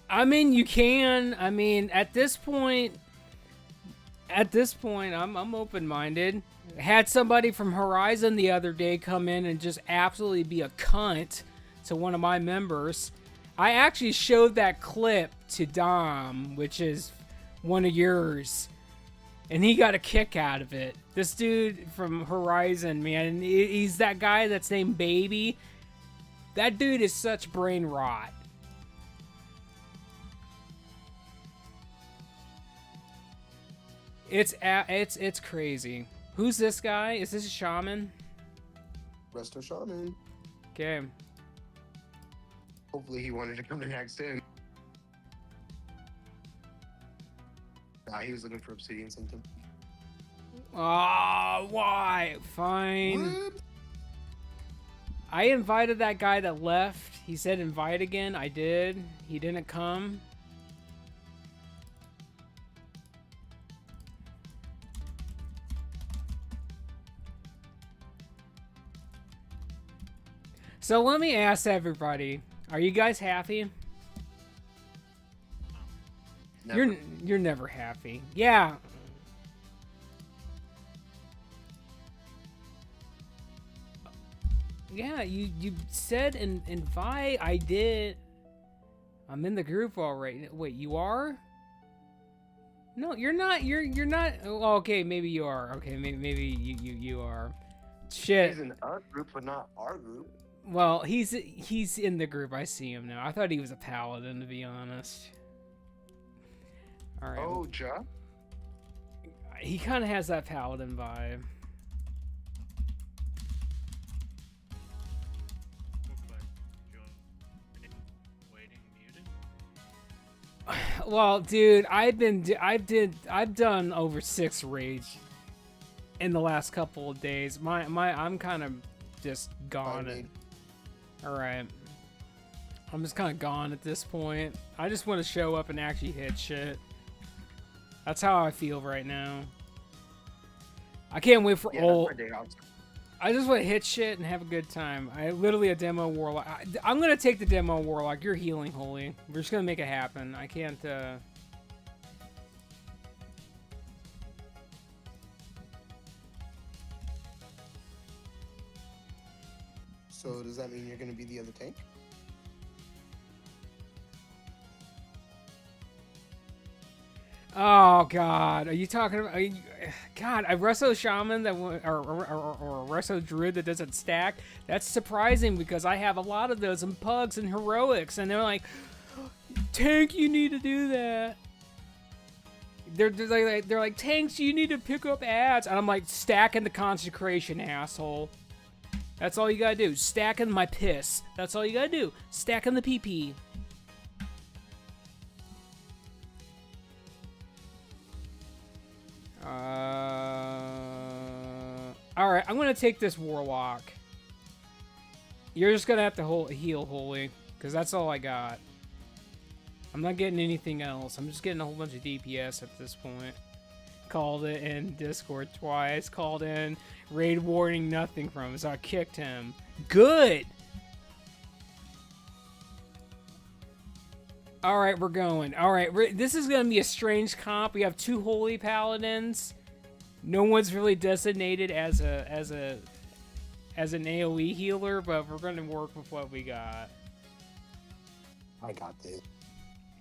I mean, you can. I mean, at this point, I'm open-minded. Had somebody from Horizon the other day come in and just absolutely be a cunt to one of my members. I actually showed that clip to Dom, which is one of yours. And he got a kick out of it. This dude from Horizon, man, he's that guy that's named Baby. That dude is such brain rot. It's crazy. Who's this guy? Is this a shaman? Resto Shaman. Okay. Hopefully he wanted to come to Naxx 10. Nah, he was looking for obsidian something. Ah, why? Fine. What? I invited that guy that left. He said invite again. I did. He didn't come. So let me ask everybody, are you guys happy? Never. You're never happy. Yeah. Yeah, you said invite. I did. I'm in the group already. Wait, you are? No, you're not. You're not. Oh, okay, maybe you are. Okay, maybe you are. Shit. He's in our group, but not our group. Well, he's in the group. I see him now. I thought he was a paladin, to be honest. All right. Oh, Ja? He kind of has that paladin vibe. Well, dude, I've done over 6 raids in the last couple of days. I'm kind of just gone. All right, I'm just kind of gone at this point. I just want to show up and actually hit shit. That's how I feel right now. I can't wait for I just want to hit shit and have a good time. I literally a demo warlock. I'm gonna take the demo warlock. You're healing, holy. We're just gonna make it happen. I can't. So does that mean you're going to be the other tank? Oh God, are you talking about? God, I wrestle a shaman that or wrestle a druid that doesn't stack. That's surprising because I have a lot of those in pugs and heroics, and they're like, tank, you need to do that. They're like tanks, you need to pick up ads, and I'm like stacking the consecration, asshole. That's all you gotta do. Stacking my piss. That's all you gotta do. Stacking the PP. Alright, I'm gonna take this warlock. You're just gonna have to heal, holy, because that's all I got. I'm not getting anything else. I'm just getting a whole bunch of DPS at this point. Called it in Discord twice. Called in raid warning, nothing from him, so I kicked him. Good! Alright, we're going. Alright, this is gonna be a strange comp. We have 2 holy paladins. No one's really designated as an AoE healer, but we're gonna work with what we got. I got this.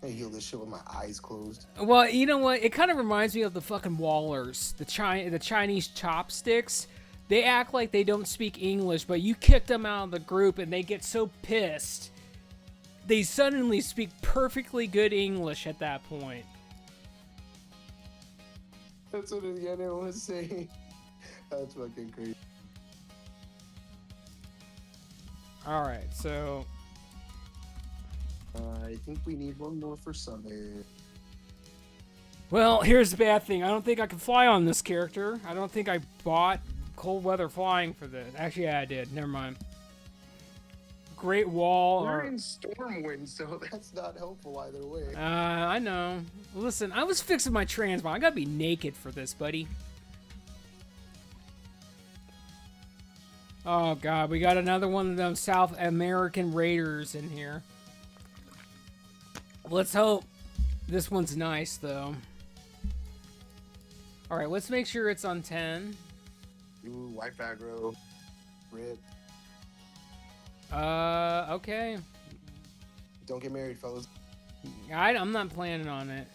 I heal this shit with my eyes closed. Well, you know what? It kind of reminds me of the fucking Wallers, the Chinese chopsticks. They act like they don't speak English, but you kick them out of the group and they get so pissed. They suddenly speak perfectly good English at that point. That's what the other was saying. That's fucking crazy. Alright, so... I think we need one more for Summer. Well, here's the bad thing. I don't think I can fly on this character. I don't think I bought cold weather flying for this. Actually, yeah, I did. Never mind. Great Wall. We're in Stormwind, so that's not helpful either way. I know. Listen, I was fixing my transmog. I gotta be naked for this, buddy. Oh, God. We got another one of them South American raiders in here. Let's hope this one's nice, though. Alright, let's make sure it's on 10. Ooh, wife aggro. Rip. Okay. Don't get married, fellas. I'm not planning on it.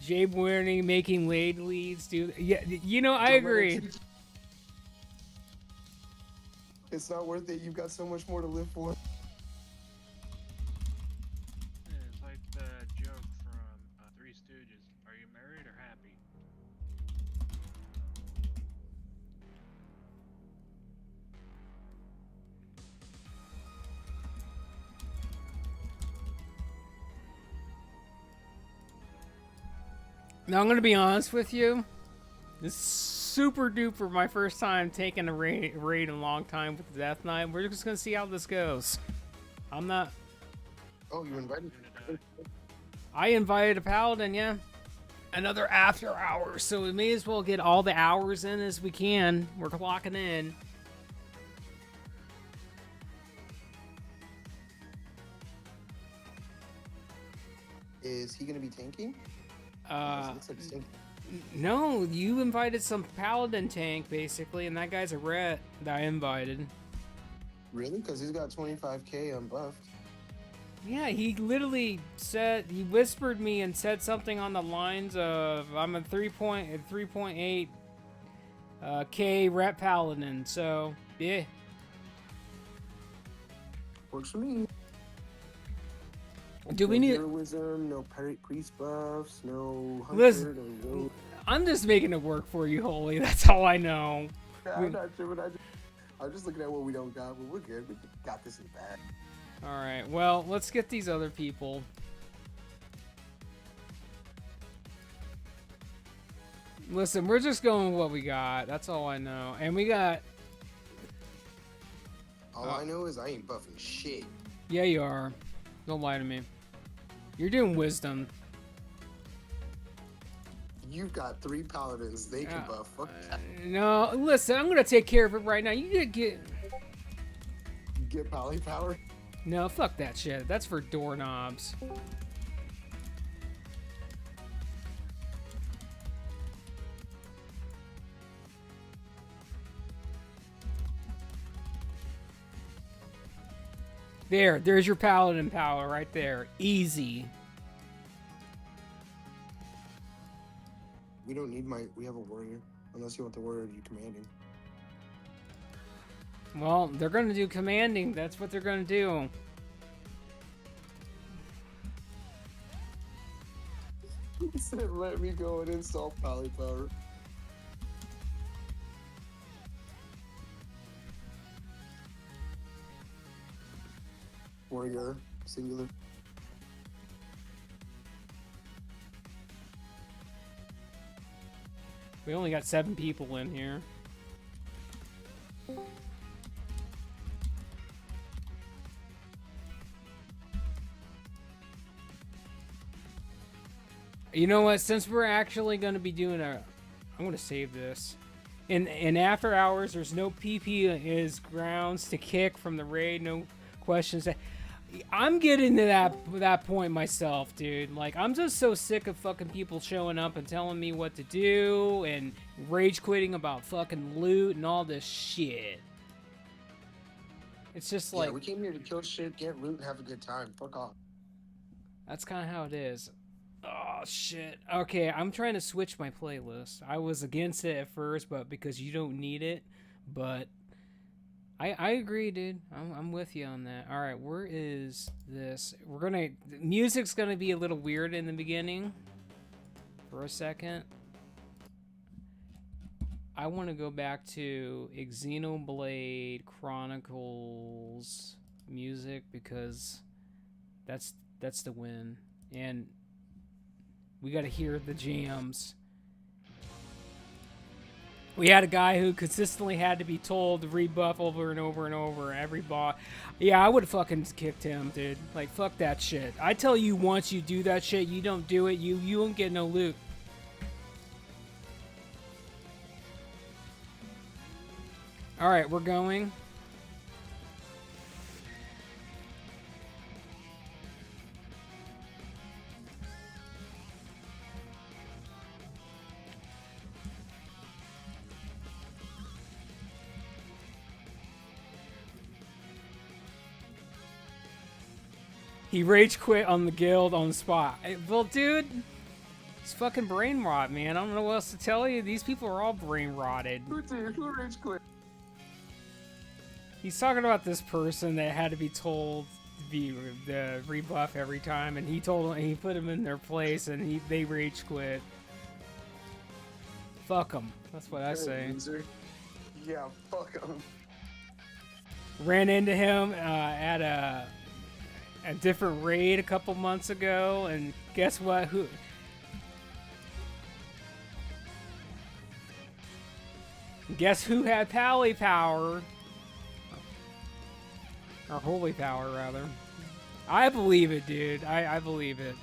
Jabe Warning making late leads, dude. Yeah, you know, I agree. It's not worth it. You've got so much more to live for. It's like the joke from Three Stooges. Are you married or happy? Now I'm gonna be honest with you. This is super duper my first time taking a raid in a long time with the Death Knight. We're just gonna see how this goes. I'm not. Oh, you invited? I invited a paladin, yeah. Another after hours, so we may as well get all the hours in as we can. We're clocking in. Is he gonna be tanking? Looks like he's tanking. No, you invited some paladin tank basically, and that guy's a ret that I invited. Really? Because he's got 25k unbuffed. Yeah, he literally said, he whispered me and said something on the lines of, I'm a 3.8 K ret paladin, so yeah. Works for me. Do we no need heroism, no priest buffs, no hunter, Listen, no I'm just making it work for you, Holy. That's all I know. I'm not sure what I'm just looking at what we don't got, but we're good. We got this in the bag. Alright, well, let's get these other people. Listen, we're just going with what we got. That's all I know. And we got... All I know is I ain't buffing shit. Yeah, you are. Don't lie to me. You're doing wisdom. You've got 3 paladins. They can buff. Fuck that. No, listen, I'm gonna take care of it right now. You get... Get poly power. No, fuck that shit. That's for doorknobs. There's your paladin power right there. Easy. We don't need we have a warrior. Unless you want the warrior to do commanding. Well, they're gonna do commanding. That's what they're gonna do. He said, let me go and install poly power. Warrior, singular. We only got 7 people in here. You know what? Since we're actually going to be doing I'm going to save this. In after hours, there's no PP is grounds to kick from the raid. No questions. I'm getting to that point myself, dude. Like, I'm just so sick of fucking people showing up and telling me what to do and rage quitting about fucking loot and all this shit. It's just like... Yeah, we came here to kill shit, get loot, and have a good time. Fuck off. That's kind of how it is. Oh, shit. Okay, I'm trying to switch my playlist. I was against it at first, but because you don't need it. But I agree, dude. I'm with you on that. All right, where is this? Music's gonna be a little weird in the beginning. For a second. I want to go back to Xenoblade Chronicles music because that's the win. And we got to hear the jams. We had a guy who consistently had to be told to rebuff over and over and over every boss. Yeah, I would have fucking kicked him, dude. Like, fuck that shit. I tell you once you do that shit, you don't do it, you won't get no loot. Alright, we're going. He rage quit on the guild on the spot. Well, dude, it's fucking brain rot, man. I don't know what else to tell you. These people are all brain rotted. Who rage quit? He's talking about this person that had to be told to be the rebuff every time, and he put him in their place, and they rage quit. Fuck them. That's what I say. Loser. Yeah, fuck him. Ran into him at a different raid a couple months ago, and guess what? Guess who had Pally power? Or holy power, rather. I believe it, dude. I believe it.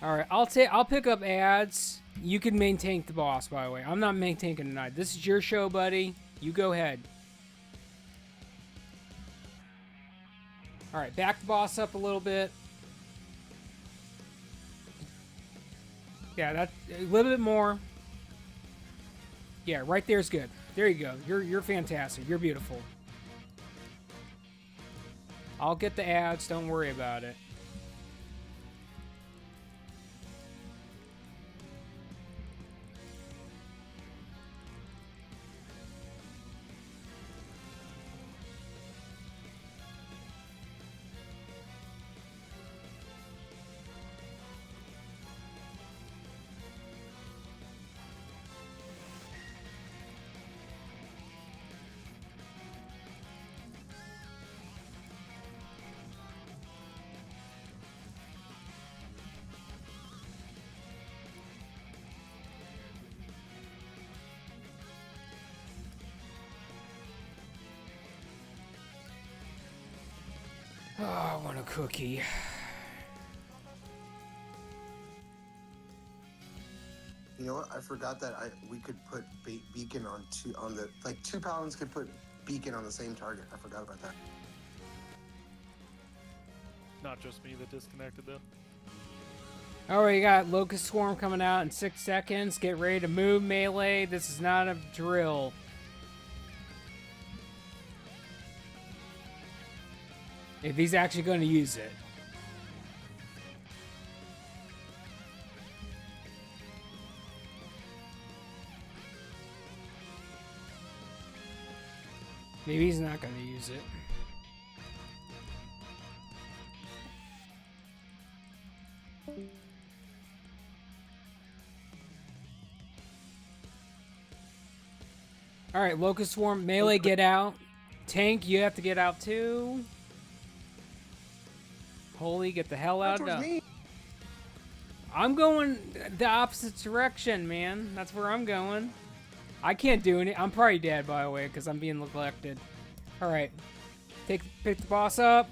Alright, I'll pick up ads. You can maintain the boss, by the way. I'm not maintaining tonight. This is your show, buddy. You go ahead. Alright, back the boss up a little bit. Yeah, that a little bit more. Yeah, right there's good. There you go. You're fantastic. You're beautiful. I'll get the ads. Don't worry about it. Oh, I want a cookie. You know what? I forgot that we could put beacon on the like 2 paladins could put beacon on the same target. I forgot about that. Not just me that disconnected then. Alright, you got Locust Swarm coming out in 6 seconds. Get ready to move, melee. This is not a drill. If he's actually going to use it. Maybe he's not going to use it. Alright, Locust Swarm, melee, get out. Tank, you have to get out too. Holy, get the hell out of there. I'm going the opposite direction, man. That's where I'm going. I can't do any. I'm probably dead, by the way, because I'm being neglected. Alright. Pick the boss up.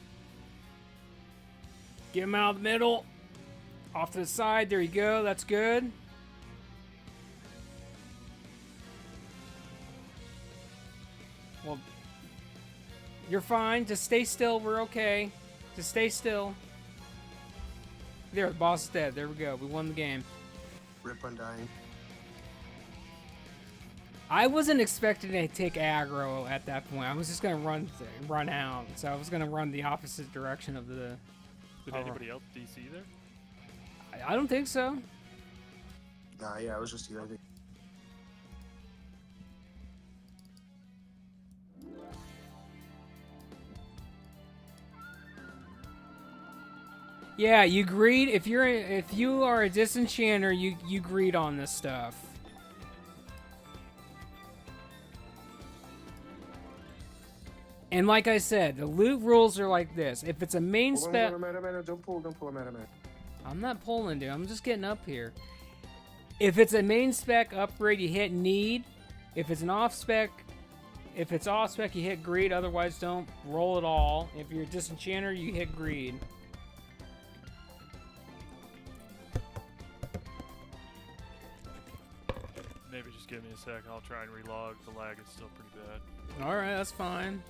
Get him out of the middle. Off to the side. There you go. That's good. Well, you're fine. Just stay still. We're okay. Just stay still. There, the boss is dead. There we go. We won the game. Rip Undying. I wasn't expecting to take aggro at that point. I was just gonna run out. So I was gonna run the opposite direction of the. Did anybody else DC there? I don't think so. Nah, yeah, it was just you. I think. Yeah, you greed. If you are a disenchanter, you greed on this stuff. And like I said, the loot rules are like this. If it's a main spec, Don't pull a meta man. I'm not pulling, dude. I'm just getting up here. If it's a main spec upgrade, you hit need. If it's an off spec, you hit greed. Otherwise, don't roll at all. If you're a disenchanter, you hit greed. Maybe just give me a second. I'll try and relog. The lag is still pretty bad. All right, that's fine.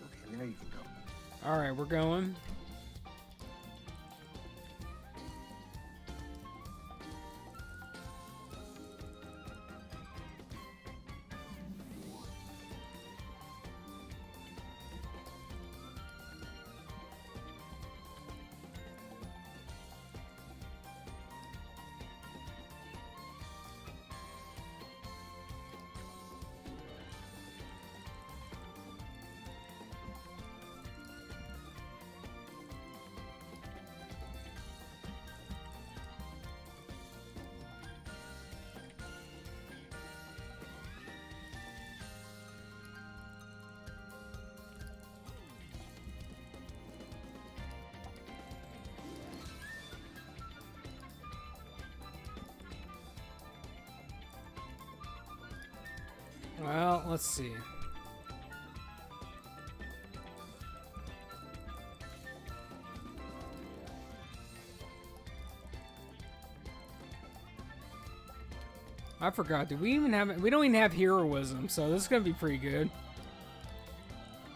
Okay, now you can go. All right, we're going. Well, let's see. I forgot. Do we even have? We don't even have heroism, so this is gonna be pretty good.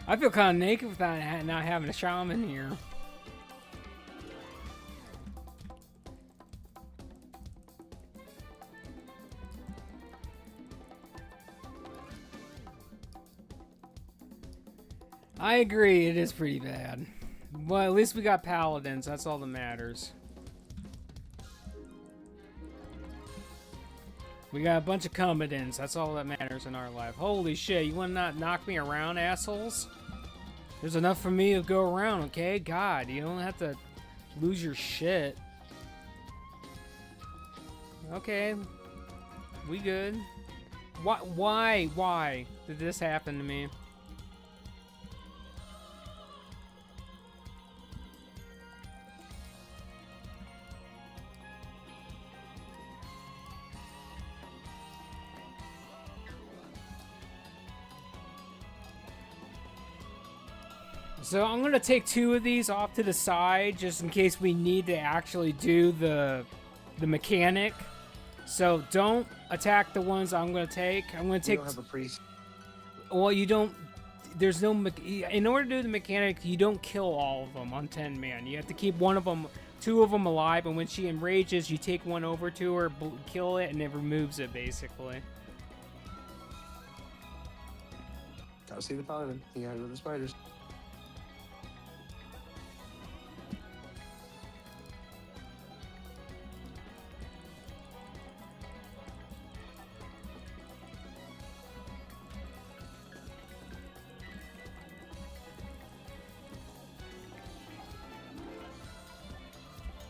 I feel kind of naked without not having a shaman here. I agree, it is pretty bad. Well, at least we got paladins. That's all that matters. We got a bunch of combatants. That's all that matters in our life. Holy shit, you want to not knock me around, assholes? There's enough for me to go around, okay? God, you don't have to lose your shit. Okay. We good. Why did this happen to me? So I'm gonna take 2 of these off to the side just in case we need to actually do the mechanic. So don't attack the ones I'm gonna take. I'm gonna take. You don't have a priest. Well, you don't. There's no. In order to do the mechanic, you don't kill all of them on 10 man. You have to keep one of them, 2 of them alive, and when she enrages, you take one over to her, kill it, and it removes it basically. Gotta see the paladin. You gotta go to the spiders.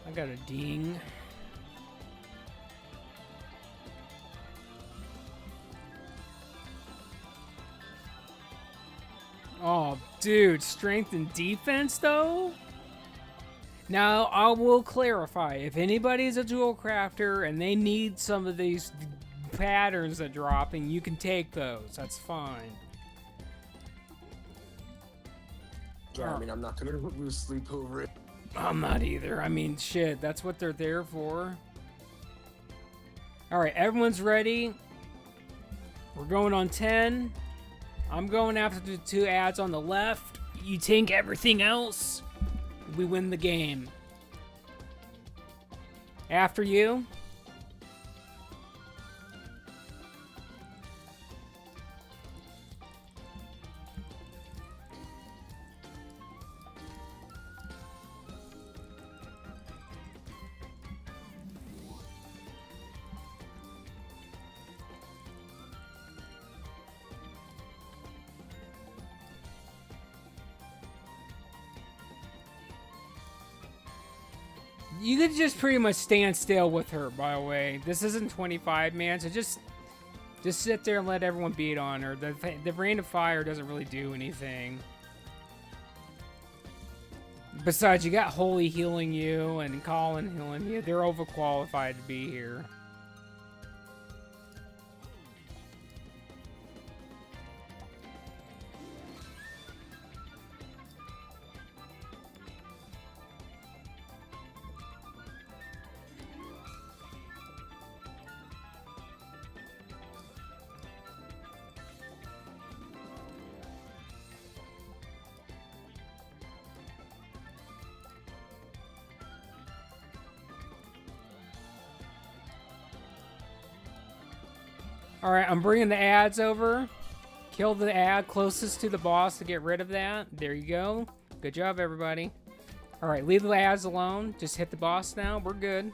I got a ding. Oh, dude, strength and defense, though? Now, I will clarify. If anybody's a dual crafter and they need some of these patterns that drop, and you can take those. That's fine. Yeah, I mean, I'm not gonna lose sleep over it. I'm not either. I mean, shit, that's what they're there for. Alright, everyone's ready. We're going on 10. I'm going after the 2 ads on the left. You tank everything else. We win the game. After you. You could just pretty much stand still with her, by the way. This isn't 25, man, so just sit there and let everyone beat on her. The Rain of Fire doesn't really do anything. Besides, you got Holy healing you and Colin healing you. They're overqualified to be here. Alright, I'm bringing the ads over. Kill the ad closest to the boss to get rid of that. There you go. Good job, everybody. Alright, leave the ads alone. Just hit the boss now. We're good.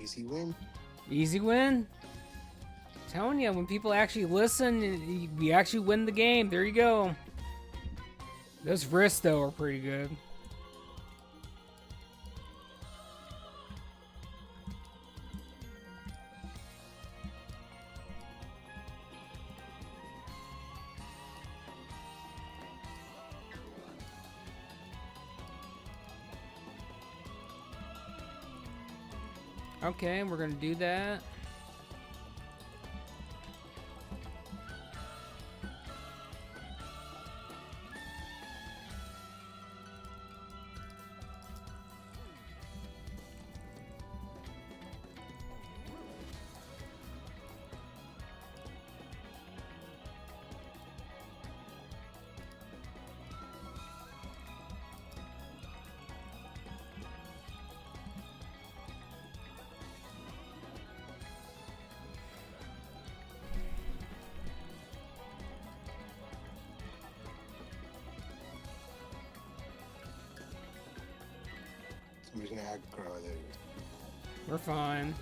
Easy win. Easy win. I'm telling you, when people actually listen, we actually win the game. There you go. Those wrists, though, are pretty good. Okay, we're gonna do that. Somebody's gonna aggro. There you go. We're fine.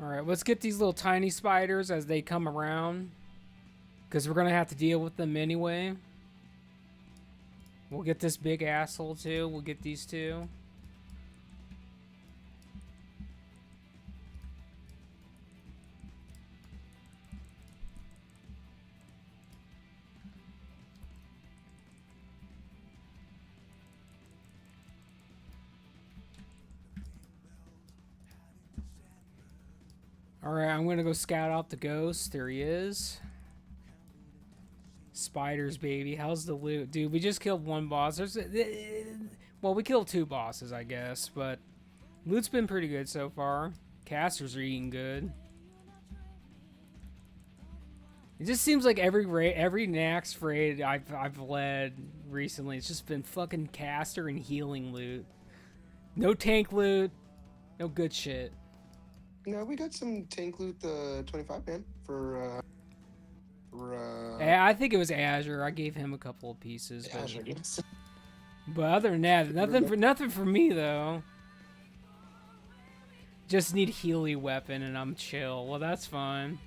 Alright, let's get these little tiny spiders as they come around. Because we're going to have to deal with them anyway. We'll get this big asshole too. We'll get these two. Alright, I'm gonna go scout out the ghost. There he is. Spiders, baby. How's the loot? Dude, we just killed one boss. Well, we killed two bosses, I guess, but loot's been pretty good so far. Casters are eating good. It just seems like every Naxx raid I've led recently, it's just been fucking caster and healing loot. No tank loot. No good shit. No, we got some tank loot, 25 man for. Yeah, I think it was Azure. I gave him a couple of pieces. Azure, yes. But other than that, nothing for me though. Just need a Healy weapon and I'm chill. Well, that's fine.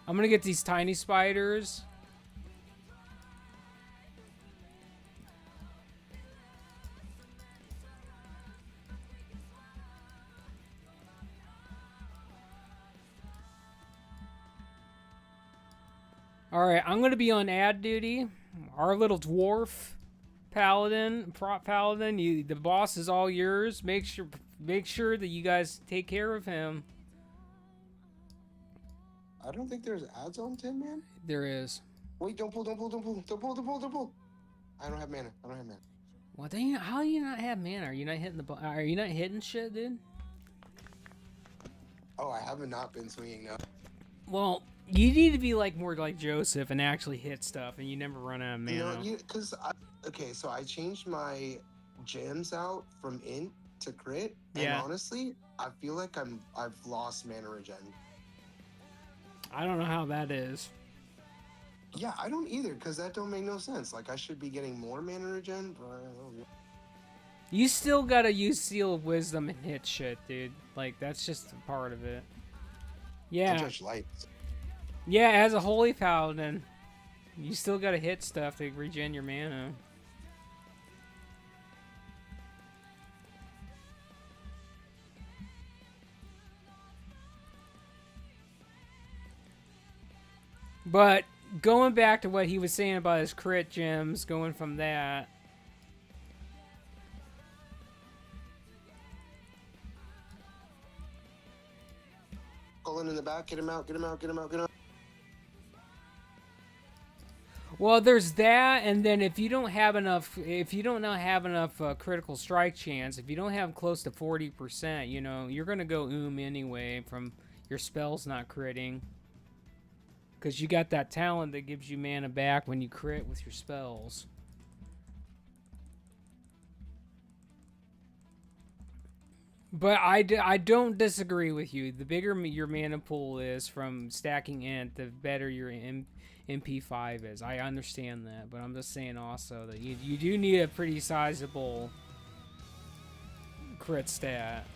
I'm gonna get these tiny spiders. Alright, I'm going to be on ad duty. Our little dwarf paladin, prop paladin, the boss is all yours. Make sure that you guys take care of him. I don't think there's ads on 10 man. There is. Wait, don't pull. I don't have mana. Well, dang, how do you not have mana? Are you not hitting are you not hitting shit, dude? Oh, I haven't not been swinging now. Well, you need to be like more like Joseph and actually hit stuff, and you never run out of mana. No, because okay, so I changed my gems out from int to crit, and honestly, I feel like I've lost mana regen. I don't know how that is. Yeah, I don't either, because that don't make no sense. Like, I should be getting more mana regen, but I don't know. You still gotta use Seal of Wisdom and hit shit, dude. Like, that's just a part of it. Yeah. Touch lights. Yeah, as a Holy Paladin, you still gotta hit stuff to regen your mana. But going back to what he was saying about his crit gems, going from that. Pulling in the back, get him out. Well, there's that, and then if you don't have enough, critical strike chance, if you don't have close to 40%, you know, you're gonna go anyway from your spells not critting. Because you got that talent that gives you mana back when you crit with your spells. But I don't disagree with you. The bigger your mana pool is from stacking int, the better your MP5 is. I understand that, but I'm just saying also that you do need a pretty sizable crit stat.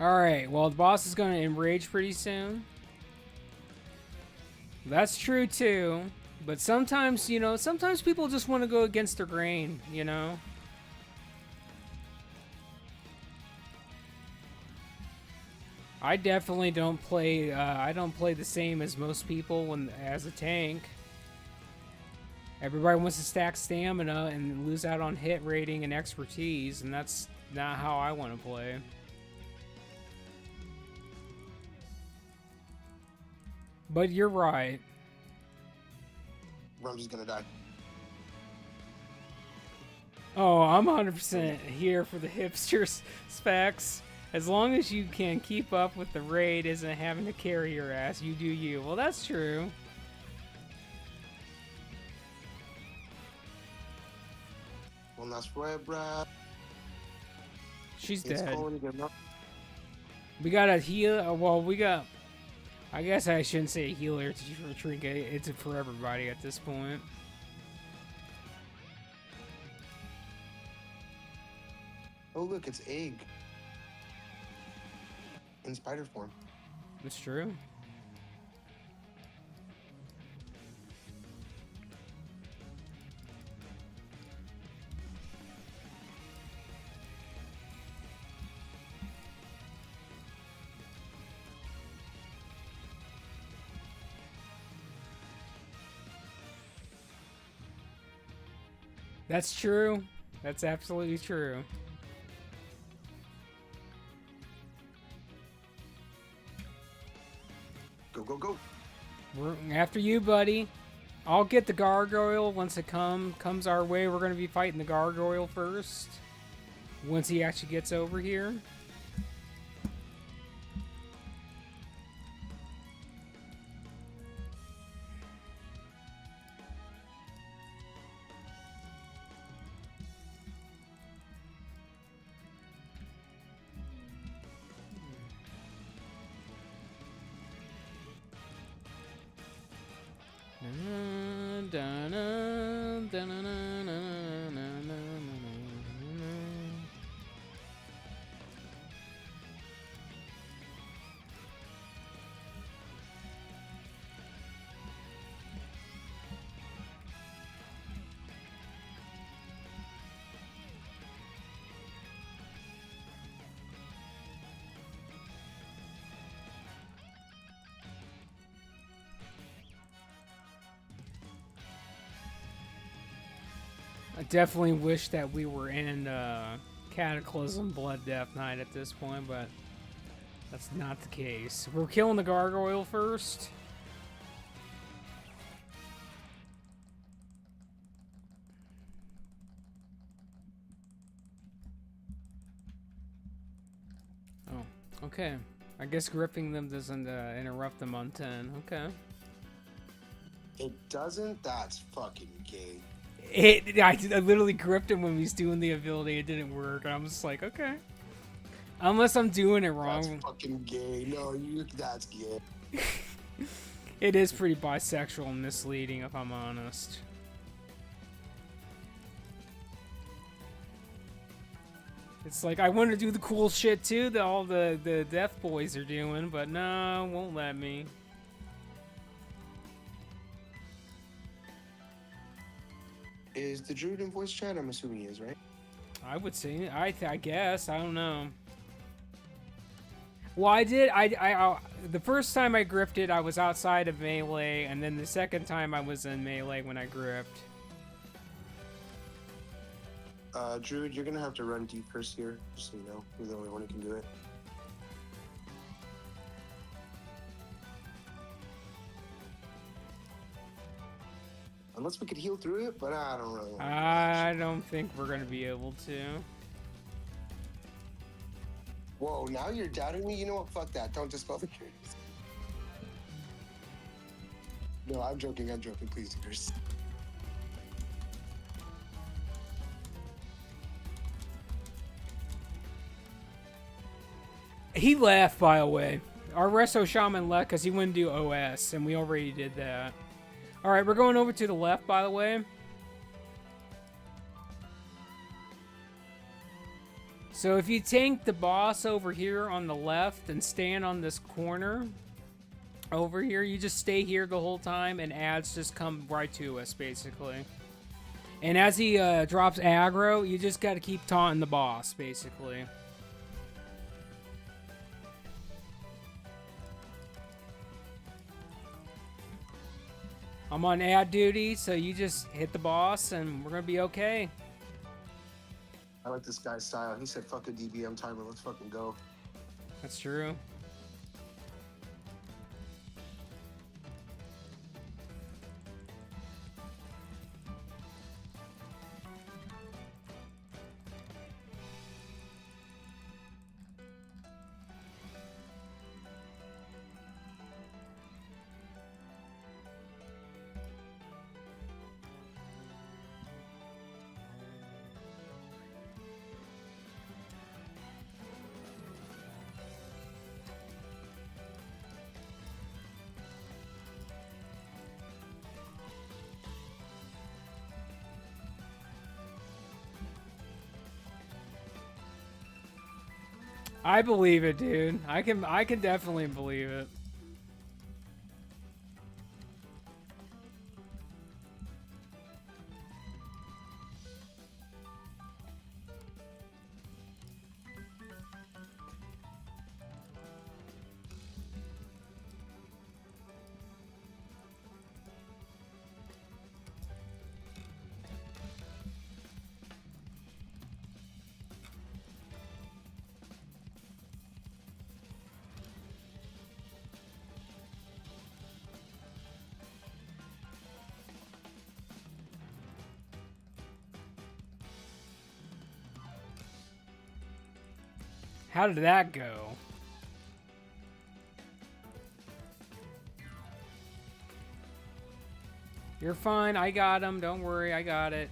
Alright, well, the boss is going to enrage pretty soon. That's true, too. But sometimes, you know, sometimes people just want to go against the grain, you know? I definitely don't play, I don't play the same as most people as a tank. Everybody wants to stack stamina and lose out on hit rating and expertise, and that's not how I want to play. But you're right. Rumsey's gonna die. Oh, I'm 100% here for the hipster specs. As long as you can keep up with the raid isn't having to carry your ass, you do you. Well, that's true. One last red, Brad. She's It's dead. calling again. We got a heal. Well, we got. I guess I shouldn't say a healer for trinket. It's for everybody at this point. Oh, look, it's egg. In spider form. It's true. That's true. That's absolutely true. Go, go, go. We're after you, buddy. I'll get the gargoyle once it comes our way. We're gonna be fighting the gargoyle first. Once he actually gets over here. I definitely wish that we were in Cataclysm Blood Death Night at this point, but that's not the case. We're killing the gargoyle first. Oh, okay. I guess gripping them doesn't interrupt them on 10. Okay. It doesn't? That's fucking gay. I literally gripped him when he was doing the ability. It didn't work. And I'm just like, okay. Unless I'm doing it wrong. That's fucking gay. No, that's gay. It is pretty bisexual and misleading, if I'm honest. It's like, I want to do the cool shit too that all the Death Boys are doing, but no, won't let me. Is the druid in voice chat? I'm assuming he is, right? I would say, I guess, I don't know. Well, I did, the first time I gripped it, I was outside of melee, and then the second time I was in melee when I gripped. Druid, you're gonna have to run deep first here, just so you know. You're the only one who can do it. Unless we could heal through it, but I don't really want to. I don't think we're gonna be able to. Whoa, now you're doubting me? You know what? Fuck that. Don't dispel the curious. No, I'm joking. Please, Chris. He left, by the way. Our Resto Shaman left because he wouldn't do OS, and we already did that. Alright, we're going over to the left, by the way. So if you tank the boss over here on the left and stand on this corner over here, you just stay here the whole time and ads just come right to us, basically. And as he drops aggro, you just got to keep taunting the boss, basically. I'm on ad duty, so you just hit the boss and we're going to be okay. I like this guy's style. He said, fuck a DBM timer, let's fucking go. That's true. I believe it, dude. I can definitely believe it. How did that go? You're fine. I got him. Don't worry. I got it.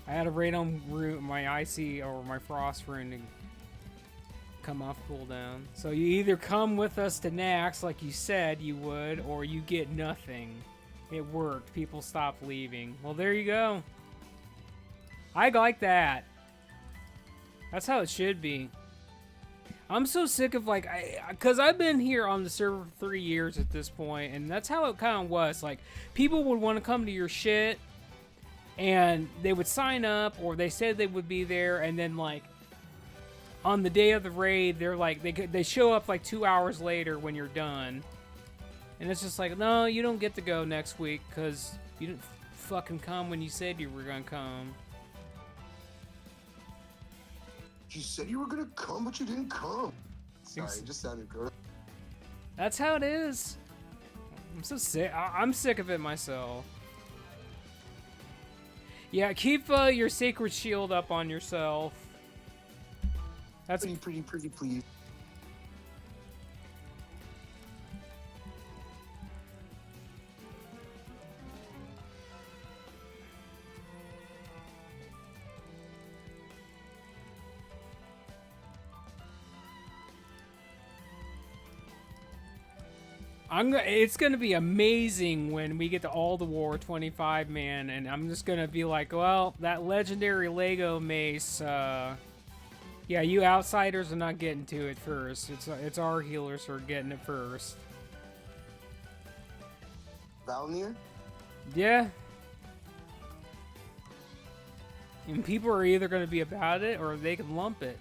I had a radon root my icy or my frost rune to come off cooldown. So you either come with us to Naxx like you said you would, or you get nothing. It worked. People stopped leaving. Well, there you go. I like that. That's how it should be. I'm so sick of like, because I've been here on the server for 3 years at this point, and that's how it kind of was. Like, people would want to come to your shit, and they would sign up, or they said they would be there, and then like, on the day of the raid, they're like, they show up like 2 hours later when you're done, and it's just like, no, you don't get to go next week because you didn't fucking come when you said you were gonna come. You said you were gonna come, but you didn't come. Sorry, it just sounded good. That's how it is. I'm so sick. I'm sick of it myself. Yeah, keep your sacred shield up on yourself. That's pretty, please. It's gonna be amazing when we get to all the war 25 man, and I'm just gonna be like, well, that legendary Lego mace. Yeah, you outsiders are not getting to it first. It's our healers who are getting it first. Valnir? Yeah. And people are either gonna be about it or they can lump it.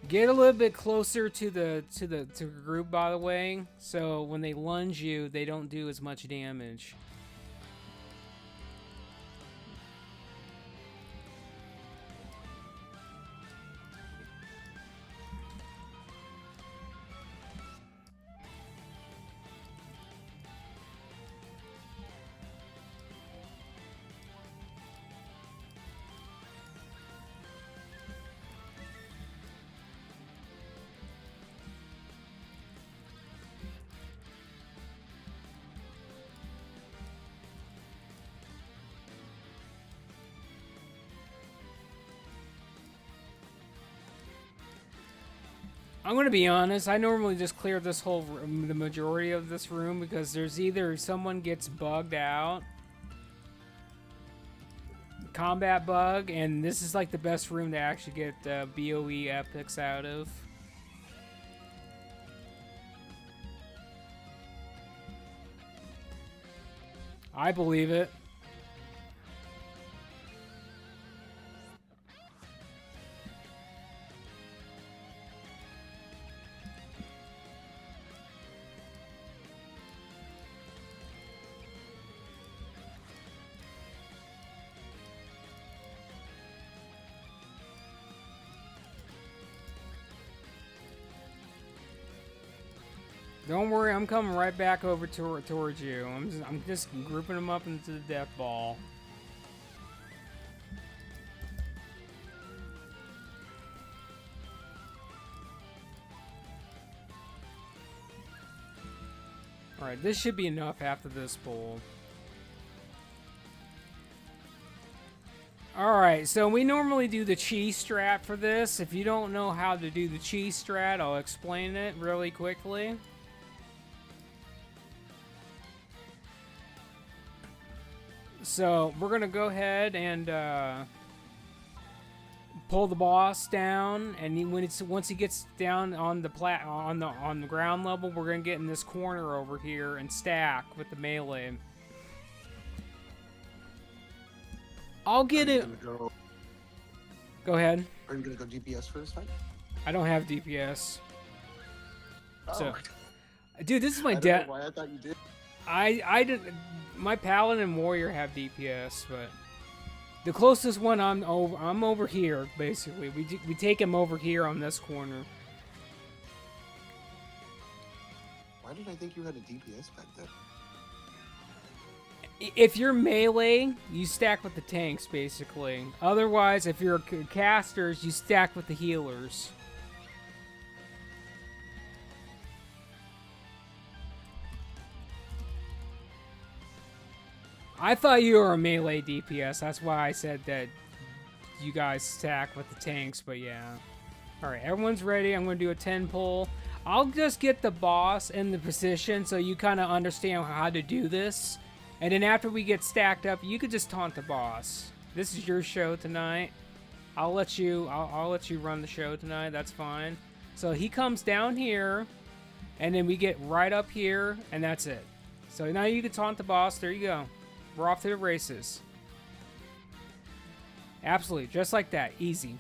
Get a little bit closer to the group, by the way, so when they lunge you, they don't do as much damage. I'm gonna be honest. I normally just clear this whole room, the majority of this room, because there's either someone gets bugged out, combat bug, and this is like the best room to actually get BOE epics out of. I believe it. Don't worry, I'm coming right back over towards you. I'm just grouping them up into the death ball. Alright, this should be enough after this pull. Alright, so we normally do the cheese strat for this. If you don't know how to do the cheese strat, I'll explain it really quickly. So we're gonna go ahead and pull the boss down, and once he gets down on the on the ground level, we're gonna get in this corner over here and stack with the melee. I'll get it. Go ahead. Are you gonna go DPS for this fight? I don't have DPS. Oh. So, dude, this is my I don't death. know why I thought you did. I didn't. My paladin and warrior have DPS, but the closest one I'm over here basically. We take him over here on this corner. Why did I think you had a DPS back then? If you're melee, you stack with the tanks basically. Otherwise, if you're casters, you stack with the healers. I thought you were a melee DPS. That's why I said that you guys stack with the tanks, but yeah. Alright, everyone's ready. I'm going to do a 10 pull. I'll just get the boss in the position so you kind of understand how to do this. And then after we get stacked up, you could just taunt the boss. This is your show tonight. I'll let you run the show tonight. That's fine. So he comes down here, and then we get right up here, and that's it. So now you can taunt the boss. There you go. We're off to the races. Absolutely, just like that, easy.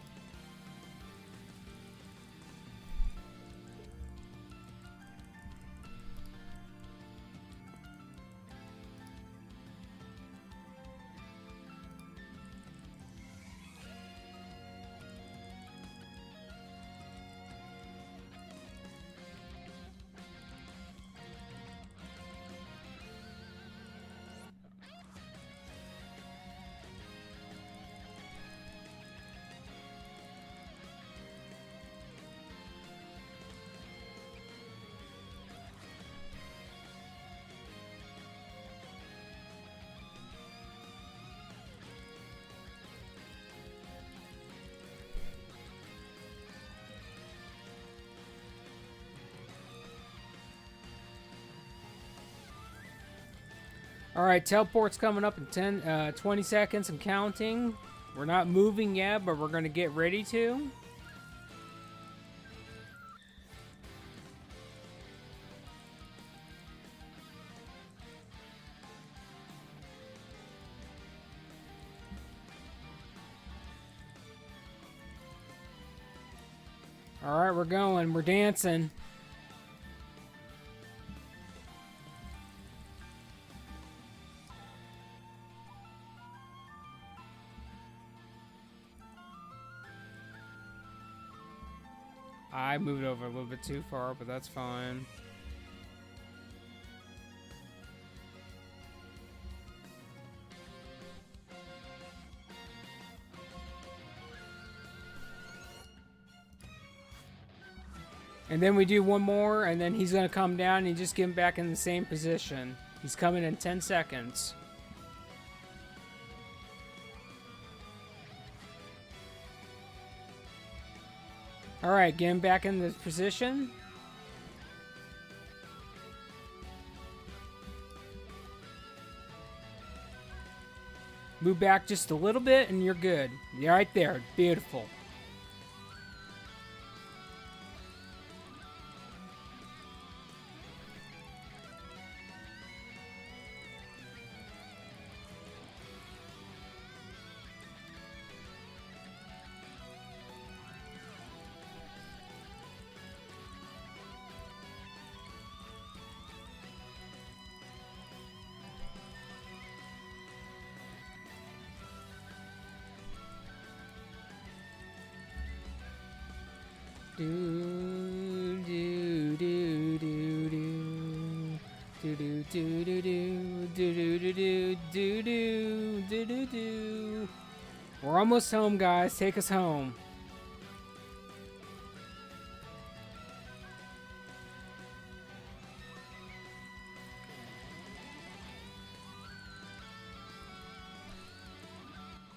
Alright, teleport's coming up in 20 seconds. I'm counting. We're not moving yet, but we're going to get ready to. Alright, we're going. We're dancing. I moved over a little bit too far, but that's fine. And then we do one more, and then he's going to come down and you just get him back in the same position. He's coming in 10 seconds. All right, getting back in the position. Move back just a little bit and you're good. You're right there. Beautiful. Do do do do do do do do do do do do do do do do do do. We're almost home, guys. Take us home.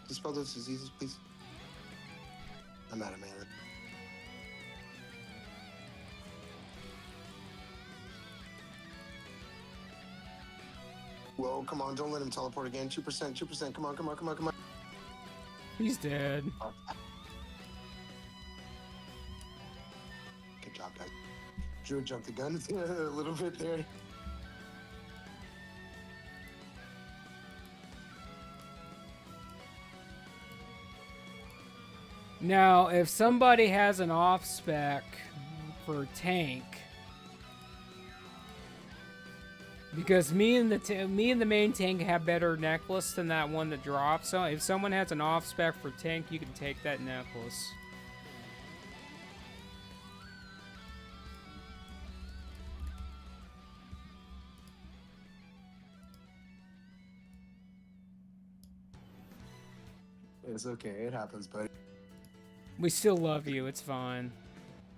Dispel those diseases, please. I'm out of mana. Whoa, come on, don't let him teleport again. 2%, 2%, come on, come on, come on, come on. He's dead. Good job, guys. Drew jumped the gun a little bit there. Now, if somebody has an off spec for tank, because me and the main tank have better necklace than that one that drops. So if someone has an off spec for tank, you can take that necklace. It's okay, it happens, buddy. We still love you. It's fine.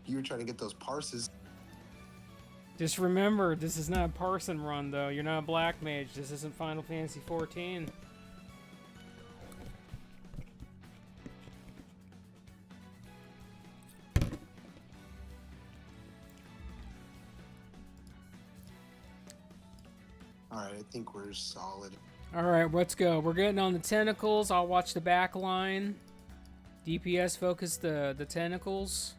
You were trying to get those parses. Just remember, this is not a parson run, though. You're not a black mage. This isn't Final Fantasy XIV. Alright, I think we're solid. Alright, let's go. We're getting on the tentacles. I'll watch the back line. DPS focus the tentacles.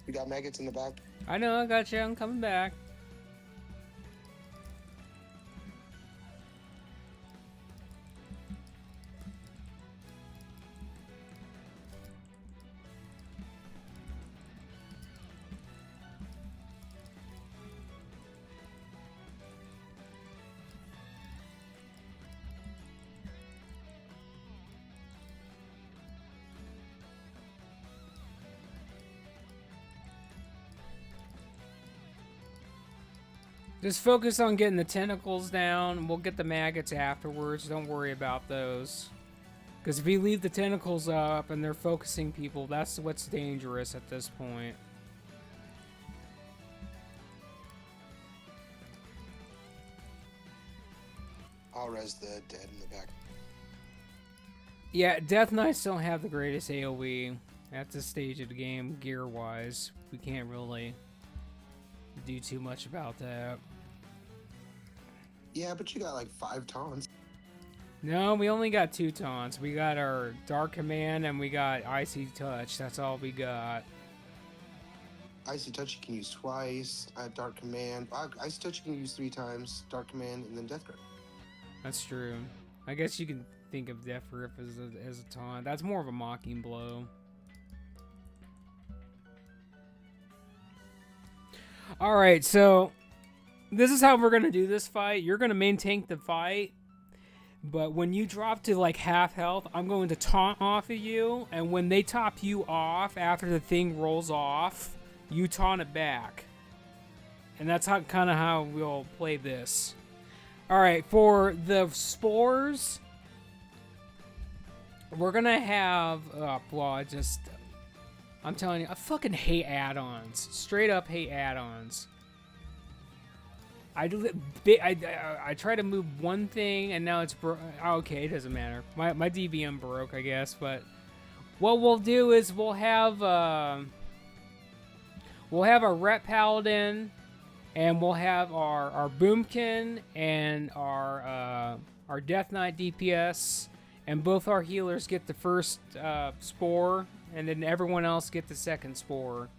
We got maggots in the back. I know, I got you. I'm coming back. Just focus on getting the tentacles down. We'll get the maggots afterwards. Don't worry about those. Because if we leave the tentacles up and they're focusing people, that's what's dangerous at this point. I'll res the dead in the back. Yeah, Death Knights don't have the greatest AoE at this stage of the game, gear-wise. We can't really do too much about that. Yeah, but you got like 5 taunts. No, we only got 2 taunts. We got our Dark Command and we got Icy Touch. That's all we got. Icy Touch you can use twice. Dark Command. Icy Touch you can use 3 times. Dark Command and then Death Grip. That's true. I guess you can think of Death Grip as a taunt. That's more of a mocking blow. Alright, so this is how we're going to do this fight. You're going to main tank the fight. But when you drop to like half health, I'm going to taunt off of you, and when they top you off after the thing rolls off, you taunt it back. And that's how kind of how we'll play this. All right, for the spores, we're gonna have. I'm telling you, I fucking hate add-ons. Straight up hate add-ons. I try to move one thing and now it's okay, it doesn't matter. My DBM broke, I guess, but what we'll do is we'll have a Ret Paladin, and we'll have our Boomkin and our Death Knight DPS, and both our healers get the first spore, and then everyone else get the second spore.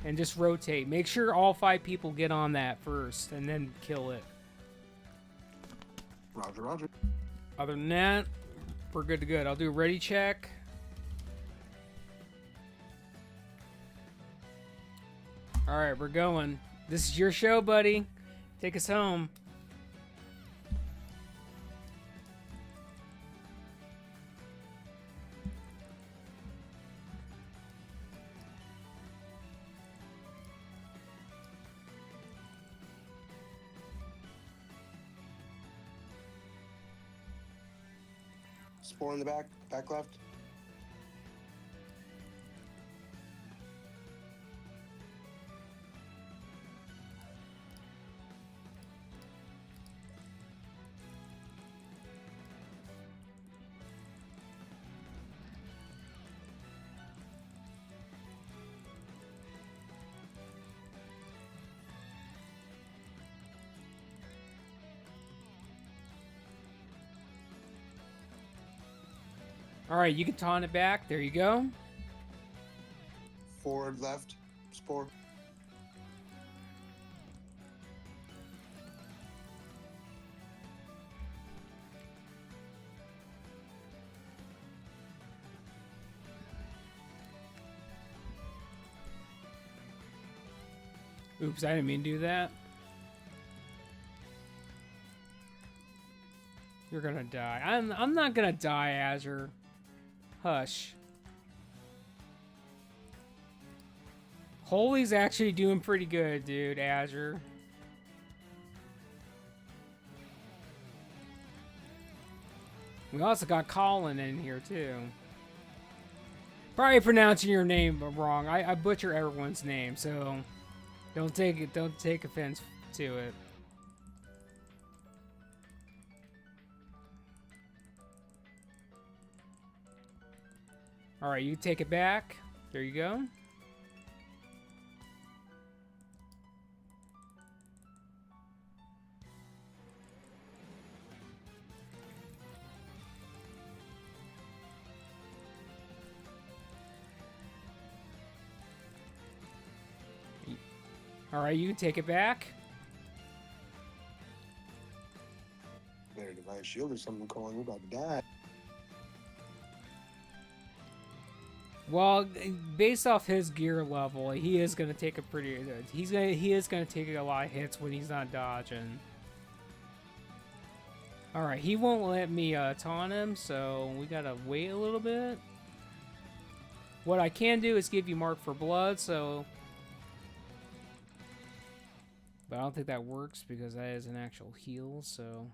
And just rotate. Make sure all 5 people get on that first, and then kill it. Roger, roger. Other than that, we're good to go. I'll do a ready check. Alright, we're going. This is your show, buddy. Take us home. Spore in the back left. Alright, you can taunt it back. There you go. Forward left. Spore. Oops, I didn't mean to do that. You're gonna die. I'm not gonna die, Azure. Hush. Holy's actually doing pretty good, dude, Azure. We also got Colin in here, too. Probably pronouncing your name wrong. I butcher everyone's name, so don't take offense to it. Alright, you take it back. There you go. Alright, you can take it back. Better device shield or something, Colin. We're about to die. Well, based off his gear level, he is gonna take a pretty. He is gonna take a lot of hits when he's not dodging. All right, he won't let me taunt him, so we gotta wait a little bit. What I can do is give you mark for blood, so. But I don't think that works because that is an actual heal, so.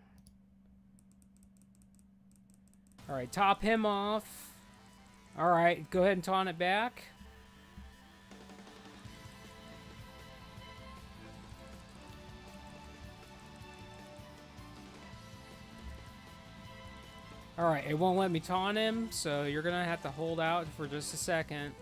All right, top him off. All right, go ahead and taunt it back. All right, it won't let me taunt him, so you're gonna have to hold out for just a second.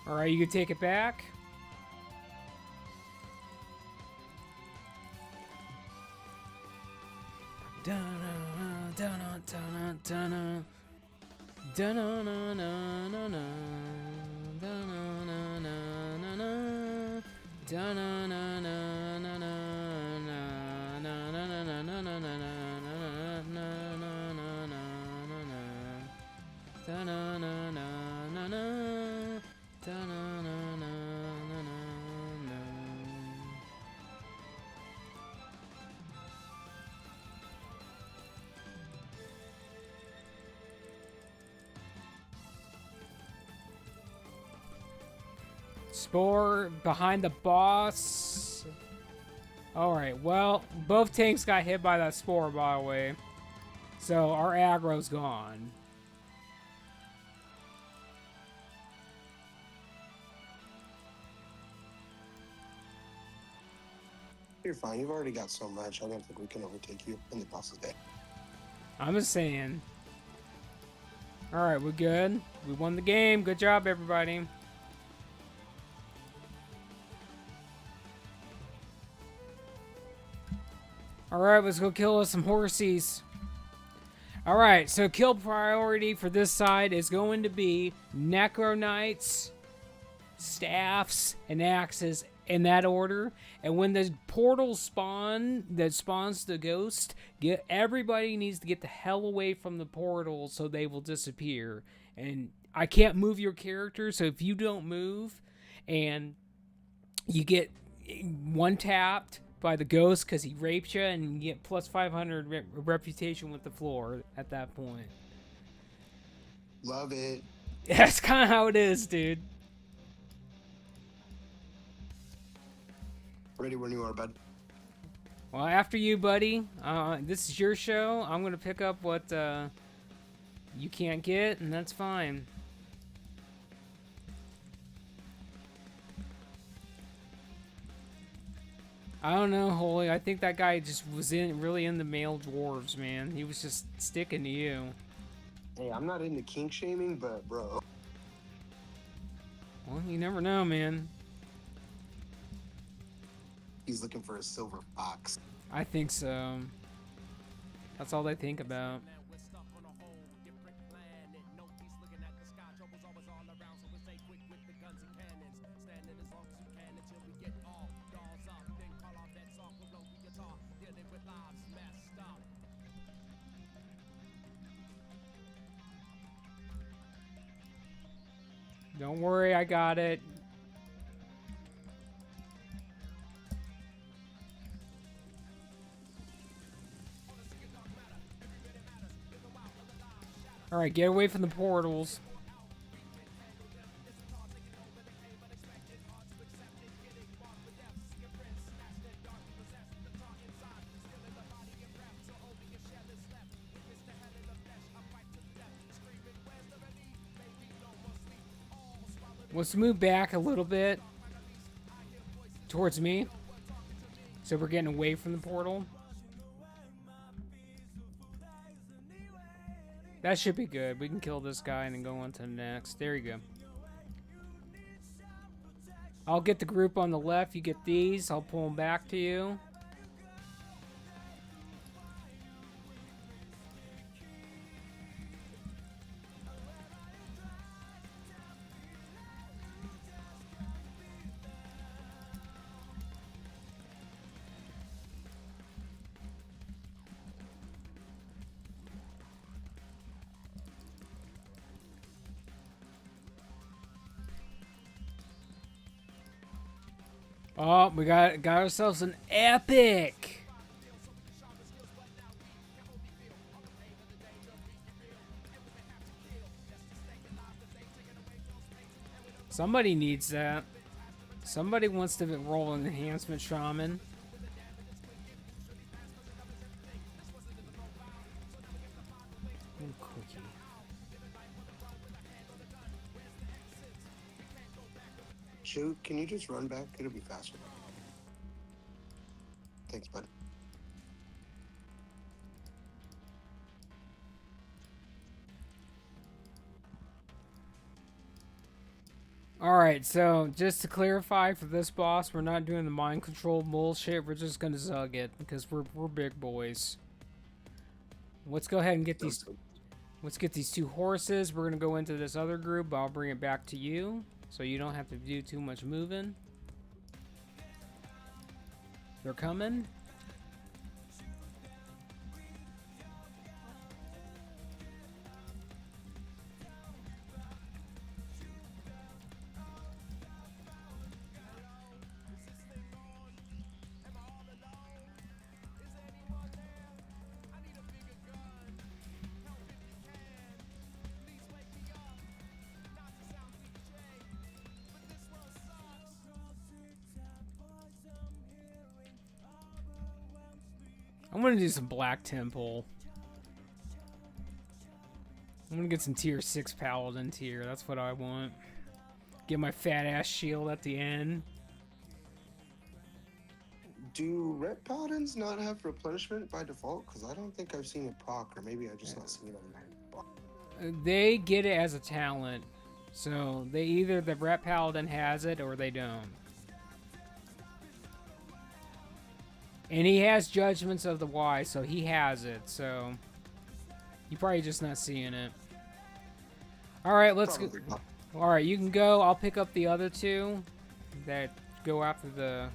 All right, you can take it back. Spore behind the boss. Alright, well, both tanks got hit by that spore, by the way. So our aggro's gone. You're fine. You've already got so much. I don't think we can overtake you in the boss is dead. I'm just saying. Alright, we're good. We won the game. Good job, everybody. Alright, let's go kill us some horsies. Alright, so kill priority for this side is going to be Necro Knights, Staffs, and Axes in that order. And when the portal spawn that spawns the ghost, everybody needs to get the hell away from the portal so they will disappear. And I can't move your character, so if you don't move and you get one tapped by the ghost because he raped you, and you get plus 500 reputation with the floor at that point. Love it. That's kind of how it is, dude. Ready when you are, bud. Well, after you, buddy. This is your show. I'm going to pick up what you can't get, and that's fine. I don't know, Holy. I think that guy just was really in the male dwarves, man. He was just sticking to you. Hey, I'm not into kink shaming, but bro. Well, you never know, man. He's looking for a silver fox. I think so. That's all they think about. Don't worry, I got it. Alright, get away from the portals. Let's move back a little bit towards me. So we're getting away from the portal. That should be good. We can kill this guy and then go on to the next. There you go. I'll get the group on the left. You get these. I'll pull them back to you. Oh, we got ourselves an epic. Somebody needs that. Somebody wants to roll an enhancement shaman. Cookie. Shoot, can you just run back? It'll be faster. Thanks, bud. Alright, so just to clarify for this boss, we're not doing the mind control bullshit. We're just gonna zug it because we're big boys. Let's go ahead and get these. Let's get these 2 horses. We're gonna go into this other group. I'll bring it back to you, so you don't have to do too much moving. They're coming. I'm gonna do some Black Temple. I'm gonna get some tier 6 Paladin tier. That's what I want. Get my fat ass shield at the end. Do red paladins not have replenishment by default? Because I don't think I've seen it proc, or maybe I've just not seen it on my box. They get it as a talent. So they either the Ret Paladin has it or they don't. And he has Judgments of the Wise, so he has it. So you're probably just not seeing it. All right, let's go. All right, you can go. I'll pick up the other 2 that go after the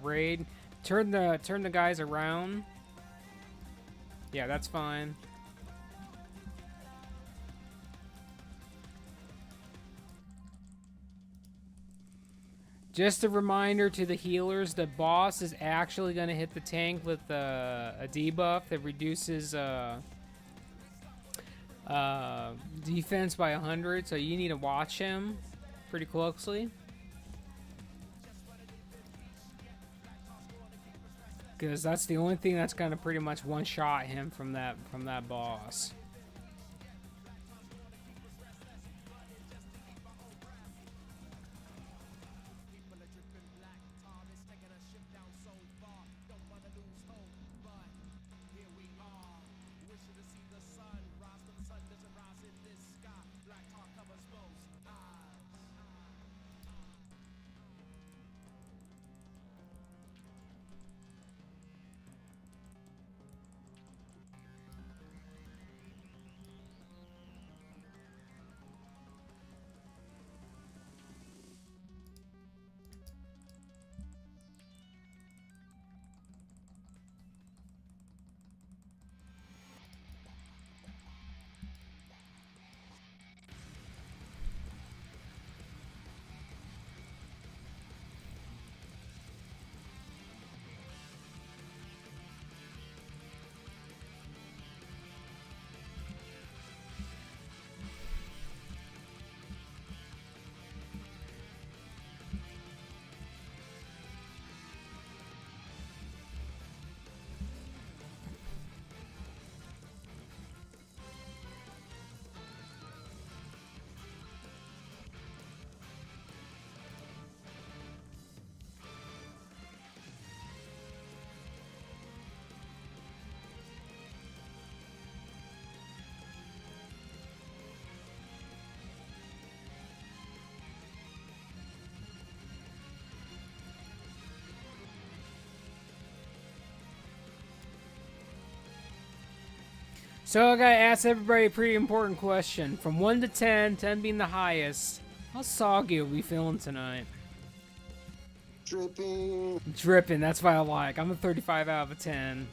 raid. Turn the guys around. Yeah, that's fine. Just a reminder to the healers, the boss is actually going to hit the tank with a debuff that reduces defense by 100, so you need to watch him pretty closely. Because that's the only thing that's going to pretty much one-shot him from that boss. So I gotta ask everybody a pretty important question. From 1 to 10, 10 being the highest, how soggy are we feeling tonight? Dripping. Dripping, that's what I like. I'm a 35 out of a 10.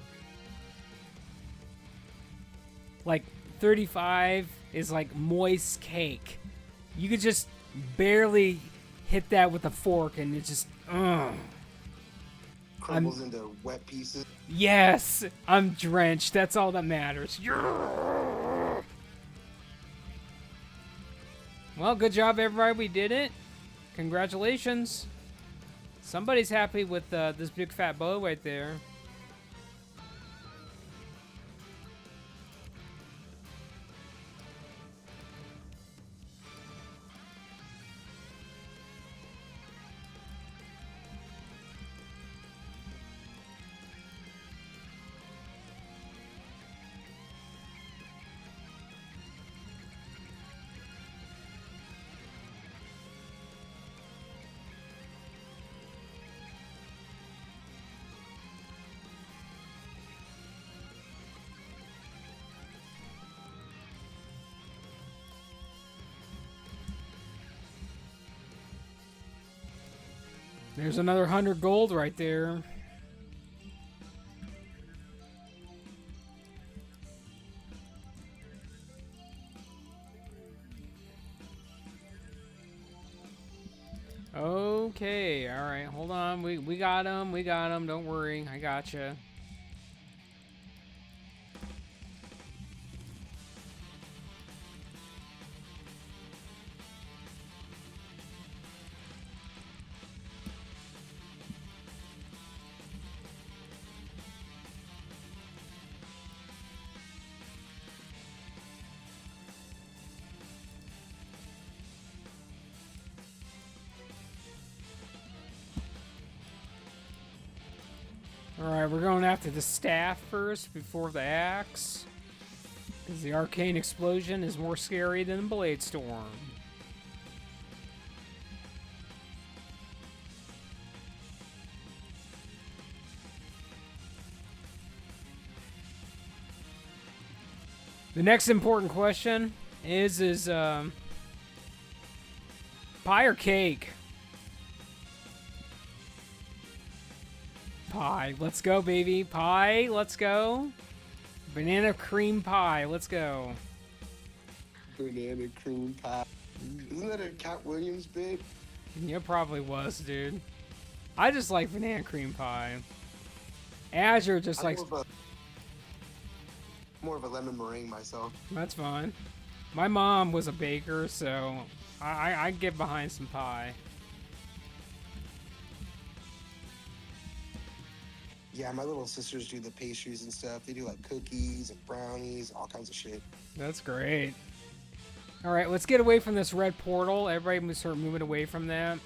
Like, 35 is like moist cake. You could just barely hit that with a fork and it just, Crumbles into wet pieces. Yes! I'm drenched. That's all that matters. Well, good job, everybody. We did it. Congratulations. Somebody's happy with this big fat bow right there. There's another 100 gold right there. Okay, all right, hold on. We got him. We got him. Don't worry. I gotcha. Alright, we're going after the staff first before the axe. Because the arcane explosion is more scary than the blade storm. The next important question is pie or cake? Pie. Let's go, baby. Pie. Let's go. Banana cream pie. Let's go. Banana cream pie. Isn't that a Cat Williams bit? Yeah, probably was, dude. I just like banana cream pie. Azure just likes... More of a lemon meringue myself. That's fine. My mom was a baker, so I get behind some pie. Yeah, my little sisters do the pastries and stuff. They do like cookies and brownies, all kinds of shit. That's great. All right, let's get away from this red portal. Everybody start moving away from that.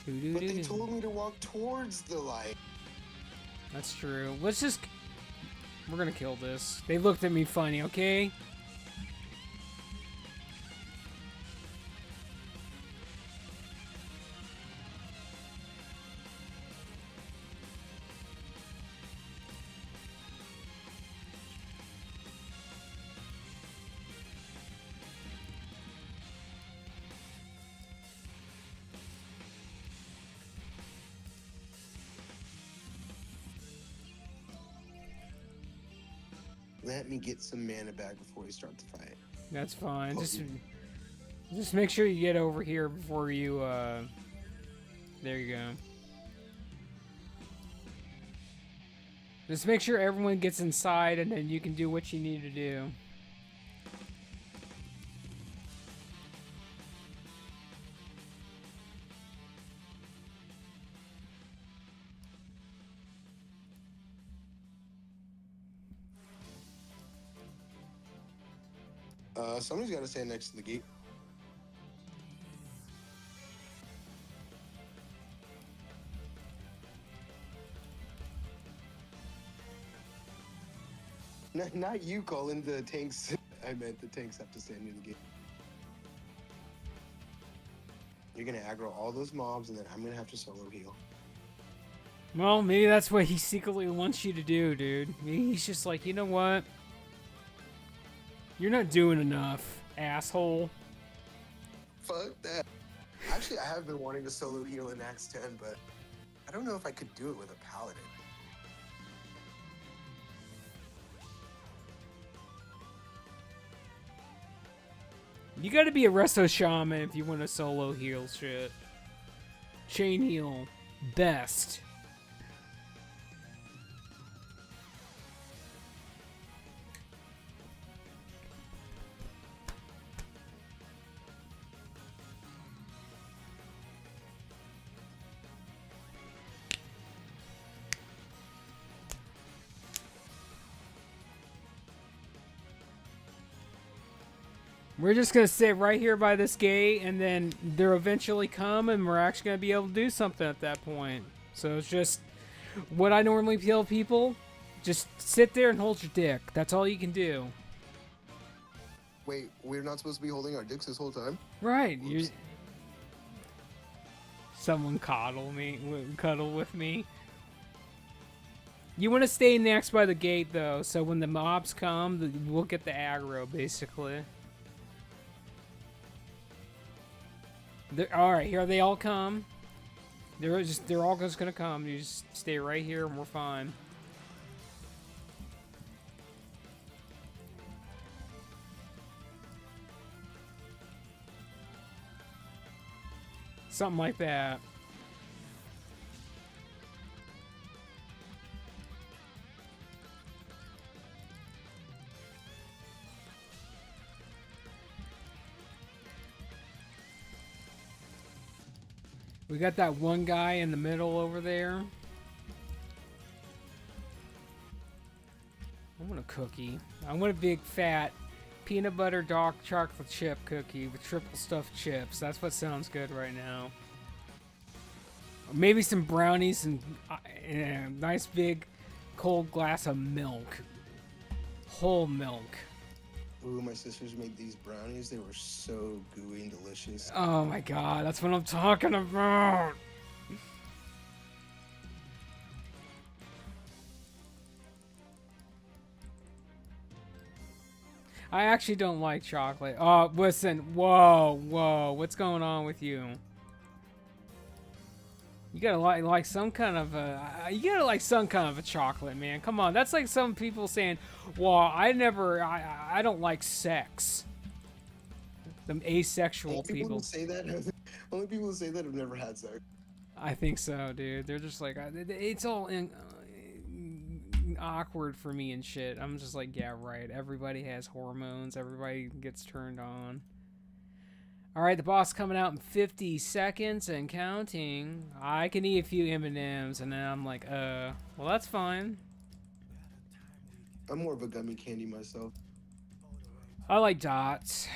But they told me to walk towards the light. That's true. Let's just... We're gonna kill this. They looked at me funny, okay? Let me get some mana back before we start the fight. That's fine. Just make sure you get over here before you, there you go. Just make sure everyone gets inside and then you can do what you need to do. Somebody's got to stand next to the gate. Not you, Colin. The tanks. I meant the tanks have to stand near the gate. You're gonna aggro all those mobs, and then I'm gonna have to solo heal. Well, maybe that's what he secretly wants you to do, dude. Maybe he's just like, you know what? You're not doing enough, asshole. Fuck that. Actually, I have been wanting to solo heal in Naxx 10, but I don't know if I could do it with a paladin. You gotta be a resto shaman if you want to solo heal shit. Chain heal. Best. We're just going to sit right here by this gate, and then they'll eventually come, and we're actually going to be able to do something at that point. So it's just what I normally tell people, just sit there and hold your dick. That's all you can do. Wait, we're not supposed to be holding our dicks this whole time? Right. You... Someone cuddle with me. You want to stay next by the gate, though, so when the mobs come, we'll get the aggro, basically. All right, here they all come. They're all just gonna come. You just stay right here and we're fine. Something like that. We got that one guy in the middle over there. I want a cookie. I want a big fat peanut butter dark chocolate chip cookie with triple stuffed chips. That's what sounds good right now. Or maybe some brownies and a nice big cold glass of milk. Whole milk. Ooh, my sisters made these brownies. They were so gooey and delicious. Oh my god, that's what I'm talking about. I actually don't like chocolate. Oh, listen. Whoa. What's going on with you? You gotta like some kind of a chocolate, man. Come on, that's like some people saying, "Well, I don't like sex." Them asexual People people. who say that, only people who say that have never had sex. I think so, dude. They're just like, it's all awkward for me and shit. I'm just like, yeah, right. Everybody has hormones. Everybody gets turned on. All right, the boss coming out in 50 seconds and counting. I can eat a few M&Ms, and then I'm like, well, that's fine. I'm more of a gummy candy myself. I like dots.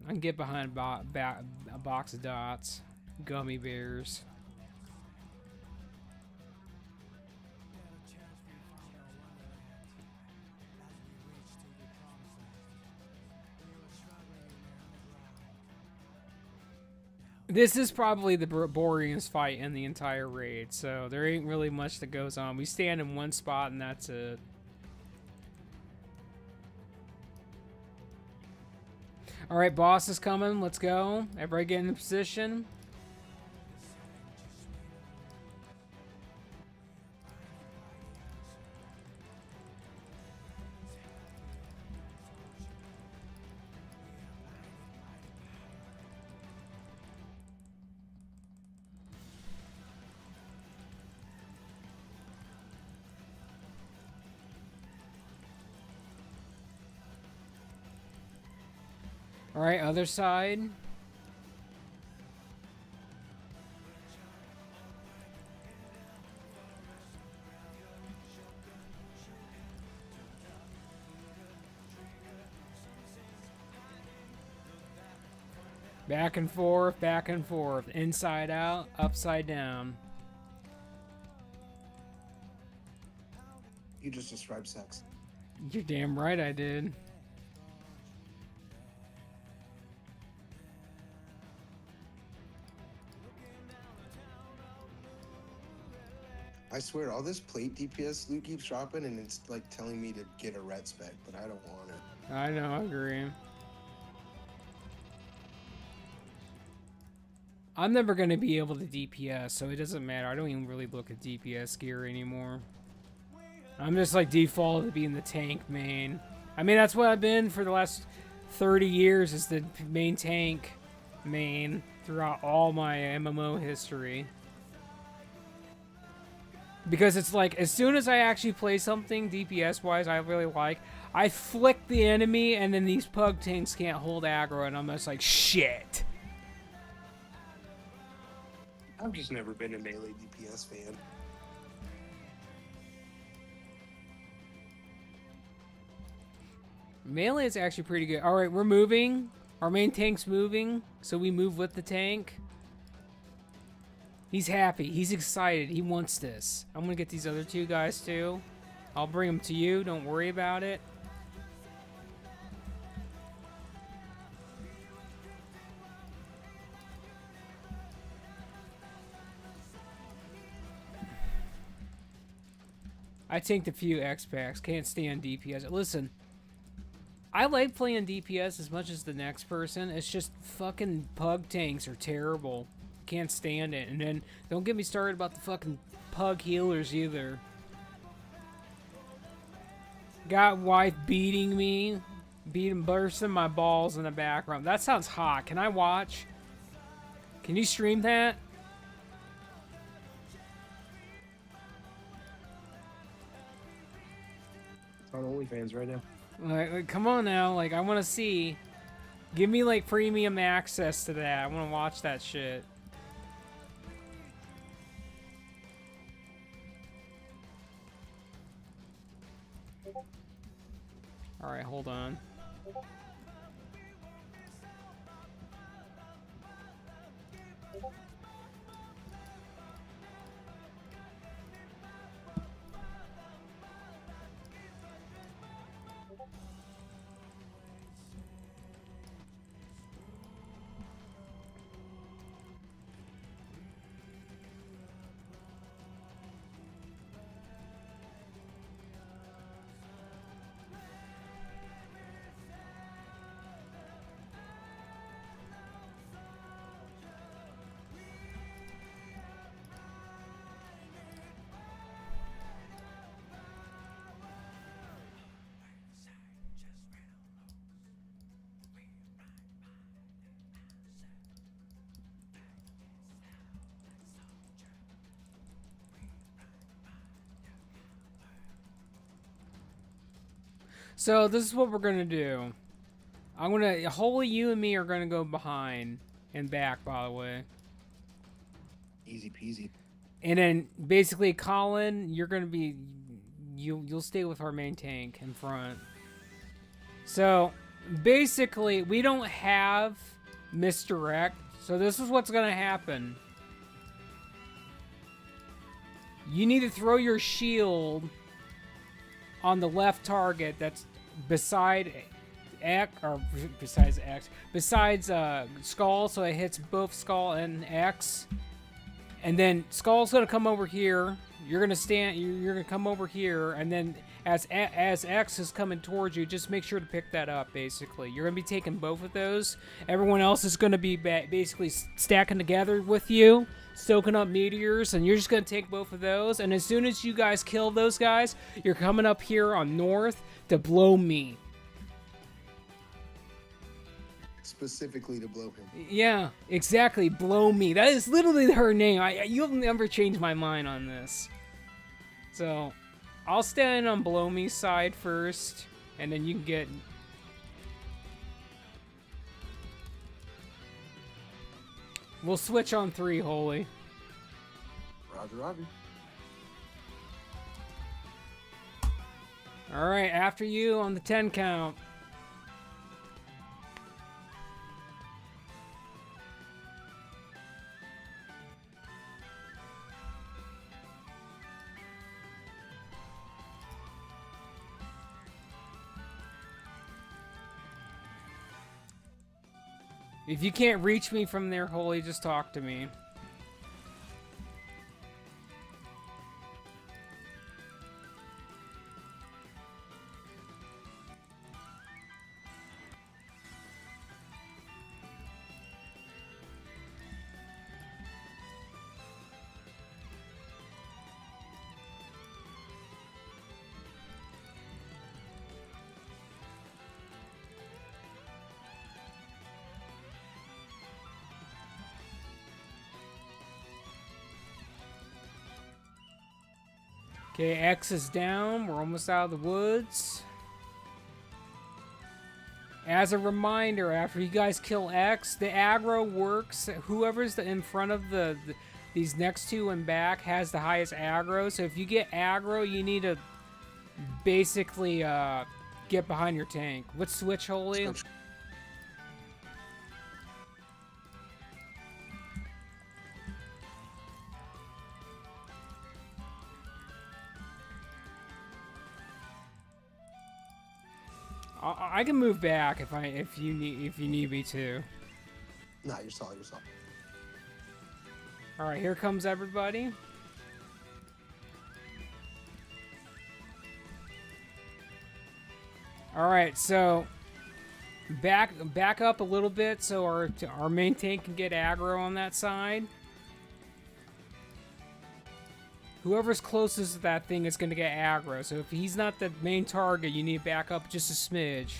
I can get behind a box of dots. Gummy bears. This is probably the boringest fight in the entire raid, so there ain't really much that goes on. We stand in one spot and that's it. Alright, boss is coming. Let's go. Everybody get in position. Alright, other side. Back and forth, inside out, upside down. You just described sex. You're damn right I did. I swear, all this plate DPS loot keeps dropping, and it's like telling me to get a red spec, but I don't want it. I know, I agree. I'm never going to be able to DPS, so it doesn't matter. I don't even really look at DPS gear anymore. I'm just like default to being the tank main. I mean, that's what I've been for the last 30 years, is the main tank main throughout all my MMO history. Because it's like, as soon as I actually play something DPS-wise I really like, I flick the enemy, and then these pug tanks can't hold aggro, and I'm just like, shit. I've just never been a melee DPS fan. Melee is actually pretty good. Alright, we're moving. Our main tank's moving, so we move with the tank. He's happy. He's excited. He wants this. I'm gonna get these other two guys too. I'll bring them to you. Don't worry about it. I tanked a few X-Packs. Can't stand DPS. Listen, I like playing DPS as much as the next person. It's just fucking pug tanks are terrible. Can't stand it. And then don't get me started about the fucking pug healers either. Got wife beating me, bursting my balls in the background. That sounds hot. Can I watch? Can you stream that? It's on OnlyFans right now. Like, come on now. Like, I want to see. Give me, like, premium access to that. I want to watch that shit. Alright, hold on. So this is what we're gonna do. Holy, you and me are gonna go behind and back, by the way. Easy peasy. And then basically, Colin, you're gonna be you'll stay with our main tank in front. So basically, we don't have misdirect. So this is what's gonna happen. You need to throw your shield on the left target that's besides Skull, so it hits both Skull and X. And then Skull's gonna come over here. You're gonna stand. You're gonna come over here, and then as X is coming towards you, just make sure to pick that up. Basically, you're gonna be taking both of those. Everyone else is gonna be basically stacking together with you, soaking up meteors, and you're just gonna take both of those. And as soon as you guys kill those guys, you're coming up here on north to blow me. Specifically to blow him. Yeah, exactly. Blow me. That is literally her name. You'll never change my mind on this. So, I'll stand on blow me side first, and then you can get. We'll switch on 3, Holy. Roger, Roger. All right, after you on the 10 count. If you can't reach me from there, Holy, just talk to me. Okay, X is down. We're almost out of the woods. As a reminder, after you guys kill X, the aggro works. Whoever's in front of these next two and back has the highest aggro. So if you get aggro, you need to basically get behind your tank. Let's switch, Holy. I can move back if you need me to. Nah, you're solid, you're solid. All right, here comes everybody. All right, so Back up a little bit so our main tank can get aggro on that side. Whoever's closest to that thing is going to get aggro. So if he's not the main target, you need to back up just a smidge.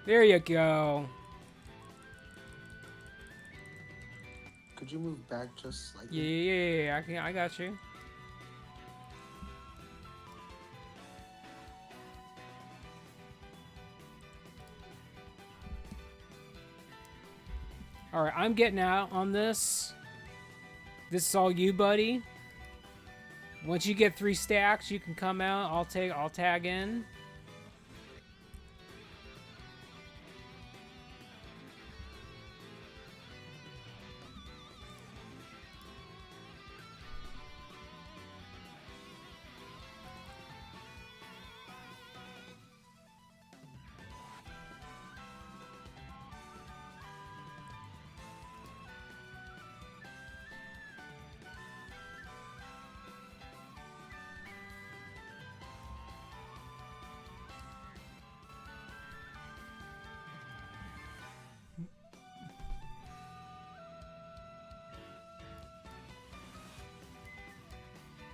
There you go. Could you move back just slightly? Yeah. I got you. All right, I'm getting out on this. This is all you, buddy. Once you get 3 stacks, you can come out. I'll tag in.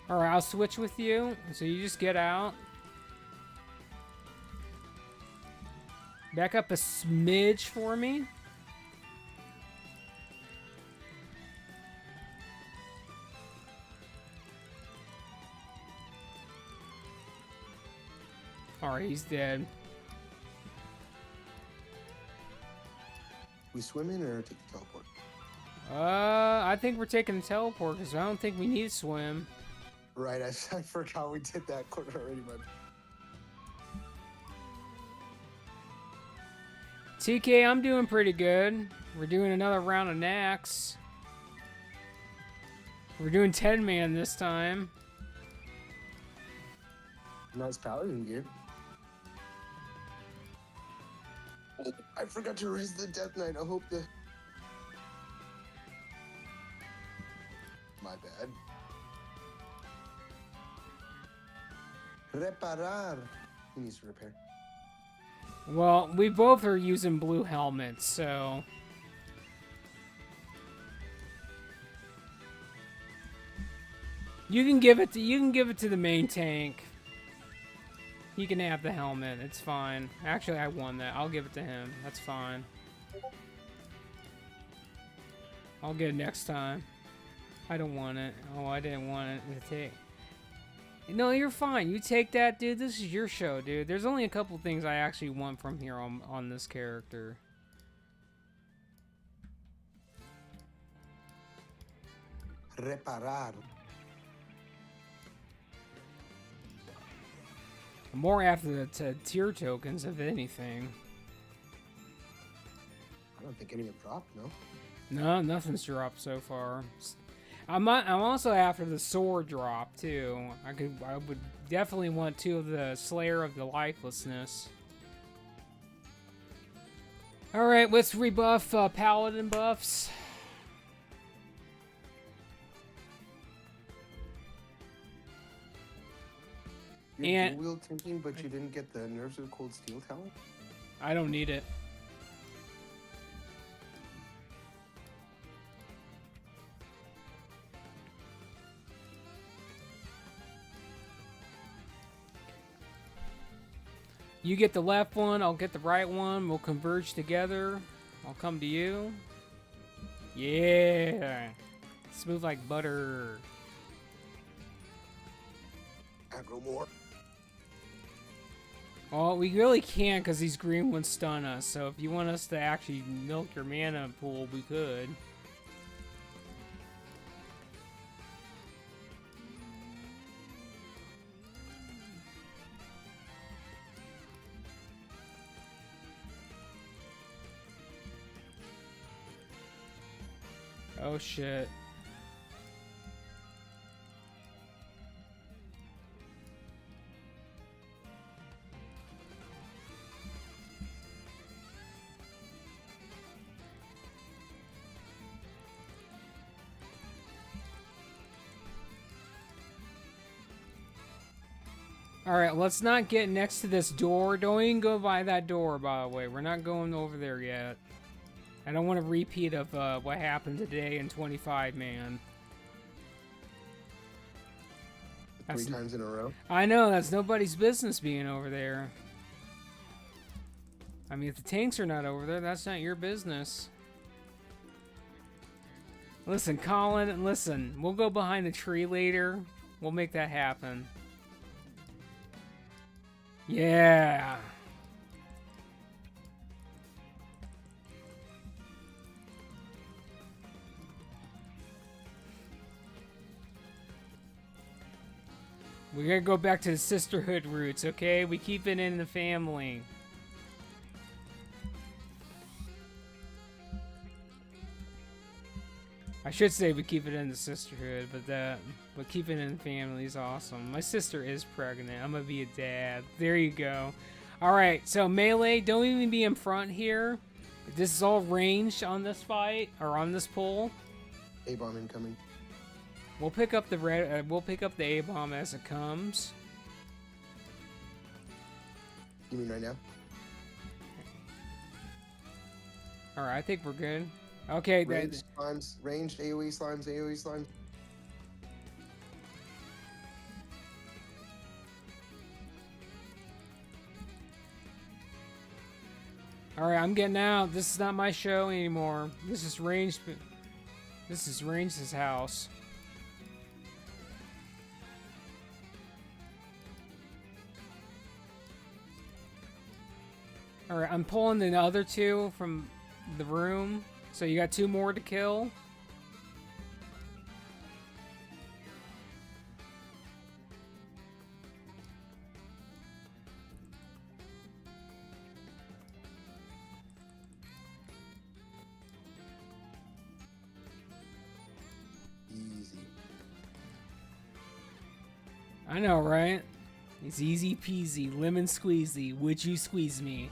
Alright, I'll switch with you. So you just get out. Back up a smidge for me. Alright, he's dead. We swim in or take the teleport? I think we're taking the teleport because I don't think we need to swim. Right, I forgot we did that quarter already, bud. TK, I'm doing pretty good. We're doing another round of Naxx. We're doing 10-man this time. Nice paladin gear. Oh, I forgot to raise the Death Knight. I hope the... My bad. Reparar. He needs to repair. Well, we both are using blue helmets, so... You can give it to the main tank. He can have the helmet. It's fine. Actually, I won that. I'll give it to him. That's fine. I'll get it next time. I don't want it. Oh, I didn't want it to take. No, you're fine. You take that, dude. This is your show, dude. There's only a couple things I actually want from here on this character. Reparar. More after the tier tokens, if anything. I don't think any have dropped, no? No, nothing's dropped so far. I'm also after the sword drop too. I would definitely want 2 of the Slayer of the Lifelessness. All right, let's rebuff Paladin buffs. You're dual tanking, but you didn't get the Nerves of the Cold Steel talent? I don't need it. You get the left one, I'll get the right one. We'll converge together. I'll come to you. Yeah. Smooth like butter. Aggro more. Well, we really can't because these green ones stun us. So if you want us to actually milk your mana pool, we could. Oh shit. Alright, let's not get next to this door. Don't even go by that door, by the way. We're not going over there yet. I don't want a repeat of what happened today in 25, man. Three times in a row. I know, that's nobody's business being over there. I mean, if the tanks are not over there, that's not your business. Listen, Colin, listen. We'll go behind the tree later. We'll make that happen. Yeah. We gotta go back to the sisterhood roots, okay? We keep it in the family. I should say we keep it in the sisterhood, but keeping it in the family is awesome. My sister is pregnant. I'm gonna be a dad. There you go. Alright, so melee, don't even be in front here. This is all ranged on this fight, or on this pull. A-bomb incoming. We'll pick up the we'll pick up the A-bomb as it comes. You mean right now? Alright, I think we're good. Okay, Ranged slimes, ranged AoE slimes, AoE slimes. Alright, I'm getting out. This is not my show anymore. This is ranged. This is Range's house. Alright, I'm pulling the other two from the room. So you got 2 more to kill. Easy. I know, right? It's easy peasy, lemon squeezy. Would you squeeze me?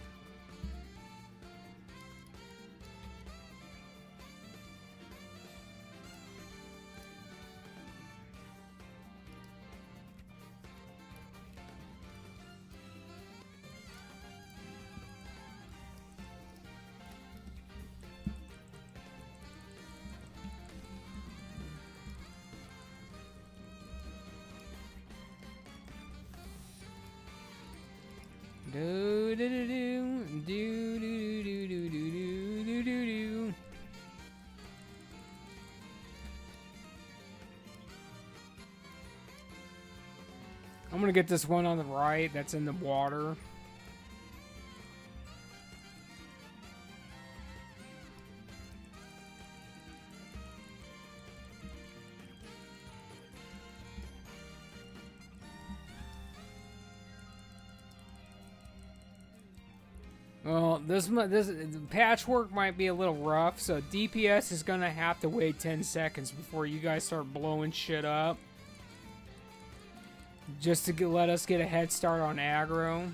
Do do do do do do do do do do do do. I'm gonna get this one on the right that's in the water. Well, this patchwork might be a little rough, so DPS is gonna have to wait 10 seconds before you guys start blowing shit up. Just to let us get a head start on aggro.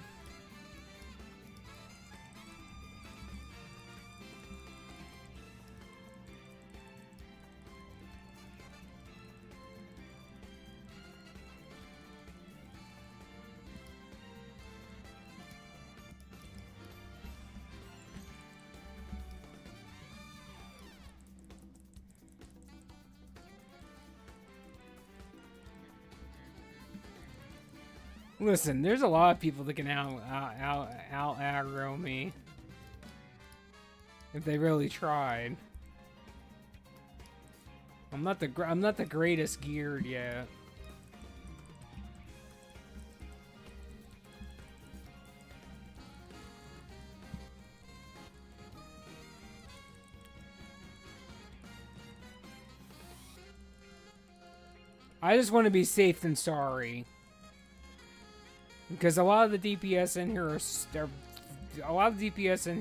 Listen, there's a lot of people that can out aggro me if they really tried. I'm not the greatest geared yet. I just want to be safe than sorry. Because a lot of the DPS in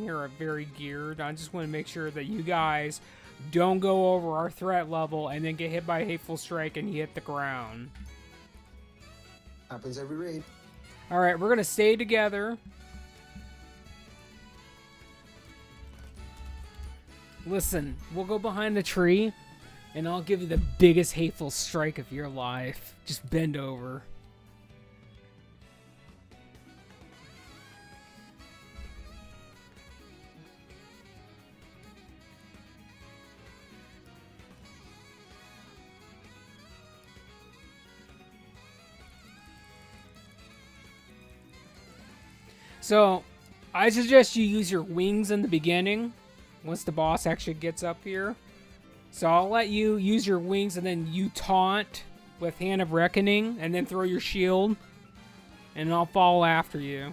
here are very geared. I just want to make sure that you guys don't go over our threat level and then get hit by a hateful strike and you hit the ground. Happens every raid. Alright, we're gonna stay together. Listen, we'll go behind the tree and I'll give you the biggest hateful strike of your life. Just bend over. So, I suggest you use your wings in the beginning, once the boss actually gets up here. So I'll let you use your wings and then you taunt with Hand of Reckoning and then throw your shield. And I'll follow after you.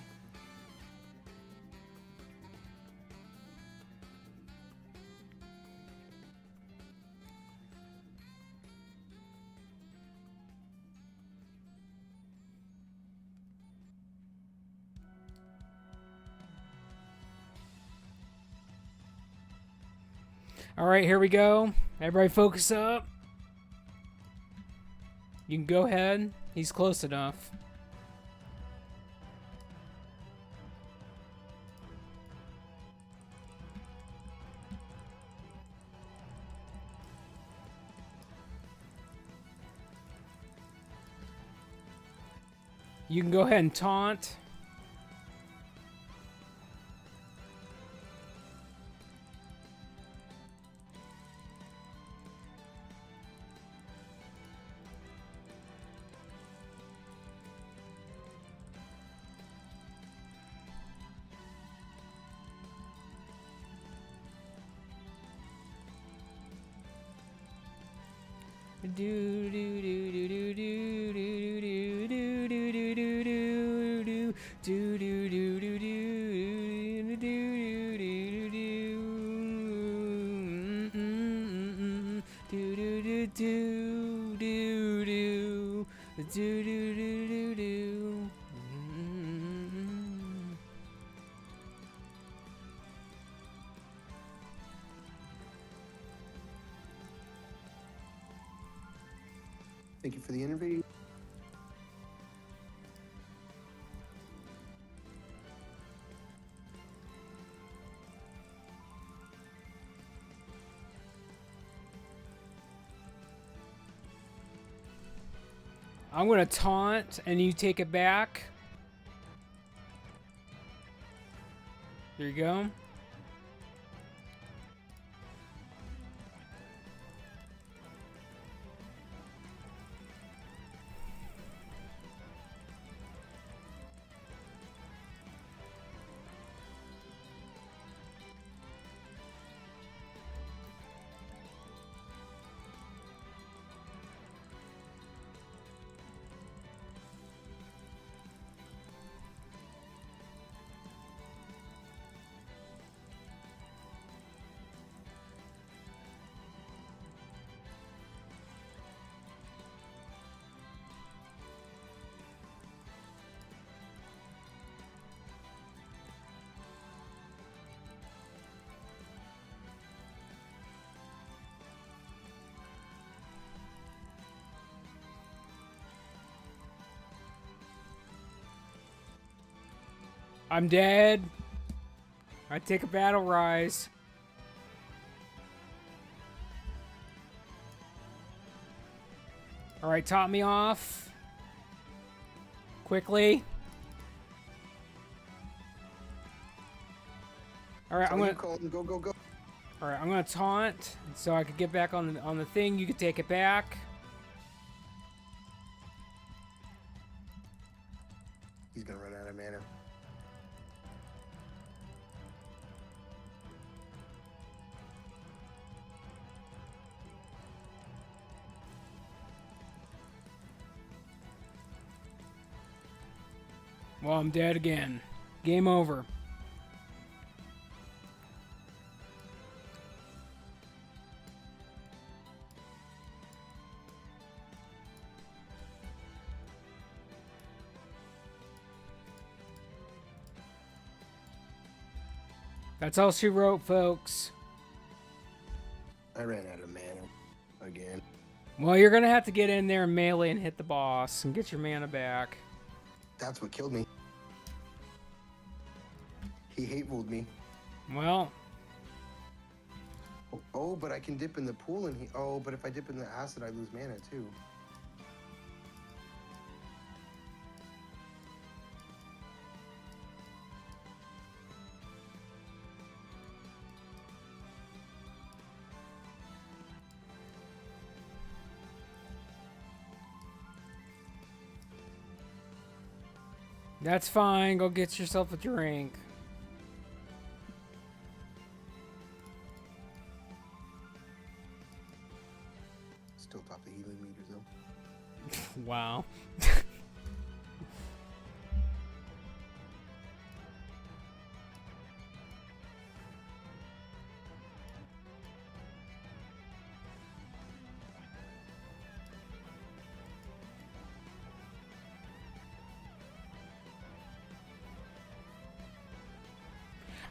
Alright, here we go. Everybody focus up. You can go ahead. He's close enough. You can go ahead and taunt. Do do do do do do do do do do do do do do do do do do. Thank you for the interview. I'm gonna taunt and you take it back. There you go. I'm dead. I take a battle rise. Alright, top me off. Quickly. Alright, I'm gonna go, go, go. Alright, I'm gonna taunt so I could get back on the thing. You can take it back. He's gonna run out of mana. Well, I'm dead again. Game over. That's all she wrote, folks. I ran out of mana again. Well, you're gonna have to get in there and melee and hit the boss and get your mana back. That's what killed me. He hate-rolled me. Well. Oh, but I can dip in the pool and he... Oh, but if I dip in the acid, I lose mana too. That's fine. Go get yourself a drink. Still pop the healing meter though. Wow.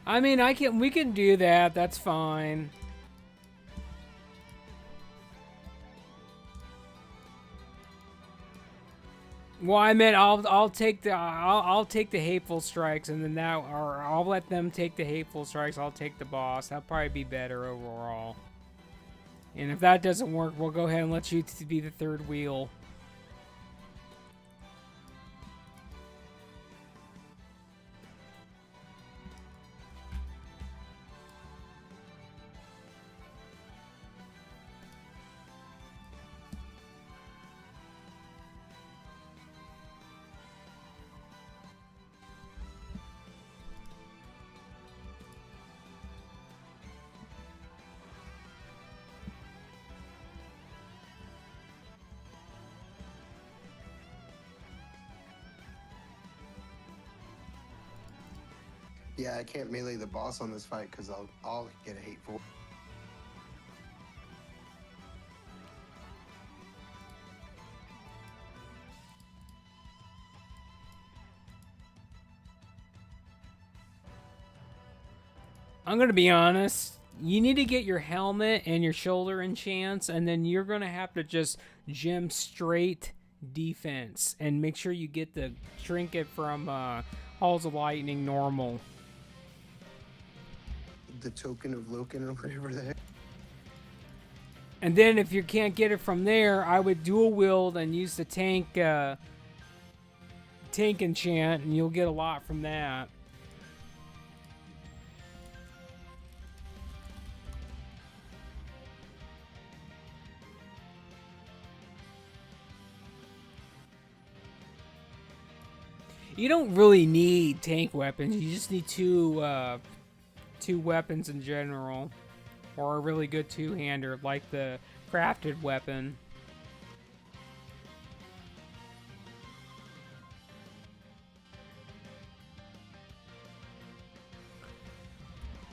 I mean, we can do that. That's fine. Well, I meant I'll take the hateful strikes, and then or I'll let them take the hateful strikes. I'll take the boss. That'll probably be better overall. And if that doesn't work, we'll go ahead and let you be the third wheel. Yeah, I can't melee the boss on this fight because I'll get a hateful. I'm gonna be honest. You need to get your helmet and your shoulder enchants, and then you're gonna have to just gem straight defense and make sure you get the trinket from Halls of Lightning normal. The token of Loken or whatever the heck. And then if you can't get it from there, I would dual wield and use the tank enchant, and you'll get a lot from that. You don't really need tank weapons. You just need two weapons in general, or a really good two-hander like the crafted weapon.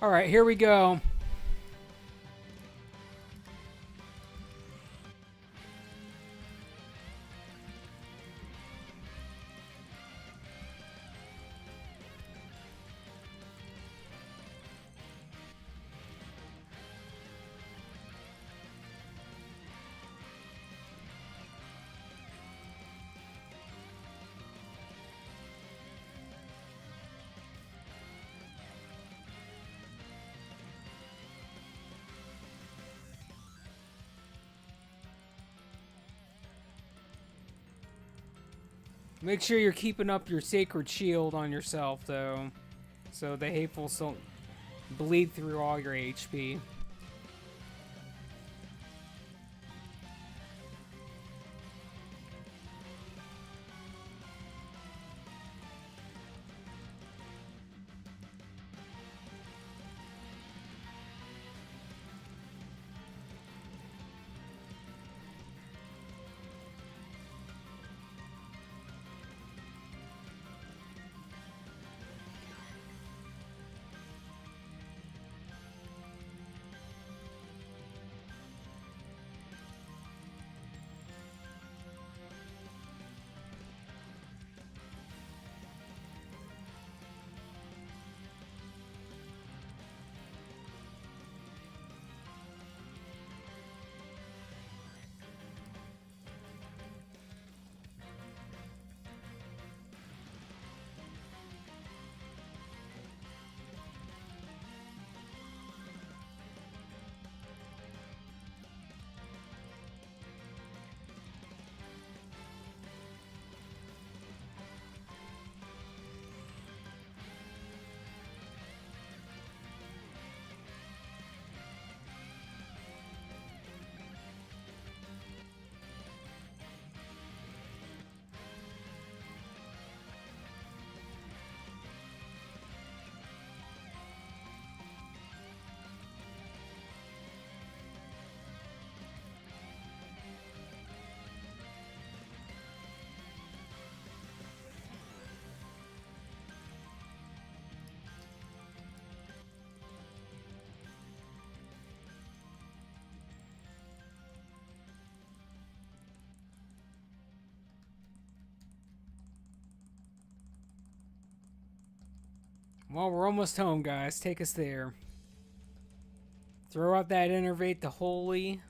All right, here we go. Make sure you're keeping up your sacred shield on yourself, though, so the hatefuls don't bleed through all your HP. Well, we're almost home, guys. Take us there. Throw out that Innervate the Holy.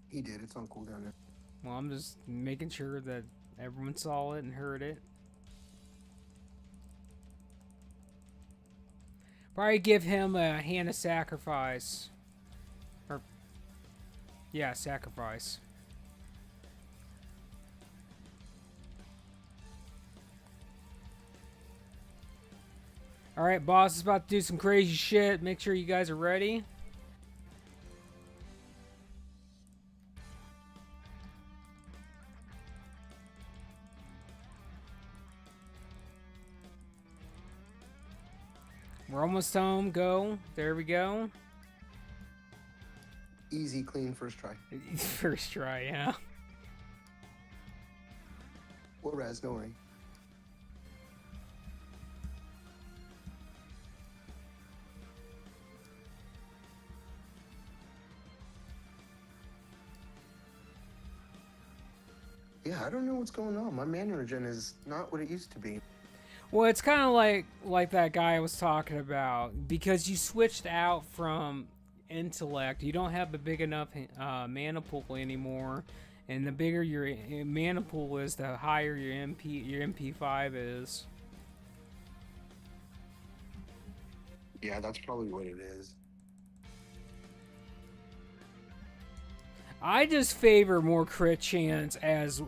He did. It's on cooldown now. Well, I'm just making sure that everyone saw it and heard it. Probably give him a hand of sacrifice. Or, yeah, sacrifice. Alright, boss is about to do some crazy shit. Make sure you guys are ready. We're almost home. Go. There we go. Easy, clean, first try. First try, yeah. Or Raz, don't worry. Yeah, I don't know what's going on. My mana regen is not what it used to be. Well, it's kind of like that guy I was talking about. Because you switched out from intellect, you don't have a big enough mana pool anymore. And the bigger your mana pool is, the higher your MP5 is. Yeah, that's probably what it is. I just favor more crit chance as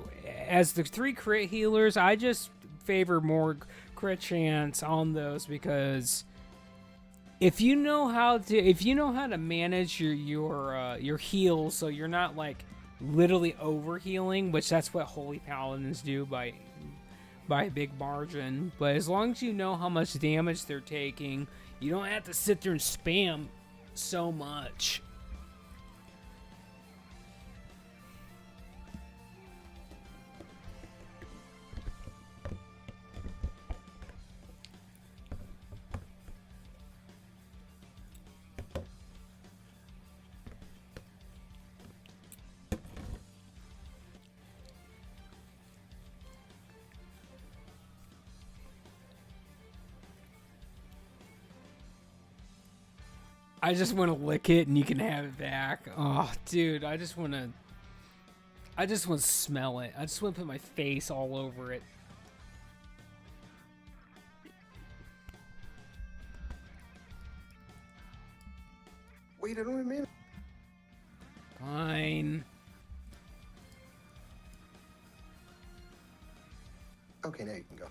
the 3 crit healers. I just favor more crit chance on those because if you know how to manage your heals, so you're not like literally over healing, which that's what holy paladins do by a big margin. But as long as you know how much damage they're taking, you don't have to sit there and spam so much. I just want to lick it and you can have it back. Oh, dude, I just want to smell it. I just want to put my face all over it. Wait, I don't have mana. Fine. Okay, now you can go.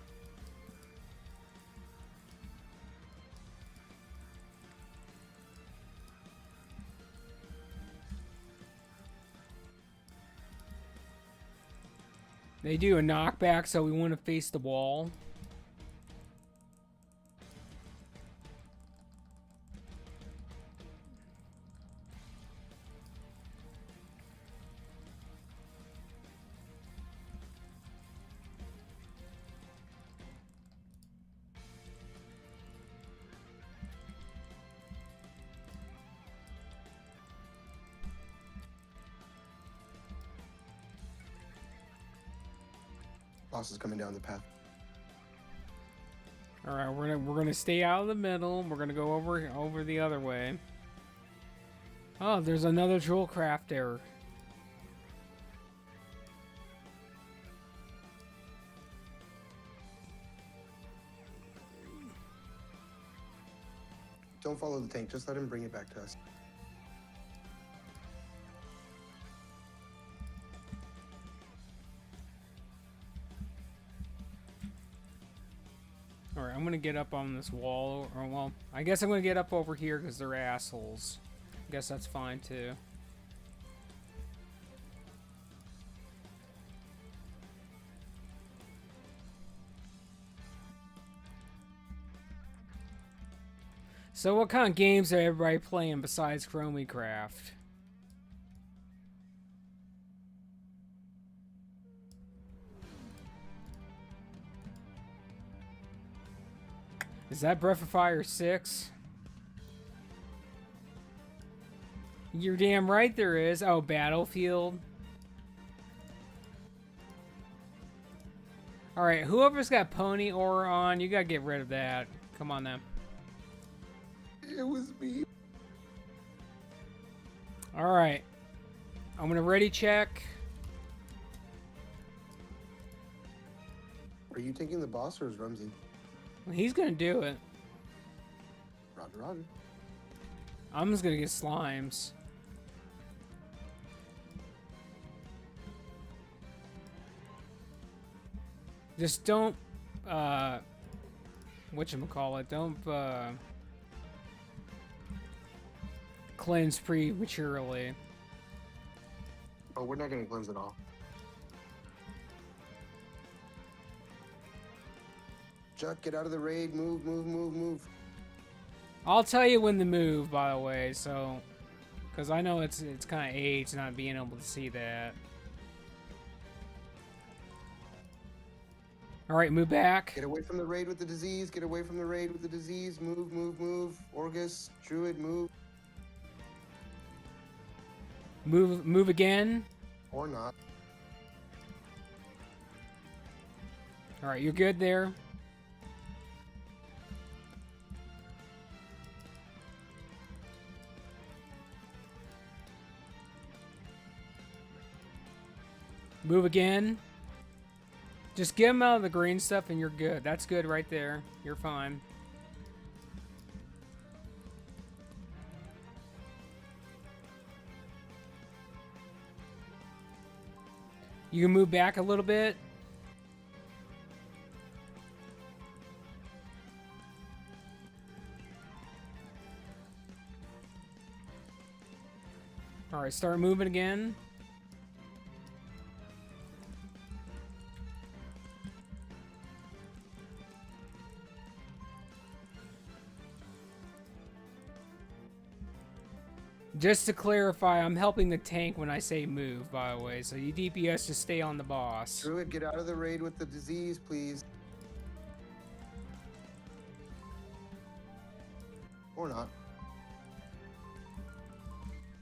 They do a knockback, so we want to face the wall. Boss is coming down the path. All right, we're gonna stay out of the middle. We're gonna go over the other way. Oh, there's another jewel craft error. Don't follow the tank. Just let him bring it back to us. Alright, I'm gonna get up on this wall, or well, I guess I'm gonna get up over here because they're assholes. I guess that's fine too. So what kind of games are everybody playing besides Chromicraft? Is that Breath of Fire 6? You're damn right there is. Oh, Battlefield. All right, whoever's got pony aura on, you gotta get rid of that. Come on now. It was me. All right, I'm gonna ready check. Are you taking the boss or is Rumsey? He's gonna do it. Roger, roger. I'm just gonna get slimes. Just don't, whatchamacallit, don't, cleanse prematurely. Oh, we're not gonna cleanse at all. Chuck, get out of the raid. Move, move, move, move. I'll tell you when to move, by the way, so, because I know it's kind of AIDS not being able to see that. All right, move back. Get away from the raid with the disease. Get away from the raid with the disease. Move, move, move. Orgus, Druid, move. Move again. Or not. All right, you're good there. Move again. Just get him out of the green stuff and you're good. That's good right there. You're fine. You can move back a little bit. All right, start moving again. Just to clarify, I'm helping the tank when I say move, by the way. So you DPS just stay on the boss. Druid, get out of the raid with the disease, please. Or not.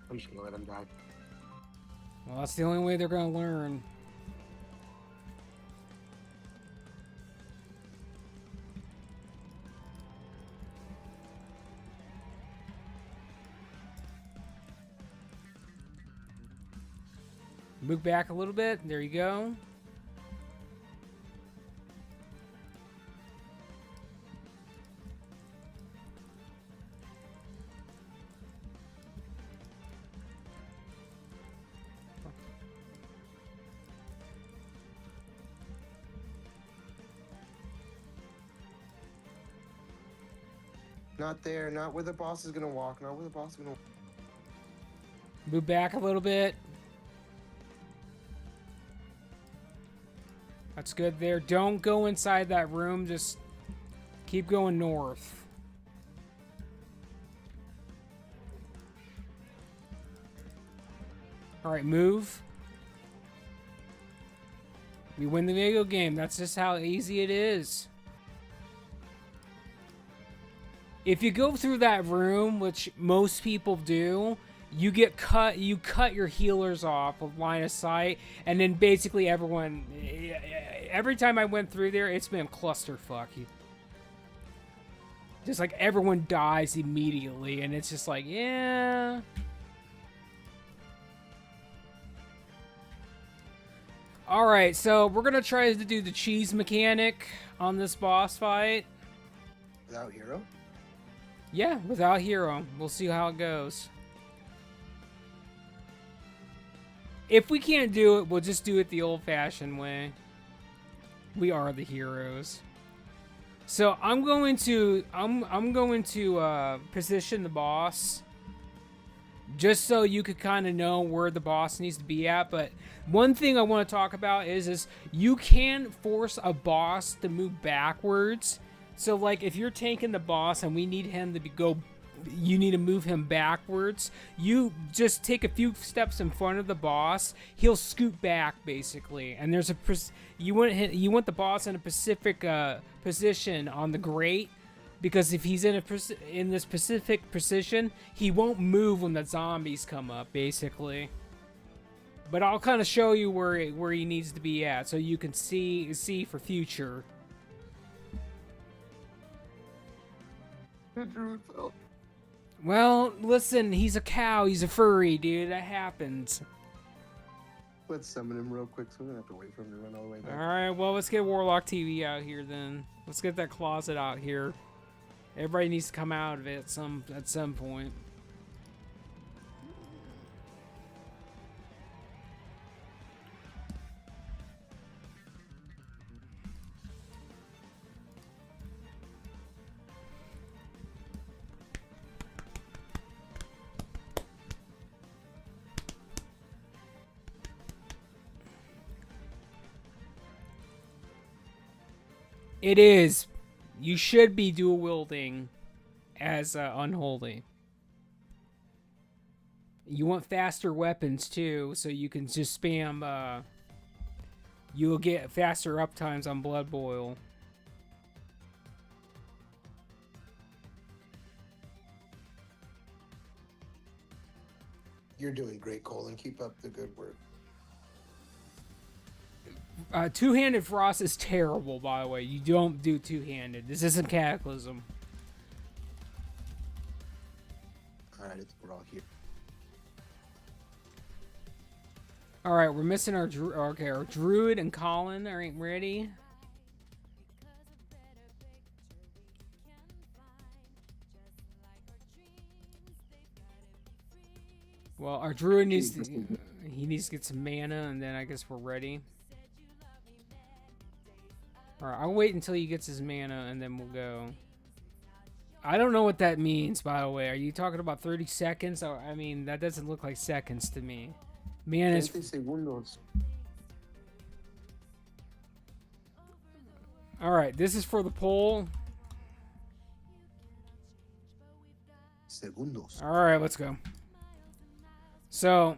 I'm just gonna let him die. Well, that's the only way they're gonna learn. Move back a little bit. There you go. Not there. Not where the boss is gonna walk. Not where the boss is gonna. Move back a little bit. That's good there. Don't go inside that room. Just keep going north. All right, move. We win the video game. That's just how easy it is. If you go through that room, which most people do, you get cut. You cut your healers off of line of sight, and then basically everyone. Every time I went through there, it's been clusterfuck. Just like everyone dies immediately, and it's just like, yeah. All right, so we're gonna try to do the cheese mechanic on this boss fight. Without hero? Yeah, without hero. We'll see how it goes. If we can't do it, we'll just do it the old-fashioned way. We are the heroes. So I'm going to position the boss just so you could kind of know where the boss needs to be at. But one thing I want to talk about is you can force a boss to move backwards. So like if you're tanking the boss and we need him to you need to move him backwards. You just take a few steps in front of the boss. He'll scoot back basically, and there's you want the boss in a specific position on the grate, because if he's in this specific position, he won't move when the zombies come up. Basically, But I'll kind of show you where he needs to be at, so you can see for future. The druid fell. Well, listen, he's a cow. He's a furry, dude. That happens. Let's summon him real quick, so we're gonna have to wait for him to run all the way back. All right, well, let's get Warlock TV out here then. Let's get that closet out here. Everybody needs to come out of it at some point. It is. You should be dual wielding as unholy. You want faster weapons too, so you can just spam. You'll get faster uptimes on Blood Boil. You're doing great, Colin. Keep up the good work. Two-handed frost is terrible, by the way. You don't do two-handed. This isn't Cataclysm. Alright, we're all here. Alright, we're missing our our Druid and Colin aren't ready. Well, our Druid needs to, he needs to get some mana, and then I guess we're ready. Alright, I'll wait until he gets his mana, and then we'll go. I don't know what that means, by the way. Are you talking about 30 seconds? I mean, that doesn't look like seconds to me. Mana is... Alright, this is for the poll. Segundos. Alright, let's go. So...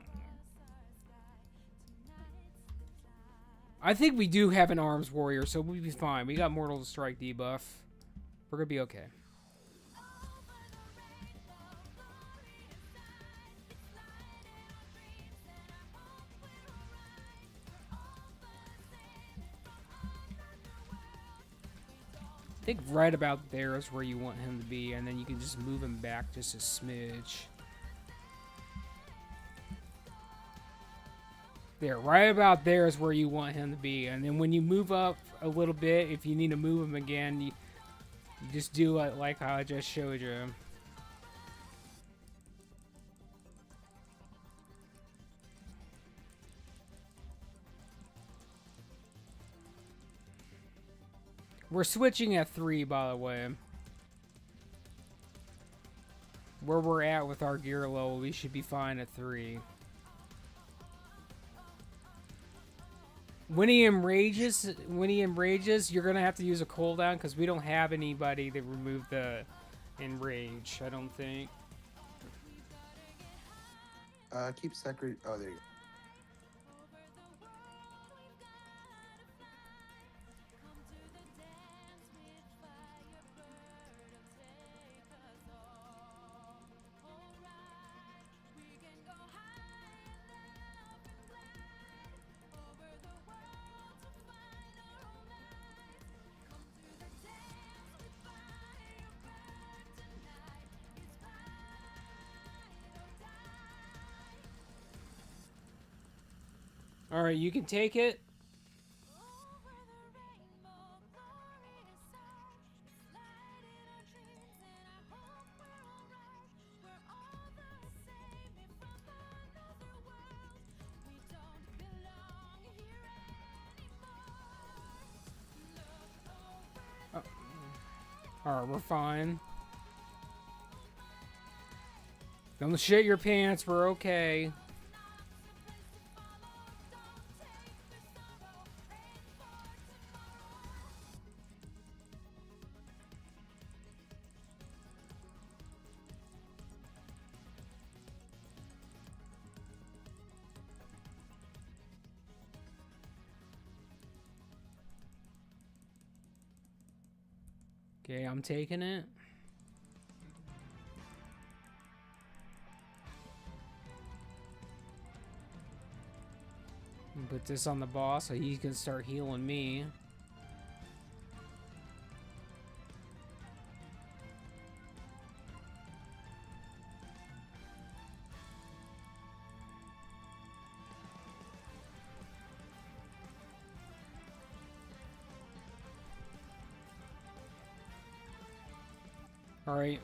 I think we do have an arms warrior, so we'll be fine. We got Mortal to Strike debuff. We're gonna be okay. I think right about there is where you want him to be, and then you can just move him back just a smidge. There, right about there is where you want him to be. And then when you move up a little bit, if you need to move him again, you just do it like how I just showed you. We're switching at 3, by the way. Where we're at with our gear level, we should be fine at 3. When he enrages, you're gonna have to use a cooldown because we don't have anybody that removed the enrage. I don't think. Keep sacred. Oh, there you go. All right, you can take it. Oh. All right, we're fine. Don't shit your pants. We're okay. Okay, I'm taking it. Put this on the boss so he can start healing me. All right.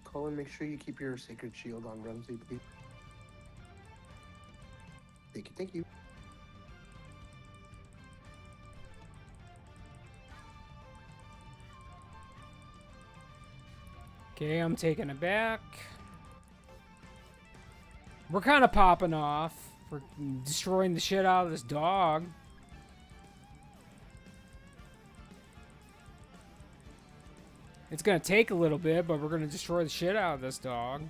Colin, make sure you keep your sacred shield on Rumsey, please. Thank you, thank you. Okay, I'm taking it back. We're kind of popping off. We're destroying the shit out of this dog. It's gonna take a little bit, but we're gonna destroy the shit out of this dog.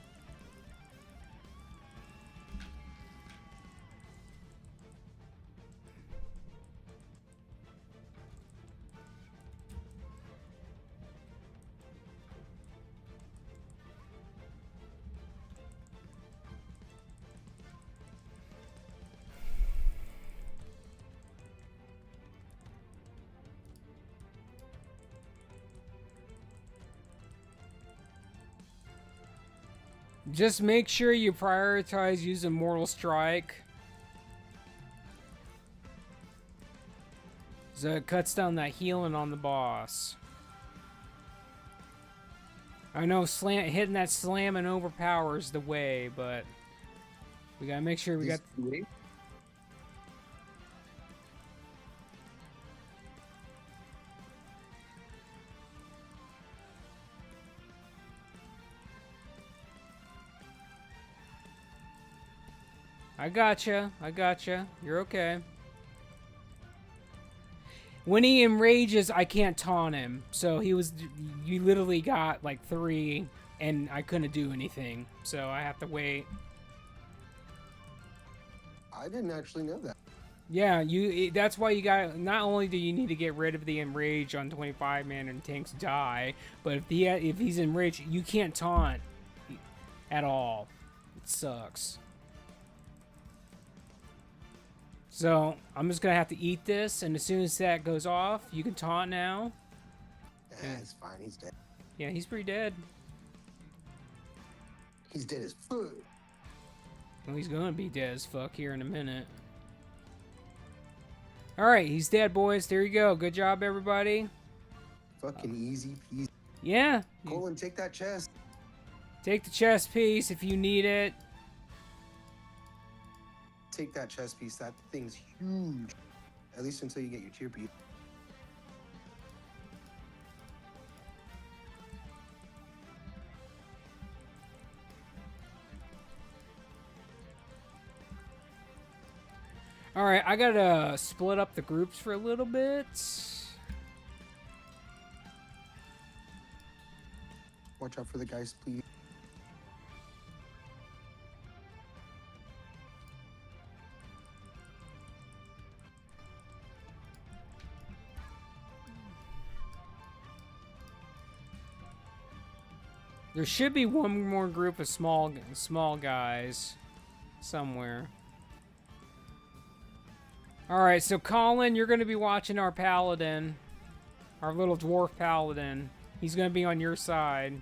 Just make sure you prioritize using Mortal Strike. So it cuts down that healing on the boss. I know hitting that slam and overpowers the way, but we gotta make sure we got... I gotcha. You're okay. When he enrages, I can't taunt him. So you literally got like 3, and I couldn't do anything. So I have to wait. I didn't actually know that. Yeah, that's why you got, not only do you need to get rid of the enrage on 25 man and tanks die, but if he's enraged, you can't taunt at all. It sucks. So, I'm just going to have to eat this, and as soon as that goes off, you can taunt now. Yeah, it's fine. He's dead. Yeah, he's pretty dead. He's dead as fuck. Well, he's going to be dead as fuck here in a minute. Alright, he's dead, boys. There you go. Good job, everybody. Fucking easy peasy. Yeah. Colin, take that chest. Take the chest piece if you need it. Take that chest piece. That thing's huge. At least until you get your tier piece. Alright, I gotta split up the groups for a little bit. Watch out for the guys, please. There should be one more group of small guys somewhere. Alright, so Colin, you're going to be watching our paladin. Our little dwarf paladin. He's going to be on your side.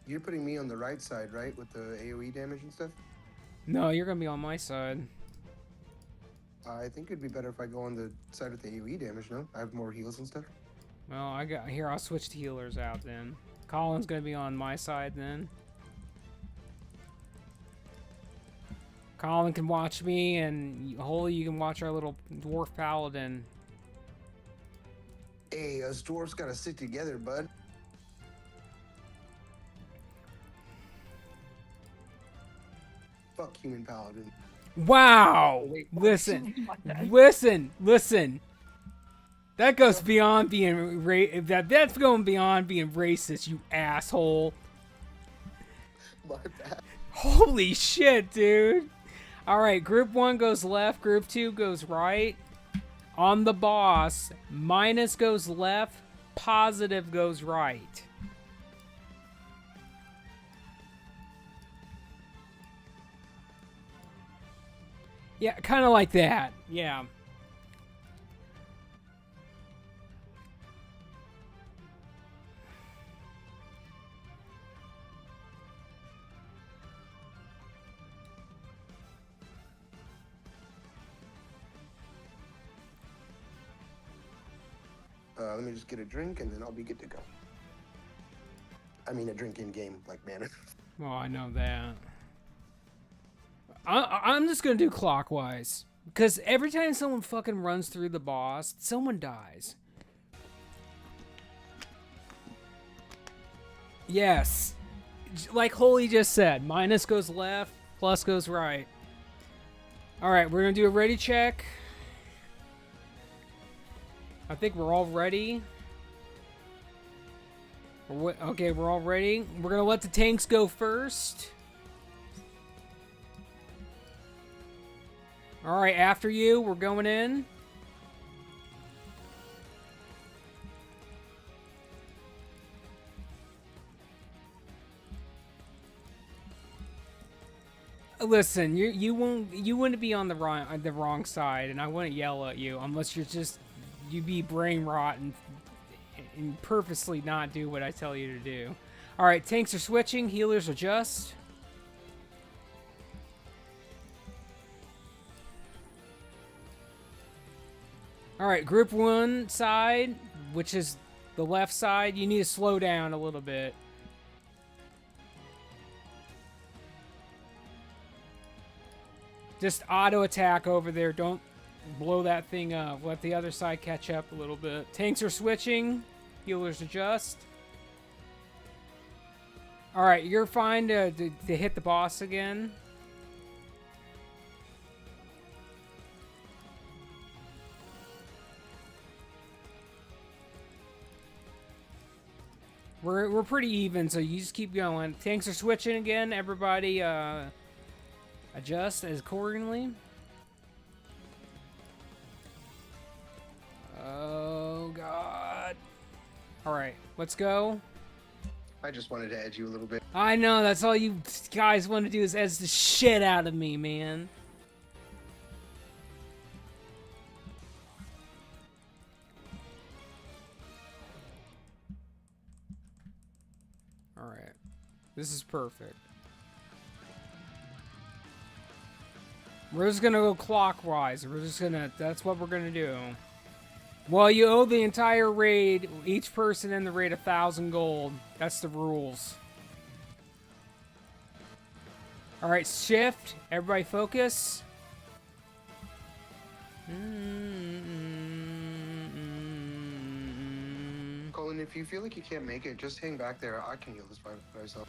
You're putting me on the right side, right? With the AoE damage and stuff? No, you're going to be on my side. I think it'd be better if I go on the side with the AoE damage, no? I have more heals and stuff. Well, I'll switch the healers out then. Colin's going to be on my side then. Colin can watch me, and Holy, you can watch our little dwarf paladin. Hey, us dwarves gotta stick together, bud. Fuck human paladin. Wow! Oh, wait, Listen. That goes beyond being that's going beyond being racist, you asshole. My bad. Holy shit, dude. All right, group 1 goes left, group 2 goes right. On the boss, minus goes left, positive goes right. Yeah, kind of like that. Yeah. Let me just get a drink and then I'll be good to go. I mean, a drink in game, like mana. Well, I know that. I'm just gonna do clockwise. Because every time someone fucking runs through the boss, someone dies. Yes. Like Holy just said, minus goes left, plus goes right. Alright, we're gonna do a ready check. I think we're all ready. Okay, we're all ready. We're gonna let the tanks go first. Alright, after you, we're going in. Listen, you wouldn't be on the wrong side, and I wouldn't yell at you unless you be brain rot and purposely not do what I tell you to do. All right, tanks are switching, healers adjust. All right, group 1 side, which is the left side, you need to slow down a little bit. Just auto attack over there. Don't blow that thing up. Let the other side catch up a little bit. Tanks are switching. Healers adjust. Alright, you're fine to hit the boss again. We're pretty even, so you just keep going. Tanks are switching again. Everybody, adjust as accordingly. Oh, God. Alright, let's go. I just wanted to edge you a little bit. I know, that's all you guys want to do is edge the shit out of me, man. Alright. This is perfect. We're just gonna go clockwise. That's what we're gonna do. Well, you owe the entire raid, each person in the raid 1,000 gold. That's the rules. Alright, shift. Everybody focus. Colin, if you feel like you can't make it, just hang back there. I can heal this by myself.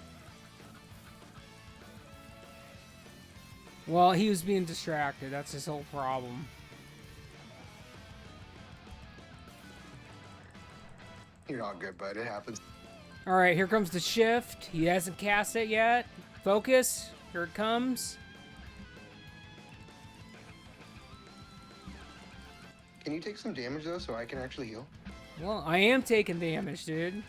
Well, he was being distracted. That's his whole problem. You're all good, bud. It happens. Alright, here comes the shift. He hasn't cast it yet. Focus. Here it comes. Can you take some damage, though, so I can actually heal? Well, I am taking damage, dude.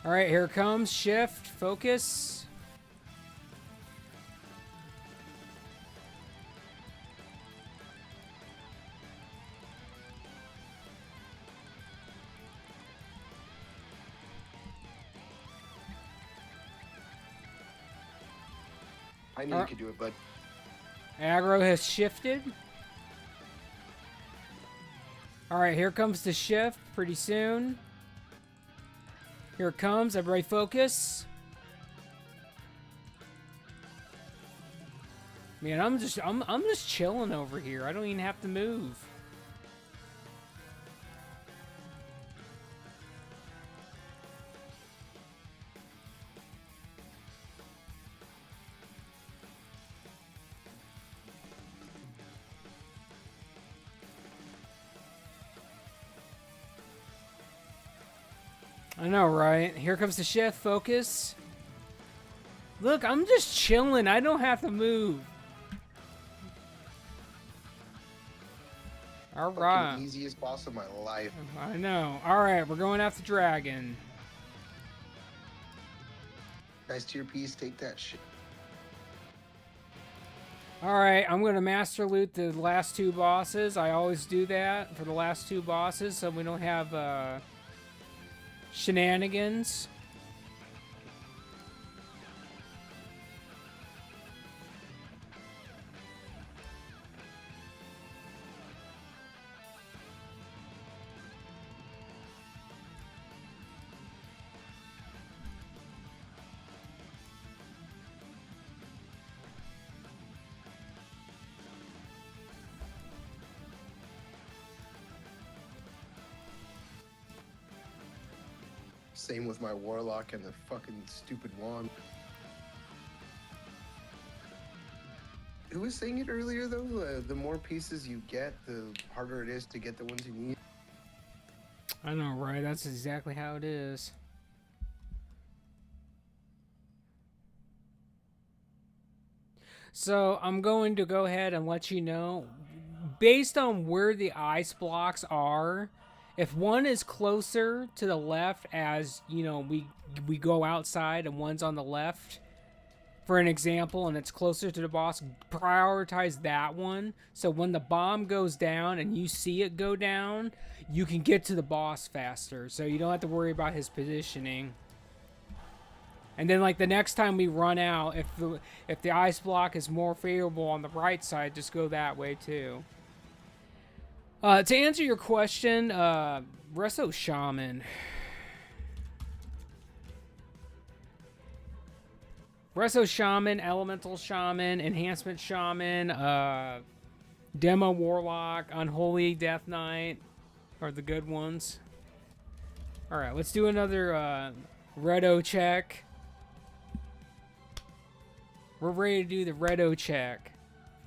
All right, here it comes. Shift, focus. I knew you could do it, bud. Aggro has shifted. All right, here comes the shift pretty soon. Here it comes. Everybody focus. Man, I'm just chilling over here. I don't even have to move. I know, right? Here comes the chef. Focus. Look, I'm just chilling. I don't have to move. All right. Fucking easiest boss of my life. I know. All right, we're going after dragon. Nice tier piece. Take that shit. All right, I'm going to master loot the last two bosses. I always do that for the last two bosses so we don't have shenanigans. Same with my warlock and the fucking stupid wand. Who was saying it earlier though? The more pieces you get, the harder it is to get the ones you need. I know, right? That's exactly how it is. So I'm going to go ahead and let you know, based on where the ice blocks are, if one is closer to the left as, you know, we go outside and one's on the left, for an example, and it's closer to the boss, prioritize that one. So when the bomb goes down and you see it go down, you can get to the boss faster. So you don't have to worry about his positioning. And then, like, the next time we run out, if the ice block is more favorable on the right side, just go that way too. To answer your question, Resto Shaman. Resto Shaman, Elemental Shaman, Enhancement Shaman, Demo Warlock, Unholy Death Knight are the good ones. Alright, let's do another Redo check. We're ready to do the Redo check.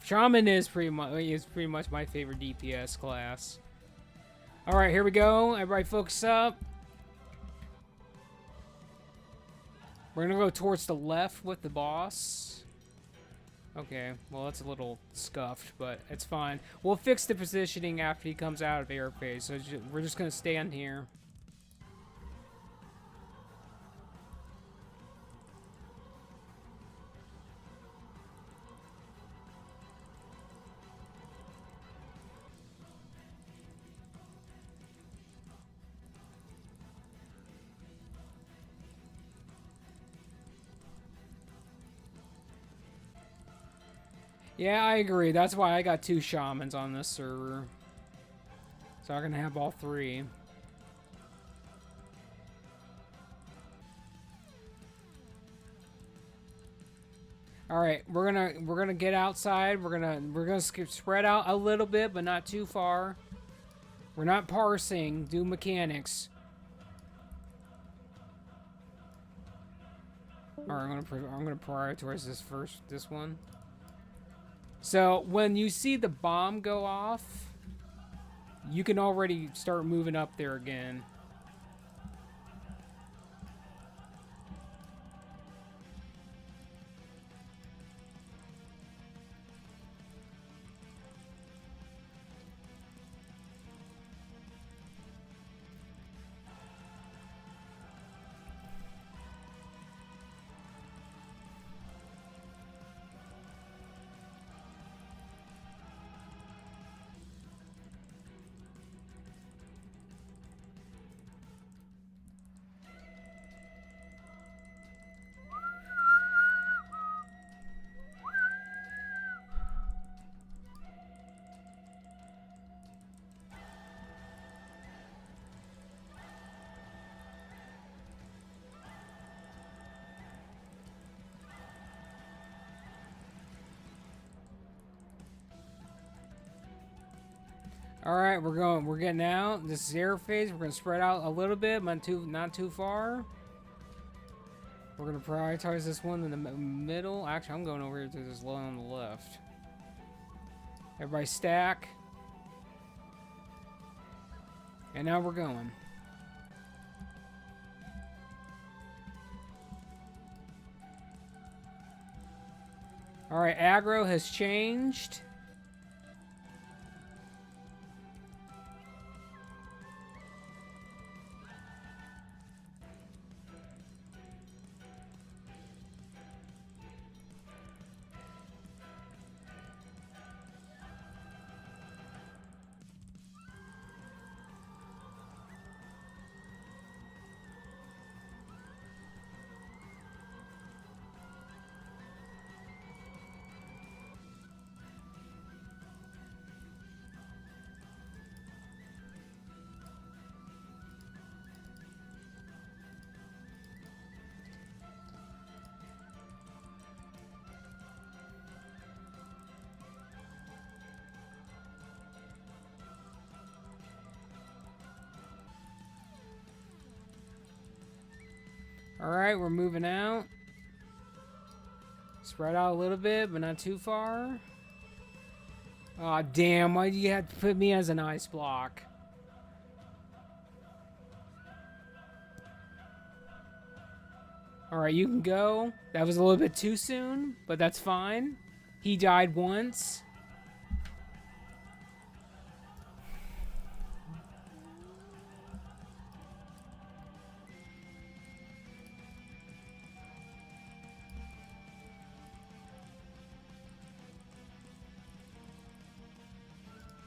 Shaman is pretty much my favorite DPS class. Alright, here we go. Everybody focus up. We're gonna go towards the left with the boss. Okay, well that's a little scuffed, but it's fine. We'll fix the positioning after he comes out of air phase, so we're just gonna stand here. Yeah, I agree. That's why I got 2 shamans on this server. So I'm gonna have all 3. All right, we're gonna get outside. We're gonna spread out a little bit, but not too far. We're not parsing. Do mechanics. All right, I'm gonna prioritize this one. So when you see the bomb go off, you can already start moving up there again. All right, we're getting out. This is air phase. We're gonna spread out a little bit, but not too far. We're gonna prioritize this one in the middle. Actually, I'm going over here to this one on the left. Everybody stack. And now we're going. All right, aggro has changed. All right, we're moving out. Spread out a little bit, but not too far. Aw, damn, why do you have to put me as an ice block? All right, you can go. That was a little bit too soon, but that's fine. He died once.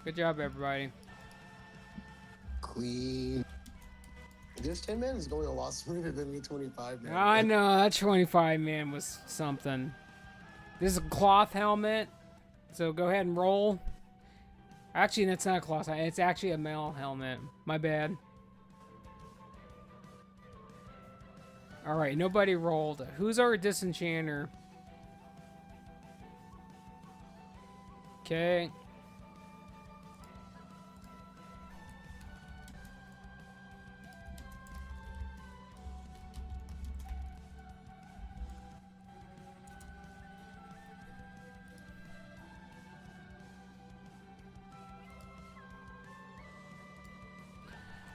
Good job, everybody. Clean. This 10 man is going a lot smoother than the 25 man. I know, that 25 man was something. This is a cloth helmet, so go ahead and roll. Actually, that's not a cloth helmet. It's actually a metal helmet. My bad. All right, nobody rolled. Who's our disenchanter? Okay.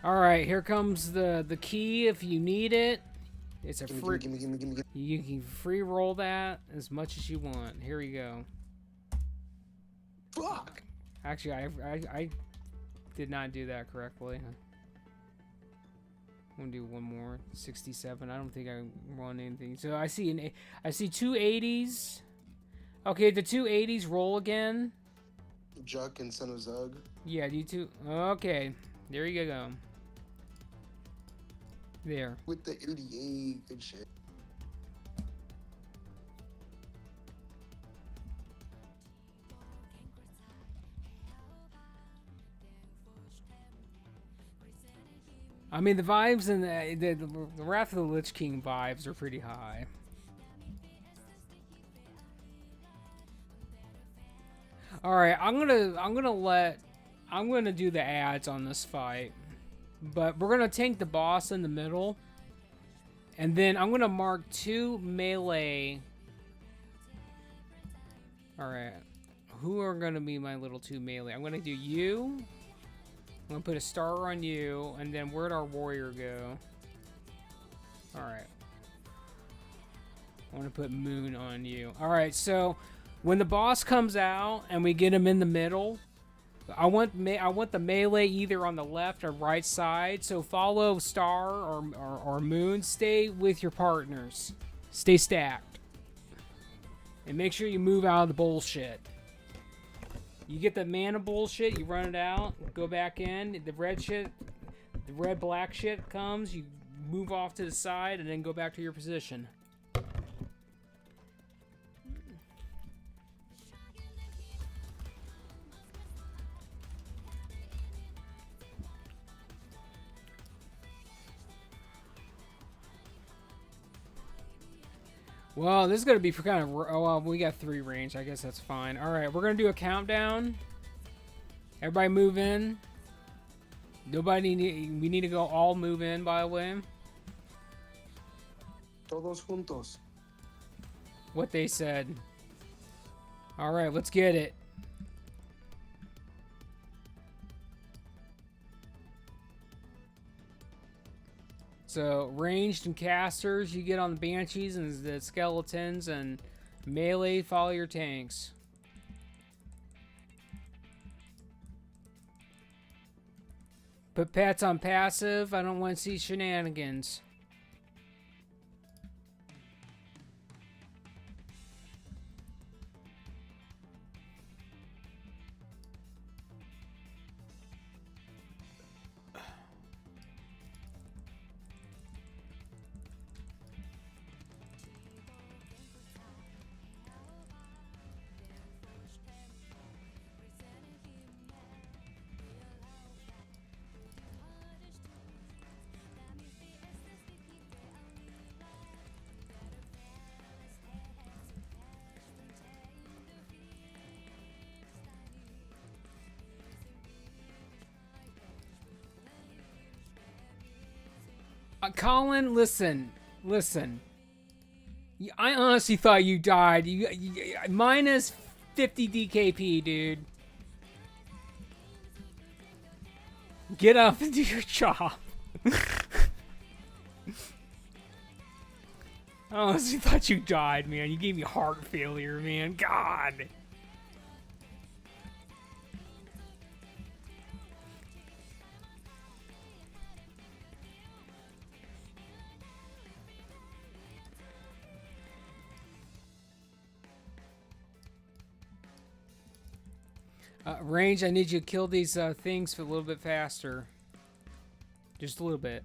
All right, here comes the key if you need it. It's a free. Gimme. You can free roll that as much as you want. Here we go. Fuck! Actually, I did not do that correctly. I'm gonna do one more. 67. I don't think I won anything. So I see two 80s. Okay, the two 80s roll again. Juck and Son of Zug. Yeah, you two. Okay, there you go. There. With the 88. Good shit. I mean, the vibes and the Wrath of the Lich King vibes are pretty high. All right, I'm gonna do the ads on this fight, but we're gonna tank the boss in the middle, and then I'm gonna mark 2 melee. All right, who are gonna be my little 2 melee? I'm gonna do you. I'm gonna put a star on you, and then where'd our warrior go? All right. I want to put moon on you. All right, so when the boss comes out and we get him in the middle, I want the melee either on the left or right side. So follow star or moon. Stay with your partners. Stay stacked, and make sure you move out of the bullshit. You get the mana bullshit, you run it out, go back in. The red black shit comes, you move off to the side, and then go back to your position. Well, this is going to be kind of... Oh, well, we got 3 range. I guess that's fine. All right, we're going to do a countdown. Everybody move in. We need to go all move in, by the way. Todos juntos. What they said. All right, let's get it. So, ranged and casters, you get on the banshees and the skeletons, and Melee, follow your tanks. Put pets on passive. I don't want to see shenanigans. Colin, listen. I honestly thought you died. You minus 50 DKP, dude. Get up and do your job. I honestly thought you died, man. You gave me heart failure, man. God. Range, I need you to kill these things for a little bit faster. Just a little bit.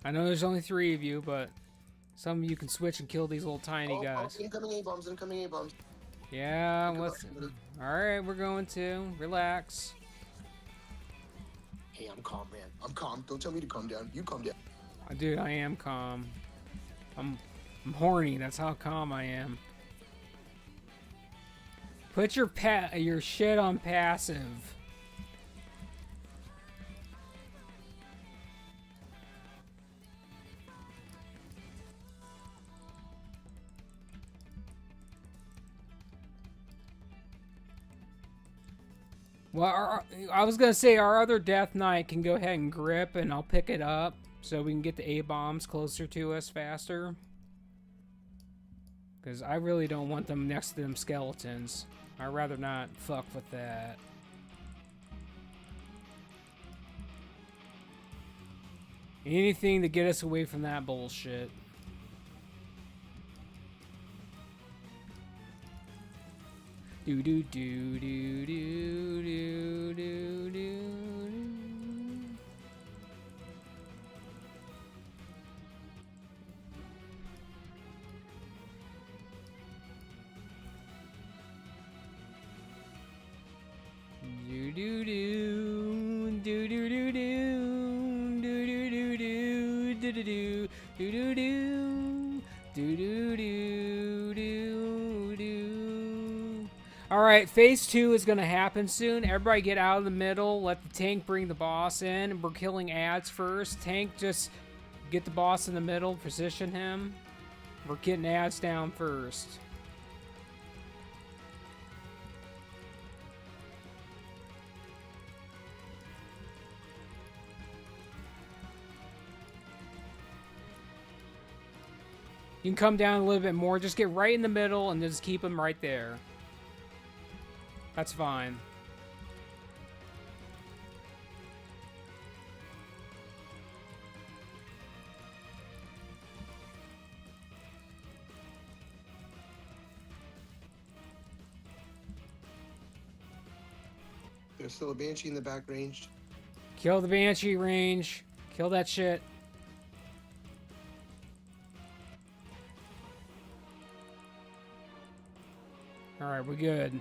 I know there's only 3 of you, but some of you can switch and kill these little tiny guys. Incoming A-bombs, incoming A-bombs. Yeah, let's... Alright, we're going to. Relax. Hey, I'm calm, man. I'm calm. Don't tell me to calm down. You calm down. Dude, I am calm. I'm horny. That's how calm I am. Put your shit on passive. Well, I was gonna say our other Death Knight can go ahead and grip, and I'll pick it up so we can get the A-bombs closer to us faster. Because I really don't want them next to them skeletons. I'd rather not fuck with that. Anything to get us away from that bullshit. Do do do do do do do do. Do do do do do do do do do do do do do do do do do do do do. All right, phase 2 is gonna happen soon. Everybody get out of the middle. Let the tank bring the boss in. We're killing ads first. Tank, just get the boss in the middle. Position him. We're getting ads down first. You can come down a little bit more. Just get right in the middle and just keep them right there. That's fine. There's still a Banshee in the back ranged. Kill the Banshee range. Kill that shit. Alright, we're good.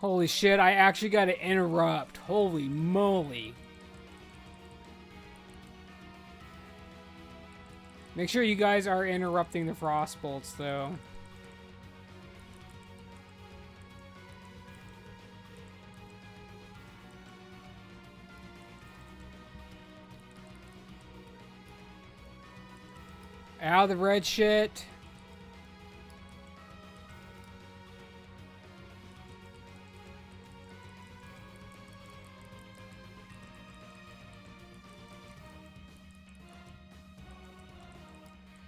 Holy shit, I actually got to interrupt. Holy moly. Make sure you guys are interrupting the frost bolts, though. Out of the red shit.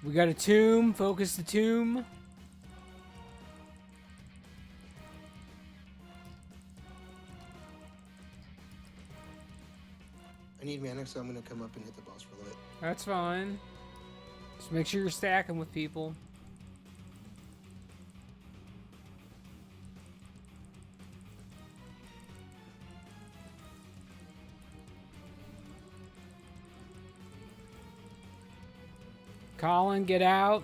We got a tomb. Focus the tomb. I need mana, so I'm gonna come up and hit the boss for a little bit. That's fine. Just make sure you're stacking with people. Colin, get out.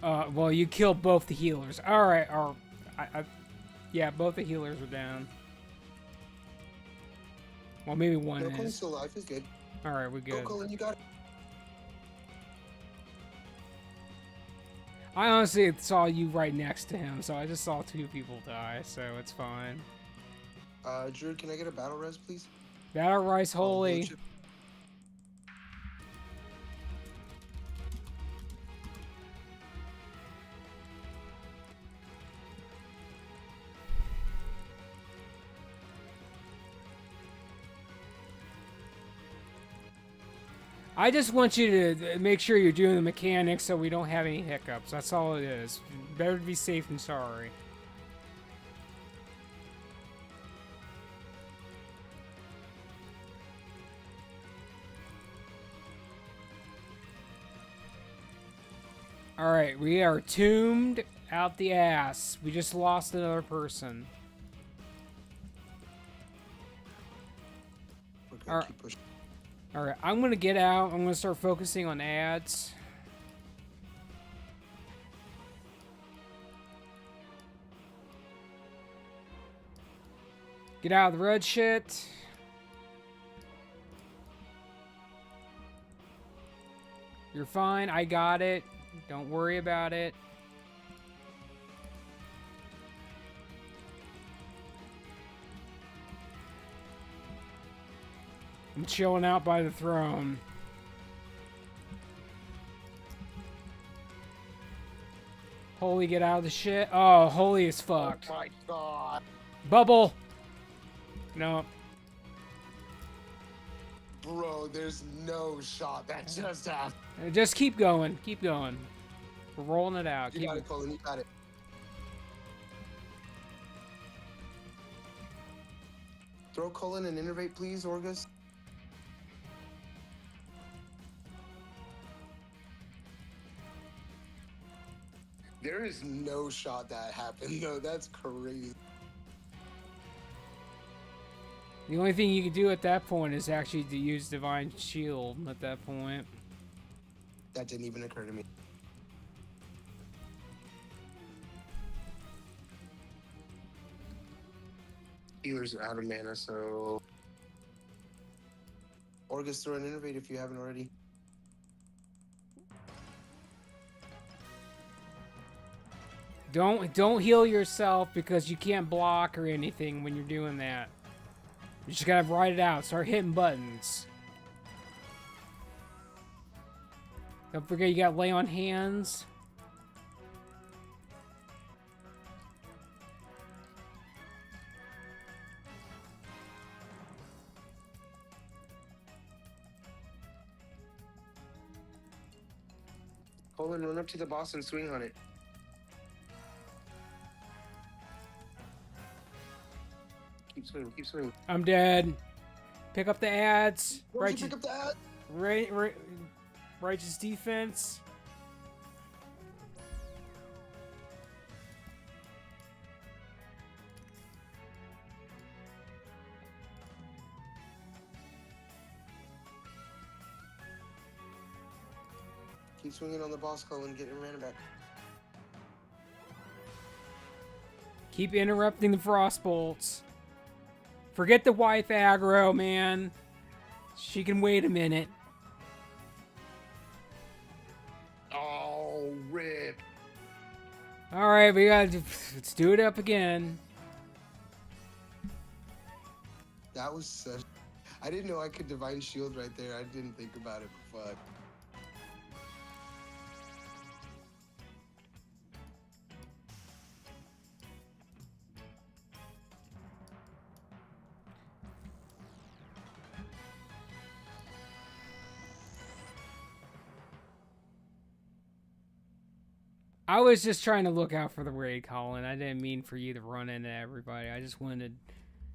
Well, you killed both the healers. All right, yeah, both the healers are down. Well, maybe one No, Colin's is. still alive. He's good. All right, we're good. Go, Colin. You got it. I honestly saw you right next to him, so I just saw 2 people die, so it's fine. Drew, can I get a battle res, please? Battle Rice Holy. I just want you to make sure you're doing the mechanics so we don't have any hiccups. That's all it is. Better to be safe than sorry. Alright, we are tombed out the ass. We just lost another person. We're gonna keep pushing. Alright, I'm gonna get out. I'm gonna start focusing on ads. Get out of the red shit. You're fine. I got it. Don't worry about it. I'm chilling out by the throne. Holy, get out of the shit. Oh, holy is fucked. Oh my god. Bubble. No. Bro, there's no shot that just happened. Just keep going. Keep going. We're rolling it out. You Keep got it, Colin. You got it. Throw Colin and innervate, please, Orgus. There is no shot that happened, though. That's crazy. The only thing you can do at that point is actually to use Divine Shield at that point. That didn't even occur to me. Healers are out of mana, so... Orgus, throw an innervate if you haven't already. Don't heal yourself because you can't block or anything when you're doing that. You just gotta write it out. Start hitting buttons. Don't forget you gotta lay on hands. Colin, run up to the boss and swing on it. Keep swinging, keep swinging. I'm dead. Pick up the ads. Where'd you pick up the ad? Righteous defense. Keep swinging on the boss, Colin. Get your mana back. Keep interrupting the frost bolts. Forget the wife aggro, man. She can wait a minute. Oh, rip. Alright, let's do it up again. That was such... I didn't know I could Divine Shield right there. I didn't think about it, but fuck. I was just trying to look out for the raid, Colin. I didn't mean for you to run into everybody. I just wanted...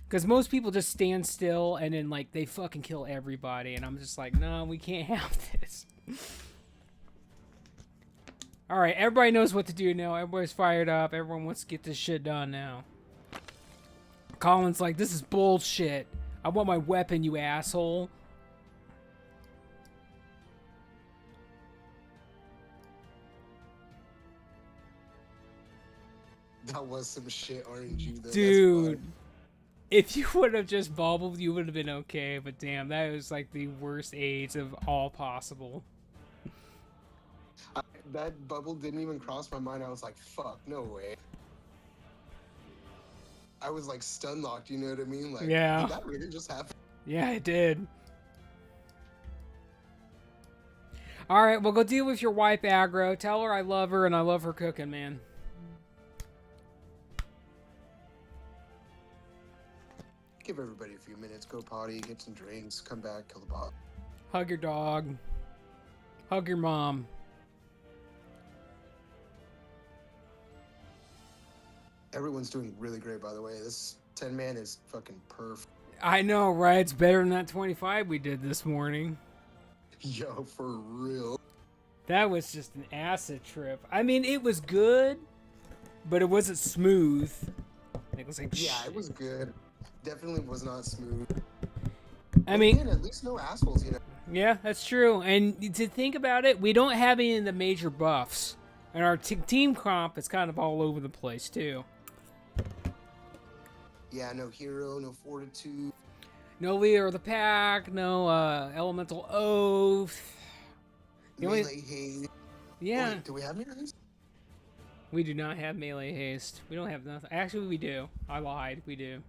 Because most people just stand still and then, like, they fucking kill everybody. And I'm just like, no, we can't have this. Alright, everybody knows what to do now. Everybody's fired up. Everyone wants to get this shit done now. Colin's like, this is bullshit. I want my weapon, you asshole. That was some shit RNG though. Dude. If you would have just bobbled, you would have been okay. But damn, that was like the worst AIDS of all possible. That bubble didn't even cross my mind. I was like, fuck, no way. I was like stun locked, you know what I mean? Like, yeah. Did that really just happen? Yeah, it did. Alright, well, go deal with your wife aggro. Tell her I love her and I love her cooking, man. Give everybody a few minutes, go potty, get some drinks, come back, kill the bot. Hug your dog. Hug your mom. Everyone's doing really great, by the way. This 10-man is fucking perf. I know, right? It's better than that 25 we did this morning. Yo, for real. That was just an acid trip. I mean, it was good, but it wasn't smooth. It was like, yeah, it was good. Definitely was not smooth. I mean, again, at least no assholes, you know. Yeah, that's true. And to think about it, we don't have any of the major buffs. And our team comp is kind of all over the place, too. Yeah, no hero, no fortitude. No leader of the pack, no elemental oath. Melee haste. Yeah. Wait, do we have melee haste? We do not have melee haste. We don't have nothing. Actually, we do. I lied. We do.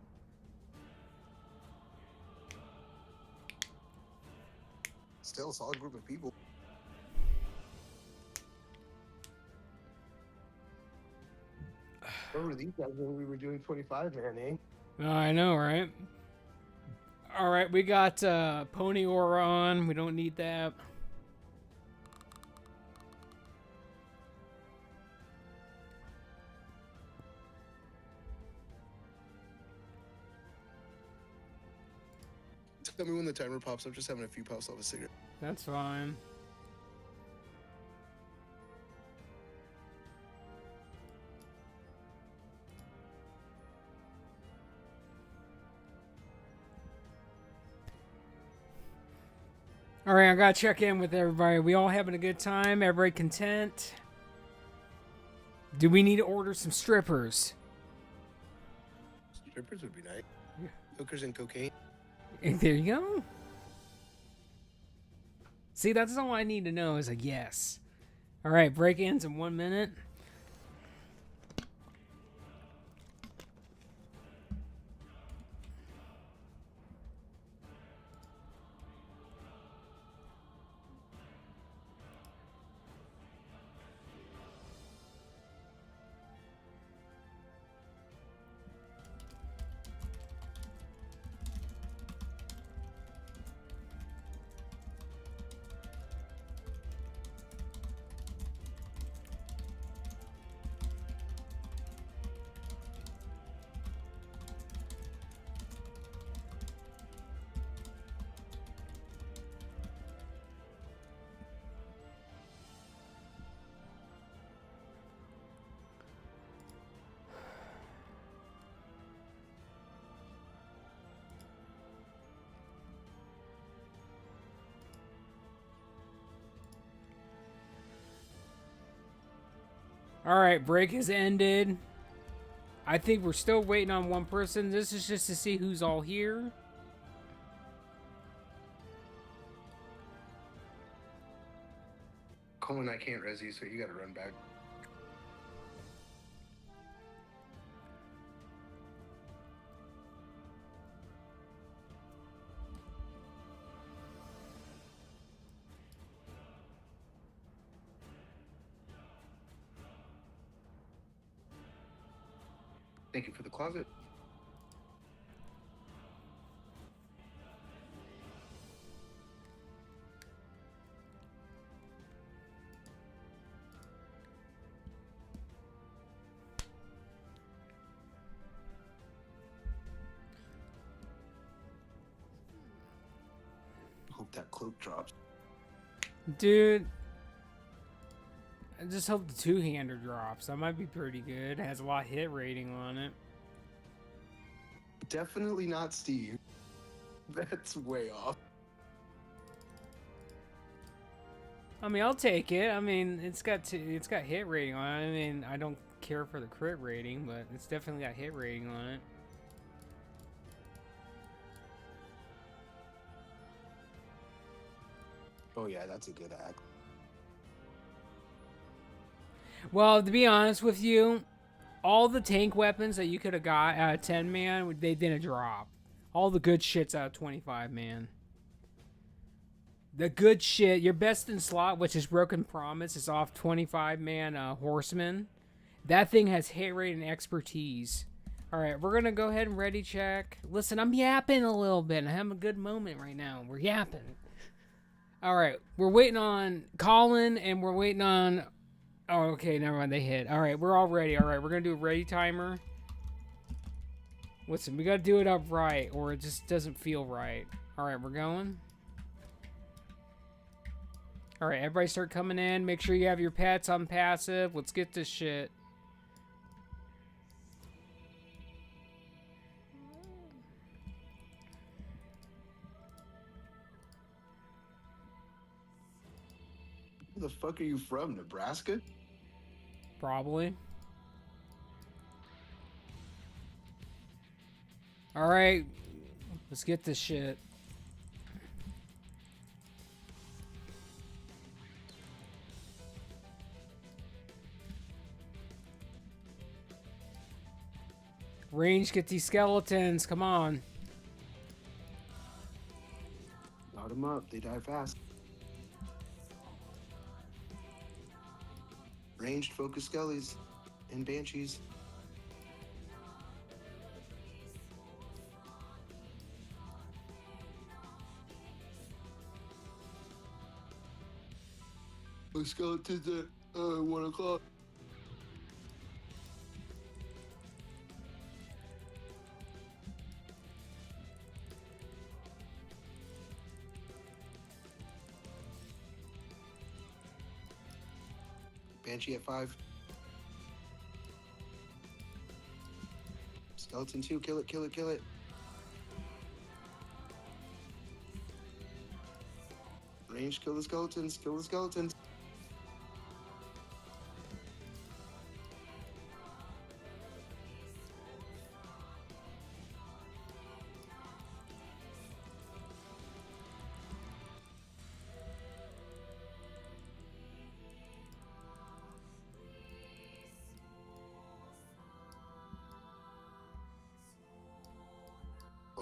Still a solid group of people. Where were these guys when we were doing 25, man, eh? Oh, I know, right? Alright, we got Pony Aura on. We don't need that. Tell me when the timer pops up, just having a few puffs off a cigarette. That's fine. Alright, I gotta check in with everybody. We all having a good time? Everybody content? Do we need to order some strippers? Strippers would be nice. Yeah. Hookers and cocaine. And there you go. See, that's all I need to know is a yes. Alright, break-ins in 1 minute. Alright, break has ended. I think we're still waiting on one person. This is just to see who's all here. Colin, I can't res you, so you gotta run back. Thank you for the closet. hope that cloak drops. Dude, I just hope the two-hander drops. That might be pretty good. It has a lot of hit rating on it. Definitely not Steve. That's way off. I mean, I'll take it. I mean, it's got hit rating on it. I mean, I don't care for the crit rating, but it's definitely got hit rating on it. Oh yeah, that's a good act. Well, to be honest with you, all the tank weapons that you could have got out of 10 man, they didn't drop. All the good shit's out of 25 man. The good shit, your best in slot, which is Broken Promise, is off 25 man Horseman. That thing has hit rate and expertise. Alright, we're gonna go ahead and ready check. Listen, I'm yapping a little bit. I'm having a good moment right now. We're yapping. Alright, we're waiting on Colin and we're waiting on... Oh, okay, never mind. They hit. Alright, we're all ready. Alright, we're gonna do a ready timer. Listen, we gotta do it up right or it just doesn't feel right. Alright, we're going. Alright, everybody start coming in. Make sure you have your pets on passive. Let's get this shit. Where the fuck are you from? Nebraska? Probably. Alright, let's get this shit. Range, get these skeletons, come on. Load them up, they die fast. Ranged focus skellies and banshees. The skeletons at 1 o'clock. Banshee at 5. Skeleton 2, kill it, kill it, kill it. Range, kill the skeletons, kill the skeletons.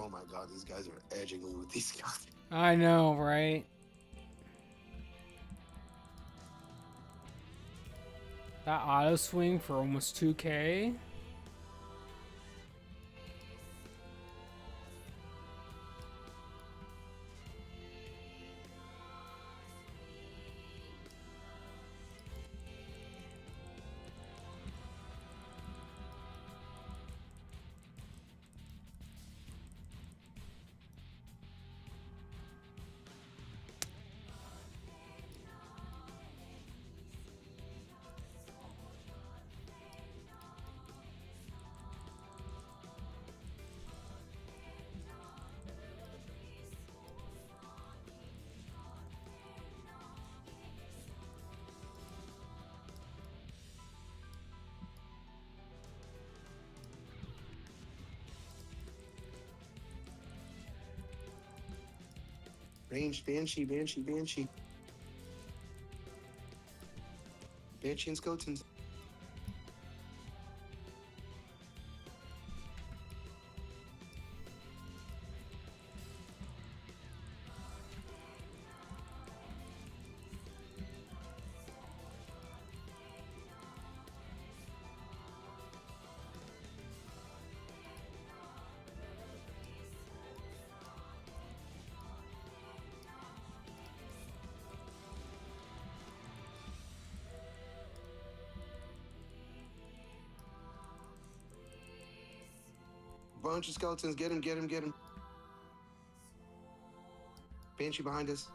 Oh my god, these guys are edging me with these skeletons. I know, right? That auto swing for almost 2k. Range, Banshee, Banshee, Banshee. Banshee and skeletons. Bunch of skeletons, get him, get him, get him. Banshee behind us.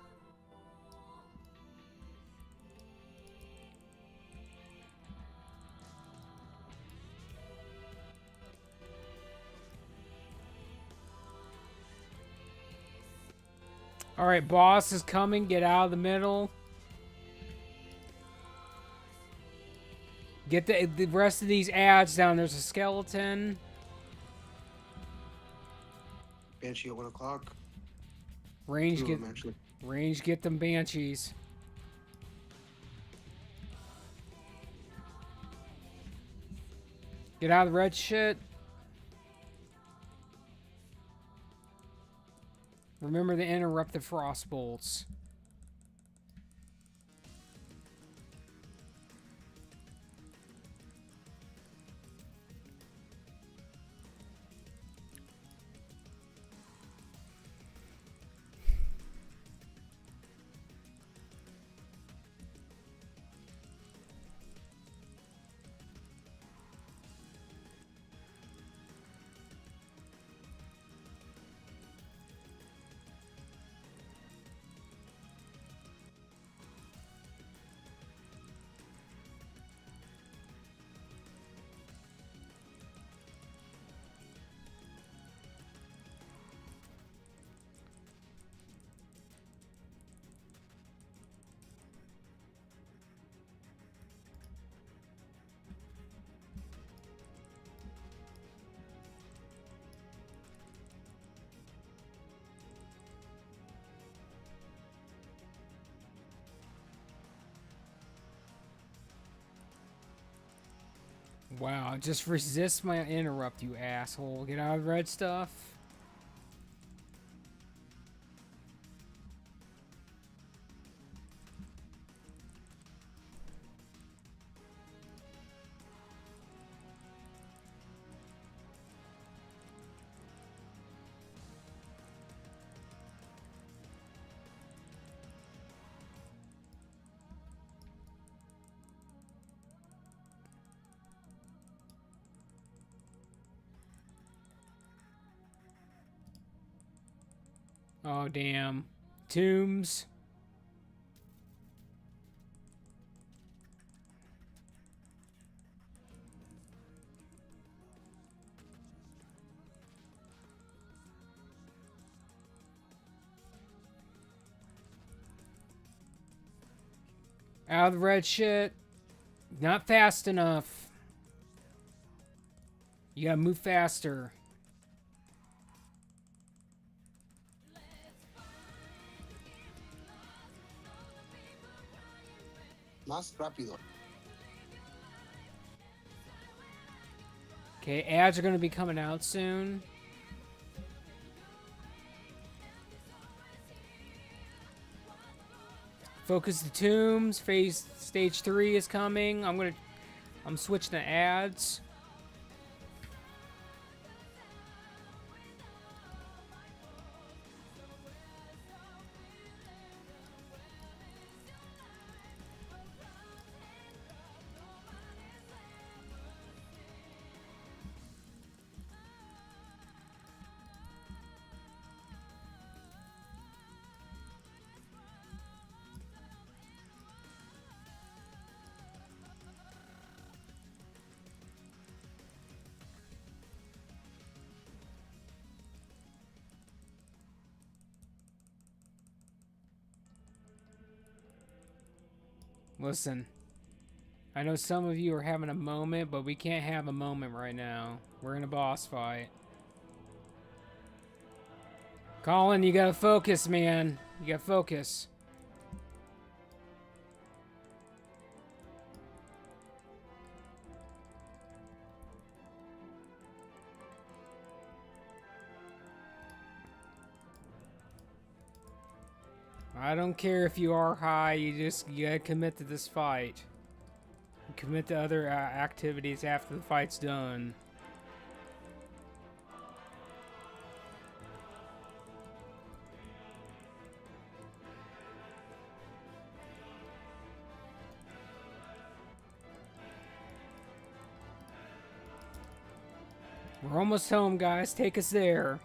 All right, boss is coming. Get out of the middle. Get the rest of these ads down. There's a skeleton. Banshee at 1 o'clock. Range Two of get them, actually. range get them banshees. Get out of the red shit. Remember to interrupt the frost bolts. Wow, just resist my interrupt, you asshole. Get out of the red stuff. Oh, damn. Tombs. Out of the red shit. Not fast enough. You gotta move faster. Más rápido. Okay, ads are gonna be coming out soon. Focus the tombs. Phase stage 3 is coming. I'm switching to ads. Listen, I know some of you are having a moment, but we can't have a moment right now. We're in a boss fight. Colin, you gotta focus, man. You gotta focus. I don't care if you are high, you gotta commit to this fight. Commit to other activities after the fight's done. We're almost home, guys. Take us there.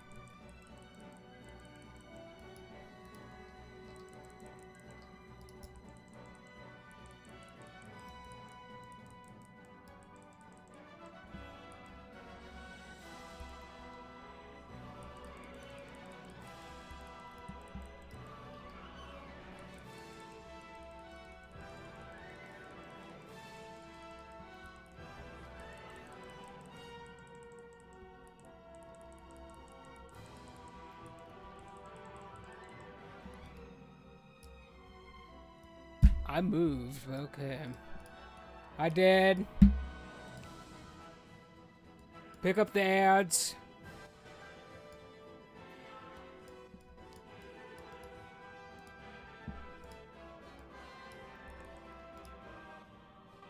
I moved. Okay. I did. Pick up the ads.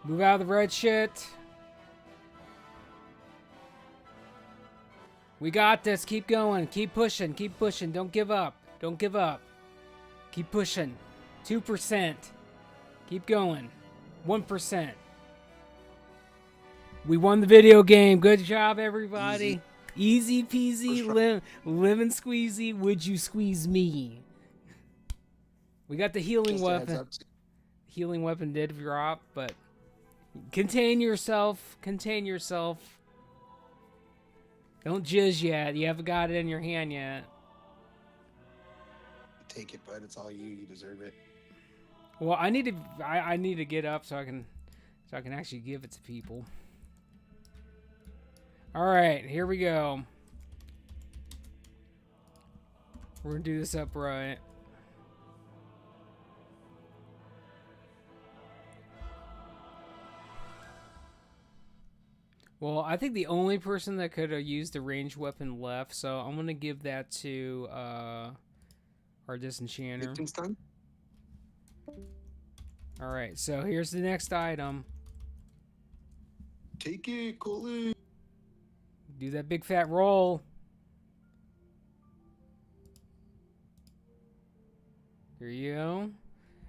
Move out of the red shit. We got this. Keep going. Keep pushing. Keep pushing. Don't give up. Don't give up. Keep pushing. 2%. Keep going. 1%. We won the video game. Good job, everybody. Easy peasy, lemon squeezy. Would you squeeze me? We got the healing Just a heads weapon. up. Healing weapon did drop, but contain yourself. Contain yourself. Don't jizz yet. You haven't got it in your hand yet. Take it, bud. It's all you. You deserve it. Well, I need to get up so I can actually give it to people. All right, here we go. We're gonna do this upright. Well, I think the only person that could have used the ranged weapon left, so I'm gonna give that to our disenchanter. Liechtenstein? All right, so here's the next item. Take it, Colin. Do that big fat roll. There you go.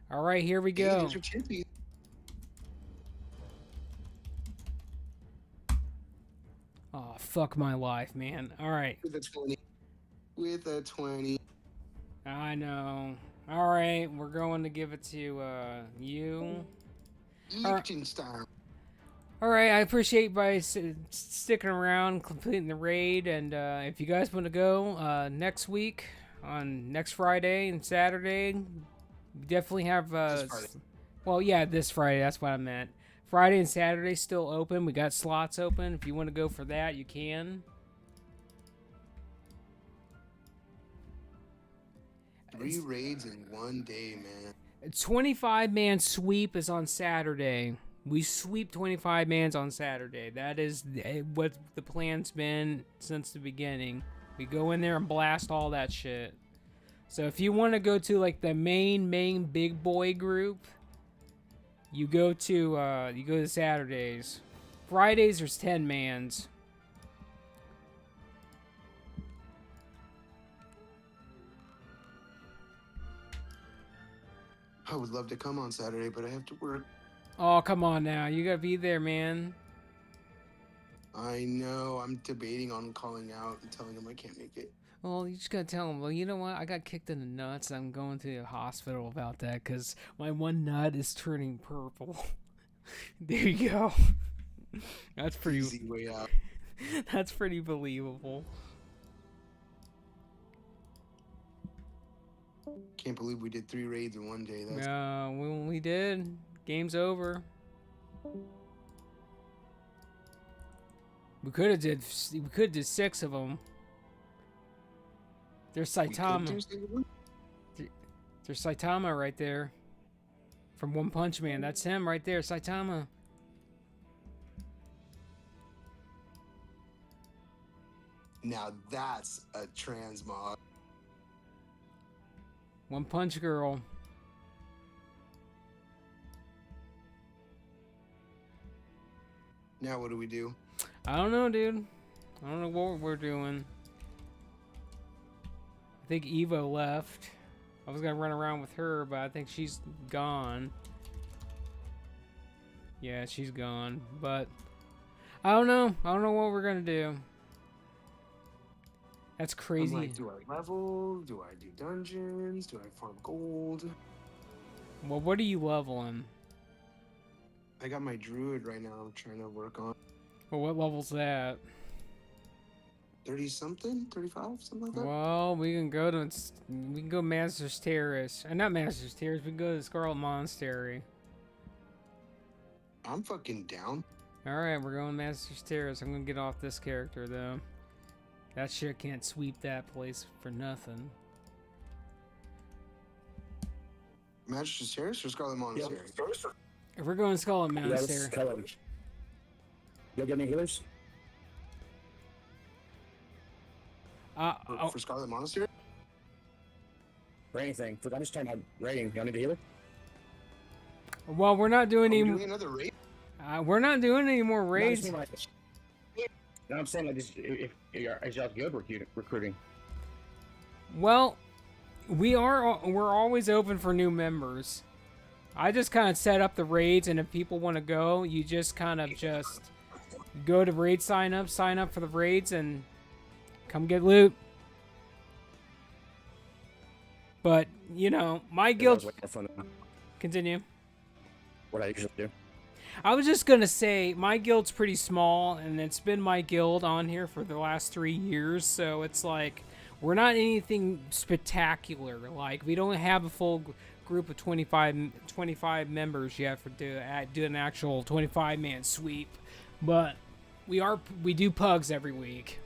All right, here we go. There's your champion. Oh, fuck my life, man. All right. With a 20. With a 20. I know. All right, we're going to give it to you. Liechtenstein. All right, I appreciate you by sticking around, completing the raid, and if you guys want to go next week on next Friday and Saturday, we definitely have. Well, yeah, this Friday. That's what I meant. Friday and Saturday still open. We got slots open. If you want to go for that, you can. 3 raids in one day, man. 25-man sweep is on Saturday. We sweep 25 mans on Saturday. That is what the plan's been since the beginning. We go in there and blast all that shit. So if you want to go to like the main big boy group, you go to Saturdays. Fridays there's 10 mans. I would love to come on Saturday, but I have to work. Oh, come on now. You gotta be there, man. I know. I'm debating on calling out and telling him I can't make it. Well, you just gotta tell him, well, you know what? I got kicked in the nuts. I'm going to the hospital about that because my one nut is turning purple. There you go. That's pretty Easy way out. That's pretty believable. Can't believe we did 3 raids in one day. That's We did. Game's over. We could have did 6 of them. There's Saitama. There's Saitama right there. From One Punch Man. That's him right there, Saitama. Now that's a transmog. One Punch Girl. Now what do we do? I don't know, dude. I don't know what we're doing. I think Evo left. I was gonna run around with her, but I think she's gone. Yeah, she's gone. But I don't know. I don't know what we're gonna do. That's crazy. I'm like, do I level? Do I do dungeons? Do I farm gold? Well, what are you leveling? I got my druid right now. I'm trying to work on. Well, what level's that? 30 something, 35, something like that. Well, we can go Master's Terrace. Not Master's Terrace. We can go to the Scarlet Monastery. I'm fucking down. All right, we're going Master's Terrace. I'm gonna get off this character though. That shit can't sweep that place for nothing. Magistrate Terrace or Scarlet Monastery? If we're going Scarlet Yes, Monastery, color. You'll get any healers? For Scarlet Monastery? For anything. I'm just talking about raiding. Y'all need a healer? well, we're not doing Are we any. doing another raid? We're not doing any more No, I raids. just mean like, no, I'm saying like this, if is y'all good recruiting? Well, we're always open for new members. I just kind of set up the raids, and if people want to go, you just kind of just go to raid sign up for the raids, and come get loot. But you know, my guild. Way more fun than Continue. what I usually do. I was just gonna say my guild's pretty small, and it's been my guild on here for the last 3 years, so it's like we're not anything spectacular. Like we don't have a full group of 25 members yet for do an actual 25-man sweep, but we do pugs every week,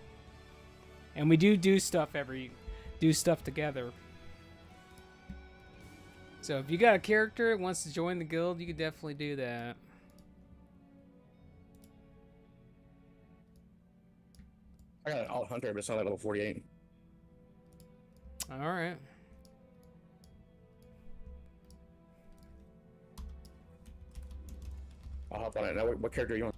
and we do stuff together. So if you got a character that wants to join the guild, you could definitely do that. I got an alt hunter, but it's not like level 48. All right. I'll hop on it. Now, what character are you on?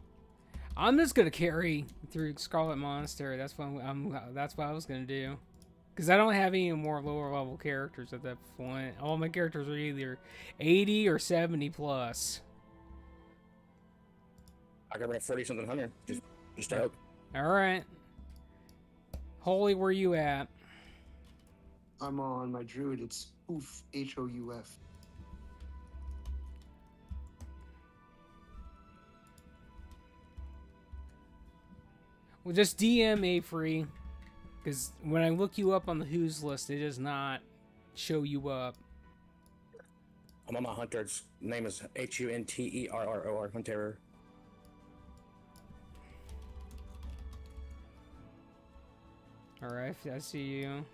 I'm just gonna carry through Scarlet Monastery. That's what I was gonna do, because I don't have any more lower level characters at that point. All my characters are either 80 or 70 plus. I got a 40-something hunter. Just to help. All right. Holy, where you at? I'm on my druid. It's Hoof, Houf. Well, just DM Free, because when I look you up on the Who's list, it does not show you up. I'm on my hunter's name is Hunterror, Hunterror. All right, I see you.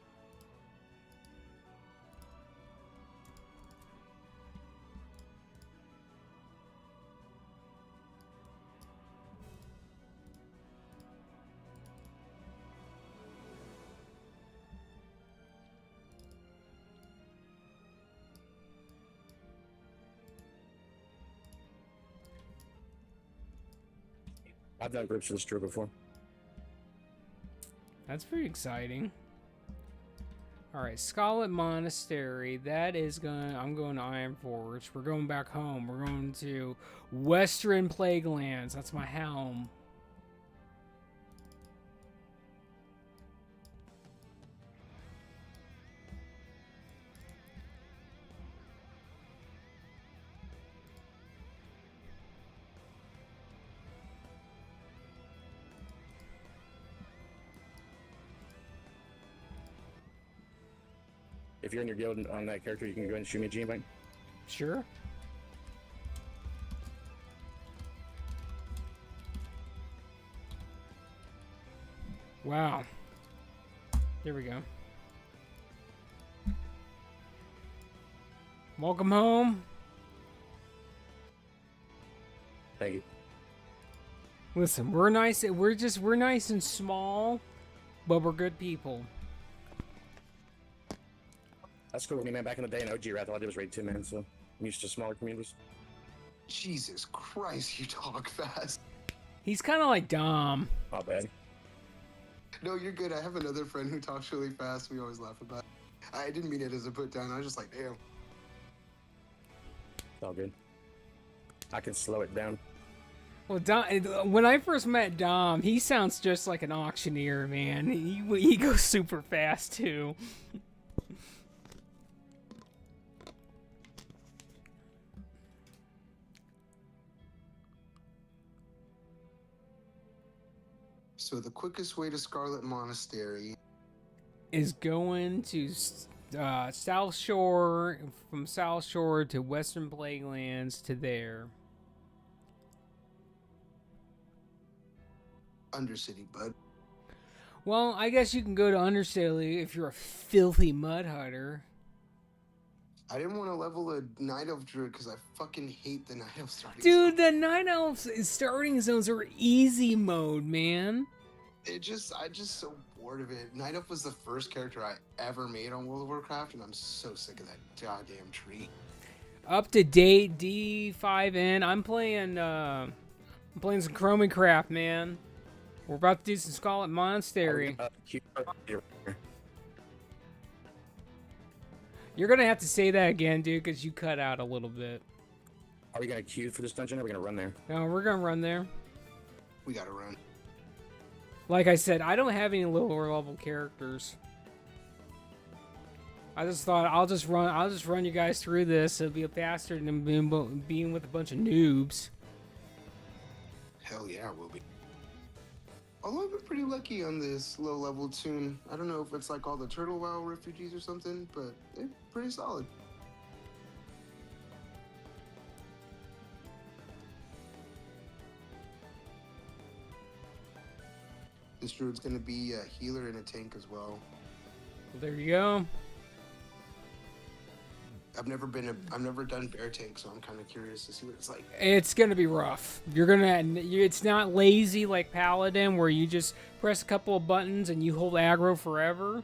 I've done groups of this druid before. That's pretty exciting. All right, Scarlet Monastery. That is going. I'm going to Iron Forge. We're going back home. We're going to Western Plaguelands. That's my home. If you're in your guild on that character, you can go ahead and shoot me a G-Invite. Sure. Wow. Here we go. Welcome home. Thank you. Listen, we're nice. We're nice and small, but we're good people. That's cool with me, man. Back in the day in OG Wrath, all I did was raid 2 man, so I'm used to smaller communities. Jesus Christ, you talk fast. He's kind of like Dom. Not bad. No, you're good. I have another friend who talks really fast. We always laugh about it. I didn't mean it as a put down. I was just like, damn. It's all good. I can slow it down. Well, Dom, when I first met Dom, he sounds just like an auctioneer, man. He goes super fast too. So the quickest way to Scarlet Monastery is going to South Shore, from South Shore to Western Plaguelands to there. Undercity, bud. Well, I guess you can go to Undercity if you're a filthy mud hunter. I didn't want to level a Night Elf Druid because I fucking hate the Night Elf starting Dude, zone. the Night Elves starting zones are easy mode, man. I'm just so bored of it. Night Elf was the first character I ever made on World of Warcraft, and I'm so sick of that goddamn tree. Up to date D5N. I'm playing some Chromicraft, man. We're about to do some Scarlet Monastery. You're gonna have to say that again, dude, because you cut out a little bit. Are we gonna queue for this dungeon or are we gonna run there? No, we're gonna run there. We gotta run. Like I said, I don't have any lower level characters. I just thought I'll just run you guys through this. It'll be faster than being with a bunch of noobs. Hell yeah, we'll be. Although I've been pretty lucky on this low level tune. I don't know if it's like all the Turtle WoW refugees or something, but they're pretty solid. This druid's gonna be a healer and a tank as well. There you go. I've never done bear tank, so I'm kind of curious to see what it's like. It's gonna be rough. It's not lazy like Paladin where you just press a couple of buttons and you hold aggro forever.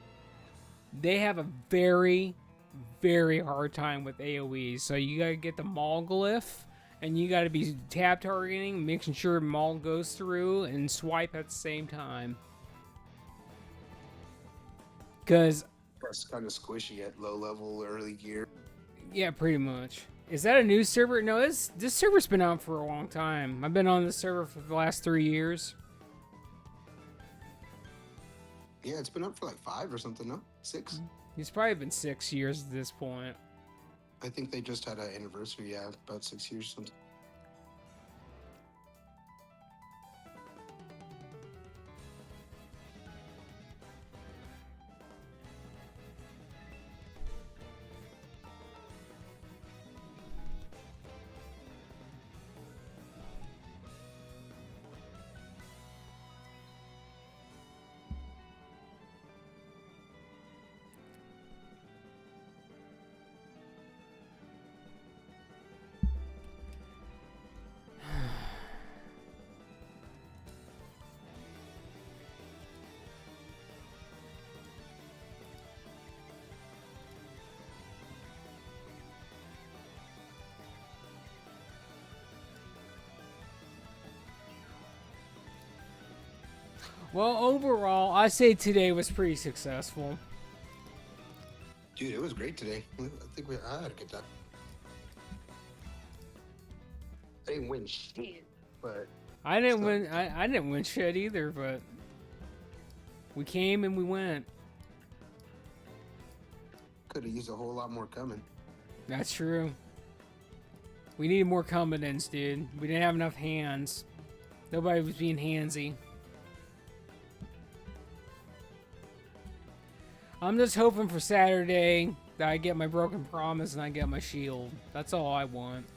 They have a very, very hard time with AoEs. So you gotta get the Maul glyph, and you gotta be tab targeting, making sure Maul goes through and swipe at the same time. Cause It's kind of squishy at low level early gear. yeah, pretty much. Is that a new server? No, this server's been out for a long time. I've been on this server for the last 3 years. Yeah, it's been up for like 5 or something, no? 6? It's probably been 6 years at this point. I think they just had an anniversary, yeah, about 6 years or something. Well, overall, I say today was pretty successful. Dude, it was great today. I think I had a good time. I didn't win shit, but I didn't win. I didn't win shit either, but we came and we went. could have used a whole lot more coming. That's true. We needed more combatants, dude. We didn't have enough hands. Nobody was being handsy. I'm just hoping for Saturday that I get my broken promise and I get my shield. That's all I want.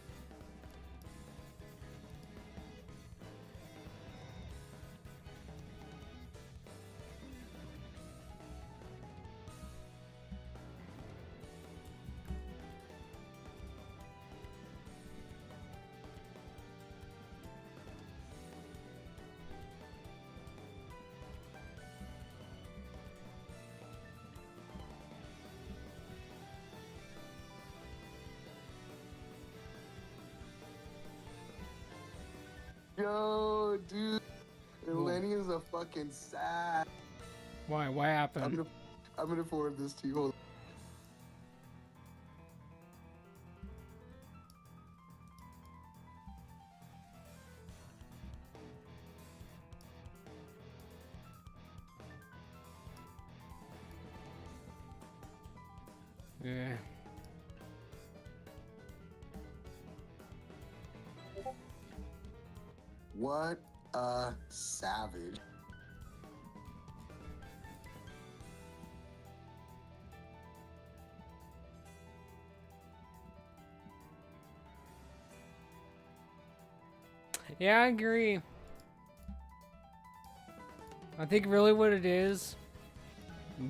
Yo, dude, Lenny is a fucking sad. Why? What happened? I'm gonna forward this to you. Hold Yeah. What a savage. Yeah, I agree. I think really what it is,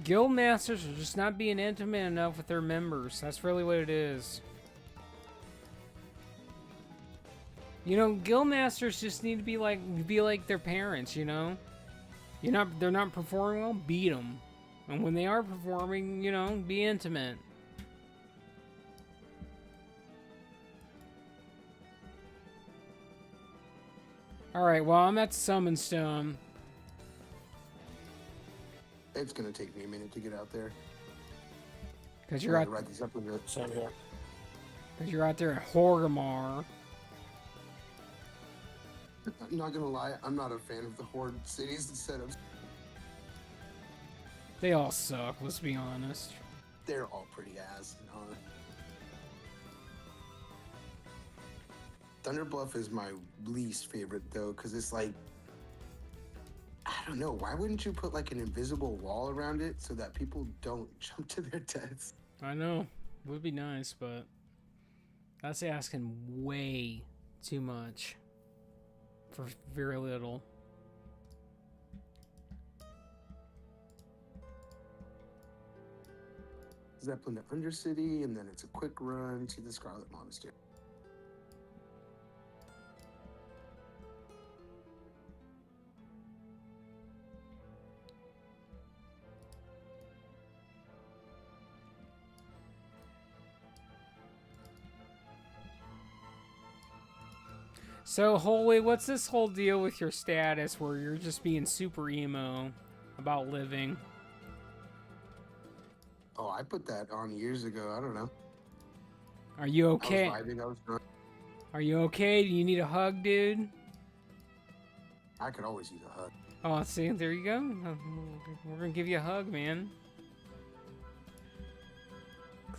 Guild masters are just not being intimate enough with their members. That's really what it is. You know, guild masters just need to be like their parents. You know, they're not performing well. Beat them, and when they are performing, you know, be intimate. All right. Well, I'm at Summon Stone. It's gonna take me a minute to get out there. Cause you're out. Write these up a bit. Same here. Cause you're out there in Horgamar. I'm not gonna lie, I'm not a fan of the Horde cities and setups. They all suck. Let's be honest. They're all pretty ass. Thunder Bluff is my least favorite though, because it's like, I don't know, why wouldn't you put like an invisible wall around it so that people don't jump to their deaths? I know. Would be nice, but that's asking way too much for very little. Zeppelin to Undercity, and then it's a quick run to the Scarlet Monastery. So, Holy, what's this whole deal with your status where you're just being super emo about living? Oh, I put that on years ago. I don't know. Are you okay? I was vibing, I was drunk. Are you okay? Do you need a hug, dude? I could always use a hug. Oh, see, there you go. We're gonna give you a hug, man.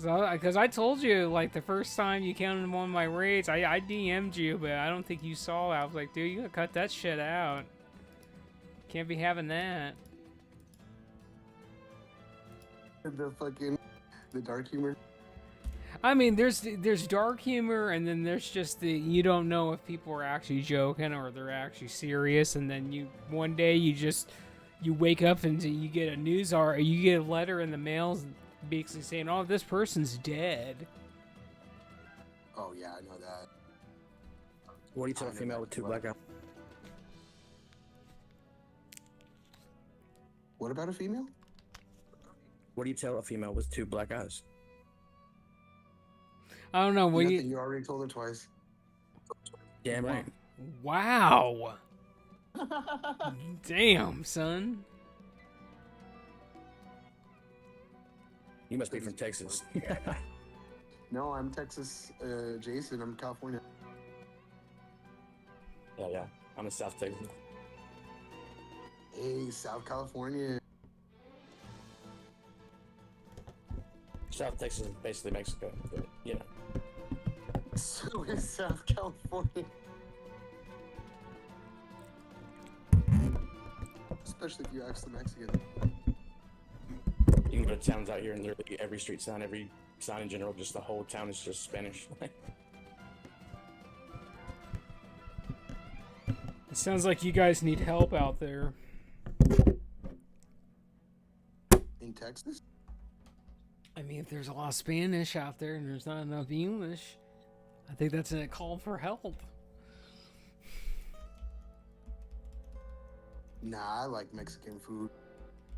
Cause I told you, like, the first time you came in one of my raids, I DM'd you, but I don't think you saw it. I was like, dude, you gotta cut that shit out. Can't be having that. The dark humor. I mean, there's dark humor, and then there's just the, you don't know if people are actually joking or they're actually serious, and then one day you wake up and you get you get a letter in the mail basically saying, oh, this person's dead. Oh yeah, I know that. What do you tell a female with two black eyes? What about a female? What do you tell a female with two black eyes? I don't know. You already told her twice. Damn right. Wow. Damn, son. You must be from Texas. No, I'm Texas, Jason. I'm California. Yeah. I'm in South Texas. Hey, South California. South Texas is basically Mexico, but, you know. So is South California. Especially if you ask the Mexican. You can go to towns out here and literally every street sign, every sign in general, just the whole town is just Spanish. It sounds like you guys need help out there. In Texas? I mean, if there's a lot of Spanish out there and there's not enough English, I think that's a call for help. Nah, I like Mexican food.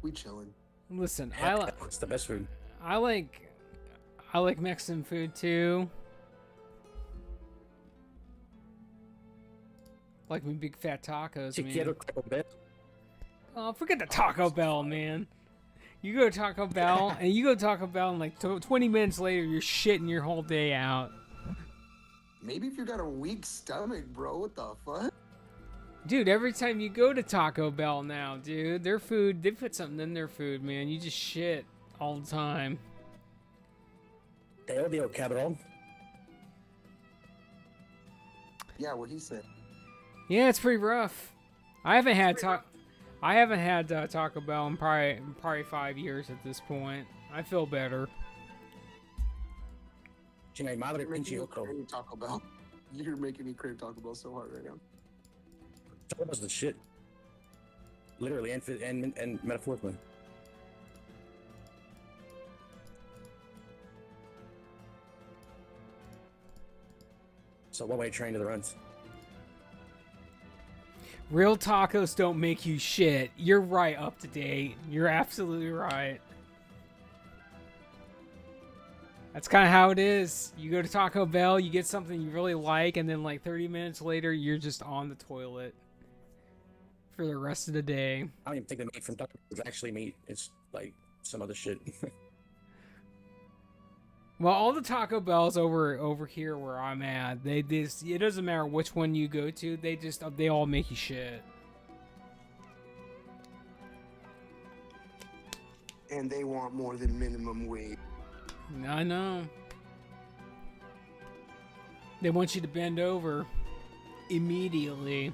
We chillin'. Listen, What's the best food? I like Mexican food too. Like my big fat tacos, man. Oh, forget the Taco Bell, man. You go to Taco Bell, and you go to Taco Bell, and like 20 minutes later, you're shitting your whole day out. Maybe if you got a weak stomach, bro. What the fuck? Dude, every time you go to Taco Bell now, dude, their food, they put something in their food, man. You just shit all the time. Te odio, cabrón. Yeah, what he said. Yeah, it's pretty rough. I haven't had Taco Bell in probably 5 years at this point. I feel better. You're making me crave Taco Bell. You're making me crave Taco Bell so hard right now. Taco Bell's the shit. Literally and metaphorically. So one-way train to the runs. Real tacos don't make you shit. You're right, up to date. You're absolutely right. That's kind of how it is. You go to Taco Bell, you get something you really like, and then like 30 minutes later, you're just on the toilet for the rest of the day. I don't even think the meat from Taco Bell is actually meat. It's like some other shit. Well, all the Taco Bells over here where I'm at, it doesn't matter which one you go to, they all make you shit. And they want more than minimum wage. I know. They want you to bend over immediately.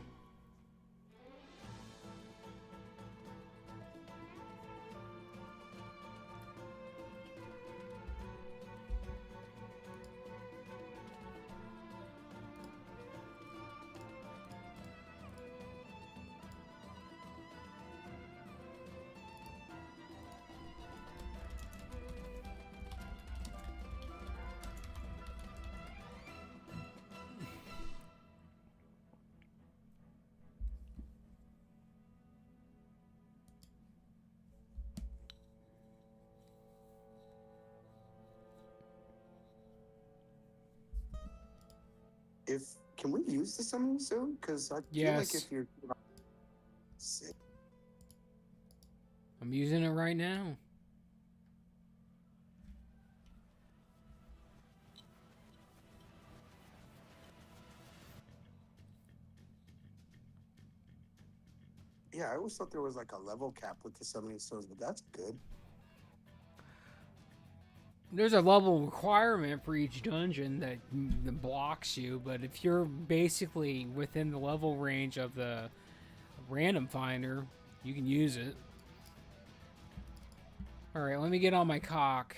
Can we use the summon soon? Because I feel Yes. like if you're sick. I'm using it right now. Yeah, I always thought there was like a level cap with the summoning stones, but that's good. There's a level requirement for each dungeon that blocks you, but if you're basically within the level range of the random finder, you can use it. Alright, let me get on my cock.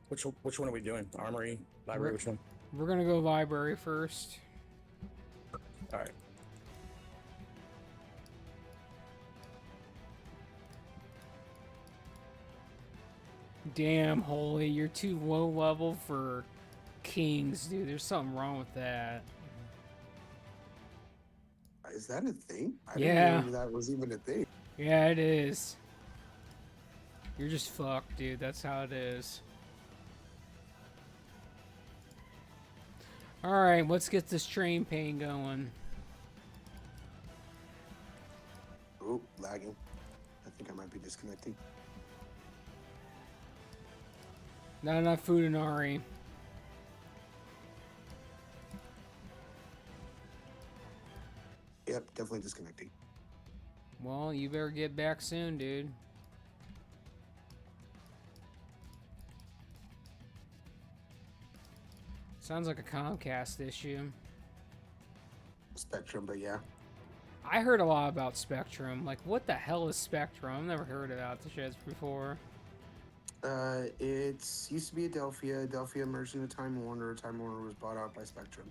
Which one are we doing? Armory, library, which one? We're gonna go library first. All right. Damn, Holy, you're too low level for kings, dude. There's something wrong with that. Is that a thing? I Yeah. didn't know that was even a thing. Yeah, it is. You're just fucked, dude. That's how it is. Alright, let's get this train pain going. Oh, lagging. I think I might be disconnecting. Not enough food in Ari. Yep, definitely disconnecting. Well, you better get back soon, dude. Sounds like a Comcast issue. Spectrum, but yeah. I heard a lot about Spectrum. Like, what the hell is Spectrum? I've never heard about the shits before. It's used to be Adelphia. Adelphia merged into Time Warner. Time Warner was bought out by Spectrum.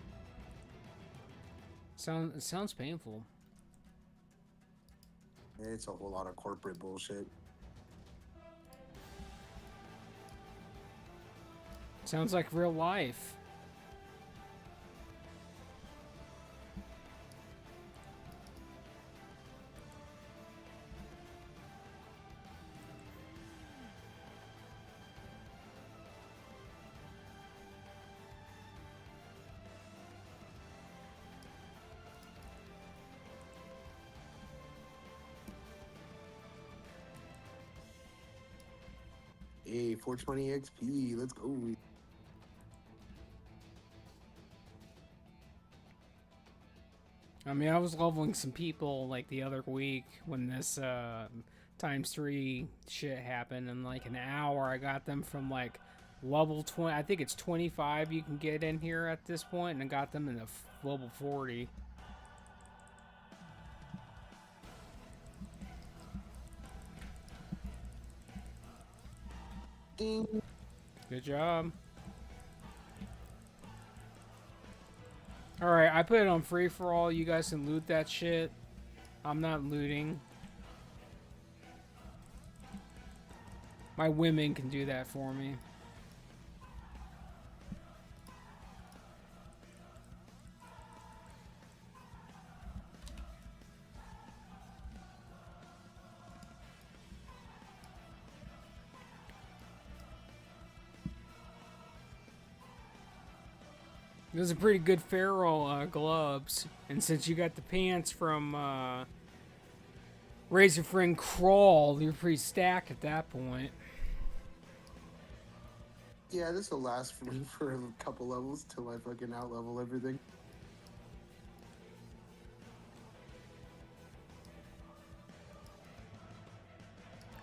It sounds painful. It's a whole lot of corporate bullshit. Sounds like real life. Hey, 420 XP, let's go. I mean, I was leveling some people like the other week when this ×3 shit happened. In like an hour, I got them from like level 20. I think it's 25 you can get in here at this point, and I got them in the level 40. Ding. Good job. Alright, I put it on free for all. You guys can loot that shit. I'm not looting. My women can do that for me. Those are pretty good feral gloves. And since you got the pants from Razor Friend Crawl, you're pretty stacked at that point. Yeah, this will last for me for a couple levels till I fucking out-level everything.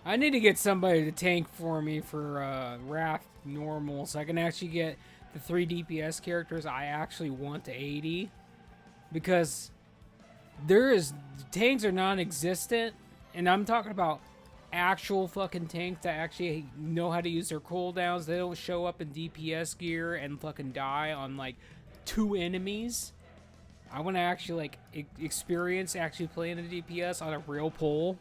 I need to get somebody to tank for me for Wrath Normal so I can actually get the 3 DPS characters I actually want to 80. Because tanks are non-existent, and I'm talking about actual fucking tanks that actually know how to use their cooldowns. They don't show up in DPS gear and fucking die on like 2 enemies. I want to actually like experience actually playing a DPS on a real pole.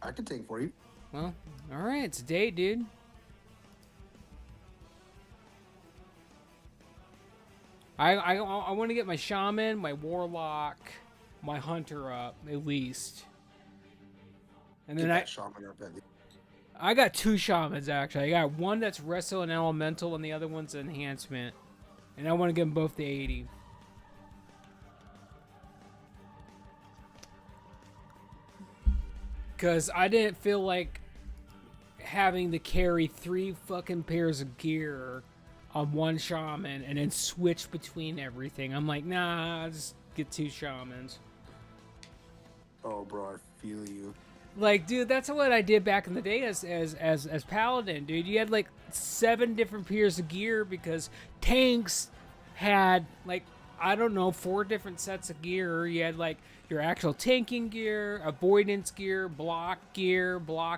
I could tank for you. Well, alright, it's a date, dude. I want to get my shaman, my warlock, my hunter up at least, and then shaman up at least. I got 2 shamans actually. I got one that's resto and elemental, and the other one's enhancement, and I want to get them both to 80. Cause I didn't feel like having to carry 3 fucking pairs of gear on 1 shaman and then switch between everything. I'm like, nah, I'll just get 2 shamans. Oh, bro, I feel you. Like, dude, that's what I did back in the day as paladin, dude. You had like 7 different pairs of gear because tanks had like, I don't know, 4 different sets of gear. You had like your actual tanking gear, avoidance gear, block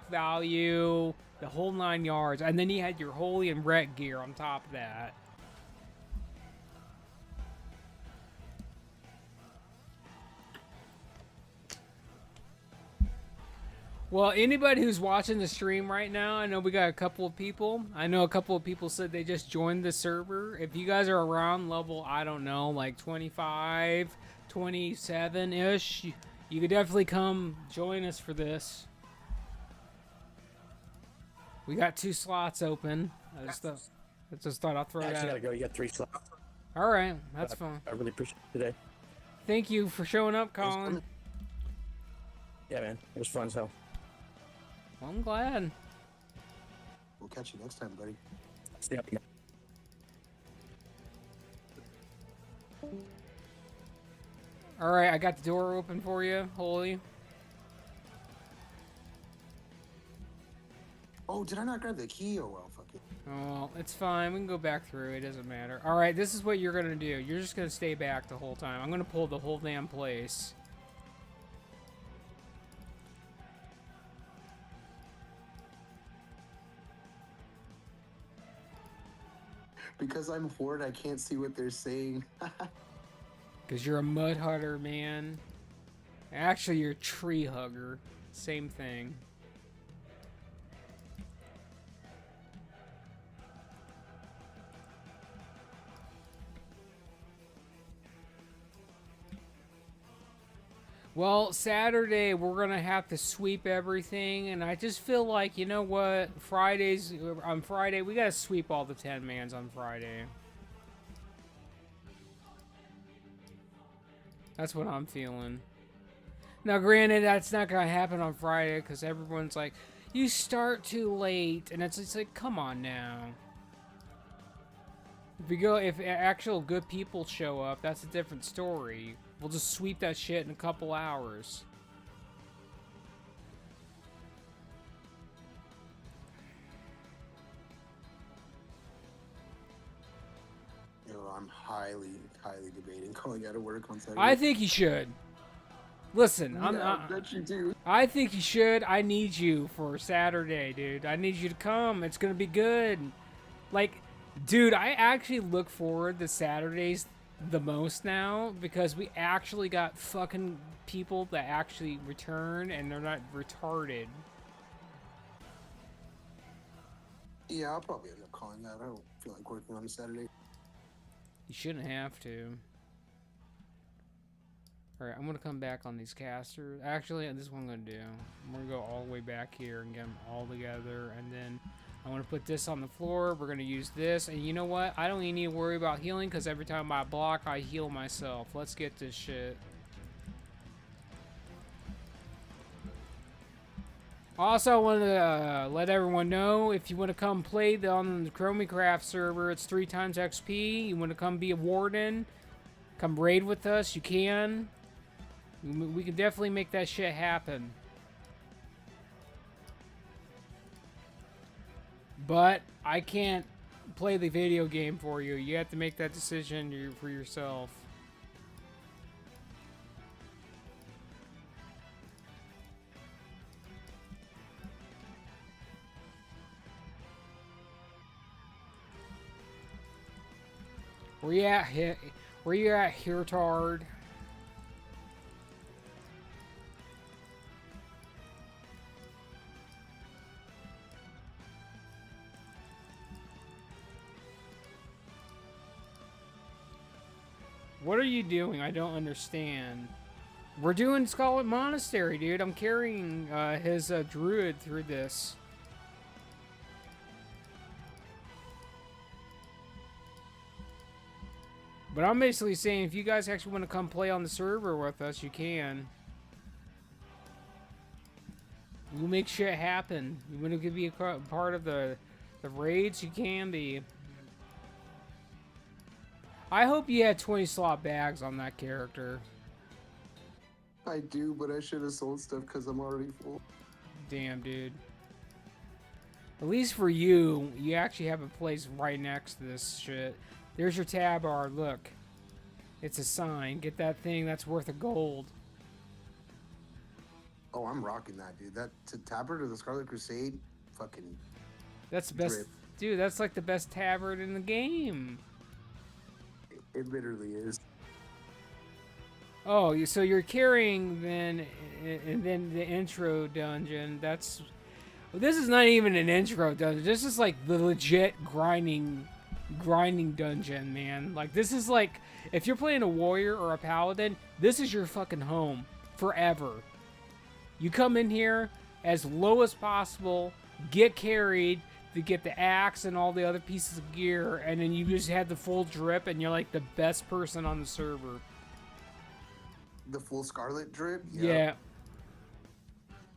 value, the whole 9 yards, and then you had your holy and ret gear on top of that. Well, anybody who's watching the stream right now, I know we got a couple of people. I know a couple of people said they just joined the server. If you guys are around level, I don't know, like 25, 27-ish, you could definitely come join us for this. We got 2 slots open. I just thought I'll throw that. I actually gotta go. You got 3 slots. All right, that's fine. I really appreciate it today. Thank you for showing up, Colin. Yeah, man, it was fun as hell. Well, I'm glad. We'll catch you next time, buddy. Stay up, man. All right, I got the door open for you, Holy. Oh, did I not grab the key? Oh, well, fuck it. Oh, it's fine. We can go back through. It doesn't matter. All right, this is what you're going to do. You're just going to stay back the whole time. I'm going to pull the whole damn place. Because I'm Horde, I can't see what they're saying. Because you're a mud hunter, man. Actually, you're a tree hugger. Same thing. Well, Saturday, we're going to have to sweep everything, and I just feel like, you know what, on Friday, we got to sweep all the 10-mans on Friday. That's what I'm feeling. Now, granted, that's not going to happen on Friday, because everyone's like, you start too late, and it's like, come on now. If actual good people show up, that's a different story. We'll just sweep that shit in a couple hours. Yo, I'm highly debating going out of work on Saturday. I think you should. Listen, I bet you do. I think you should. I need you for Saturday, dude. I need you to come. It's gonna be good. Like, dude, I actually look forward to Saturdays the most now because we actually got fucking people that actually return and they're not retarded. Yeah, I'll probably end up calling that. I don't feel like working on a Saturday. You shouldn't have to. Alright, I'm gonna come back on these casters. Actually, this is what I'm gonna do. I'm gonna go all the way back here and get them all together, and then I'm gonna put this on the floor. We're gonna use this, and you know what? I don't even need to worry about healing, because every time I block, I heal myself. Let's get this shit. Also, I want to let everyone know, if you want to come play on the Chromicraft server, it's 3 times XP. You want to come be a warden, come raid with us, you can. We can definitely make that shit happen. But I can't play the video game for you. You have to make that decision for yourself. Where you at, Hirtard? What are you doing? I don't understand. We're doing Scarlet Monastery, dude. I'm carrying his druid through this. But I'm basically saying, if you guys actually want to come play on the server with us, you can. We'll make shit happen. You want to be a part of the raids? You can be. I hope you had 20 slot bags on that character. I do, but I should have sold stuff because I'm already full. Damn, dude. At least for you, you actually have a place right next to this shit. There's your tab bar, look. It's a sign. Get that thing, that's worth a gold. Oh, I'm rocking that, dude. That's a tabard of the Scarlet Crusade. Fucking. That's the best. Drip. Dude, that's like the best tabard in the game. It literally is. Oh, so you're carrying then, and then the intro dungeon. That's. This is not even an intro dungeon. This is like the legit grinding dungeon, man. Like, this is like, if you're playing a warrior or a paladin, this is your fucking home forever. You come in here as low as possible, get carried to get the axe and all the other pieces of gear, and then you just have the full drip, and you're like the best person on the server. The full Scarlet drip? Yep. Yeah.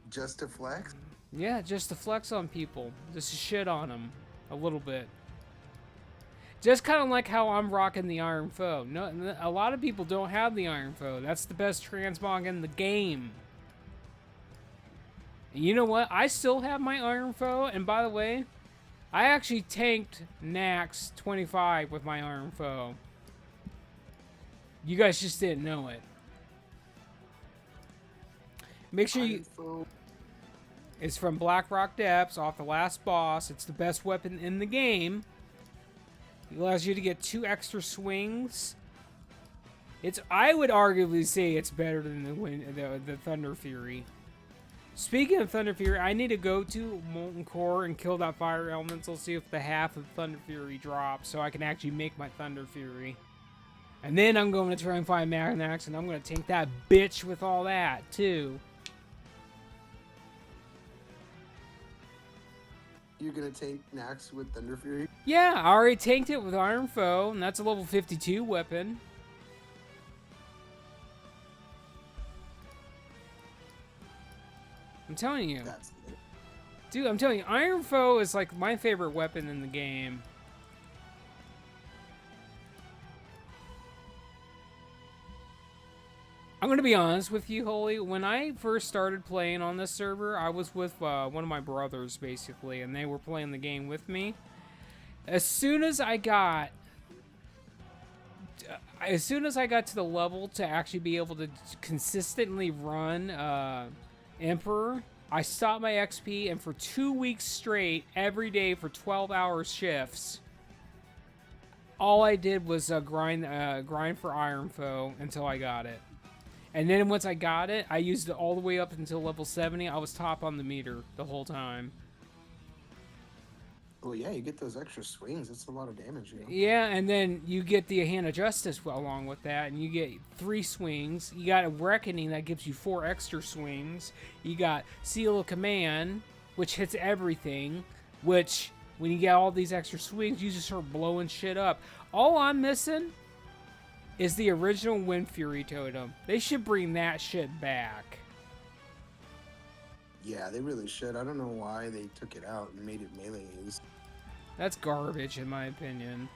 Just to flex? Yeah, just to flex on people. Just to shit on them a little bit. Just kind of like how I'm rocking the Iron Foe. No, a lot of people don't have the Iron Foe. That's the best transmog in the game. And you know what? I still have my Iron Foe, and by the way, I actually tanked Naxx 25 with my Iron Foe. You guys just didn't know it. Make sure you... It's from Blackrock Depths, off the last boss. It's the best weapon in the game. It allows you to get 2 extra swings. I would arguably say it's better than the Thunder Fury. Speaking of Thunder Fury, I need to go to Molten Core and kill that Fire Elemental, see if the half of Thunder Fury drops, so I can actually make my Thunder Fury. And then I'm going to try and find Magnax, and I'm going to tank that bitch with all that, too. You're gonna tank Naxx with Thunder Fury? Yeah, I already tanked it with Iron Foe, and that's a level 52 weapon. I'm telling you. That's good. Dude, I'm telling you, Iron Foe is like my favorite weapon in the game. I'm going to be honest with you, Holy. When I first started playing on this server, I was with one of my brothers, basically, and they were playing the game with me. As soon as I got to the level to actually be able to consistently run Emperor, I stopped my XP, and for 2 weeks straight, every day for 12-hour shifts, all I did was grind for Iron Foe until I got it. And then once I got it, I used it all the way up until level 70. I was top on the meter the whole time. Well, yeah, you get those extra swings. That's a lot of damage, you know. Yeah, and then you get the Hand of Justice along with that, and you get 3 swings. You got a Reckoning that gives you 4 extra swings. You got Seal of Command, which hits everything, which, when you get all these extra swings, you just start blowing shit up. All I'm missing is the original Wind Fury Totem. They should bring that shit back. Yeah, they really should. I don't know why they took it out and made it melee use. That's garbage, in my opinion.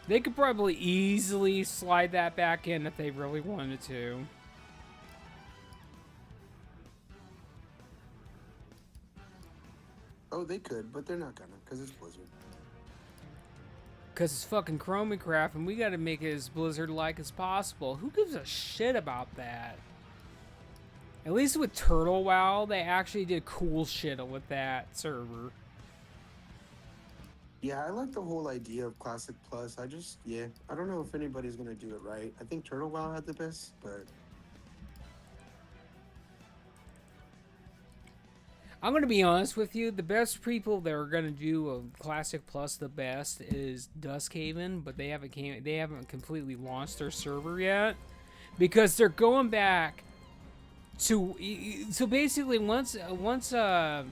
They could probably easily slide that back in if they really wanted to. Oh, they could, but they're not gonna, because it's Blizzard. Because it's fucking Chromicraft, and we gotta make it as Blizzard-like as possible. Who gives a shit about that? At least with Turtle WoW, they actually did cool shit with that server. Yeah, I like the whole idea of Classic Plus. I don't know if anybody's gonna do it right. I think Turtle WoW had the best, but I'm going to be honest with you. The best people that are going to do a Classic Plus the best is Duskhaven, but they haven't completely launched their server yet because they're going back to. So basically, once that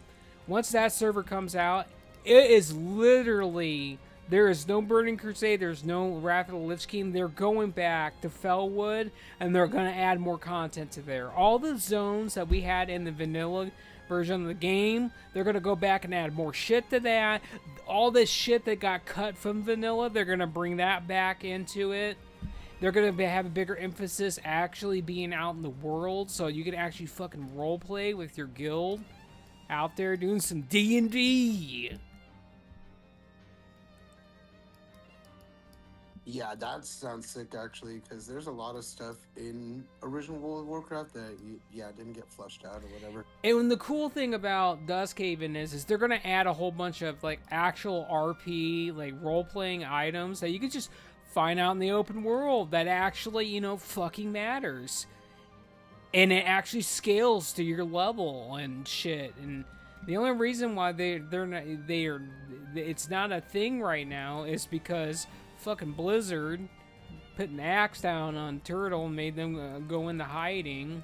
server comes out, it is literally, there is no Burning Crusade, there's no Wrath of the Lich King. They're going back to Fellwood, and they're going to add more content to there. All the zones that we had in the vanilla version of the game, they're going to go back and add more shit to that. All this shit that got cut from vanilla, they're going to bring that back into it. They're going to have a bigger emphasis actually being out in the world, so you can actually fucking roleplay with your guild out there doing some D&D. yeah, that sounds sick actually, because there's a lot of stuff in original World of Warcraft that didn't get flushed out or whatever. And the cool thing about Duskhaven is they're gonna add a whole bunch of like actual RP, like role-playing items that you could just find out in the open world that actually, fucking matters. And it actually scales to your level and shit. And the only reason why it's not a thing right now is because fucking Blizzard put an axe down on Turtle and made them go into hiding.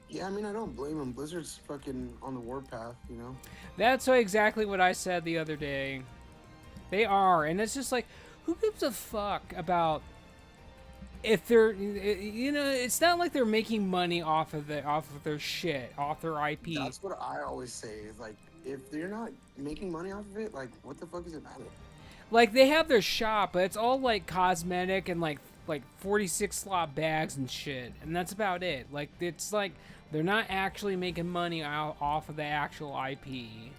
Yeah, I mean, I don't blame them. Blizzard's fucking on the warpath, you know? That's exactly what I said the other day. They are, and it's just like, who gives a fuck about if they're, it's not like they're making money off of their shit, off their IP. That's what I always say, is like, if they're not making money off of it, like, what the fuck does it matter? Like, they have their shop, but it's all like cosmetic and like 46 slot bags and shit, and that's about it. Like, it's like they're not actually making money off of the actual IP.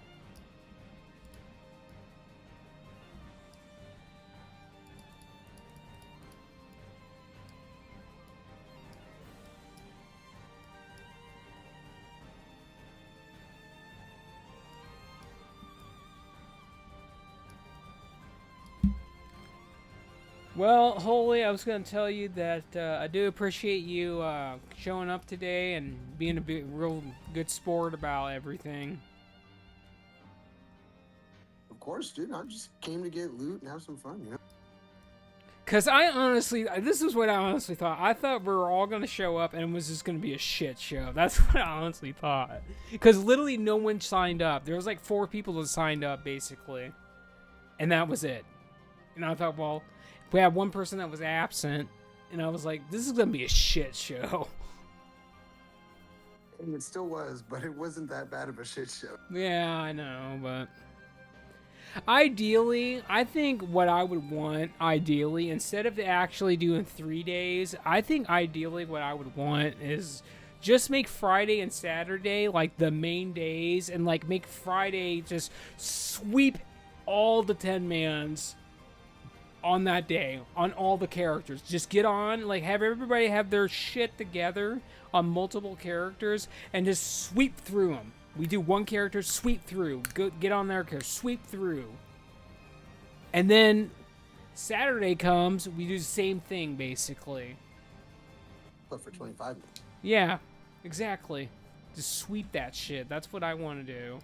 Well, Holy, I was going to tell you that I do appreciate you showing up today and being a real good sport about everything. Of course, dude. I just came to get loot and have some fun, you know? Because this is what I honestly thought. I thought we were all going to show up and it was just going to be a shit show. That's what I honestly thought. Because literally no one signed up. There was like 4 people that signed up, basically. And that was it. And I thought, well, we had one person that was absent, and I was like, this is going to be a shit show. And it still was, but it wasn't that bad of a shit show. Yeah, I know, but ideally, I think what I would want, instead of actually doing 3 days, I think ideally what I would want is just make Friday and Saturday like the main days, and like make Friday just sweep all the 10-mans on that day, on all the characters. Just get on, like, have everybody have their shit together on multiple characters and just sweep through them. We do one character, sweep through. Go, get on their character, sweep through. And then Saturday comes, we do the same thing, basically. But for 25 minutes. Yeah. Exactly. Just sweep that shit. That's what I want to do.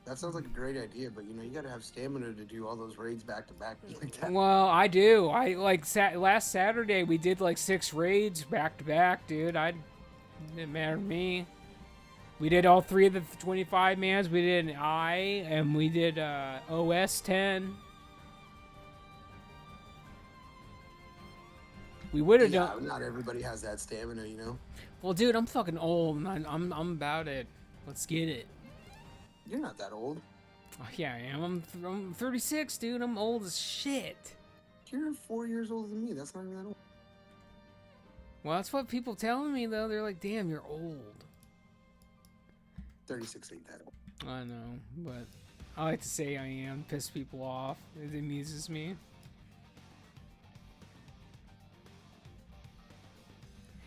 That sounds like a great idea, but you know, you gotta have stamina to do all those raids back to back like that. Well, I do. I like last Saturday we did like 6 raids back to back, dude. It didn't matter to me. We did all 3 of the 25 mans. We did an I, and we did OS 10. We would have done. Not everybody has that stamina, you know. Well, dude, I'm fucking old, and I'm about it. Let's get it. You're not that old. Oh, yeah, I am. I'm 36, dude. I'm old as shit. You're 4 years older than me. That's not even that old. Well, that's what people telling me though. They're like, "Damn, you're old." 36 ain't that old. I know, but I like to say I am. Piss people off. It amuses me.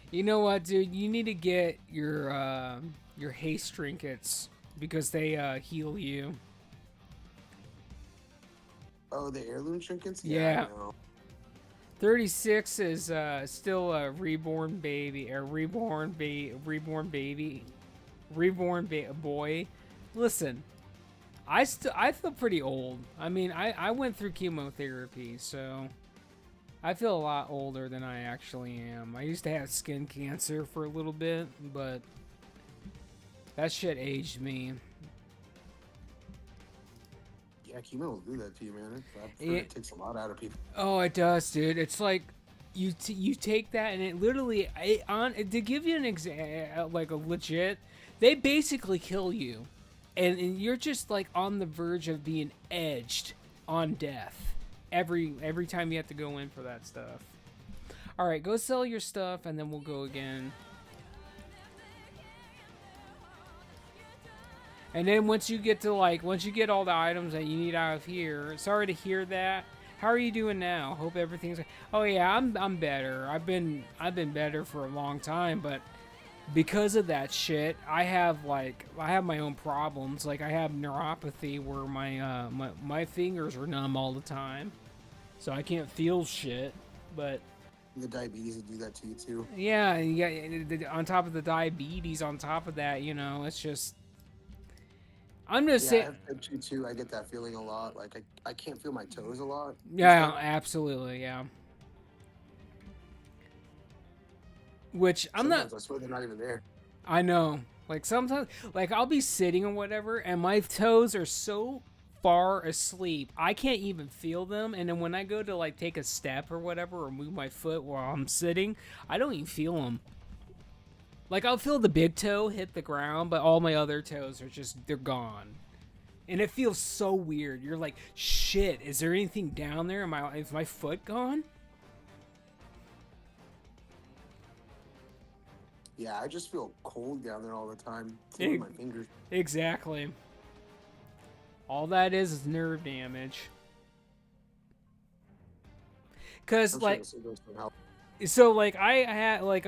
You know what, dude? You need to get your haste trinkets because they heal you. Oh, the heirloom trinkets? Yeah. I know. 36 is still a reborn baby, boy. Listen, I feel pretty old. I mean, I went through chemotherapy, so I feel a lot older than I actually am. I used to have skin cancer for a little bit, but that shit aged me. Yeah, chemo will do that to you, man. It takes a lot out of people. Oh, it does, dude. It's like you take that and it literally to give you an example, like a legit, they basically kill you, and you're just like on the verge of being edged on death every time you have to go in for that stuff. All right, go sell your stuff and then we'll go again. And then once you get all the items that you need out of here, sorry to hear that. How are you doing now? Hope everything's. Oh yeah, I'm better. I've been better for a long time, but because of that shit, I have my own problems. Like I have neuropathy where my fingers are numb all the time, so I can't feel shit. But the diabetes will do that to you too. Yeah, on top of the diabetes, on top of that, you know, it's just. I'm just saying. I have type 2 too. I get that feeling a lot. Like I can't feel my toes a lot. Yeah, absolutely, yeah. Which Sometimes I swear they're not even there. I know. Like sometimes, like I'll be sitting or whatever, and my toes are so far asleep, I can't even feel them. And then when I go to like take a step or whatever, or move my foot while I'm sitting, I don't even feel them. Like, I'll feel the big toe hit the ground, but all my other toes are they're gone. And it feels so weird. You're like, shit, is there anything down there? Is my foot gone? Yeah, I just feel cold down there all the time. With my fingers. Exactly. All that is nerve damage. Because, like... So like I had like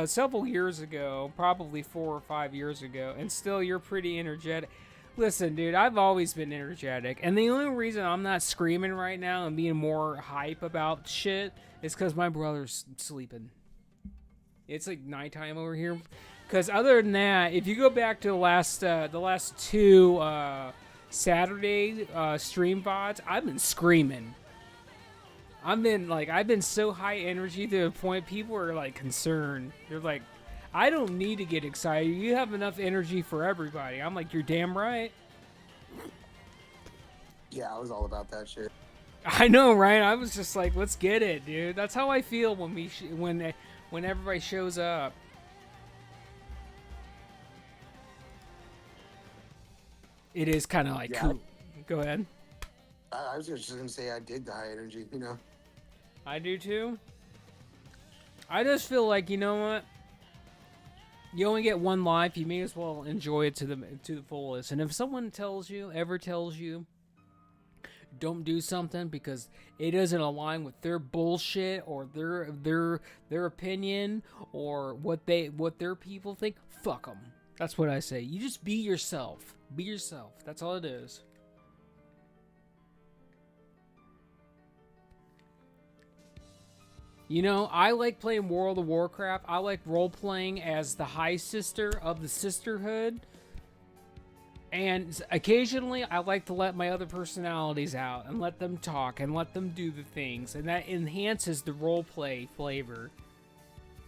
several years ago, probably 4 or 5 years ago, and still you're pretty energetic. Listen, dude, I've always been energetic, and the only reason I'm not screaming right now and being more hype about shit is because my brother's sleeping. It's like nighttime over here. Because other than that, if you go back to the last 2 Saturday stream VODs, I've been screaming. I've been so high energy to the point people are like concerned. They're like, I don't need to get excited. You have enough energy for everybody. I'm like, you're damn right. Yeah, I was all about that shit. I know, right? I was just like, let's get it, dude. That's how I feel when everybody shows up. It is kind of like cool. Go ahead. I was just gonna say I dig the high energy, you know. I do too. I just feel like, you know what? You only get one life. You may as well enjoy it to the fullest. And if someone ever tells you, don't do something because it doesn't align with their bullshit or their opinion or what their people think, fuck them. That's what I say. You just be yourself. Be yourself. That's all it is. You know, I like playing World of Warcraft. I like role-playing as the High Sister of the Sisterhood. And occasionally, I like to let my other personalities out and let them talk and let them do the things. And that enhances the roleplay flavor.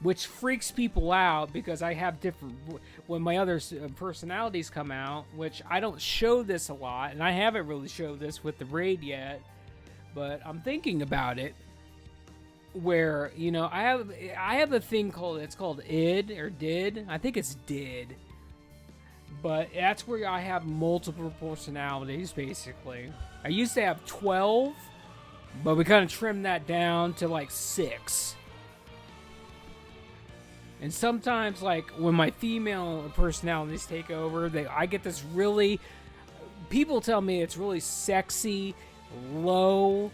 Which freaks people out because I have different... When my other personalities come out, which I don't show this a lot. And I haven't really showed this with the raid yet. But I'm thinking about it. Where, you know, I have a thing called... It's called id or did. I think it's did. But that's where I have multiple personalities, basically. I used to have 12, but we kind of trimmed that down to like 6. And sometimes, like, when my female personalities take over, I get this really... People tell me it's really sexy, low,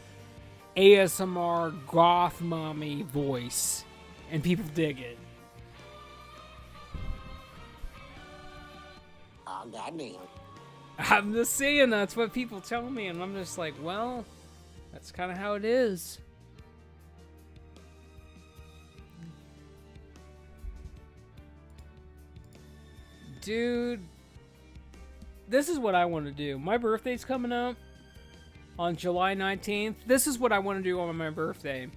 ASMR, goth mommy voice. And people dig it. Oh, goddamn. I'm just saying that's what people tell me, and I'm just like, well, that's kind of how it is. Dude, this is what I want to do. My birthday's coming up on July 19th. This is what I want to do on my birthday.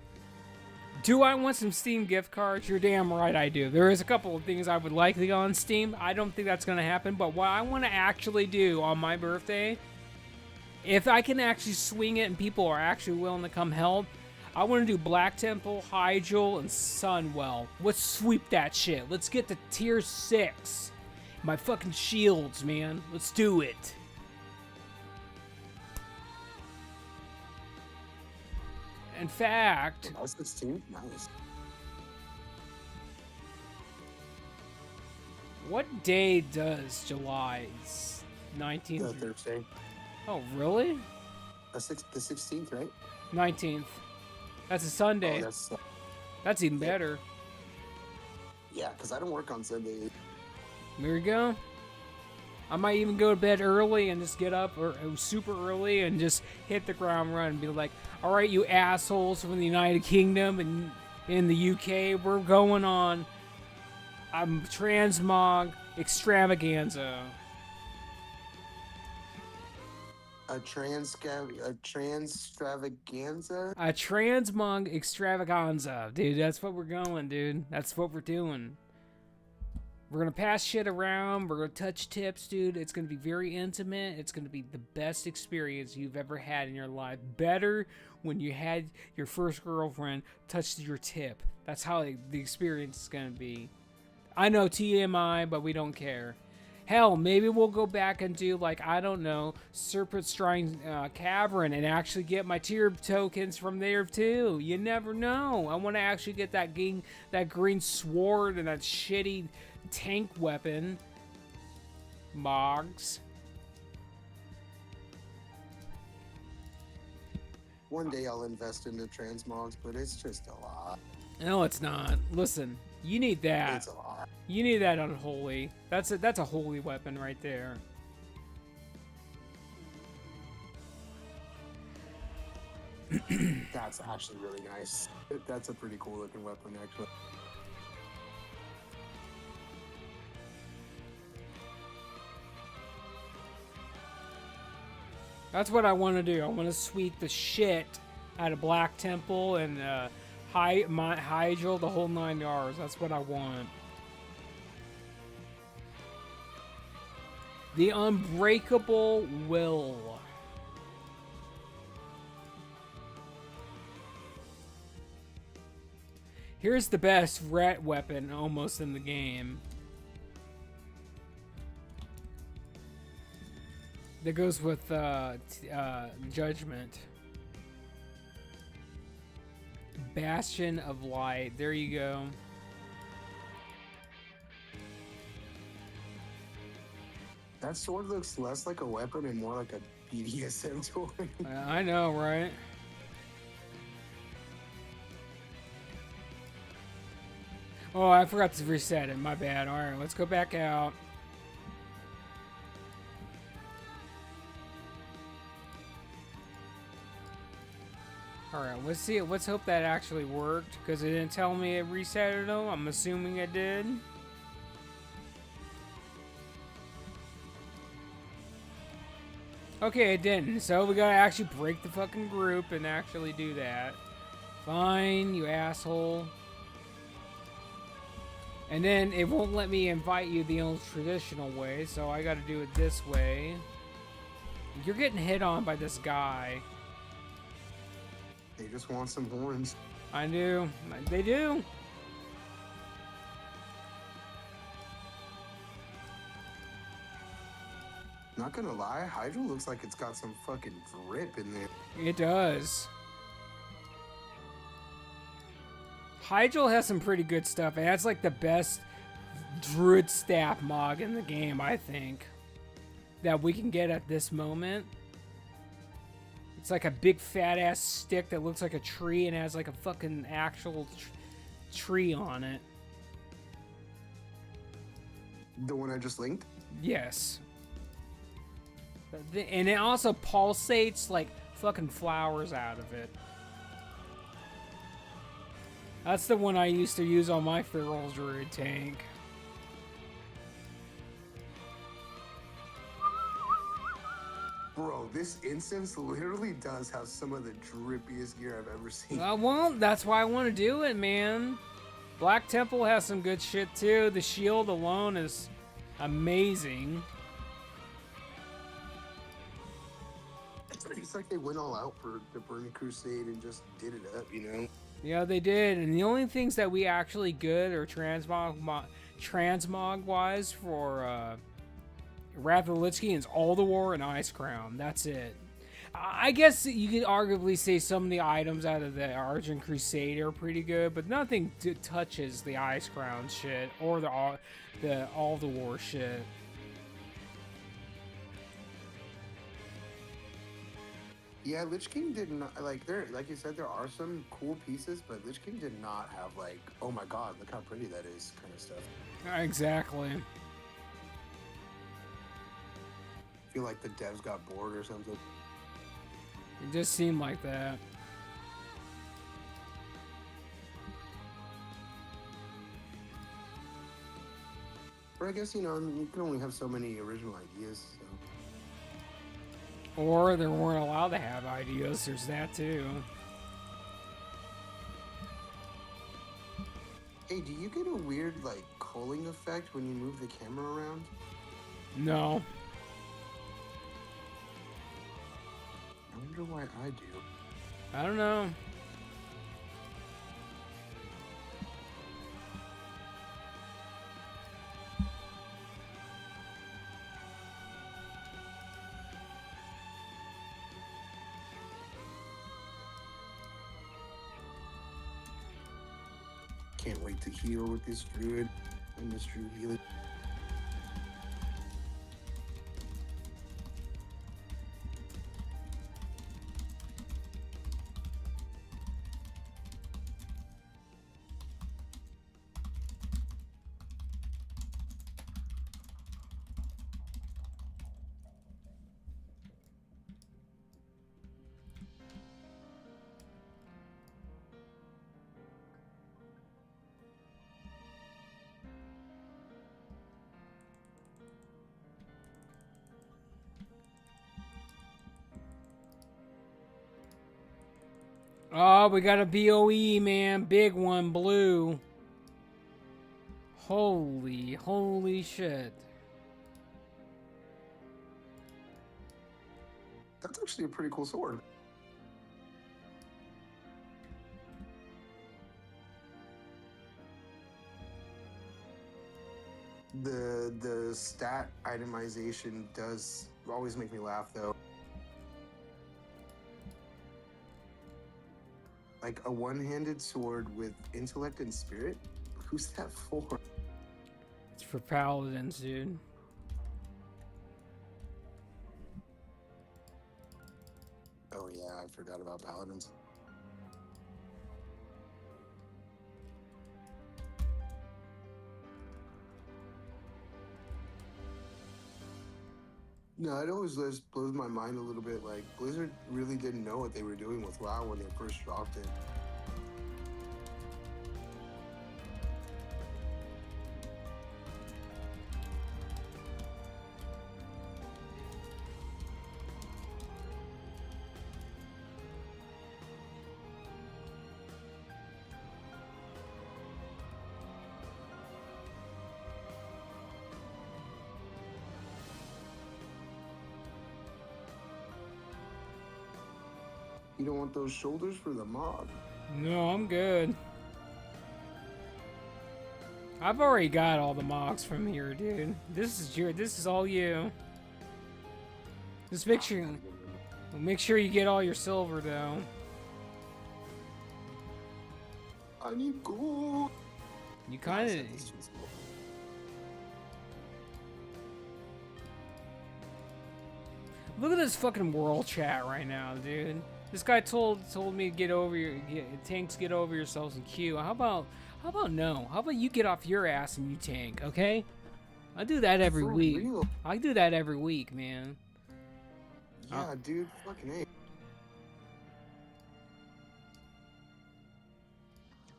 Do I want some Steam gift cards? You're damn right I do. There is a couple of things I would like to go on Steam. I don't think that's going to happen, but what I want to actually do on my birthday, if I can actually swing it and people are actually willing to come help, I want to do Black Temple, Hyjal, and Sunwell. Let's sweep that shit. Let's get to tier 6. My fucking shields, man. Let's do it. In fact... Oh, 16? Nice. What day does July 19th? The Thursday. Oh, really? The 16th, right? 19th. That's a Sunday. Oh, that's even better. Yeah, because I don't work on Sunday. There you go. I might even go to bed early and just get up super early and just hit the ground run and be like, all right, you assholes from the United Kingdom and in the UK, we're going on transmog extravaganza. A transstravaganza? A transmog extravaganza. Dude, that's what we're going, dude. That's what we're doing. We're going to pass shit around. We're going to touch tips, dude. It's going to be very intimate. It's going to be the best experience you've ever had in your life. Better when you had your first girlfriend touch your tip. That's how the experience is going to be. I know TMI, but we don't care. Hell, maybe we'll go back and do, like, I don't know, Serpent Shrine Cavern and actually get my tier tokens from there, too. You never know. I want to actually get that green sword and that shitty tank weapon. Mogs. One day I'll invest in the transmogs, but it's just a lot. No, it's not. Listen, you need that. It's a lot. You need that unholy. That's a holy weapon right there. That's actually really nice. That's a pretty cool looking weapon, actually. That's what I want to do. I want to sweep the shit out of Black Temple and Hyjal, the whole 9 yards. That's what I want. The Unbreakable Will. Here's the best rat weapon almost in the game. That goes with Judgment. Bastion of Light. There you go. That sword looks less like a weapon and more like a BDSM toy. I know, right? Oh, I forgot to reset it. My bad. Alright, let's go back out. Alright, let's see. Let's hope that actually worked, because it didn't tell me it resetted them. I'm assuming it did. Okay, it didn't. So we gotta actually break the fucking group and actually do that. Fine, you asshole. And then it won't let me invite you the old traditional way, so I gotta do it this way. You're getting hit on by this guy. They just want some horns. I do. They do. Not gonna lie, Hydra looks like it's got some fucking drip in there. It does. Hydral has some pretty good stuff, and that's like the best Druid staff mog in the game, I think, that we can get at this moment. It's like a big fat ass stick that looks like a tree and has like a fucking actual tree on it. The one I just linked? Yes. And it also pulsates like fucking flowers out of it. That's the one I used to use on my Feral Druid tank. Bro, this instance literally does have some of the drippiest gear I've ever seen. Well, that's why I want to do it, man. Black Temple has some good shit too. The shield alone is amazing. It's like they went all out for the Burning Crusade and just did it up, you know? Yeah, they did. And the only things that we actually good or transmog wise for Wrath of the Lich King is All the War and Ice Crown. That's it. I guess you could arguably say some of the items out of the Argent Crusade are pretty good, but nothing touches the Ice Crown shit or the All the War shit. Yeah, Lich King did not, like you said, there are some cool pieces, but Lich King did not have like, oh my god, look how pretty that is kind of stuff. Exactly. I feel like the devs got bored or something. It just seemed like that. But I guess, you know, I mean, you can only have so many original ideas, so. Or they weren't allowed to have ideas. There's that too. Hey, do you get a weird, like, culling effect when you move the camera around? No. I wonder why I do. I don't know. Can't wait to heal with this druid and this druid healing. Oh, we got a BOE, man. Big one, blue. Holy shit. That's actually a pretty cool sword. The stat itemization does always make me laugh, though. Like a one-handed sword with intellect and spirit? Who's that for? It's for paladins, dude. Oh yeah, I forgot about paladins. No, it always just blows my mind a little bit. Like Blizzard really didn't know what they were doing with WoW when they first dropped it. You don't want those shoulders for the mob. No, I'm good. I've already got all the mocks from here, dude. This is all you. Just make sure you get all your silver though. I need gold. You kind of. Look at this fucking world chat right now, dude. This guy told me to get over tanks, get over yourselves and queue. How about no? How about you get off your ass and you tank, okay? I do that every week. Real. I do that every week, man. Yeah, dude, fucking A.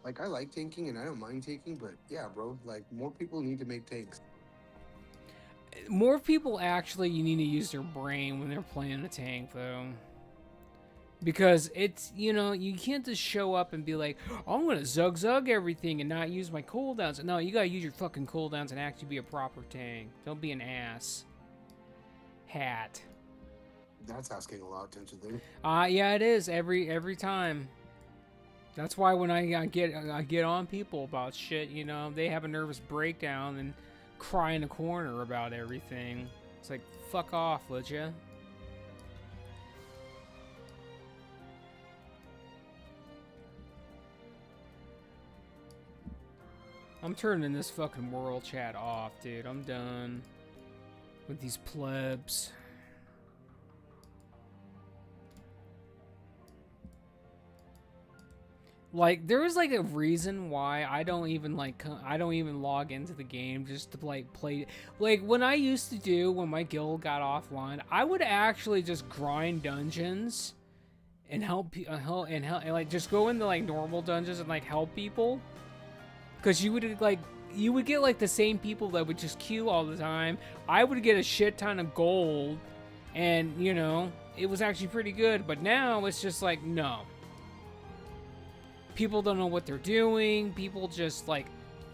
Like, I like tanking and I don't mind tanking, but yeah, bro, like, more people need to make tanks. More people actually need to use their brain when they're playing a tank, though. Because it's, you can't just show up and be like, oh, I'm going to zug everything and not use my cooldowns. No, you got to use your fucking cooldowns and actually be a proper tank. Don't be an ass. Hat. That's asking a lot of attention, thing. Yeah, it is every time. That's why when I get on people about shit, they have a nervous breakdown and cry in a corner about everything. It's like, fuck off, would ya? I'm turning this fucking world chat off, dude. I'm done with these plebs. Like, there is like a reason why I don't even log into the game just to like play. Like when I used to do when my guild got offline, I would actually just grind dungeons and help and like just go into like normal dungeons and like help people. Cause you would get like the same people that would just queue all the time. I would get a shit ton of gold, and it was actually pretty good. But now it's just like no. People don't know what they're doing. People just like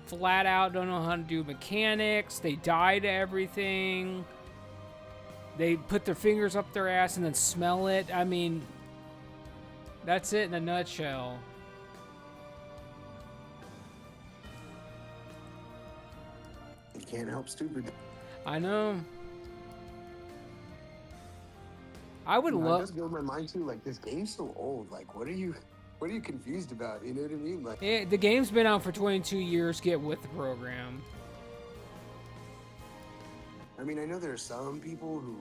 flat out don't know how to do mechanics. They die to everything. They put their fingers up their ass and then smell it. I mean, that's it in a nutshell. You can't help stupid. I know. I would love. It does go in my mind too. Like this game's so old. Like, what are you confused about? You know what I mean? Like, the game's been out for 22 years. Get with the program. I mean, I know there are some people who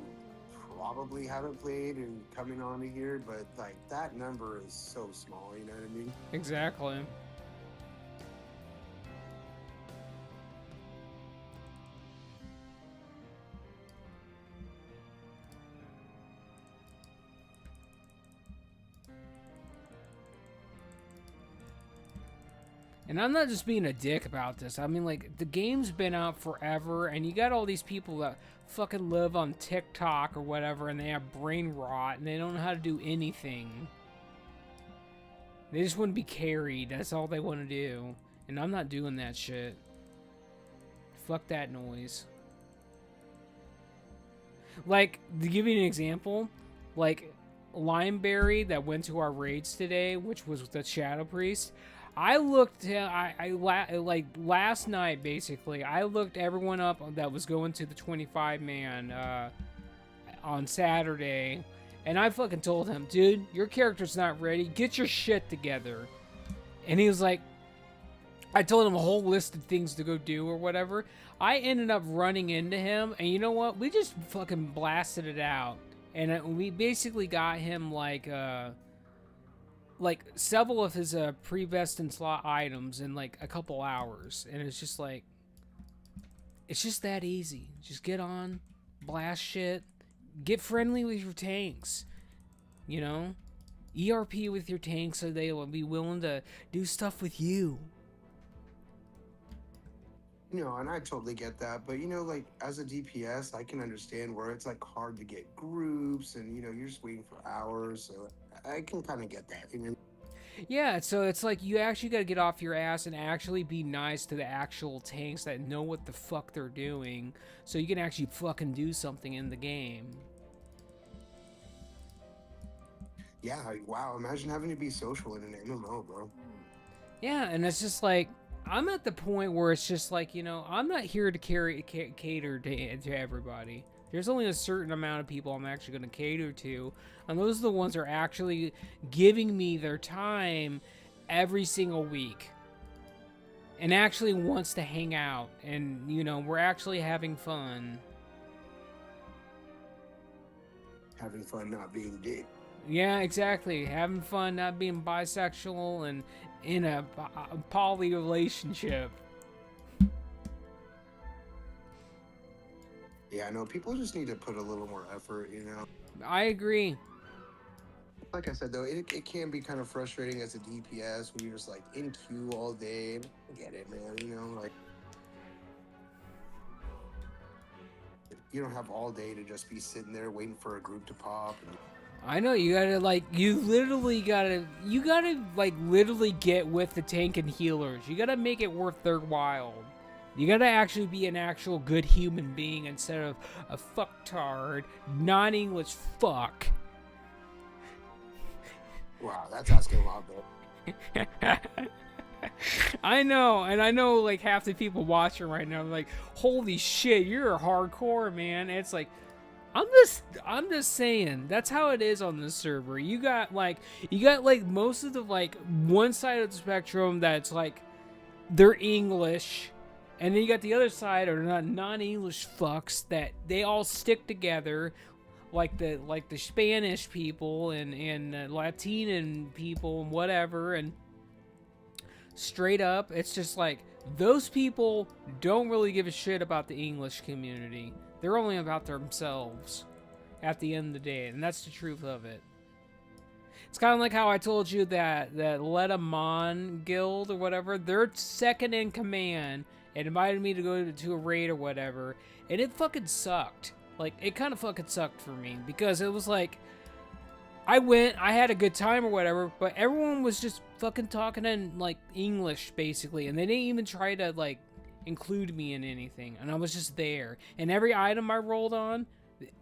probably haven't played and coming on to here, but like that number is so small. You know what I mean? Exactly. And I'm not just being a dick about this. I mean, like, the game's been out forever, and you got all these people that fucking live on TikTok or whatever, and they have brain rot, and they don't know how to do anything. They just want to be carried. That's all they want to do. And I'm not doing that shit. Fuck that noise. Like, to give you an example, like, Limeberry that went to our raids today, which was the Shadow Priest, I looked, like last night basically, I looked everyone up that was going to the 25-man on Saturday, and I fucking told him, dude, your character's not ready, get your shit together. And he was like, I told him a whole list of things to go do or whatever. I ended up running into him, and you know what? We just fucking blasted it out, and we basically got him like several of his pre-vest and slot items in like a couple hours, and it's just like, it's just that easy. Just get on, blast shit, Get friendly with your tanks. You know? ERP with your tanks so they will be willing to do stuff with you. You know, and I totally get that, but you know, like as a DPS, I can understand where it's like hard to get groups, and you know, you're just waiting for hours. So I can kind of get that. You know? Yeah, so it's like you actually gotta get off your ass and actually be nice to the actual tanks that know what the fuck they're doing, so you can actually fucking do something in the game. Yeah, wow. Imagine having to be social in an MMO, bro. Yeah, and it's just like, I'm at the point where it's just like, you know, I'm not here to cater to everybody. There's only a certain amount of people I'm actually going to cater to, and those are the ones that are actually giving me their time every single week and actually wants to hang out, and, you know, we're actually having fun. Having fun, not being dick. Yeah, exactly. Having fun, not being bisexual, and in a poly relationship. Yeah, I know. People just need to put a little more effort, you know? I agree. Like I said, though, it can be kind of frustrating as a DPS when you're just, like, in queue all day. I get it, man, you know? Like, you don't have all day to just be sitting there waiting for a group to pop. And I know, you gotta, like, you gotta, like, literally get with the tank and healers. You gotta make it worth their while. You gotta actually be an actual good human being instead of a fucktard, non-English fuck. wow, that's asking a lot, bro. I know, and I know, like, half the people watching right now are like, holy shit, you're a hardcore, man. And it's like, I'm just saying, that's how it is on this server. You got like most of the, like, one side of the spectrum that's like, they're English, and then you got the other side are non-English fucks that they all stick together, like the Spanish people and Latino people and whatever, and straight up, it's just like, those people don't really give a shit about the English community. They're only about themselves at the end of the day, and that's the truth of it. It's kind of like how I told you that Letamon guild or whatever, they're second in command and invited me to go to a raid or whatever, and it fucking sucked. Like, it kind of fucking sucked for me, because it was like, I went, I had a good time or whatever, but everyone was just fucking talking in, like, English, basically, and they didn't even try to, like, include me in anything, and I was just there, and every item I rolled on,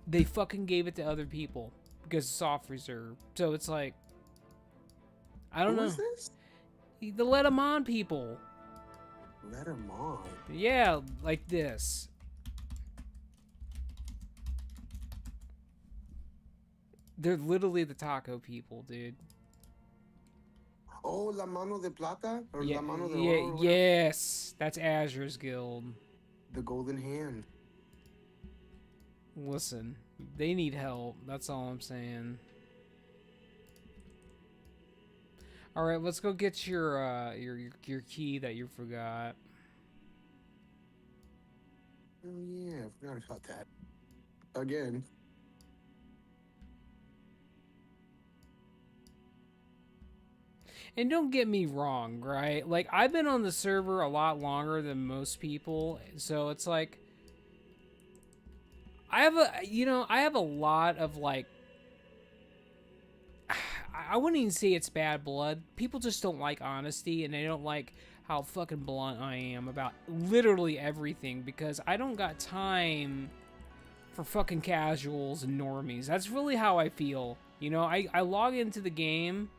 they fucking gave it to other people, because it's soft reserve. So it's like, I don't know. Who is this? The Let 'em On people. Let 'em on? Yeah, like this. They're literally the taco people, dude. Oh, La Mano de Plata? Or Yeah, La Mano de yeah, Oro? or whatever? yes, that's Azure's guild. The Golden Hand. Listen, they need help. That's all I'm saying. All right, let's go get your key that you forgot. Oh yeah, I forgot about that. Again. And don't get me wrong, right? Like, I've been on the server a lot longer than most people, so it's like, I have a lot of, like, I wouldn't even say it's bad blood. People just don't like honesty, and they don't like how fucking blunt I am about literally everything, because I don't got time for fucking casuals and normies. That's really how I feel. You know, I log into the game,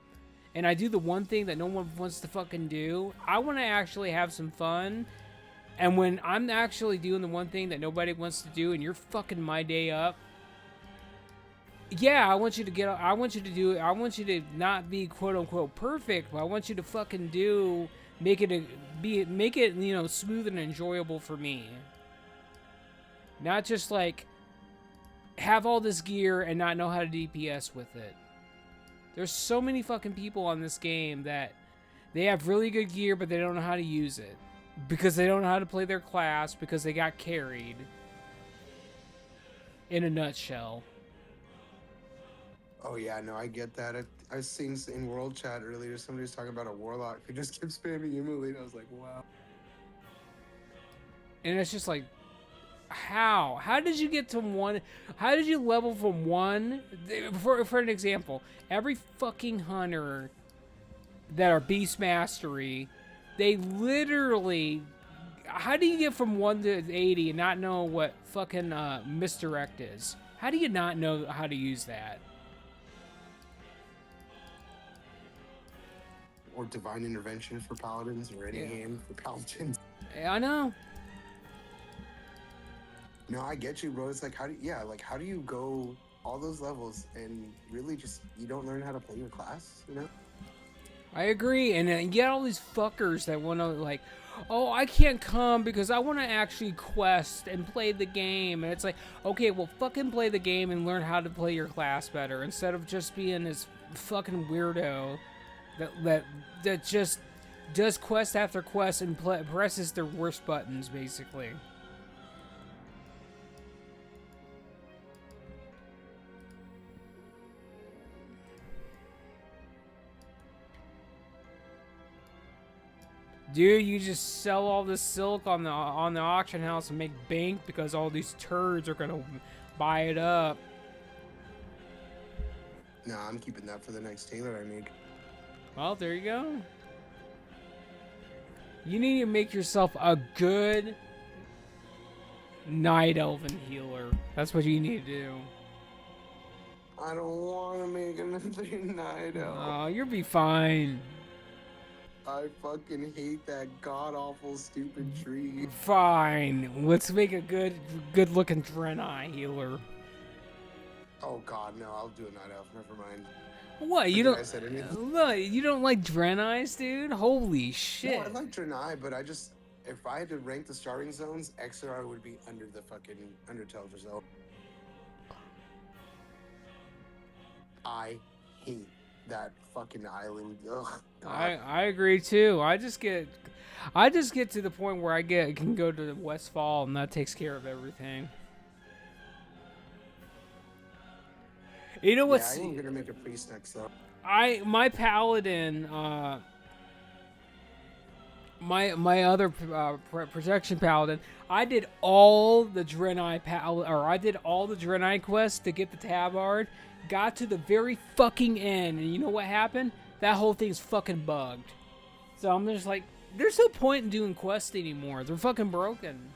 and I do the one thing that no one wants to fucking do. I want to actually have some fun. And when I'm actually doing the one thing that nobody wants to do, and you're fucking my day up, yeah, I want you to get, I want you to do it. I want you to not be quote unquote perfect, but I want you to fucking make it, you know, smooth and enjoyable for me. Not just like have all this gear and not know how to DPS with it. There's so many fucking people on this game that they have really good gear, but they don't know how to use it. Because they don't know how to play their class, because they got carried. In a nutshell. Oh yeah, no, I get that. I was seeing in world chat earlier, somebody was talking about a warlock who just kept spamming immolate. I was like, wow. And it's just like, how? How did you get to one? How did you level from one? For an example, every fucking hunter that are beast mastery, they literally. How do you get from 1 to 80 and not know what fucking misdirect is? How do you not know how to use that? Or divine intervention for paladins, or any game for paladins. I know. No, I get you, bro. It's like, how do you go all those levels and really just, you don't learn how to play your class, you know? I agree, and you get all these fuckers that want to like, oh, I can't come because I want to actually quest and play the game, and it's like, okay, well, fucking play the game and learn how to play your class better instead of just being this fucking weirdo that just does quest after quest and presses their worst buttons, basically. Dude, you just sell all this silk on the auction house and make bank because all these turds are gonna buy it up. Nah, I'm keeping that for the next tailor I make. Well, there you go. You need to make yourself a good night elven healer. That's what you need to do. I don't want to make another night elf. Oh, you'll be fine. I fucking hate that god awful stupid tree. Fine. Let's make a good looking Draenei healer. Oh god, no, I'll do a night elf. Never mind. What, you don't? I said anything? Look, you don't like Draenei's, dude? Holy shit! No, I like Draenei, but if I had to rank the starting zones, XR would be under the fucking Undertale zone. I hate that fucking island. Ugh. God. I agree too. I just get to the point where I can go to Westfall and that takes care of everything. You know what's? Yeah, I ain't gonna make a priest next though. My paladin, my other protection paladin. I did all the Draenei quests to get the tabard. Got to the very fucking end, and you know what happened? That whole thing's fucking bugged. So I'm just like, there's no point in doing quests anymore. They're fucking broken.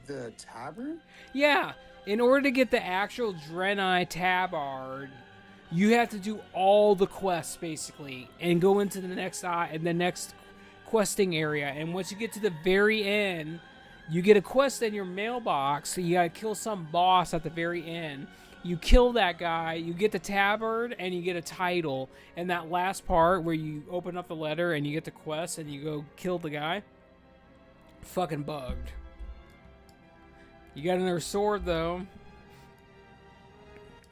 The tabard? Yeah. In order to get the actual Draenei tabard, you have to do all the quests basically, and go into the next questing area. And once you get to the very end, you get a quest in your mailbox. So you gotta kill some boss at the very end. You kill that guy, you get the tabard, and you get a title. And that last part where you open up the letter and you get the quest and you go kill the guy, fucking bugged. You got another sword though.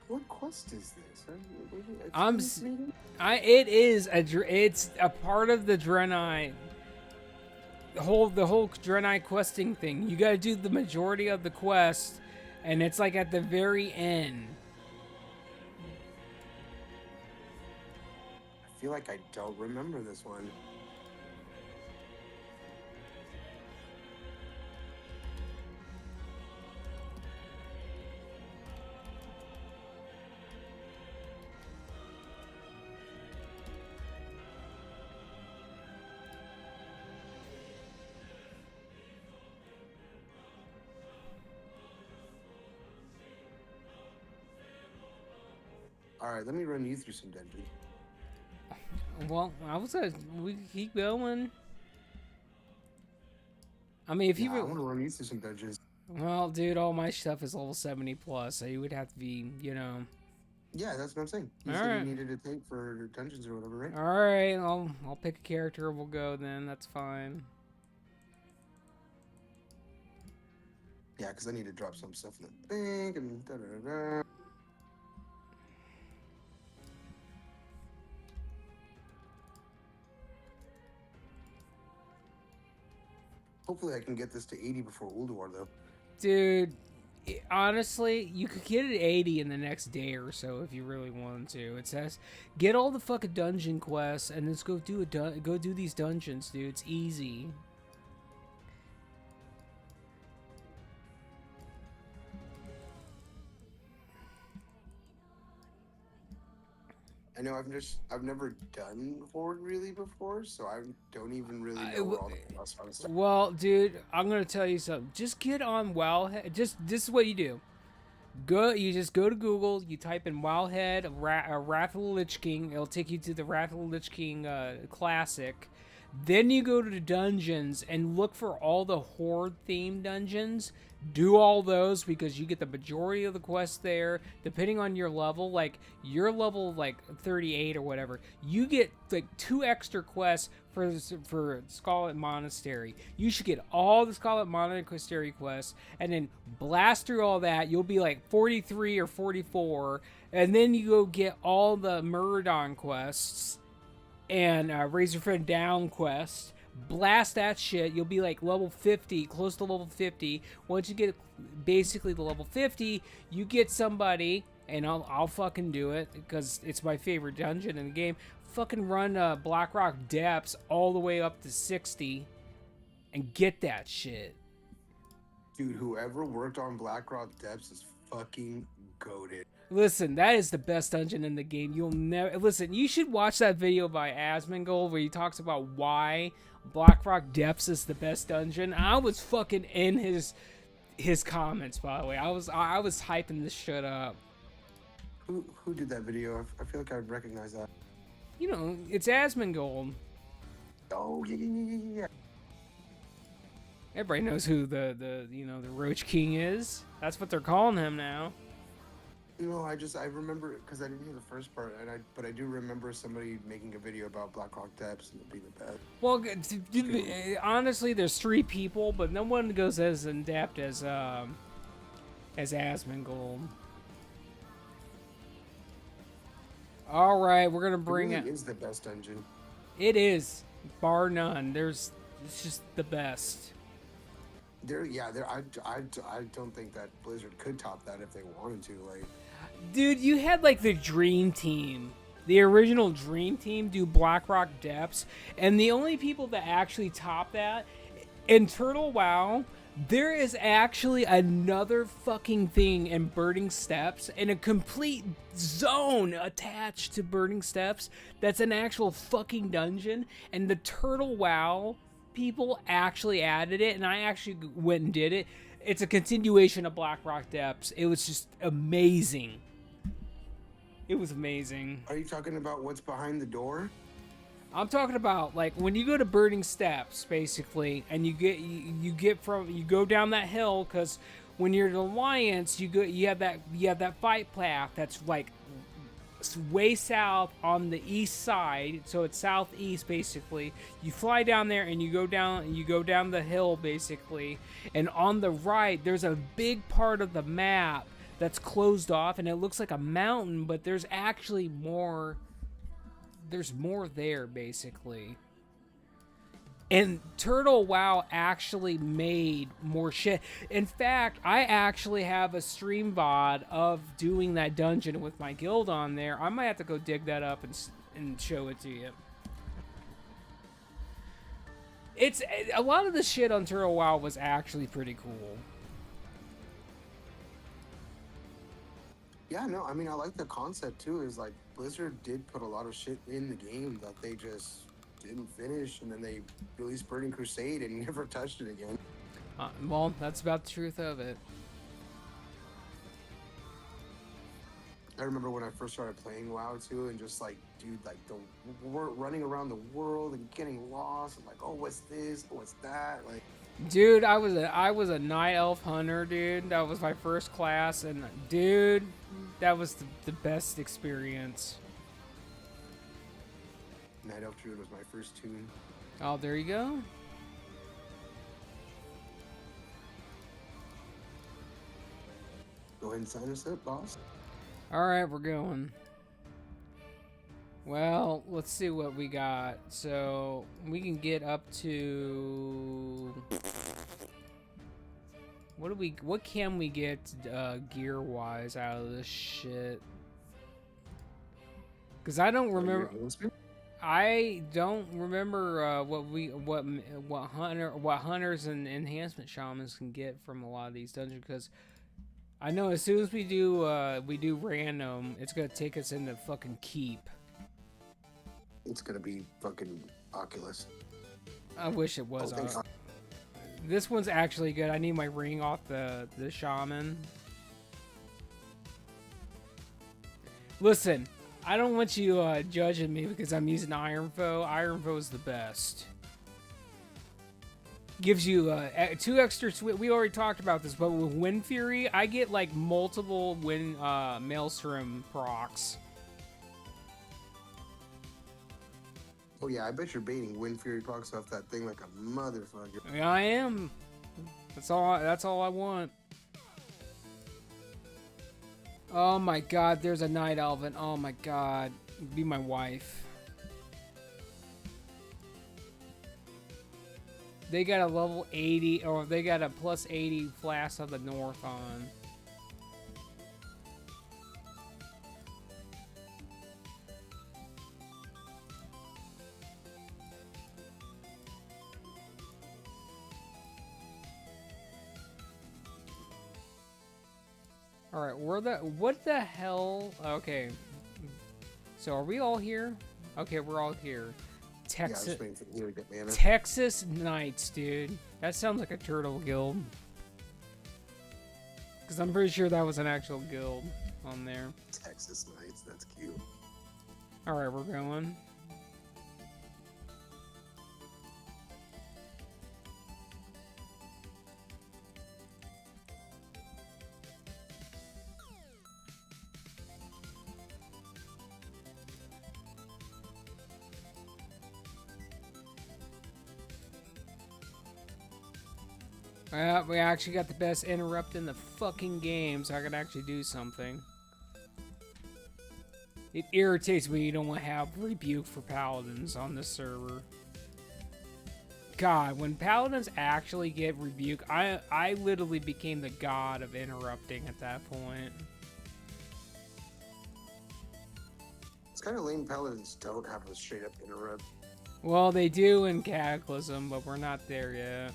What quest is this? It's a part of the Draenei. The whole Draenei questing thing. You gotta do the majority of the quest, and it's like at the very end. I feel like I don't remember this one. Alright, let me run you through some dungeons. Well, we keep going. I mean, if you I want to run you through some dungeons. Well, dude, all my stuff is level 70 plus, so you would have to be, you know. Yeah, that's what I'm saying. You said you needed a tank for dungeons or whatever, right? All right, I'll pick a character. We'll go then. That's fine. Yeah, because I need to drop some stuff in the bank and da-da-da-da. Hopefully I can get this to 80 before Ulduar, though. Dude, Honestly, you could get it 80 in the next day or so if you really wanted to. It says get all the fucking dungeon quests and let's go do go do these dungeons, dude. It's easy. I know I've never done Horde really before, so I don't even really know where all the boss fights are. Well, dude, I'm gonna tell you something. Just get on Wowhead. This is what you do. You just go to Google. You type in Wowhead Wrath of the Lich King. It'll take you to the Wrath of the Lich King classic. Then you go to the dungeons and look for all the Horde themed dungeons. Do all those because you get the majority of the quests there. Depending on your level, like your level like 38 or whatever, you get like 2 extra quests for Scarlet Monastery. You should get all the Scarlet Monastery quests and then blast through all that. You'll be like 43 or 44, and then you go get all the Myrmidon quests and Razorfin Down quest. Blast that shit. You'll be like level 50, close to level 50. Once you get basically the level 50, you get somebody, and I'll fucking do it because it's my favorite dungeon in the game. Fucking run Blackrock Depths all the way up to 60 and get that shit. Dude, whoever worked on Blackrock Depths is fucking goated. Listen, that is the best dungeon in the game. You'll never listen. You should watch that video by Asmongold where he talks about why Blackrock Depths is the best dungeon. I was fucking in his comments, by the way. I was hyping this shit up. Who did that video? I feel like I recognize that. You know, it's Asmongold. Oh yeah. Everybody knows who the Roach King is. That's what they're calling him now. No, I remember because I didn't hear the first part, but I do remember somebody making a video about Blackrock Depths and it being the best. Well, honestly, there's 3 people, but no one goes as in depth as Asmongold. All right, we're gonna bring it. Is the best dungeon. It is, bar none. It's just the best. I don't think that Blizzard could top that if they wanted to. Like, dude, you had like the Dream Team, the original Dream Team, do Blackrock Depths, and the only people that actually top that in Turtle WoW, there is actually another fucking thing in Burning Steps, in a complete zone attached to Burning Steps. That's an actual fucking dungeon, and the Turtle WoW people actually added it, and I actually went and did it. It's a continuation of Blackrock Depths. It was just amazing. It was amazing. Are you talking about what's behind the door? I'm talking about like when you go to Burning Steps, basically, and you go down that hill, because when you're in Alliance, you have that fight path that's like way south on the east side, so it's southeast basically. You fly down there and you go down the hill basically, and on the right there's a big part of the map that's closed off and it looks like a mountain, but there's actually more. There's more there basically. And Turtle WoW actually made more shit. In fact, I actually have a stream VOD of doing that dungeon with my guild on there. I might have to go dig that up and show it to you. It's a lot of the shit on Turtle WoW was actually pretty cool. Yeah, no, I mean, I like the concept too. Is like Blizzard did put a lot of shit in the game that they just didn't finish, and then they released Burning Crusade and never touched it again. Well, that's about the truth of it. I remember when I first started playing WoW too, and just like, dude, like running around the world and getting lost, and like, oh, what's this? Oh, what's that? Like, dude, I was a night elf hunter, dude. That was my first class, and dude, that was the best experience. Night Elf Druid was my first tune. Oh, there you go. Go ahead and sign us up, boss. All right, we're going. Well, let's see what we got. So we can get up to What can we get gear wise out of this shit? Because I don't remember. I don't remember what hunters and enhancement shamans can get from a lot of these dungeons. Because I know as soon as we do random, it's gonna take us into fucking keep. It's gonna be fucking Oculus. I wish it was. This one's actually good. I need my ring off the shaman. Listen, I don't want you judging me because I'm using Iron Foe. Iron Foe is the best. Gives you 2 extra. We already talked about this, but with Wind Fury, I get like multiple Maelstrom procs. Oh yeah, I bet you're baiting Wind Fury procs off that thing like a motherfucker. Yeah, I am. That's all I want. Oh my god, there's a Night Elven. Oh my god. Be my wife. They got a level 80, or they got a plus 80 Flask of the North on. Alright, what the hell? Okay. So are we all here? Okay, we're all here. Texas, yeah, Texas Knights, dude. That sounds like a turtle guild. Because I'm pretty sure that was an actual guild on there. Texas Knights, that's cute. Alright, we're going. We actually got the best interrupt in the fucking game, so I can actually do something. It irritates me you don't have rebuke for paladins on this server. God, when paladins actually get rebuke, I literally became the god of interrupting at that point. It's kind of lame paladins don't have a straight up interrupt. Well, they do in Cataclysm, but we're not there yet.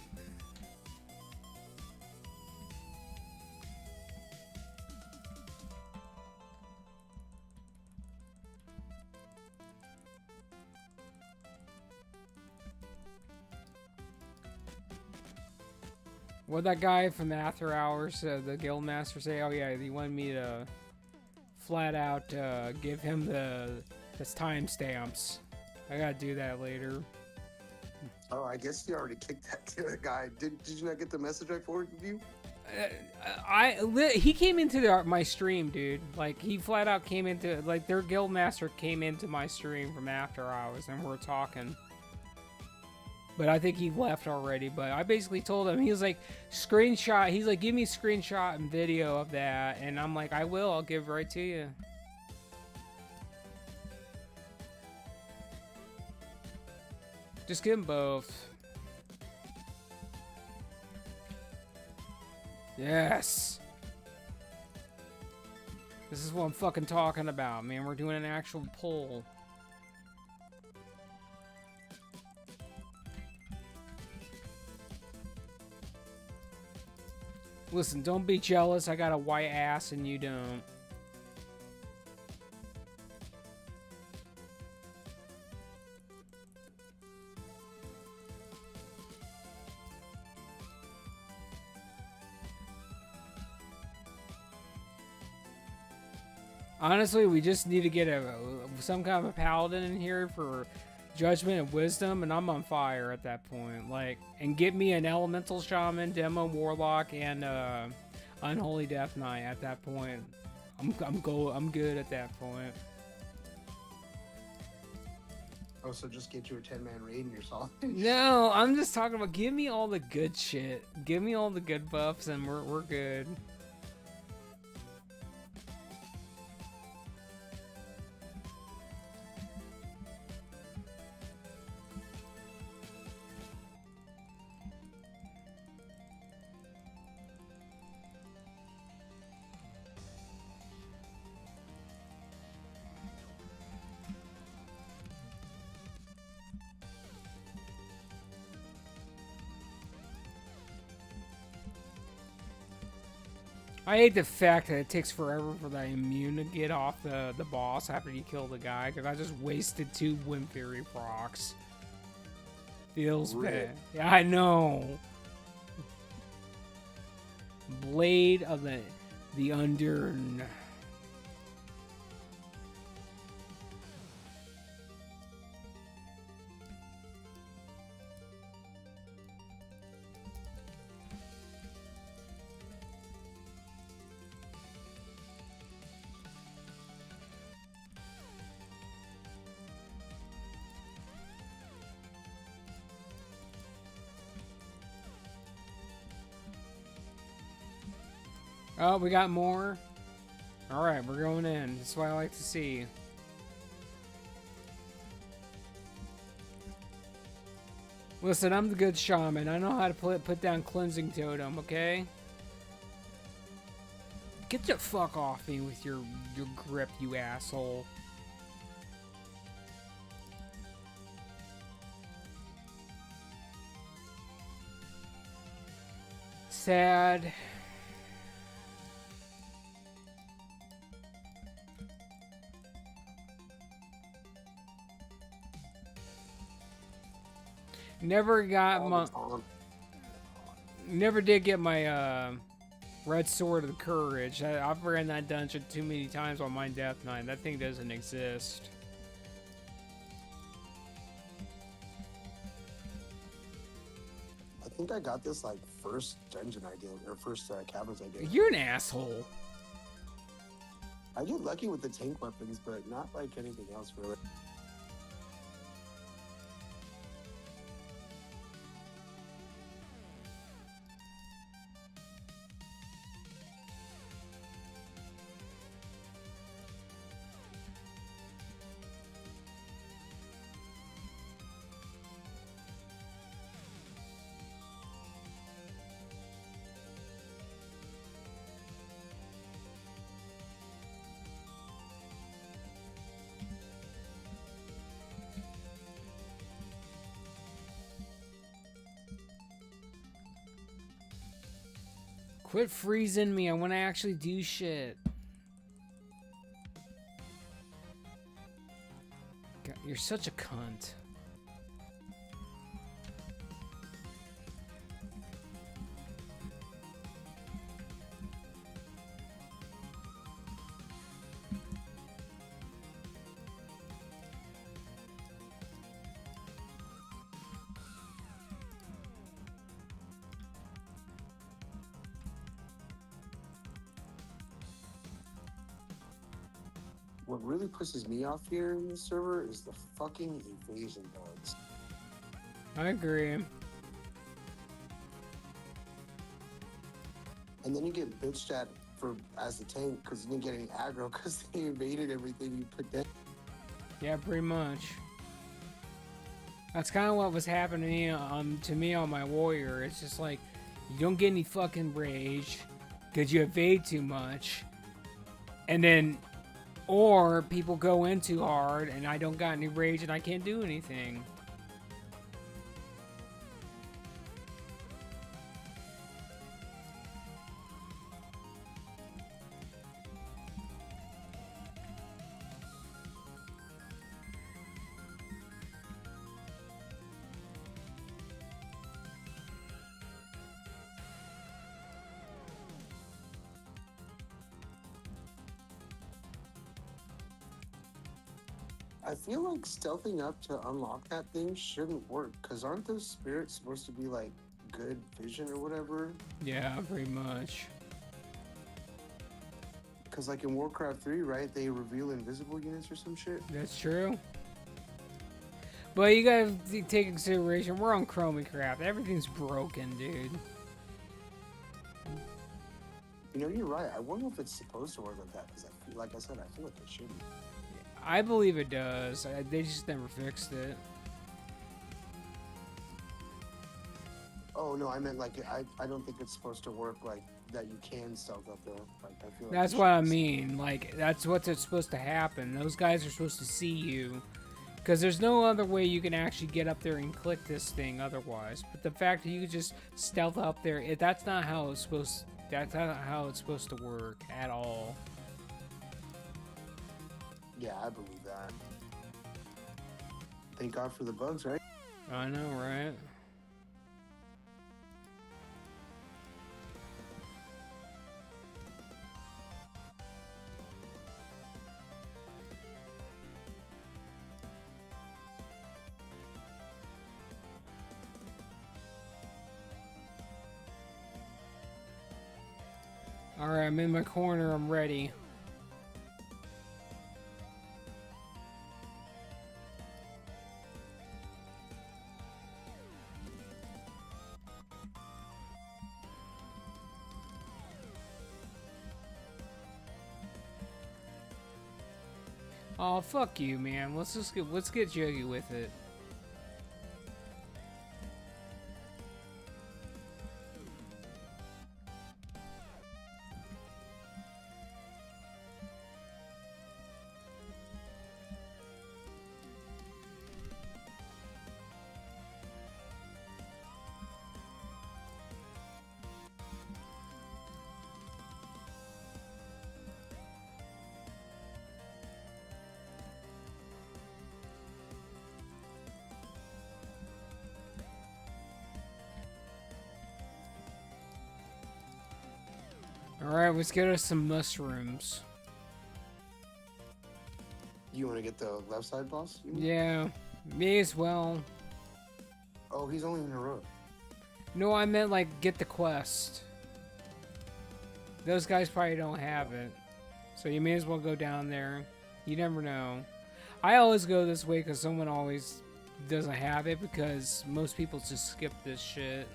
What'd that guy from After Hours, the Guildmaster, say? Oh yeah, he wanted me to flat out give him his timestamps. I gotta do that later. Oh, I guess you already kicked that guy. Did you not get the message I forwarded you? He came into my stream, dude. Like, he flat out came into, like, their Guildmaster came into my stream from After Hours, and we're talking. But I think he left already. But I basically told him, he was like, screenshot. He's like, give me a screenshot and video of that. And I'm like, I will. I'll give it right to you. Just give them both. Yes. This is what I'm fucking talking about, man. We're doing an actual poll. Listen, don't be jealous. I got a white ass and you don't. Honestly, we just need to get some kind of a paladin in here for judgment and wisdom, and I'm on fire at that point. Like, and get me an elemental shaman, demo warlock, and unholy death knight at that point. I'm good at that point. Oh, so just get you a 10-man raid and you're solid? No, I'm just talking about give me all the good shit. Give me all the good buffs, and we're good. I hate the fact that it takes forever for that immune to get off the boss after you kill the guy, because I just wasted 2 Wind Fury procs. Feels bad. Yeah, I know. Blade of the Undurn. Oh, we got more? Alright, we're going in. That's what I like to see. Listen, I'm the good shaman. I know how to put down cleansing totem, okay? Get the fuck off me with your grip, you asshole. Sad. Never got my... Never did get my, Red Sword of Courage. I've ran that dungeon too many times on my Death Knight. That thing doesn't exist. I think I got this like first dungeon I did, or first caverns I did. You're an asshole. I get lucky with the tank weapons, but not like anything else really. Quit freezing me. I want to actually do shit. God, you're such a cunt. What really pisses me off here in this server is the fucking invasion bugs. I agree. And then you get bitched at for as the tank because you didn't get any aggro because they invaded everything you put down. Yeah, pretty much. That's kind of what was happening to me on my warrior. It's just like, you don't get any fucking rage because you evade too much. And then... Or people go in too hard and I don't got any rage and I can't do anything. I feel like stealthing up to unlock that thing shouldn't work, because aren't those spirits supposed to be like good vision or whatever? Yeah, pretty much. Because like in Warcraft 3, right, they reveal invisible units or some shit? That's true. But you gotta take into consideration, we're on Chromicraft. Everything's broken, dude. You know, you're right. I wonder if it's supposed to work like that, because like I said, I feel like it shouldn't. I believe it does. They just never fixed it. Oh no, I meant like I don't think it's supposed to work like that. You can stealth up there. Like I feel. Like That's what I mean. Like that's what's supposed to happen. Those guys are supposed to see you, because there's no other way you can actually get up there and click this thing otherwise. But the fact that you could just stealth up there, that's not how it's supposed That's not how it's supposed to work at all. Yeah, I believe that. Thank God for the bugs, right? I know, right? Alright, I'm in my corner, I'm ready. Oh, fuck you, man. Let's get jiggy with it. Alright, let's get us some mushrooms. You want to get the left side boss? You mean? Yeah, me as well. Oh, he's only in a row. No, I meant like get the quest. Those guys probably don't have it. So you may as well go down there. You never know. I always go this way because someone always doesn't have it because most people just skip this shit.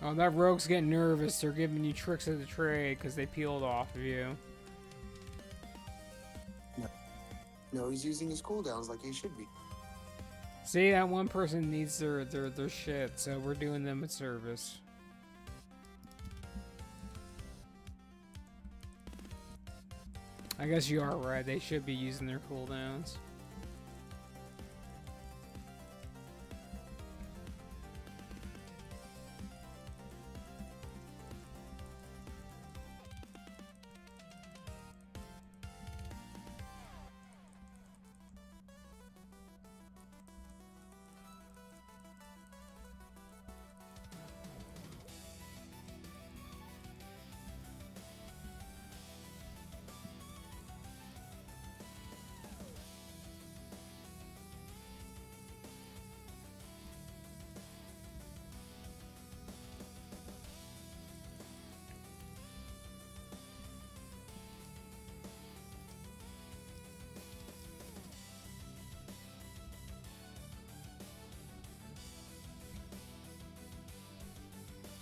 Oh, that rogue's getting nervous. They're giving you tricks of the trade because they peeled off of you. No, he's using his cooldowns like he should be. See, that one person needs their shit, so we're doing them a service. I guess you are right. They should be using their cooldowns.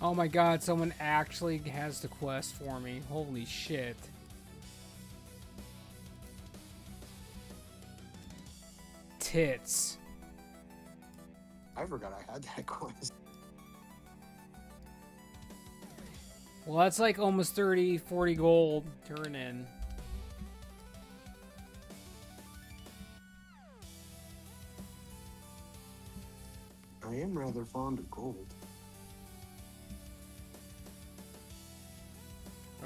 Oh my god, someone actually has the quest for me. Holy shit. Tits. I forgot I had that quest. Well, that's like almost 30, 40 gold. Turn in. I am rather fond of gold.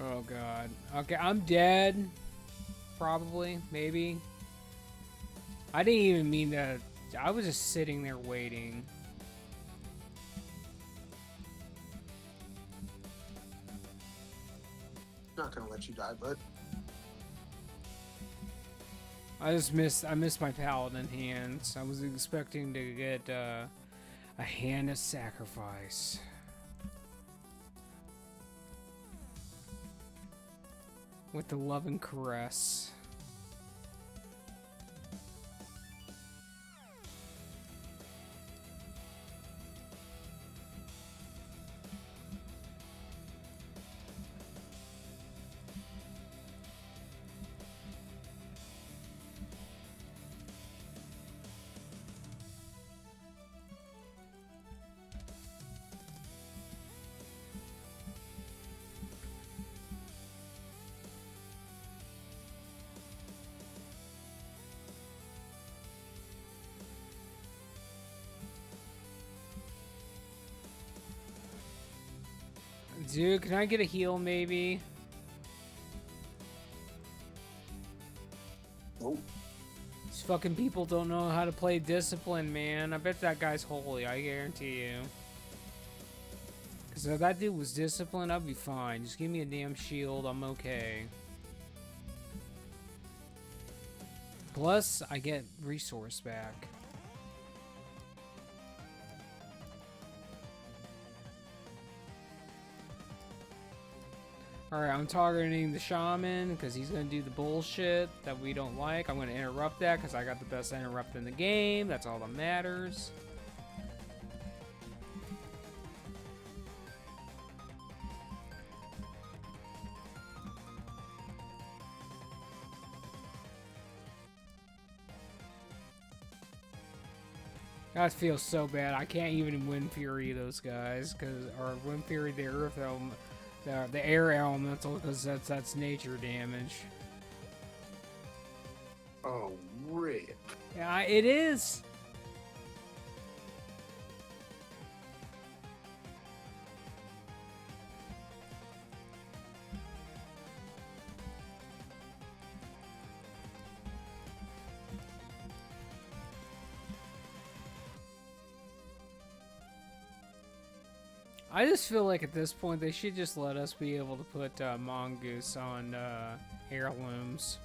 Oh god. Okay, I'm dead. Probably, maybe. I didn't even mean that. I was just sitting there waiting. Not gonna let you die, bud. I missed my paladin hands. I was expecting to get a hand of sacrifice. With the love and caress. Dude, can I get a heal maybe? Nope. These fucking people don't know how to play discipline, man. I bet that guy's holy, I guarantee you. Because if that dude was disciplined, I'd be fine. Just give me a damn shield, I'm okay. Plus, I get resource back. Alright, I'm targeting the shaman because he's going to do the bullshit that we don't like. I'm going to interrupt that because I got the best interrupt in the game. That's all that matters. That feels so bad. I can't even Wind Fury those guys, or Wind Fury the Earth Element. The air elemental, because that's nature damage. Oh, rip. Yeah, it is. I just feel like at this point they should just let us be able to put mongoose on heirlooms.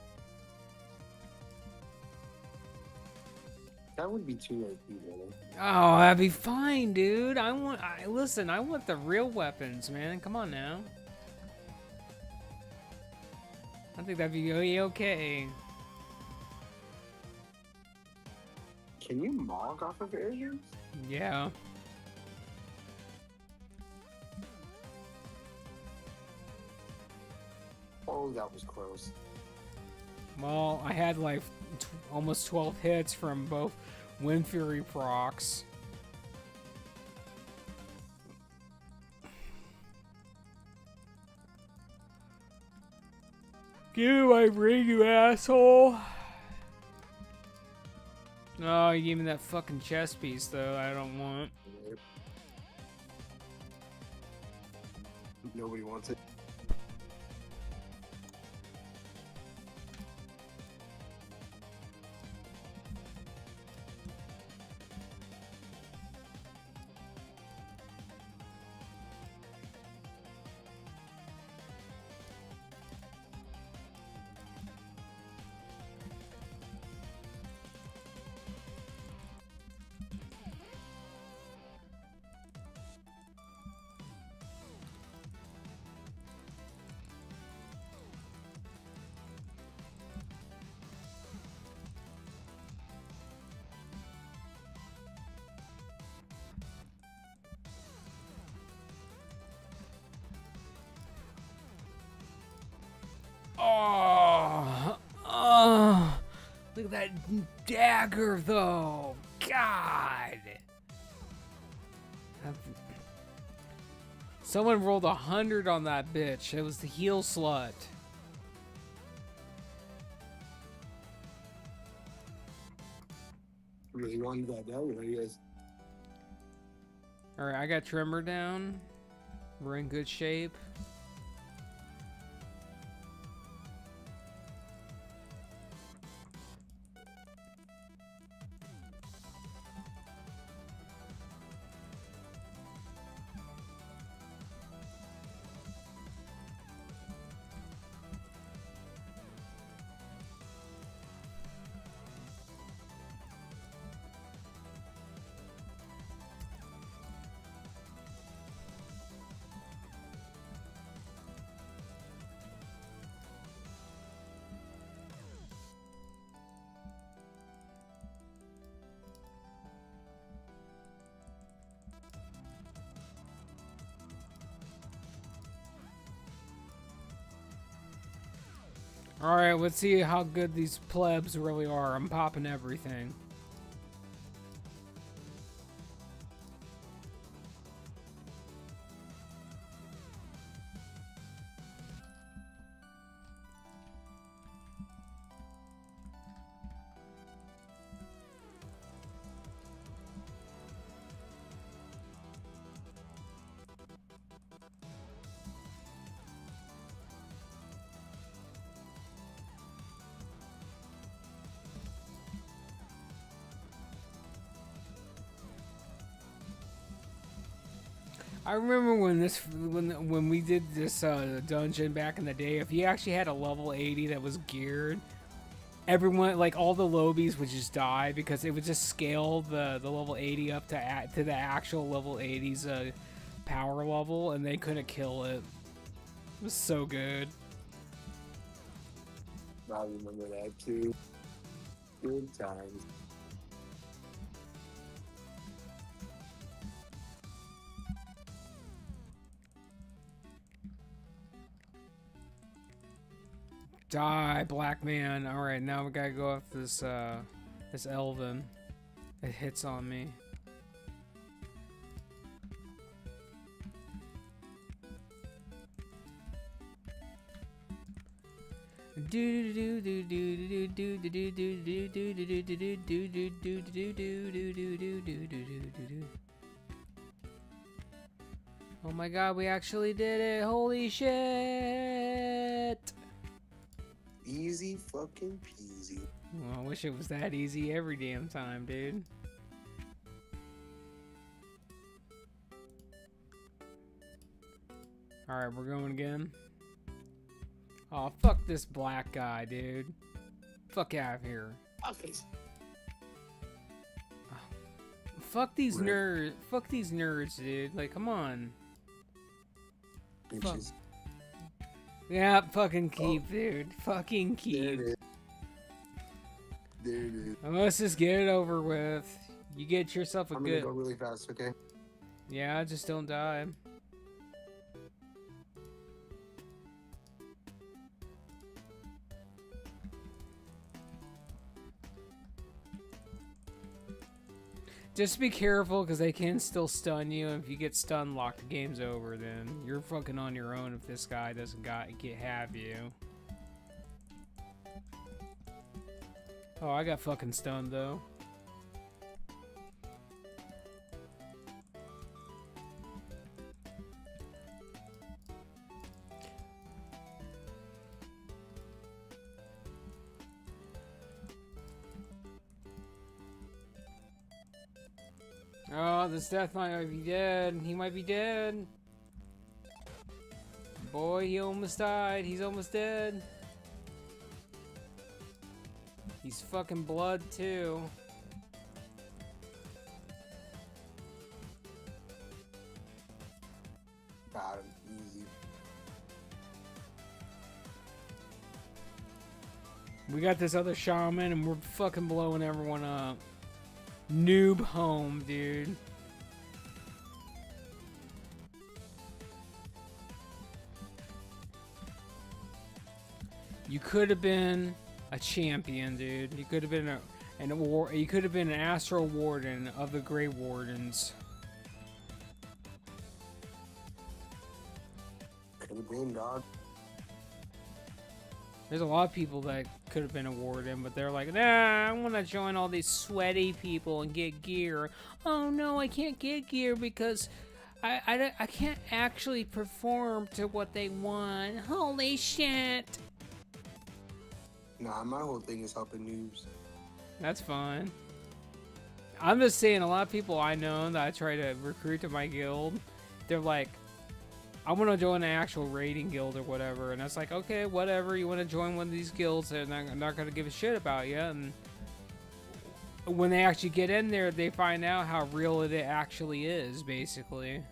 That would be too OP, really. Oh, that'd be fine, dude. Listen, I want the real weapons, man. Come on now. I think that'd be okay. Can you mog off of heirlooms? Yeah. Oh, that was close. Well, I had like almost 12 hits from both Wind Fury procs. Give me my ring, you asshole! Oh, you gave me that fucking chest piece, though. I don't want. Nobody wants it. Oh, look at that dagger, though. God. Someone rolled 100 on that bitch. It was the heal slut. Really wanted that dagger, I guess. Alright, I got Tremor down. We're in good shape. Alright, let's see how good these plebs really are. I'm popping everything. I remember when we did this dungeon back in the day. If you actually had a level 80 that was geared, everyone, like all the lobies, would just die because it would just scale the level 80 up to the actual level 80's power level, and they couldn't kill it. It was so good. I remember that too. Good times. Die, black man. All right, now we gotta go after this elven. It hits on me. Oh my god, we actually did it! Holy shit! Easy fucking peasy. Well, I wish it was that easy every damn time, dude. Alright, we're going again. Oh, fuck this black guy, dude. Fuck out of here. Fuck these nerds. Fuck these nerds, dude. Like, come on. Bitches. Yeah, fucking keep, dude. Fucking keep. There it is. There it is. Let's just get it over with. You get yourself a I'm good. gonna go really fast, okay? Yeah, just don't die. Just be careful, because they can still stun you. If you get stun locked, the game's over. Then you're fucking on your own if this guy doesn't have you. Oh, I got fucking stunned though. Oh, this death might be dead. He might be dead. Boy, he almost died. He's almost dead. He's fucking blood too. Got him. Easy. We got this other shaman and we're fucking blowing everyone up. Noob home, dude. You could have been a champion, dude. You could have been you could have been an Astral Warden of the Grey Wardens. Could have been, dog. There's a lot of people that could have been a warden, but they're like, nah, I want to join all these sweaty people and get gear. Oh no, I can't get gear because I can't actually perform to what they want. Holy shit. Nah, my whole thing is helping noobs. That's fine. I'm just saying, a lot of people I know that I try to recruit to my guild, they're like, I want to join an actual raiding guild or whatever, and it's like, okay, whatever, you want to join one of these guilds, and I'm not going to give a shit about you, and when they actually get in there, they find out how real it actually is, basically.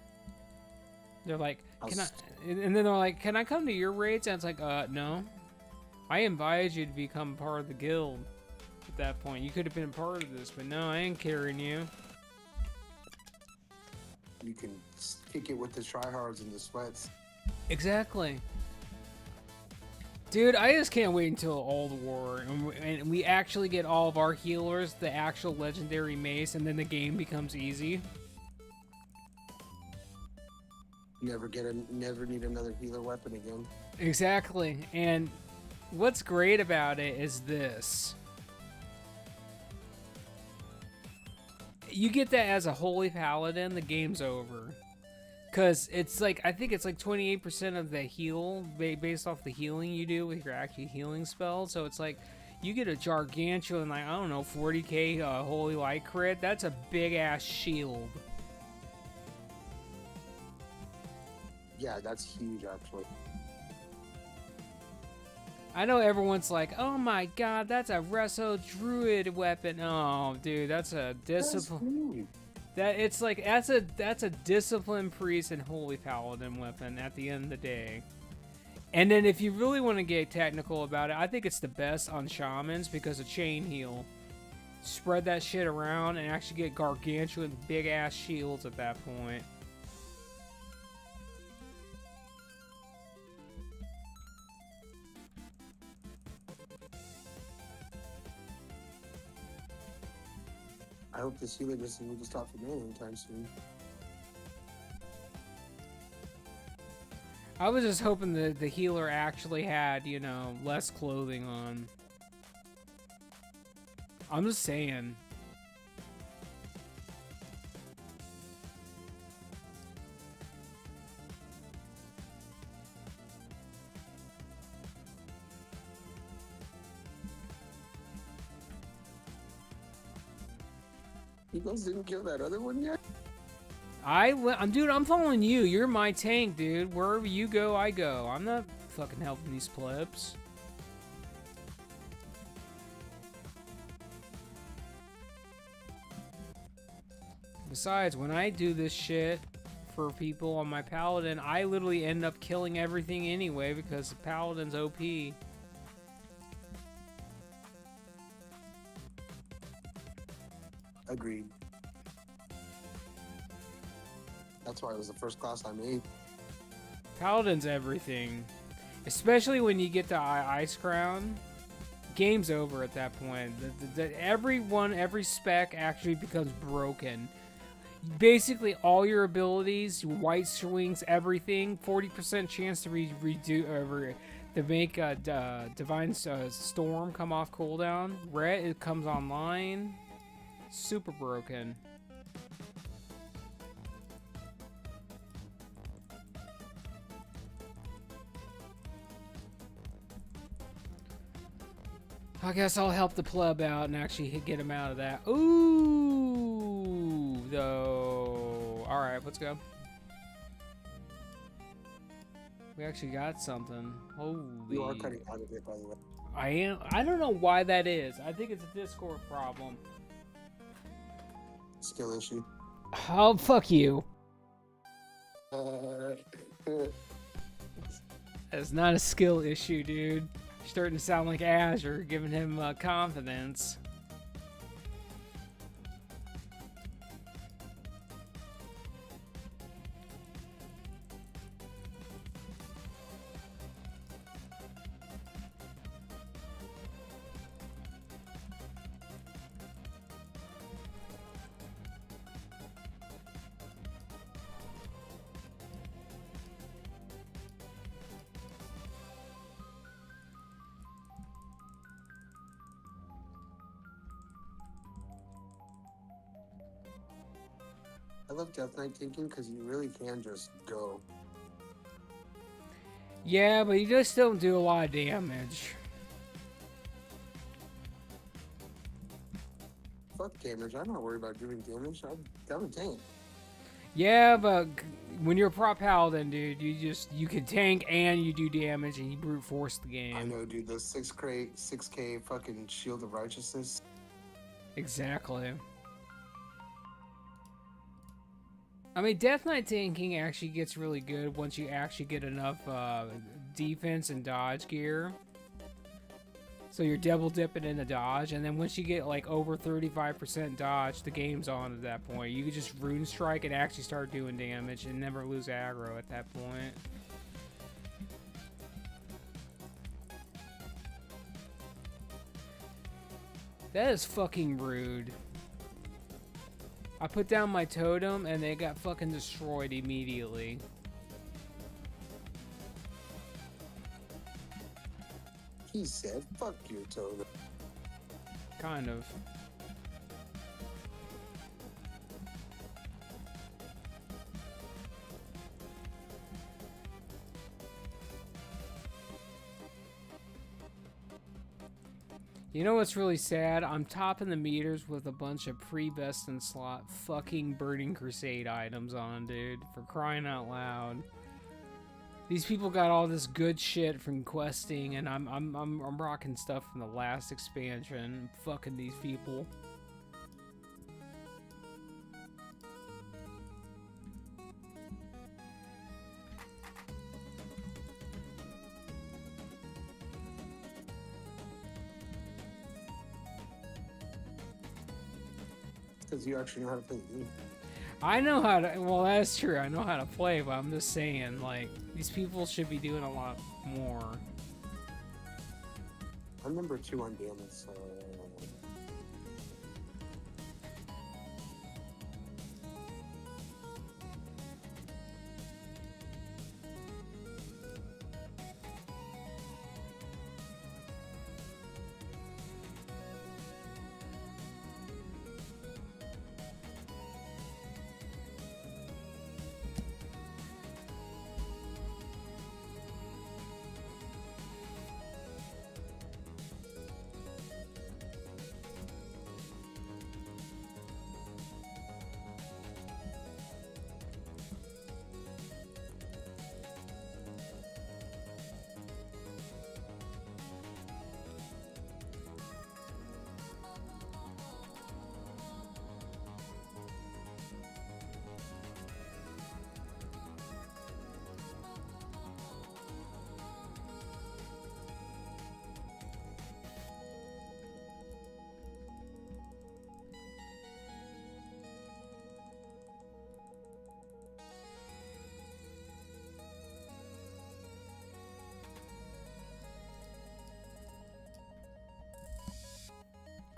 They're like, and then they're like, can I come to your raids? And it's like, no. I invited you to become part of the guild at that point. You could have been part of this, but no, I ain't carrying you. You can kick it with the tryhards and the sweats. Exactly. Dude, I just can't wait until Old War and we actually get all of our healers the actual legendary mace, and then the game becomes easy. Never need another healer weapon again. Exactly. And what's great about it is this. You get that as a holy paladin, the game's over. Cause it's like, I think it's like 28% of the heal based off the healing you do with your actual healing spell. So it's like, you get a gargantuan, like, I don't know, 40k holy light crit. That's a big ass shield. Yeah, that's huge actually. I know everyone's like, "Oh my god, that's a Reso Druid weapon." Oh, dude, that's a discipline. That it's like that's a discipline priest and holy paladin weapon at the end of the day. And then if you really want to get technical about it, I think it's the best on shamans because of chain heal. Spread that shit around and actually get gargantuan big ass shields at that point. I hope this healer doesn't need to stop for me anytime soon. I was just hoping the healer actually had, you know, less clothing on. I'm just saying. You guys didn't kill that other one yet? Dude, I'm following you. You're my tank, dude. Wherever you go, I go. I'm not fucking helping these plebs. Besides, when I do this shit for people on my paladin, I literally end up killing everything anyway because the paladin's OP. Agreed. That's why it was the first class I made. Paladin's everything. Especially when you get the Ice Crown. Game's over at that point. Every spec actually becomes broken. Basically, all your abilities, white swings, everything, 40% chance to make Divine Storm come off cooldown. Red, it comes online. Super broken. I guess I'll help the pleb out and actually get him out of that. Ooh, though. All right, let's go. We actually got something. Holy. You are cutting out of it, by the way. I am. I don't know why that is. I think it's a Discord problem. Skill issue. Oh, fuck you. It's not a skill issue, dude. You're starting to sound like Azure, giving him confidence. I love Death Knight tanking because you really can just go. Yeah, but you just don't do a lot of damage. Fuck damage. I'm not worried about doing damage. I'm a tank. Yeah, but when you're a prop paladin, dude, you can tank and you do damage and you brute force the game. I know, dude. The 6K fucking Shield of Righteousness. Exactly. I mean, Death Knight tanking actually gets really good once you actually get enough defense and dodge gear. So you're double dipping in the dodge, and then once you get like over 35% dodge, the game's on at that point. You can just rune strike and actually start doing damage and never lose aggro at that point. That is fucking rude. I put down my totem and they got fucking destroyed immediately. He said, fuck your totem. Kind of. You know what's really sad? I'm topping the meters with a bunch of pre-best in slot fucking Burning Crusade items on, dude. For crying out loud. These people got all this good shit from questing, and I'm rocking stuff from the last expansion. Fucking these people. Because you actually know how to play the game. I know how to. Well, that's true. I know how to play, but I'm just saying, like, these people should be doing a lot more. I'm number 2 on damage, so.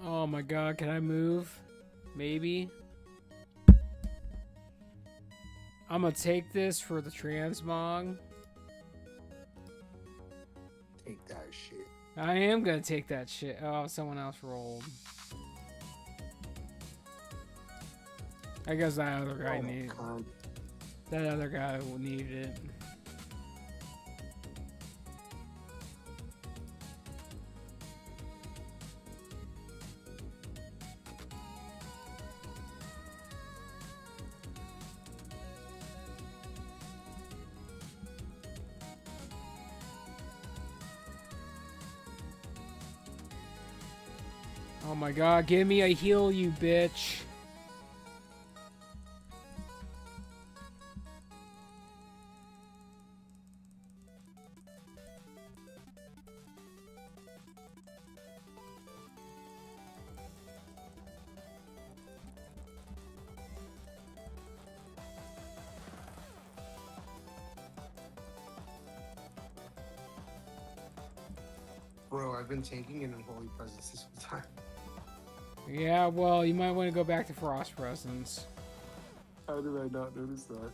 Oh my god, can I move? Maybe. I'm gonna take this for the transmog. Take that shit. I am gonna take that shit. Oh, someone else rolled. I guess that other guy needed. That other guy needed it. Oh my god, give me a heal, you bitch. Bro, I've been taking it in Holy Presence this whole time. Yeah, well, you might want to go back to Frost Presence. How did I not notice that?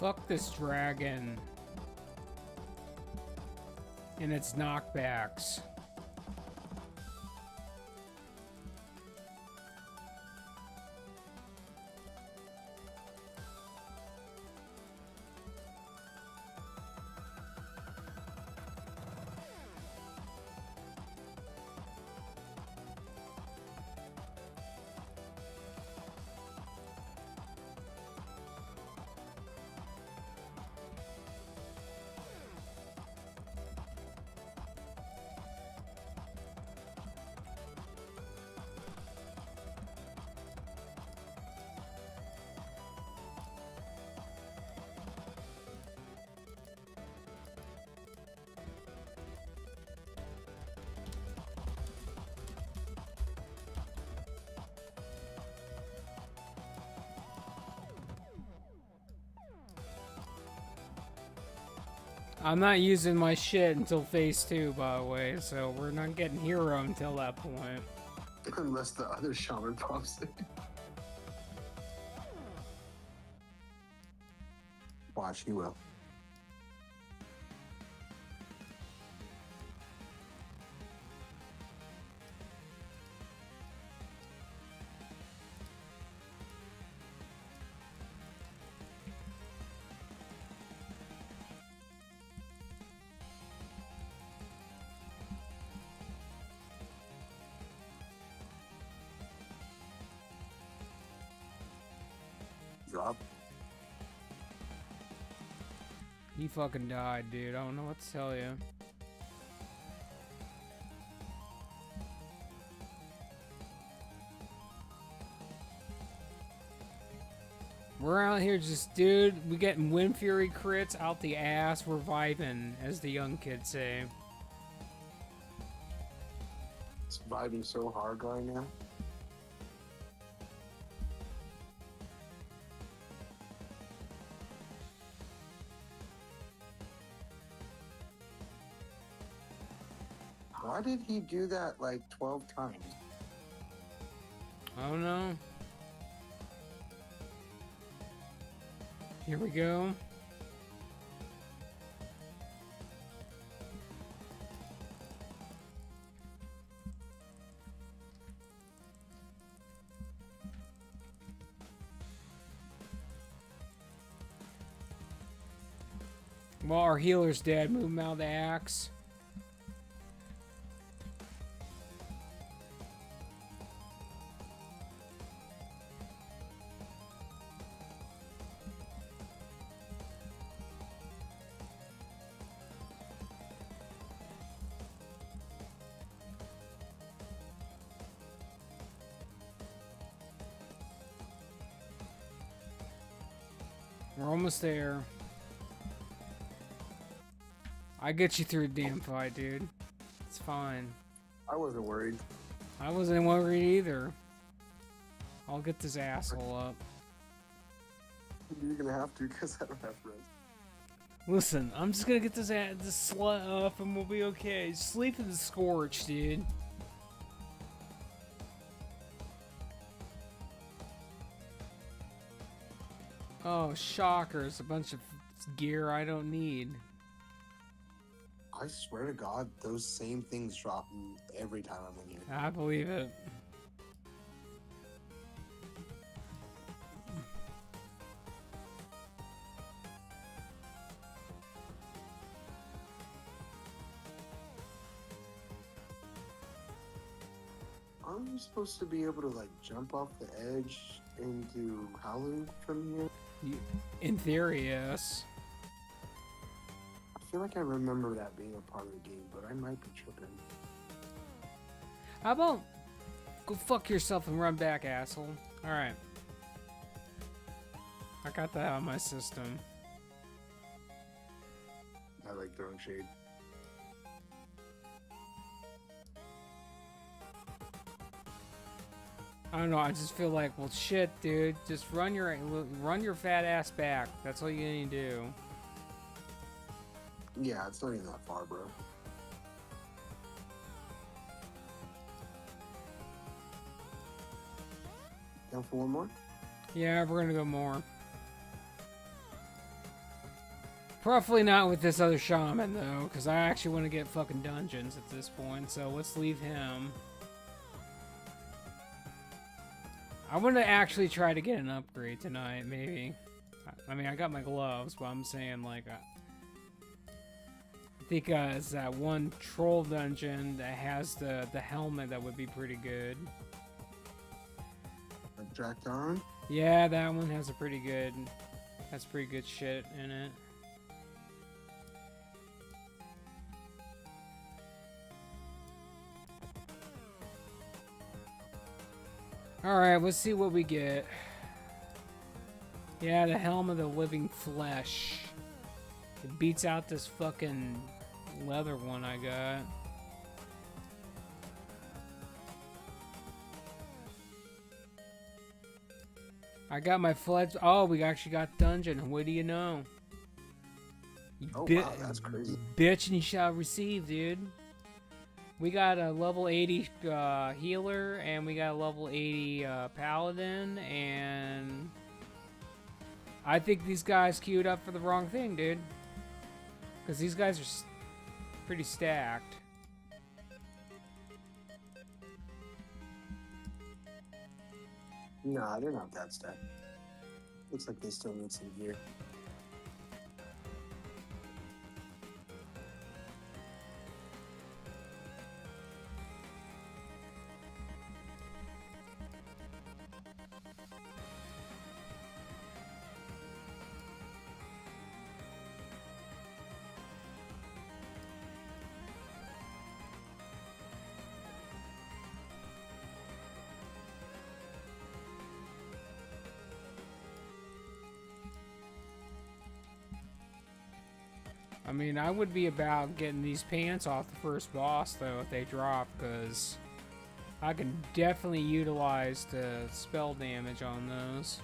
Fuck this dragon and its knockbacks. I'm not using my shit until phase 2, by the way, so we're not getting hero until that point. Unless the other shaman pops it. Watch, he will. Drop. He fucking died, dude. I don't know what to tell you. We're out here just, dude, we getting Wind Fury crits out the ass. We're vibing, as the young kids say. It's vibing so hard right now. Why did he do that like 12 times? I don't know. Here we go. Well, our healer's dead. Move him out of the axe. We're almost there. I get you through a damn fight, dude. It's fine. I wasn't worried. I wasn't worried either. I'll get this asshole up. You're gonna have to because I don't have friends. Listen, I'm just gonna get this slut up and we'll be okay. Sleep in the scorch, dude. Oh, shockers. A bunch of gear I don't need. I swear to God, those same things drop every time I'm in here. I believe it. Aren't you supposed to be able to like jump off the edge into Howling from here? In theory, yes. I feel like I remember that being a part of the game, but I might be tripping. How about go fuck yourself and run back, asshole? Alright. I got that out of my system. I like throwing shade. I don't know, I just feel like, well, shit, dude. Just run your fat ass back. That's all you need to do. Yeah, it's not even that far, bro. Down for one more? Yeah, we're gonna go more. Probably not with this other shaman, though, because I actually want to get fucking dungeons at this point, so let's leave him. I want to actually try to get an upgrade tonight, maybe. I mean, I got my gloves, but I'm saying, like, I think it's that one troll dungeon that has the helmet that would be pretty good. Drakthar? Yeah, that one has pretty good shit in it. Alright, let's see what we get. Yeah, the Helm of the Living Flesh. It beats out this fucking leather one I got. I got my fledge. Oh, we actually got dungeon. What do you know? Oh wow, that's crazy. Bitch and you shall receive, dude. We got a level 80 healer, and we got a level 80 paladin, and I think these guys queued up for the wrong thing, dude. Because these guys are pretty stacked. Nah, they're not that stacked. Looks like they still need some gear. I mean, I would be about getting these pants off the first boss, though, if they drop, because I can definitely utilize the spell damage on those.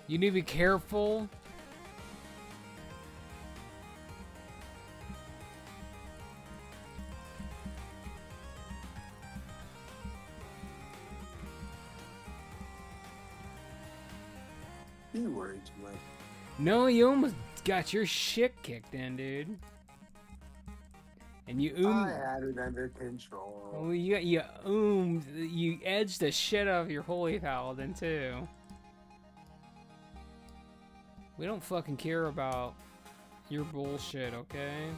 You need to be careful. You worried too much. No, you almost got your shit kicked in, dude. And you I had it under control. Oh, you edged the shit out of your holy paladin too. We don't fucking care about your bullshit, okay?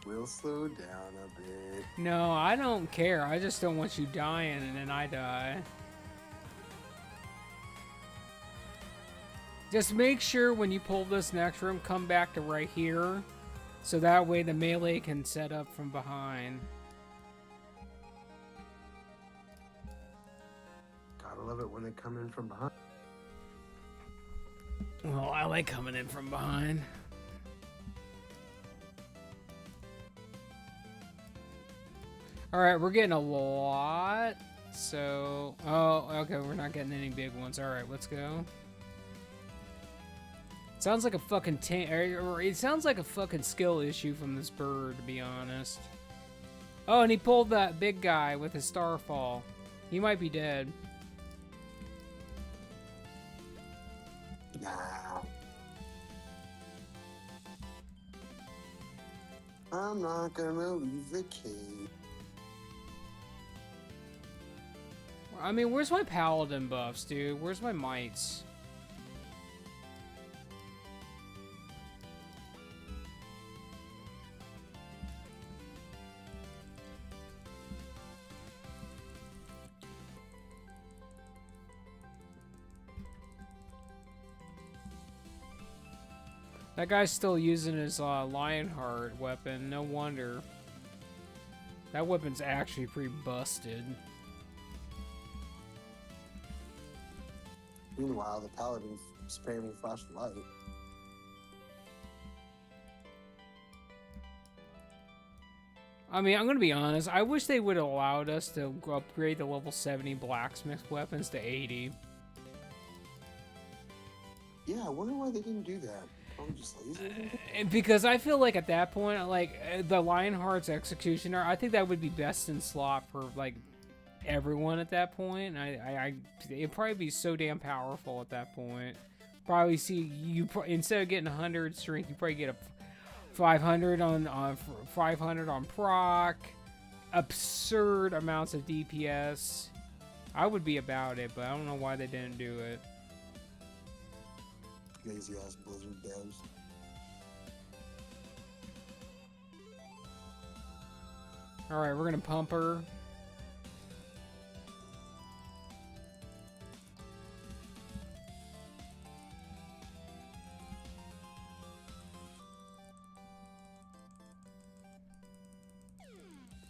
We'll slow down a bit. No, I don't care. I just don't want you dying and then I die. Just make sure when you pull this next room, come back to right here. So that way the melee can set up from behind. Gotta love it when they come in from behind. Well, I like coming in from behind. Alright, we're getting a lot. So, oh, okay, we're not getting any big ones. Alright, let's go. Sounds like a fucking or it sounds like a fucking skill issue from this bird, to be honest. Oh, and he pulled that big guy with his starfall. He might be dead. Nah. I'm not gonna leave the cave. I mean, where's my paladin buffs, dude? Where's my mites? That guy's still using his Lionheart weapon. No wonder. That weapon's actually pretty busted. Meanwhile, the paladin's spamming flashlight. I mean, I'm gonna be honest. I wish they would have allowed us to upgrade the level 70 blacksmith weapons to 80. Yeah, I wonder why they didn't do that. Probably just lazy. Because I feel like at that point, like the Lionheart's Executioner, I think that would be best in slot for like everyone at that point. It'd probably be so damn powerful at that point. Probably see you instead of getting 100 strength, you probably get a 500 on 500 on proc, absurd amounts of DPS. I would be about it, but I don't know why they didn't do it. Lazy ass Blizzard devs. Alright, we're gonna pump her.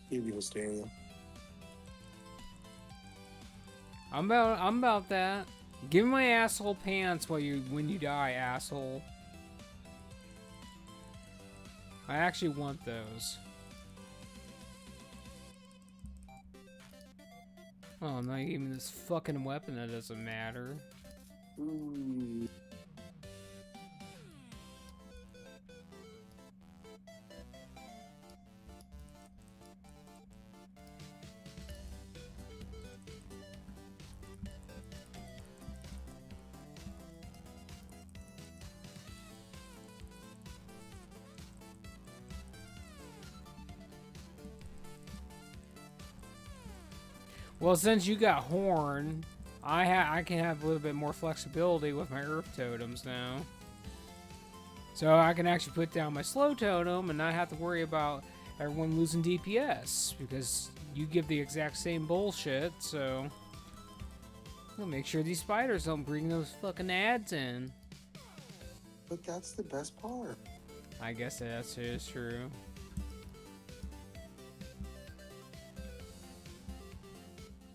Give you a stereo. I'm about that. Give me my asshole pants when you die, asshole. I actually want those. Oh, I'm not even this fucking weapon that doesn't matter. Ooh. Well, since you got horn, I can have a little bit more flexibility with my earth totems now. So I can actually put down my slow totem and not have to worry about everyone losing DPS because you give the exact same bullshit. So I'll make sure these spiders don't bring those fucking ads in. But that's the best part. I guess that's true.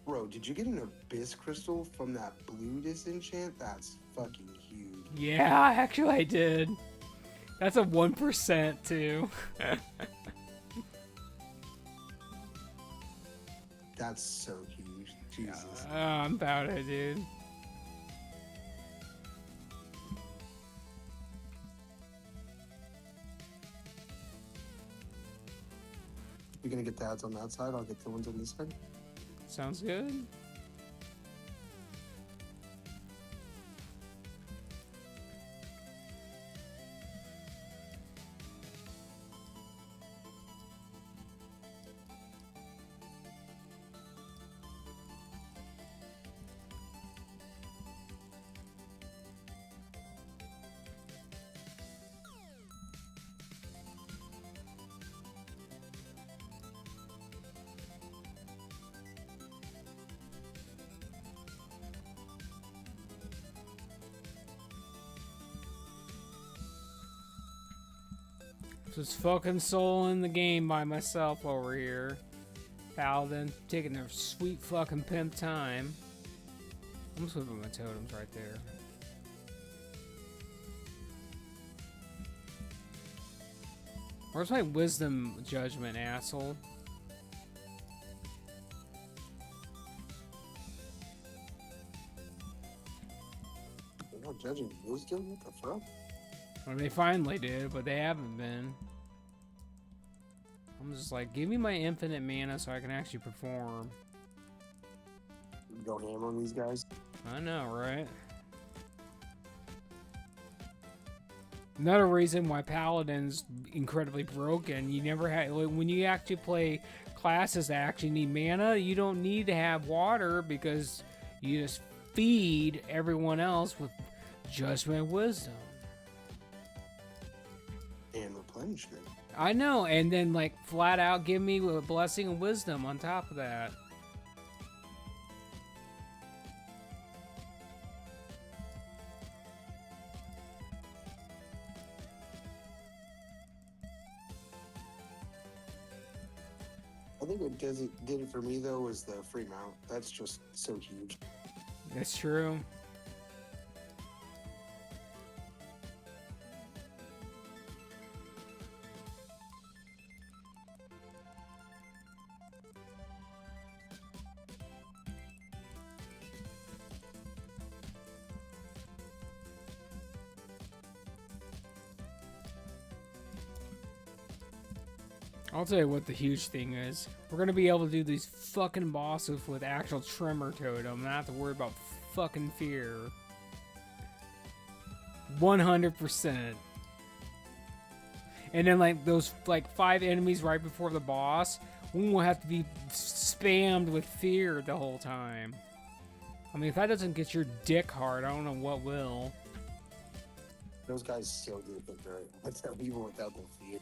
Bro, did you get an Abyss Crystal from that blue disenchant? That's fucking huge. Yeah, actually I did. That's a 1% too. That's so huge. Jesus. I'm about it, dude. You're gonna get the ads on that side, I'll get the ones on this side. Sounds good. Just fucking soloing the game by myself over here. Paladin taking their sweet fucking pimp time. I'm just putting my totems right there. Where's my wisdom judgment, asshole? They're not judging wisdom? What the fuck? Well, they finally did, but they haven't been. I'm just like, give me my infinite mana so I can actually perform. Go ham on these guys. I know, right? Another reason why Paladin's incredibly broken, you never had, when you actually play classes that actually need mana, you don't need to have water because you just feed everyone else with Judgment Wisdom. And replenishment. I know, and then like flat out give me a Blessing and Wisdom on top of that. I think what did it for me though was the free mount. That's just so huge. That's true. I'll tell you what the huge thing is. We're gonna be able to do these fucking bosses with actual Tremor Totem, not have to worry about fucking fear. 100%. And then like those like 5 enemies right before the boss, we will have to be spammed with fear the whole time. I mean, if that doesn't get your dick hard, I don't know what will. Those guys still do think they're even without the fear.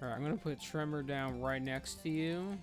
Alright, I'm gonna put Tremor down right next to you.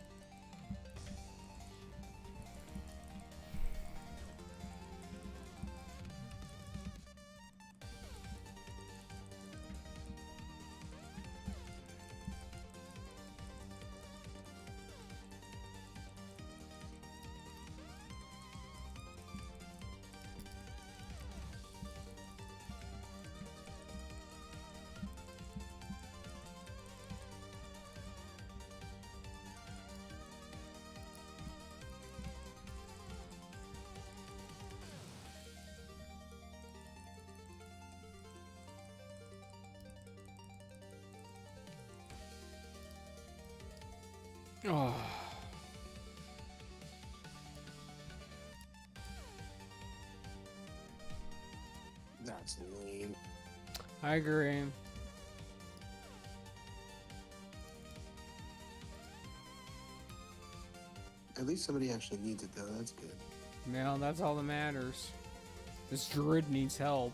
Oh. That's lame. I agree. At least somebody actually needs it though. That's good. Well, that's all that matters. This druid needs help.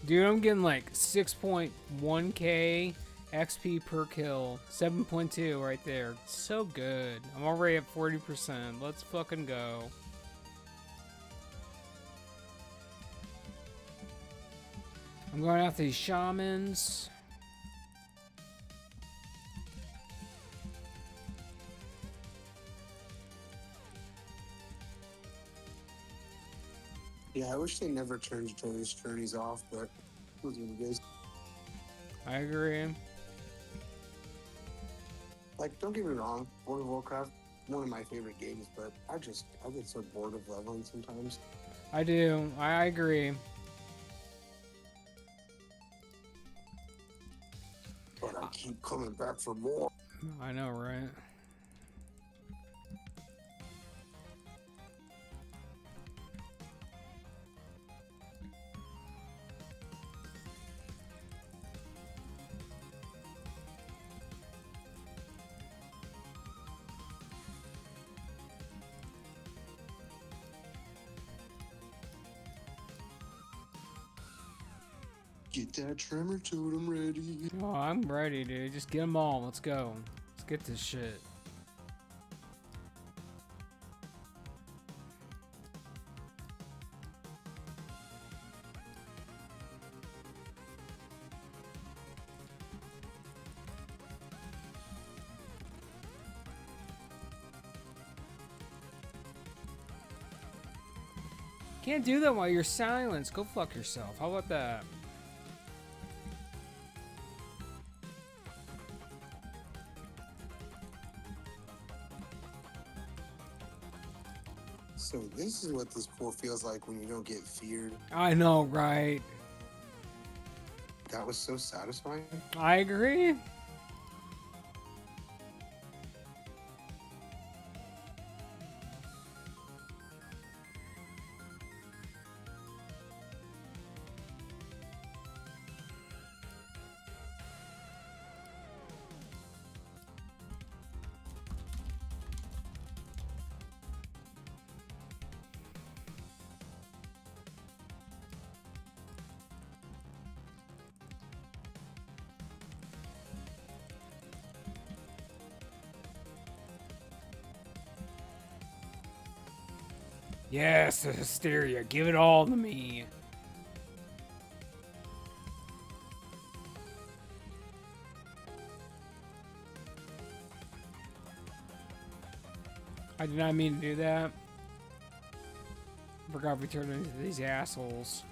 Dude, I'm getting like 6.1k XP per kill. 7.2 right there. So good. I'm already at 40%. Let's fucking go. I'm going after these shamans. Yeah, I wish they never turned those journeys off, but those are the guys. I agree. Like, don't get me wrong, World of Warcraft, one of my favorite games, but I get so bored of leveling sometimes. I do. I agree. But I keep coming back for more. I know, right? Get that tremor totem ready. Oh, I'm ready, dude. Just get them all. Let's go. Let's get this shit. Can't do that while you're silenced. Go fuck yourself. How about that? So this is what this pool feels like when you don't get feared. I know, right? That was so satisfying. I agree. Yes, the hysteria. Give it all to me. I did not mean to do that. Forgot we turned into these assholes.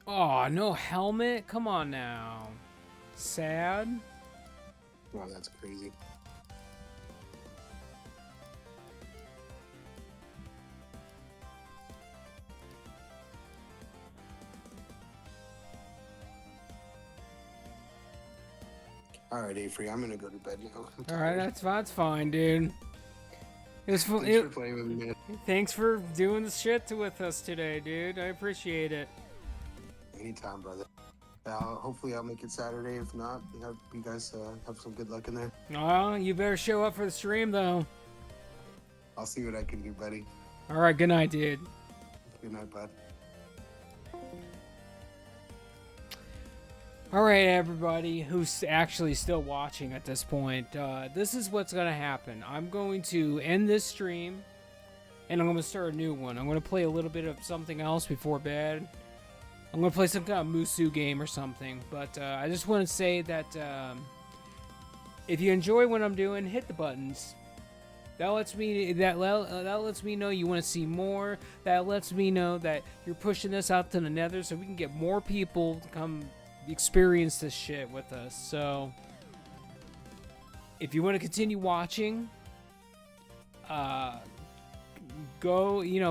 Oh, no helmet? Come on now. Sad? Wow, that's crazy. All right, Avery, I'm gonna go to bed now. All right, that's fine, dude. It was fun. Thanks for playing with me, man. Thanks for doing the shit with us today, dude. I appreciate it. Anytime, brother. Hopefully I'll make it Saturday. If not, you guys have some good luck in there. Oh, you better show up for the stream, though. I'll see what I can do, buddy. All right, good night, dude. Good night, bud. All right, everybody who's actually still watching at this point, this is what's going to happen. I'm going to end this stream, and I'm going to start a new one. I'm going to play a little bit of something else before bed. I'm going to play some kind of Musu game or something. But I just want to say that if you enjoy what I'm doing, hit the buttons. That lets me that lets me know you want to see more. That lets me know that you're pushing this out to the nether so we can get more people to come experience this shit with us. So if you want to continue watching,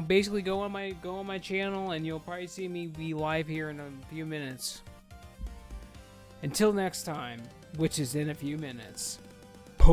basically go on my channel, and you'll probably see me be live here in a few minutes. Until next time, which is in a few minutes.